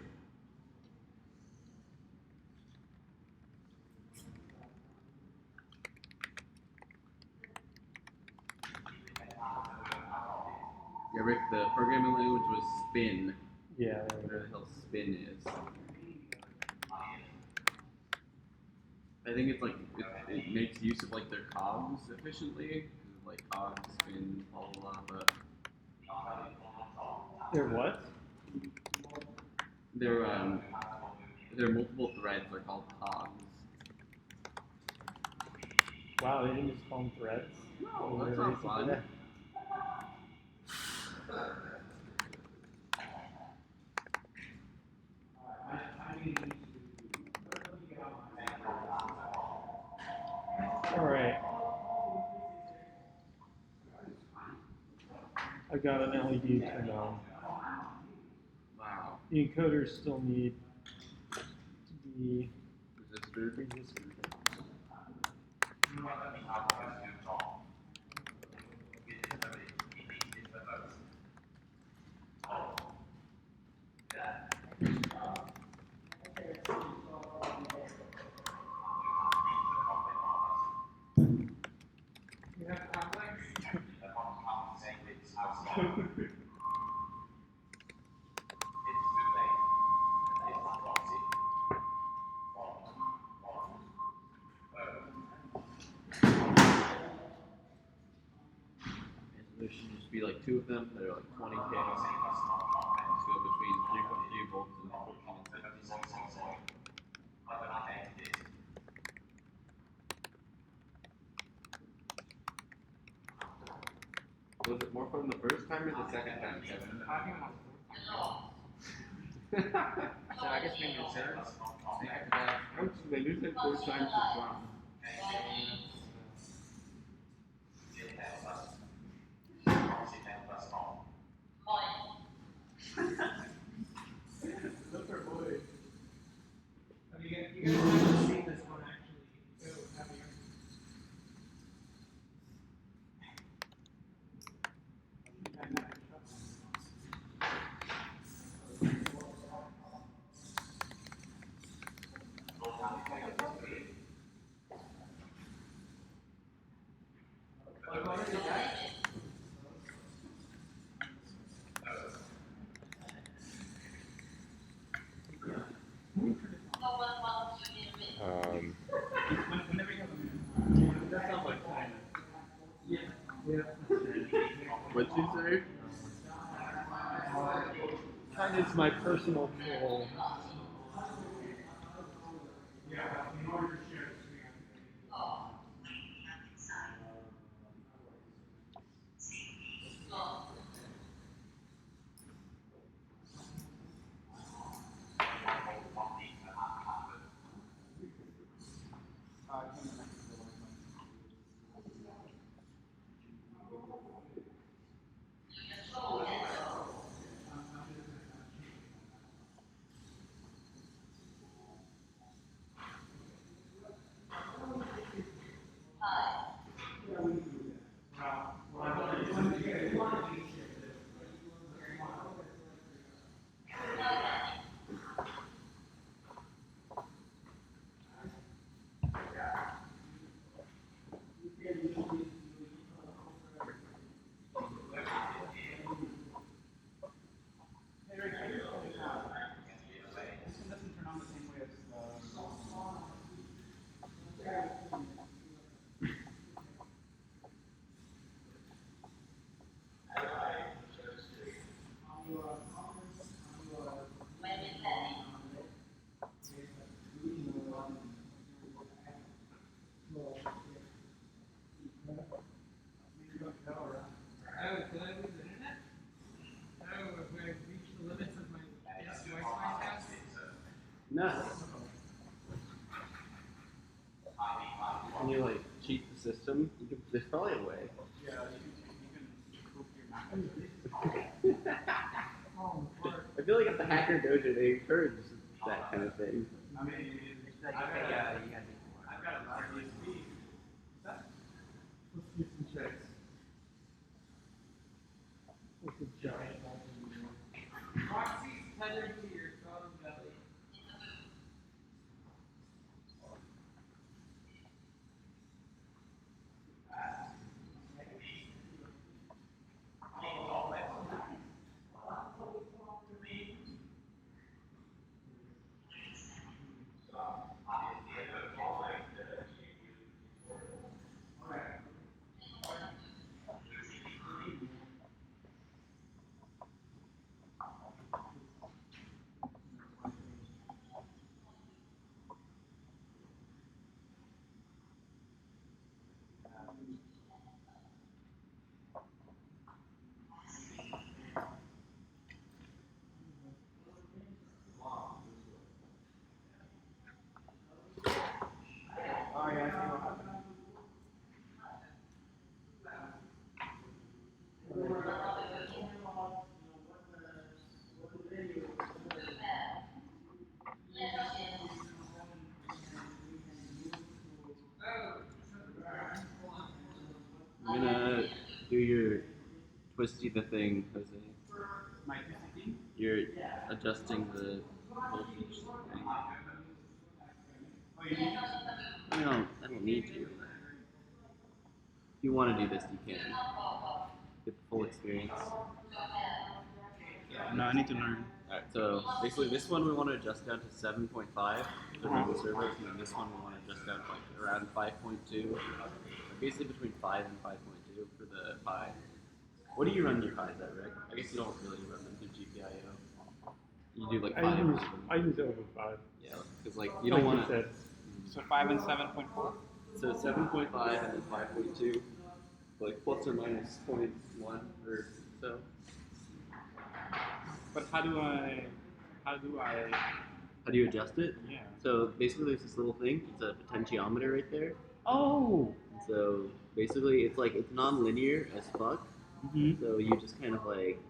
Yeah, Rick, the programming language was spin. Yeah. Whatever the hell spin is. I think it's like, it makes use of like their cogs efficiently. Like cogs, spin, blah blah blah, but They're what? they're multiple threads, they're called cogs. Wow, they didn't just call them threads. No, that's not fun. Alright. I got an LED turned on. Wow. The encoders still need to be Resistor. resisted. You have complex? There should just be like 2 of them that are like 20K. Let's go between 3.3 volts and 14 and 15. Was it more fun the first time or the second time, Kevin? Talking about So I guess maybe the servers. They have to They lose like 4 times the drum. You guys haven't seen this one actually go heavier. What'd you say? China's my personal troll. This one doesn't turn on the same way as Oh, did I lose internet? Oh, have I reached the limits of my Wi-Fi house? No. Can you like cheat the system? You can, there's probably a way. yeah, you can prove your map. I feel like if the hacker dojo, they encourage that kind of thing. I mean, I've got a lot of ESP. Let's do some checks. With a giant Proxy's tethered to your phone belly. Oh yeah, I see what happened. I'm gonna do your twisty the thing, Jose. My PCT? You're adjusting the voltage thing. Oh, you need I don't need you. If you want to do this, you can. Get the full experience. No, I need to learn. Alright, so basically this one we want to adjust down to 7.5 to run the servos, and then this one we want to adjust down to like around 5.2. Basically between 5 and 5.2 for the Pi. What do you run your Pis at, Rick? I guess you don't really run them through GPIO. You do like 5 or something. I use over 5. Yeah, because like you don't want to. said. So 5 and 7.4? So 7.5 and then 5.2, like plus or minus 0.1 or so. But how do I How do you adjust it? Yeah. So basically, there's this little thing. It's a potentiometer right there. Oh. So basically, it's like it's non-linear as fuck. Mm-hmm. So you just kind of like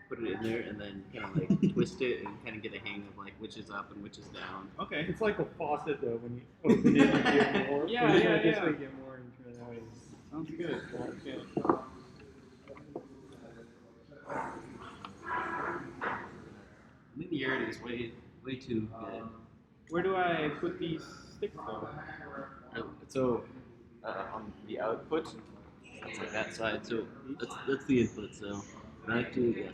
put it in there and then kind of like twist it and kind of get a hang of like which is up and which is down. Okay. It's like a faucet though. When you open it, you get more. Yeah, When you yeah, turn it this yeah. way, you get more, and you turn it that way. Sounds good. Sounds good. Linearity is way too good. Where do I put these sticks though? So on the output, it's like that side. So that's the input. So what I like to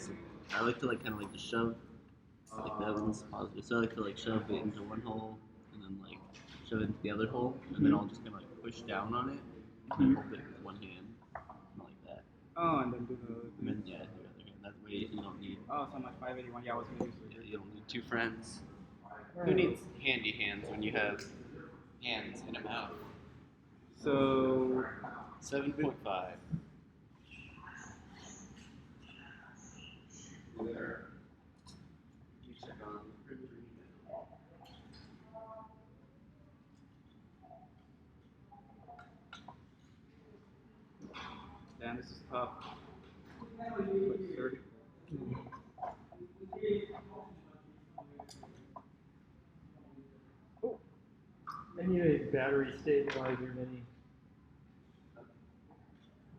I like to like kind of like just shove like that one's positive. So I like to like shove it into one hole and then like shove it into the other hole and then I'll just kind of like push down on it and then hold it with one hand, like that. Oh, and then do the. And then yeah, the other hand. That way you don't need Oh, so much 581. Yeah, I was gonna use it. you don't need two friends. Who needs handy hands when you have hands in a mouth? So 7.5. damn, this is tough. Like 30. I need a battery stabilizer mini.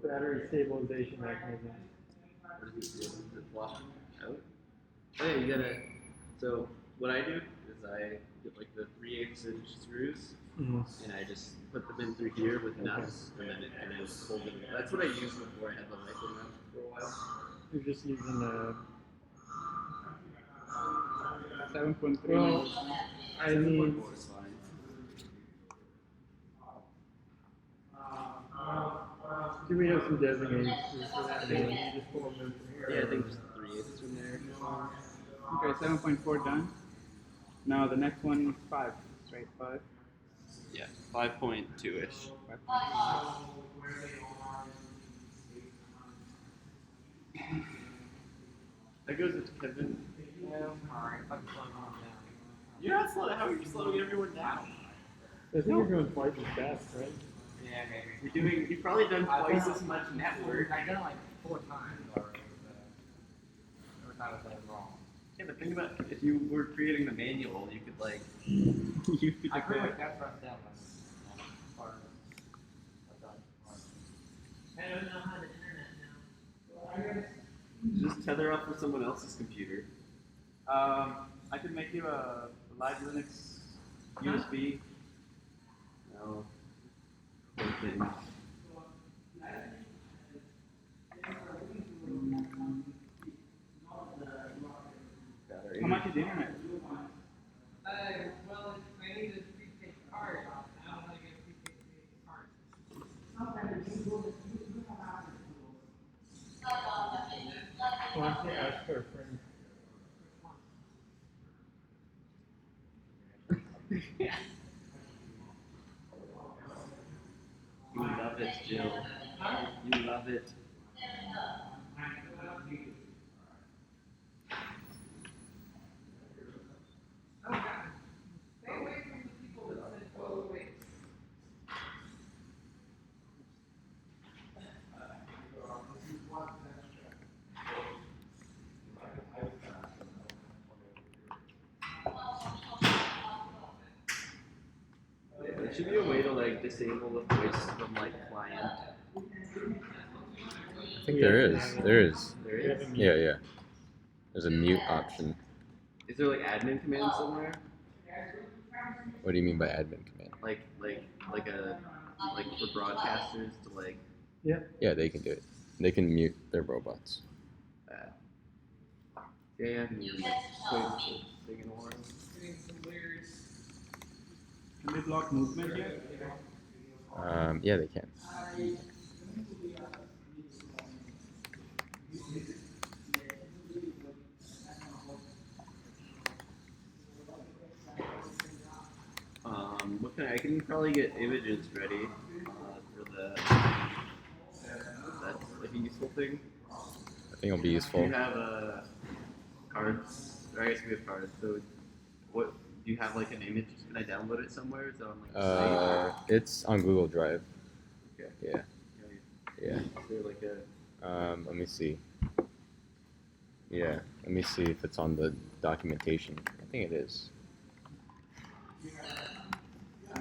Battery stabilization mechanism. What does it do? Does it flop out? Oh yeah, you gotta. So what I do is I get like the 3/8 inch screws, Mm-hmm. and I just put them in through here with nuts, and then it kind of just holds it. That's what I used before I had the micro mount for a while. You're just using the. 7.3. Well, I mean, 7.4 is fine. do we have some designated screws for that? Maybe you just pull them in from here. Yeah, I think just 3/8 from there. Okay, 7.4 done. Now the next one, 5. Straight 5. Yeah, 5.2-ish. That goes into Kevin. Alright, I'm slowing down. You're not slowing. How are you slowing everyone down? I think you're going twice as fast, right? Yeah, maybe. You've probably done twice as much network. I've done it like 4 times already. Every time I said it wrong. Yeah, but think about if you were creating the manual, you could like You could I feel declare. like that's what I've done. Part of it. I've done. I don't know how the internet now. just tether up with someone else's computer. I could make you a live Linux USB. No. Poor thing. Battery. How much is the internet? Well, I need a prepaid card. I don't know how to get a prepaid card. Why don't you ask our friend? You love it, Jill. You love it. There should be a way to like disable the voice from like client. I think there is. There is. There is. Yeah, yeah. There's a mute option. Is there like admin command somewhere? What do you mean by admin command? Like for broadcasters to like. Yeah, they can do it. They can mute their robots. Yeah, I haven't even like played with this thing in a while. Can they block movement yet? Yeah, they can. What can I can probably get images ready for the. That's like a useful thing. I think it'll be Do useful. you have cards? Or I guess we have cards. So, what Do you have like an image? Can I download it somewhere? Is it on like a site? It's on Google Drive. Okay. Yeah. Yeah. Is there like a Let me see. Yeah. Let me see if it's on the documentation. I think it is.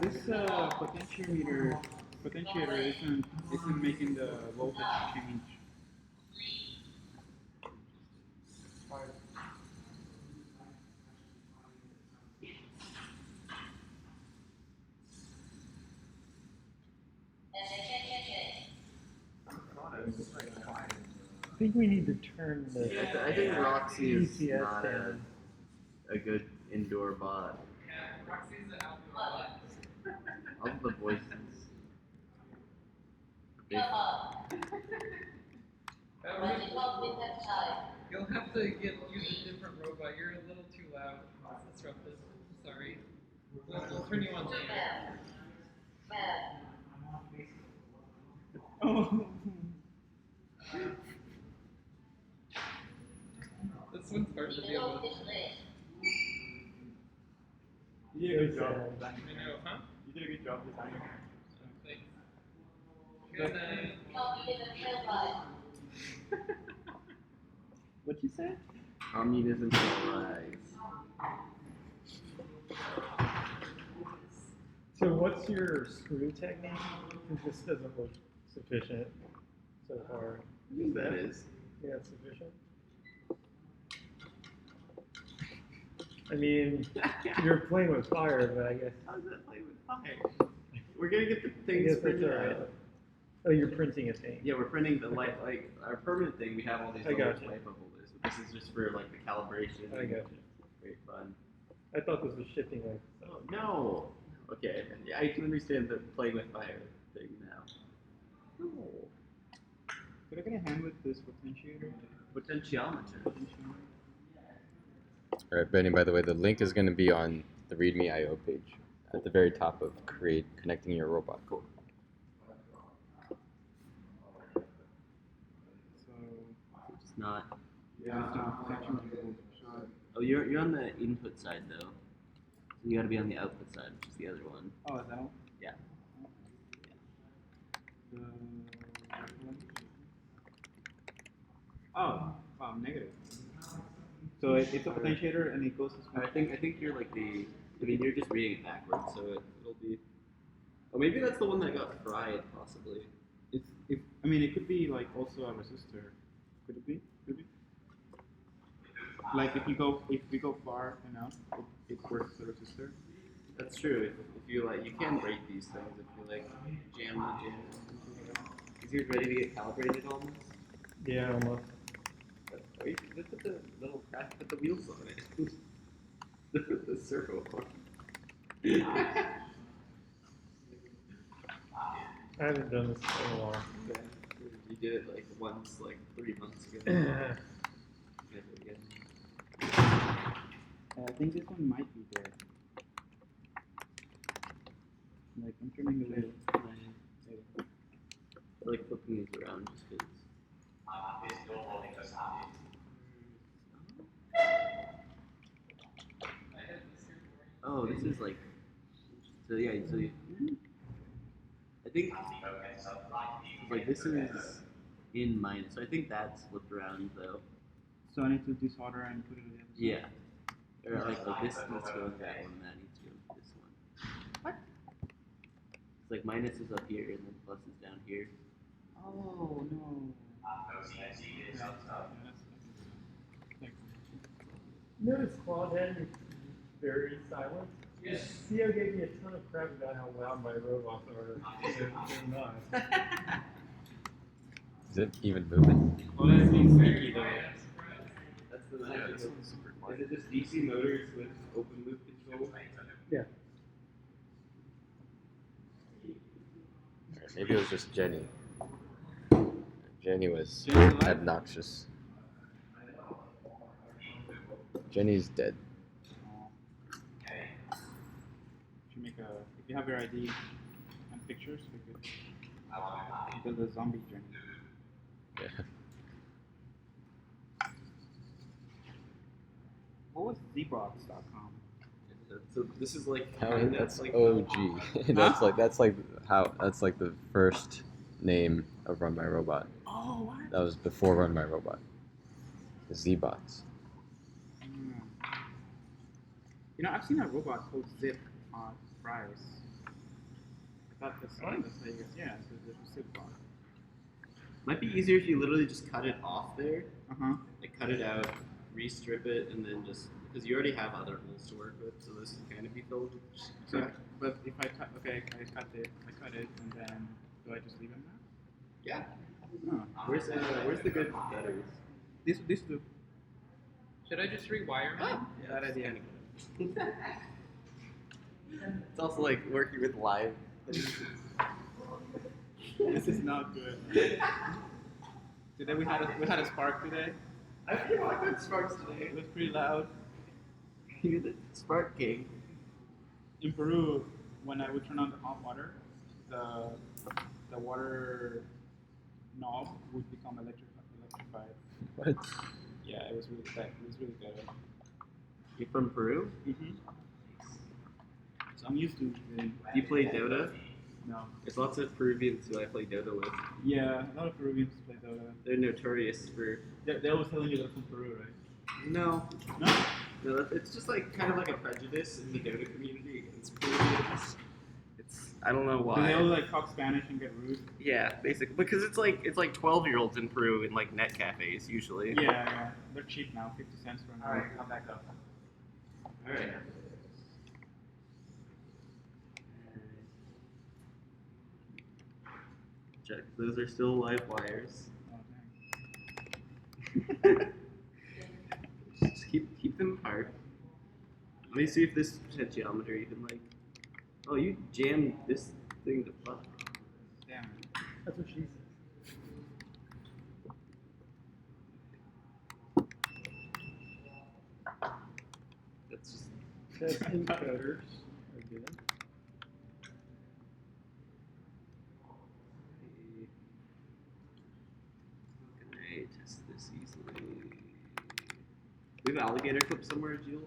This potentiometer isn't making the voltage change. I think we need to turn the I think Roxy is DCS not down. a good indoor bot. All of the voices. Big. You'll have to use a different robot. You're a little too loud. It's disruptive. Sorry. We'll turn you on later. Oh. This one's hard to deal with. You did a good job. I know, huh? You did a good job designing. Thanks. Good night. What'd you say? Communism shall rise. So what's your screw technique? Because this doesn't look sufficient so far. I think that is. Yeah, it's sufficient. I mean, you're playing with fire, but I guess. How's that playing with fire? We're gonna get the I things guess that's printed all right. out. Oh, you're printing a thing. Yeah, we're printing the light, like our permanent thing. We have all these I little gotcha. light bulb holders. But this is just for like the calibration. I gotcha. Great fun. I thought this was shipping like. Oh no. Okay, yeah, I can understand the playing with fire thing now. No. Could I get a hand with this potentiometer? Potentiometer. All right, Benny. By the way, the link is going to be on the README IO page at the very top of Create Connecting Your Robot. Cool. So It's not. yeah, it's not potentiometer. Oh, you're on the input side though. So you got to be on the output side, which is the other one. Oh, is that one? Yeah. The oh, wow, negative. So it's a potentiator and it goes to I think you're like the. I mean, you're just reading it backwards, so it'll be. Oh, maybe that's the one that got fried, possibly. I mean, it could be like also a resistor. Could it be? Could it be? Like if we go far enough, it works as a resistor. That's true. If you like, you can break these things if you like jam the jam. Is yours ready to get calibrated almost? Yeah, almost. Oh, you put the little crack, put the wheels on it. the servo. I haven't done this in a while. You did it like once, like 3 months ago. Yeah. Never again. I think this one might be there. Like I'm turning the wheel. I like flipping these around just because. Oh, this is like. So yeah, I think like this is in minus. So I think that's flipped around though. So I need to desolder and put it on the other side. Yeah. Or like this needs to go with that one, that needs to go with this one. What? It's like minus is up here and then plus is down here. Oh no. Notice Claudehead is very silent. Yes. Theo gave me a ton of crap about how loud my robots are. They're not. Is it even moving? Well, that's being sneaky though. That's the nice. This one's super quiet. Is it just DC motors with open loop control? Yeah. Alright, maybe it was just Jenny. Jenny was Jenny's alive? obnoxious. Jenny's dead. Should make a. If you have your ID and pictures, we could build a zombie journey. Yeah. What was Zebrox.com? So this is like How, kind of that's like OG. that's like the first name of RunMyRobot. Oh, what? That was before RunMyRobot. The Z-bots. You know, I've seen a robot called Zip on Fry's. I thought that's how you guys, yeah, so there's a Zip bot. Might be easier if you literally just cut it off there. Uh-huh. Cut it out, restrip it, and then just because you already have other holes to work with, so this can kind of be filled with So, crap. but if I cut, okay, I cut it, and then do I just leave them now? Yeah. Oh. Where's the good batteries? This do. Should I just rewire mine? Yeah, that idea. It's also like working with live. This is not good. Today we had a spark today. I feel like that sparks today. It was pretty loud. You're the spark king. In Peru, when I would turn on the hot water, the water knob would become electrified. What? Yeah, it was really bad. It was really good. You're from Peru? Mm-hmm. So I'm used to the. Do you play Dota? No. There's lots of Peruvians who I play Dota with. Yeah, a lot of Peruvians play Dota. They're notorious for. They're always telling you they're from Peru, right? No. No. No, it's just like kind of like a prejudice in the Dota community against Peruvians. I don't know why. Do they all like talk Spanish and get rude? Yeah, basically because it's like 12-year-olds in Peru in like net cafes usually. Yeah. They're cheap now, 50 cents for an hour. Alright, come back up. All right. Check. Those are still live wires. Oh, dang. Just keep them apart. Let me see if this potentiometer even like. Oh, you jammed this thing to fuck. Damn. That's what she said. That's just. Testing coders are good. Can I test this easily? We have alligator clip somewhere, Jill?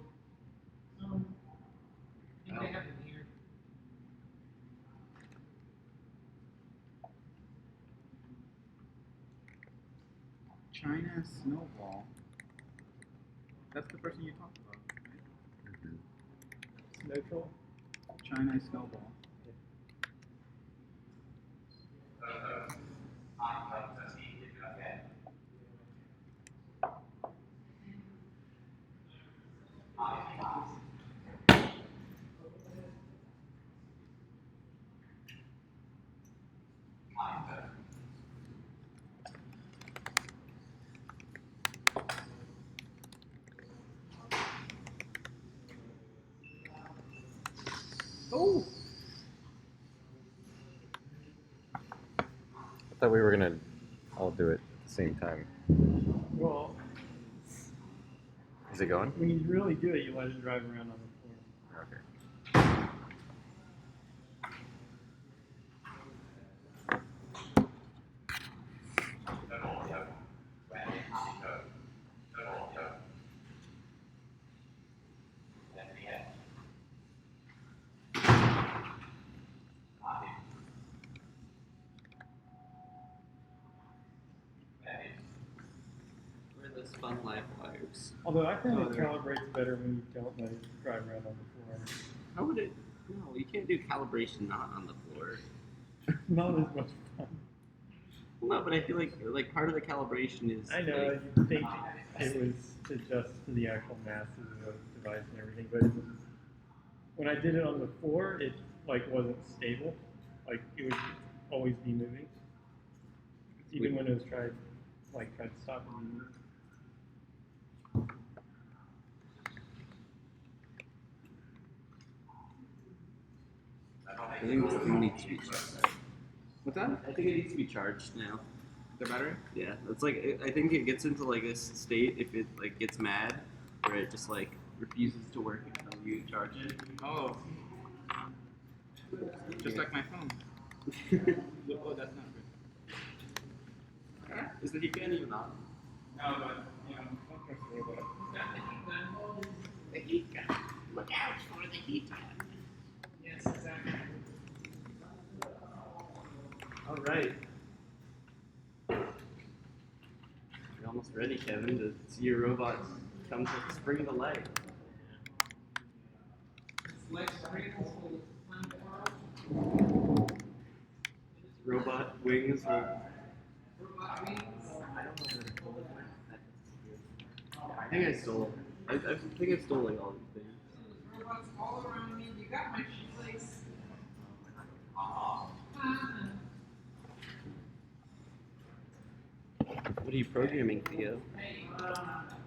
I think I have it here. China Snowball. That's the person you talked about, right? Neutral. China Snowball. Oh! I thought we were gonna all do it at the same time. Well, Is it going? when you really do it, you let it drive around on the floor. Okay. Where are those fun live wires? Although I find Oh, it there. calibrates better when you don't let it drive around on the floor. How would it? No, you can't do calibration not on the floor. Not as much fun. Well, no, but I feel like part of the calibration is. I know, like, you'd think it was adjust to the actual masses of the device and everything, but it was, when I did it on the floor, it like wasn't stable. Like it would always be moving. Even when it was tried to stop it moving. I think this thing needs to be charged. What's that? I think it needs to be charged now. The battery? Yeah, it's like I think it gets into like this state if it like gets mad, where it just like refuses to work until you charge it. Oh. Just like my phone. Oh, that's not good. Is the heat gun even on? No, but, don't trust the robot. The heat gun. Look out for the It's ready, Kevin, to see your robot come to spring to life. Robot wings will. I think I stole. I think I stole like all these things. Robots all around me. You got my shoelace. What are you programming, Theo?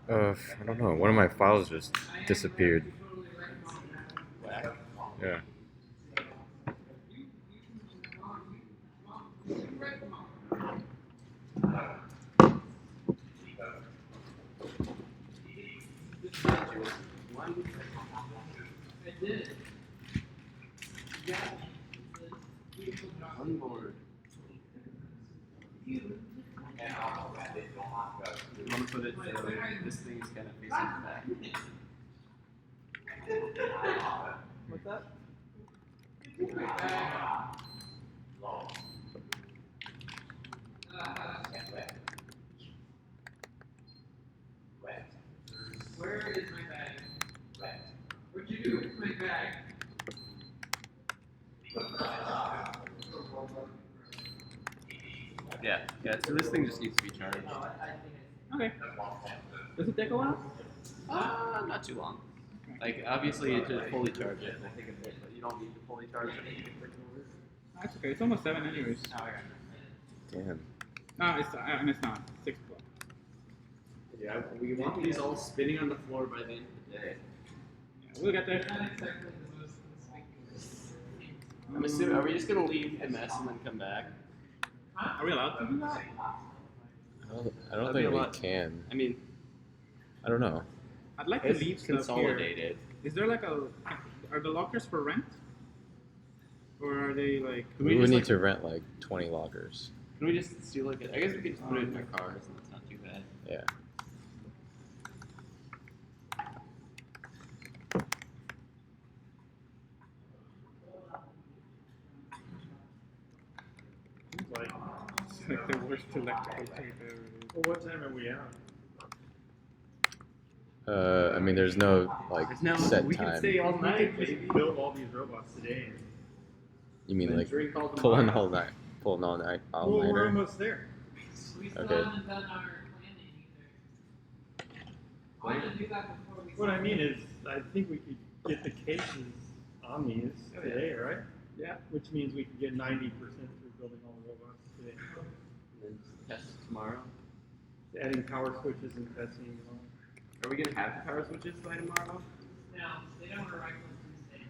I don't know. One of my files just disappeared. Yeah. One board. You want to put it so this thing is kind of facing back. What's that? Where is my bag? What'd you do with my bag? Yeah, so this thing just needs to be charged. Okay. Does it take a while? Not too long. Like, obviously, to fully charge it, I think a bit, but you don't need to fully charge it. That's okay. It's almost 7 anyways. Damn. No, and it's not 6 o'clock. Yeah, we want these all spinning on the floor by the end of the day. Yeah, we'll get there. I'm assuming, are we just gonna leave the mess and then come back? Are we allowed to do that? I don't That'd be think a we lot. can. I mean, I don't know. I'd like to it's leave stuff here. consolidated. Is there like are the lockers for rent? Or are they like? Can We we would just, need like, to rent like 20 lockers. Can we just steal like I guess we could just put it in our cars and that's not too bad. Yeah. It's like the worst electrical tape ever. Well, what time are we out? I mean, there's no like There's no set we can time. stay all We night, could baby. just build all these robots today. You mean And like drink all pulling tomorrow. all night, pulling all night, all Well, we're nighter? almost there. We still Okay. haven't done our planning either. I want to do that before we. What I mean is, I think we could get the cases on these today, right? Yeah. Which means we could get 90% through building all the robots today. And then just test it tomorrow. Adding power switches and testing and all. Are we gonna have the power switches by tomorrow? No, they don't arrive on Tuesday.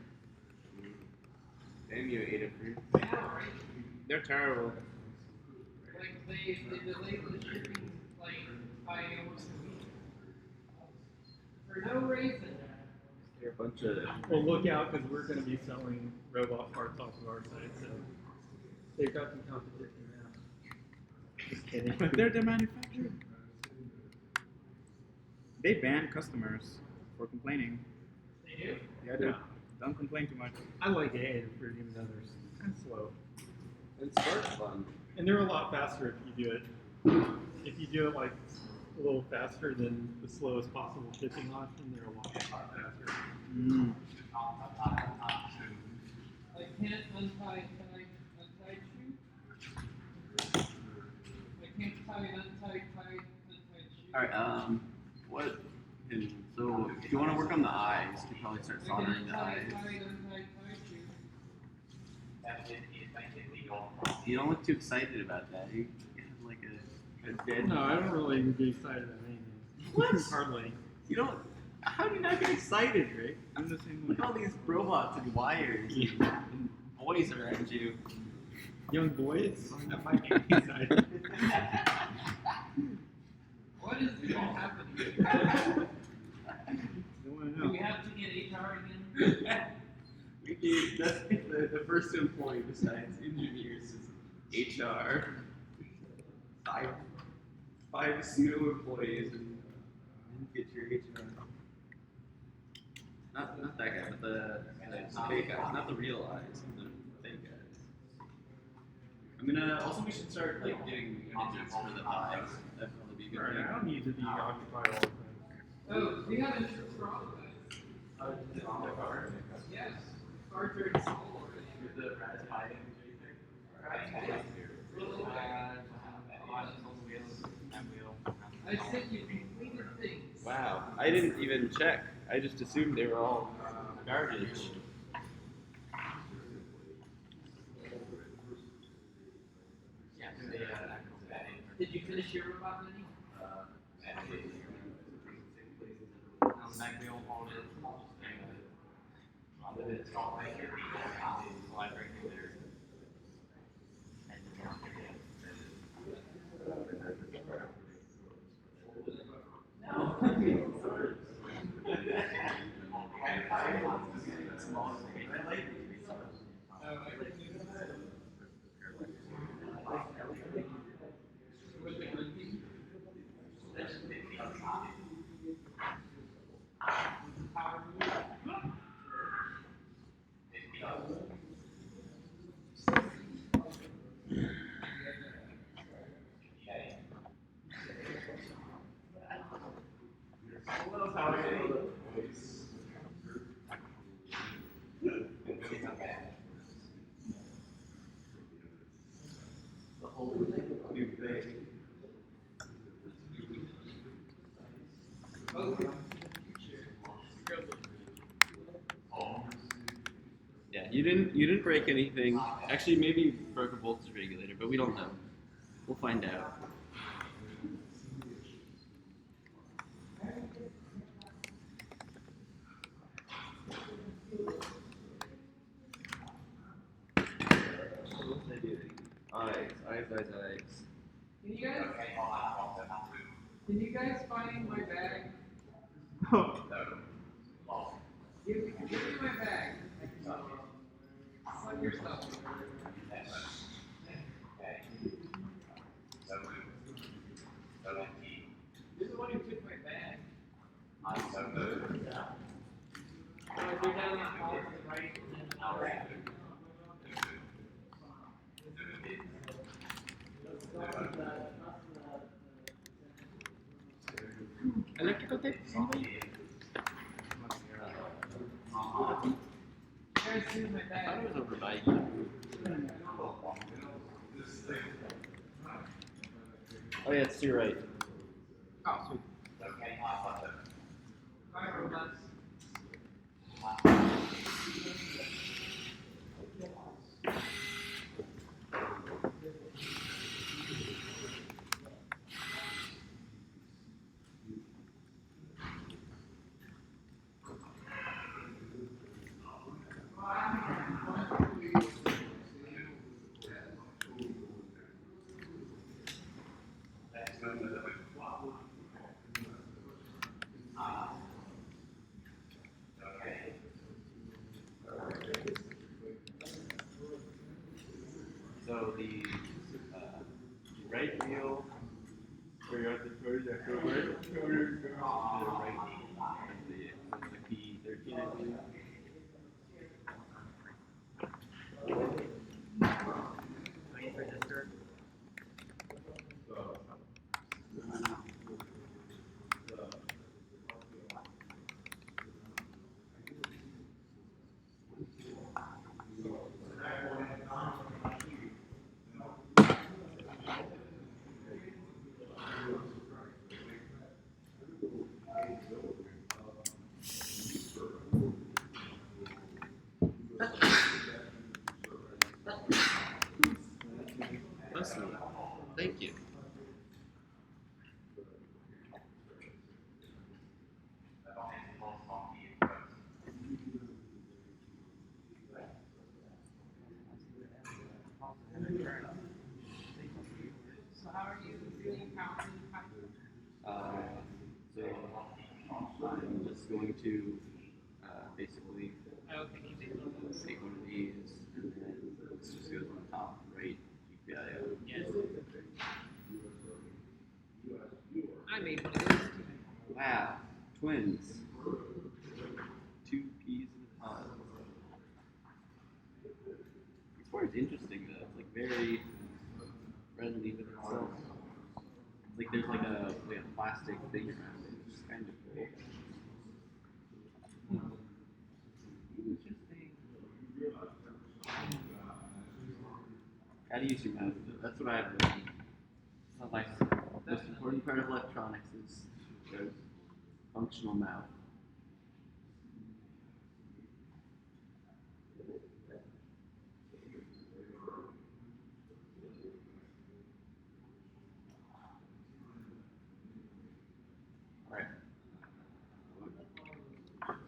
Damn you, Ada Fruit. Yeah, right. They're terrible. Like they delayed the shipping like by almost a week. For no reason. They're a bunch of Well, look out, because we're going to be selling robot parts off of our site, so they've got some competition now. Just kidding. But they're the manufacturer. They ban customers for complaining. They do. Yeah, dude. Don't complain too much. I like A for even others. Kind of slow. it's smart fun. And they're a lot faster if you do it. If you do it like a little faster than the slowest possible shipping option, they're a lot faster. Mm. I can't untie shoe. I can't tie an untied shoe. Alright, what so if you want to work on the eyes, you could probably start soldering the eyes. You don't look too excited about that. You have like a dead. No, I don't really get excited about anything. What? Hardly. You don't. How do you not get excited, Rick? I'm the same way. Look at all these robots and wires and boys around you. Young boys? That might get me excited. What is even happening? Don't wanna Do know. we have to get HR again? We need, that's the first employee besides engineers is HR. Five pseudo employees and get your HR. Not that guy, but the fake guys, not the real eyes, the fake guys. I'm gonna also we should start like doing images for the eyes. That'd probably be good Alright, thing. I don't need to be occupied all the time. Oh, do you have insurance for all of that? Yes. Cards are installed already. With the red hiding I sent you completed things. Wow, I didn't even check. I just assumed they were all garbage. Yeah, Did you finish your robot, Lenny? Mac wheel on it. And it's all right here. Slide right through there. Yeah, you didn't break anything. Actually, maybe you broke a voltage regulator, but we don't know. We'll find out. Eyes. Can you guys find my bag? Give me my bag. Slug your stuff. You're the one who took my bag. Go down the hall to the right and then I'll right. Electrical tape? Anybody? You guys see my I bag? thought it was over by you. Oh yeah, it's to your right. Oh, sweet. Bye, robots. So the right wheel, where you're at the first, the right, the P13, I believe. Leslie, thank you. So how are you feeling pounding? So I'm just going to basically Okay, easy. take one of these, and then this just goes on top, right? GPIO. Yes. I made one of those too. Wow, twins. Two peas in a pod. This part is interesting though. It's like very friendly with itself. like there's like a plastic thing around it, which is kind of cool. Interesting. How to use your mouse. That's what I've learned. So like, the most important part of electronics is the functional mouth. Alright.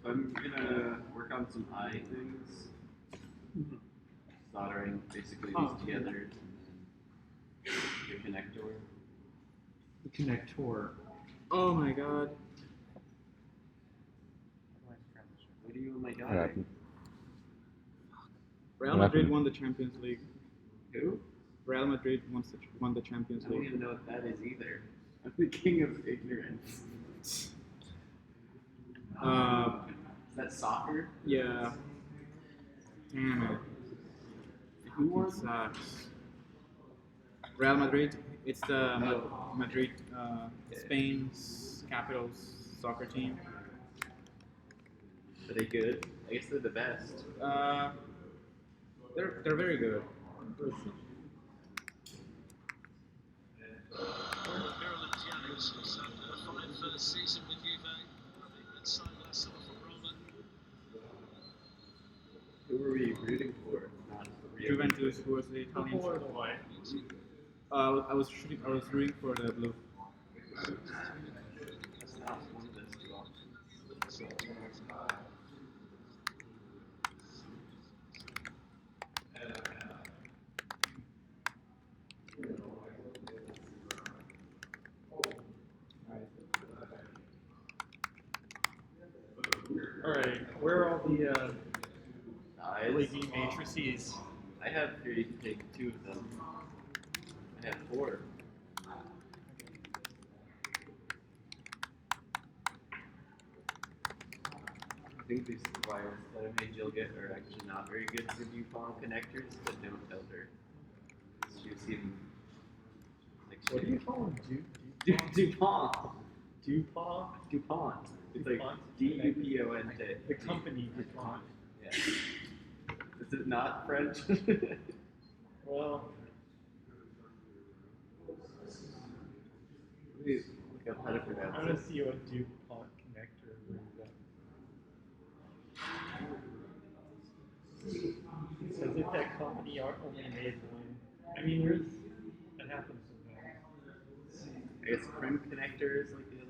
So I'm gonna work on some eye things. Soldering basically these together and then the connector. The connector. Oh my god. What do you oh my god? What happened? Real What Madrid happened? won the Champions League. Who? Real Madrid won the Champions I don't League. even know what that is either. I'm the king of ignorance. Is that soccer? Yeah. Damn it. Who won? It sucks. Real Madrid. It's the Madrid, Spain's capital soccer team. Are they good? I guess they're the best. They're very good. Who were we rooting for? Not Real. Juventus, who was the Italian. Blue or the white? I was rooting for the blue. That's not one of those two options. Alright, where are all the Eyes. LED matrices? I have here. You can take 2 of them. I have 4. I think these wires that I made Jill get are actually not very good for DuPont connectors, but don't tell her. She's even like What do you call them? DuPont. DuPont? DuPont. It's like DuPont? DuPont. The company DuPont. Yeah. Is it not French? Well, Wait, look up how to I pronounce want it. to see what DuPont connector is. As if that company only made one. I mean, that happens sometimes. I guess Crim connector is like the other.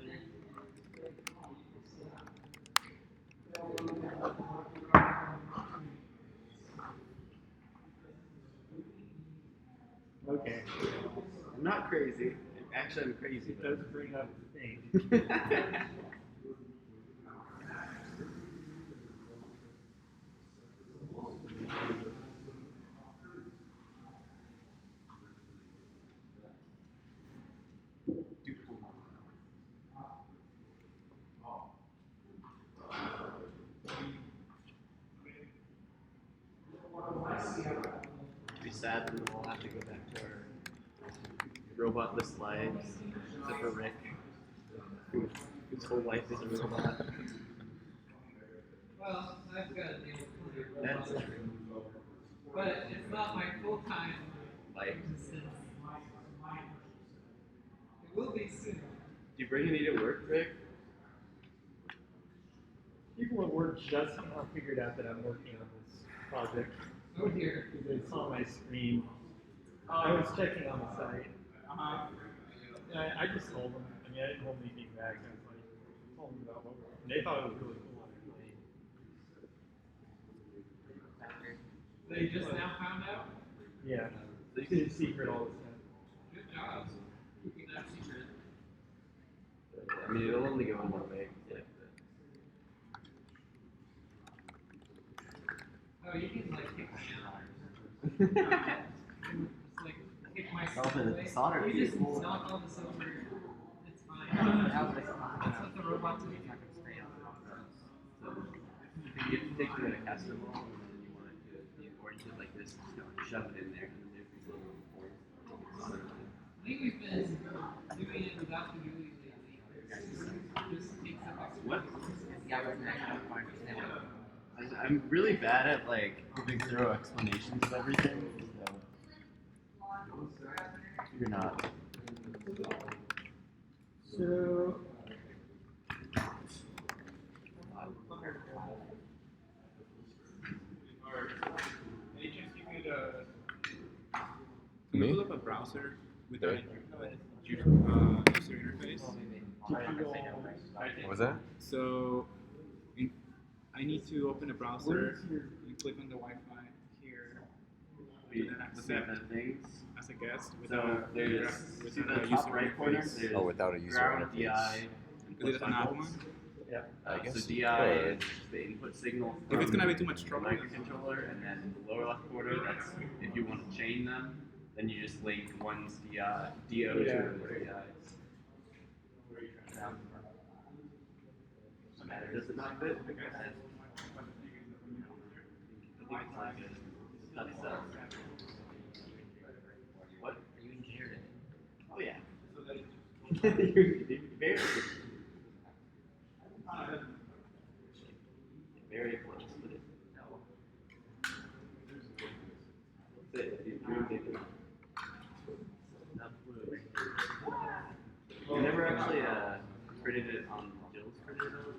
Okay. I'm not crazy. Actually, I'm crazy. It does bring up things. Be sad and we'll have to go back to our robotless lives, except for Rick, whose whole life is a robot. Well, I've got to deal with it. That's true. But it's not my full-time Life. existence. It will be soon. Do you bring any to work, Rick? People at work just somehow figured out that I'm working on this project. Oh dear. Because they saw my screen. I was checking on the site. I just told them. I mean, I didn't hold anything back. I was like, told them about what we're doing. They thought it was really cool. They just now found out? Yeah. It's a secret all the time. Good job. Keeping that secret. I mean, it'll only go in one way. Yeah. Oh, you can like kick me out or something. Just like kick my Solder- away. solder You just people. knock all this over. It's fine. That's what the robot do. So you have to take it at a custom wall, and then you want it to be oriented like this, just go and shove it in there, and then there's these little holes. I think we've been doing it Yeah, I wasn't actually trying to understand what I'm really bad at like giving thorough explanations of everything. So you're not. So, Any chance you could Me? pull up a browser with a user interface? What was that? So I need to open a browser. You click on the Wi-Fi here. We And then looking at accept the things. as a guest So without there's see without the a top user right corner. interface. There's Oh, without a user ground, interface. DI, and Is it an app signals. one? yeah. I guess So you DI could. is just the input signal If it's from gonna be too much the trouble, microcontroller, and then the lower left corner, that's if you want to chain them, then you just link one's DI, DO to another DI. Does it not fit? I think it's like a subset. What? you engineered it. Oh yeah. You're very, very close, but it, that's it. You ruined it. Not blue. You never actually printed it on Jill's printer though?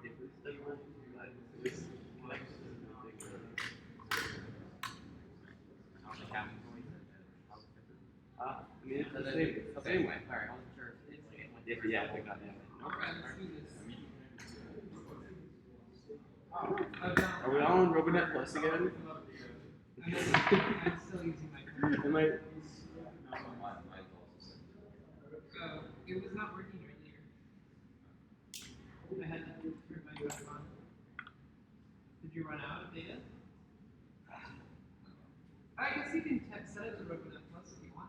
Different stuff, but it was like I mean, it's the same way. Alright, I wasn't sure if it's like Yeah, I got it. Are we all on RoboNet Plus again? I'm still using my phone. Am I? It was not working earlier. I had to turn my back on. Did you run out of data? I guess you can set it to RoboNet Plus if you want.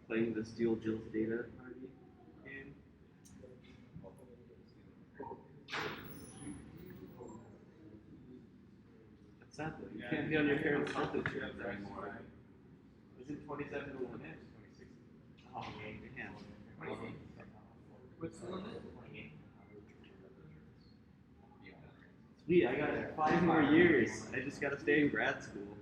Playing the Steal Jill's Data party game. That's sad though. You can't be on your parents' health insurance anymore. Isn't 27 the limit? Oh, damn. What's the limit? Sweet, I got 5 more years. I just gotta stay in grad school.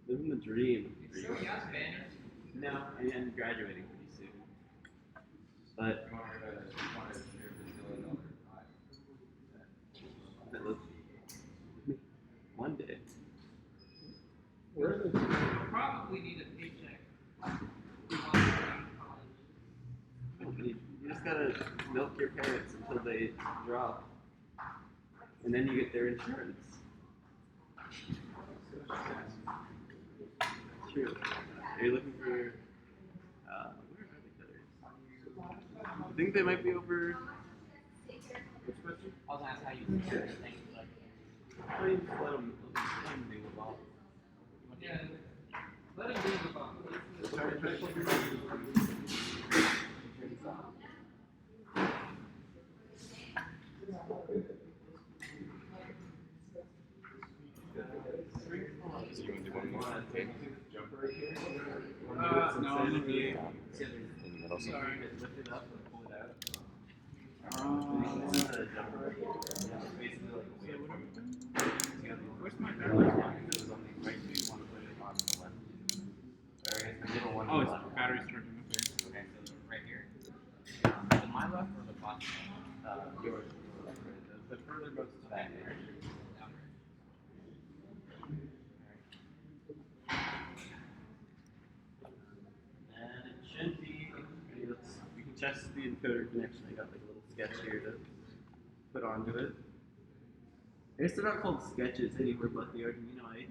Living the dream. So yeah, banners. No, I am graduating pretty soon. But one day. Where are the You'll probably need a paycheck. If you want to go to college. You just gotta milk your parents until they drop. And then you get their insurance. True. Are you looking for where are the cutters? I think they might be over. Which question? I was gonna ask how you compare things like Oh, you just let them do the ball. Yeah. Let him leave the box. So you want to do one more? No, I'm gonna be. In the middle. Sorry. Lift it up and pull it out. Where's my Oh, it's battery charging. Okay. okay, so right here. Is it my left or the bottom? Yours. The furthermost back. And it should be. We can test the encoder connection. I got like a little sketch here to put onto it. I guess they're not called sketches anymore, but the Arduino IDE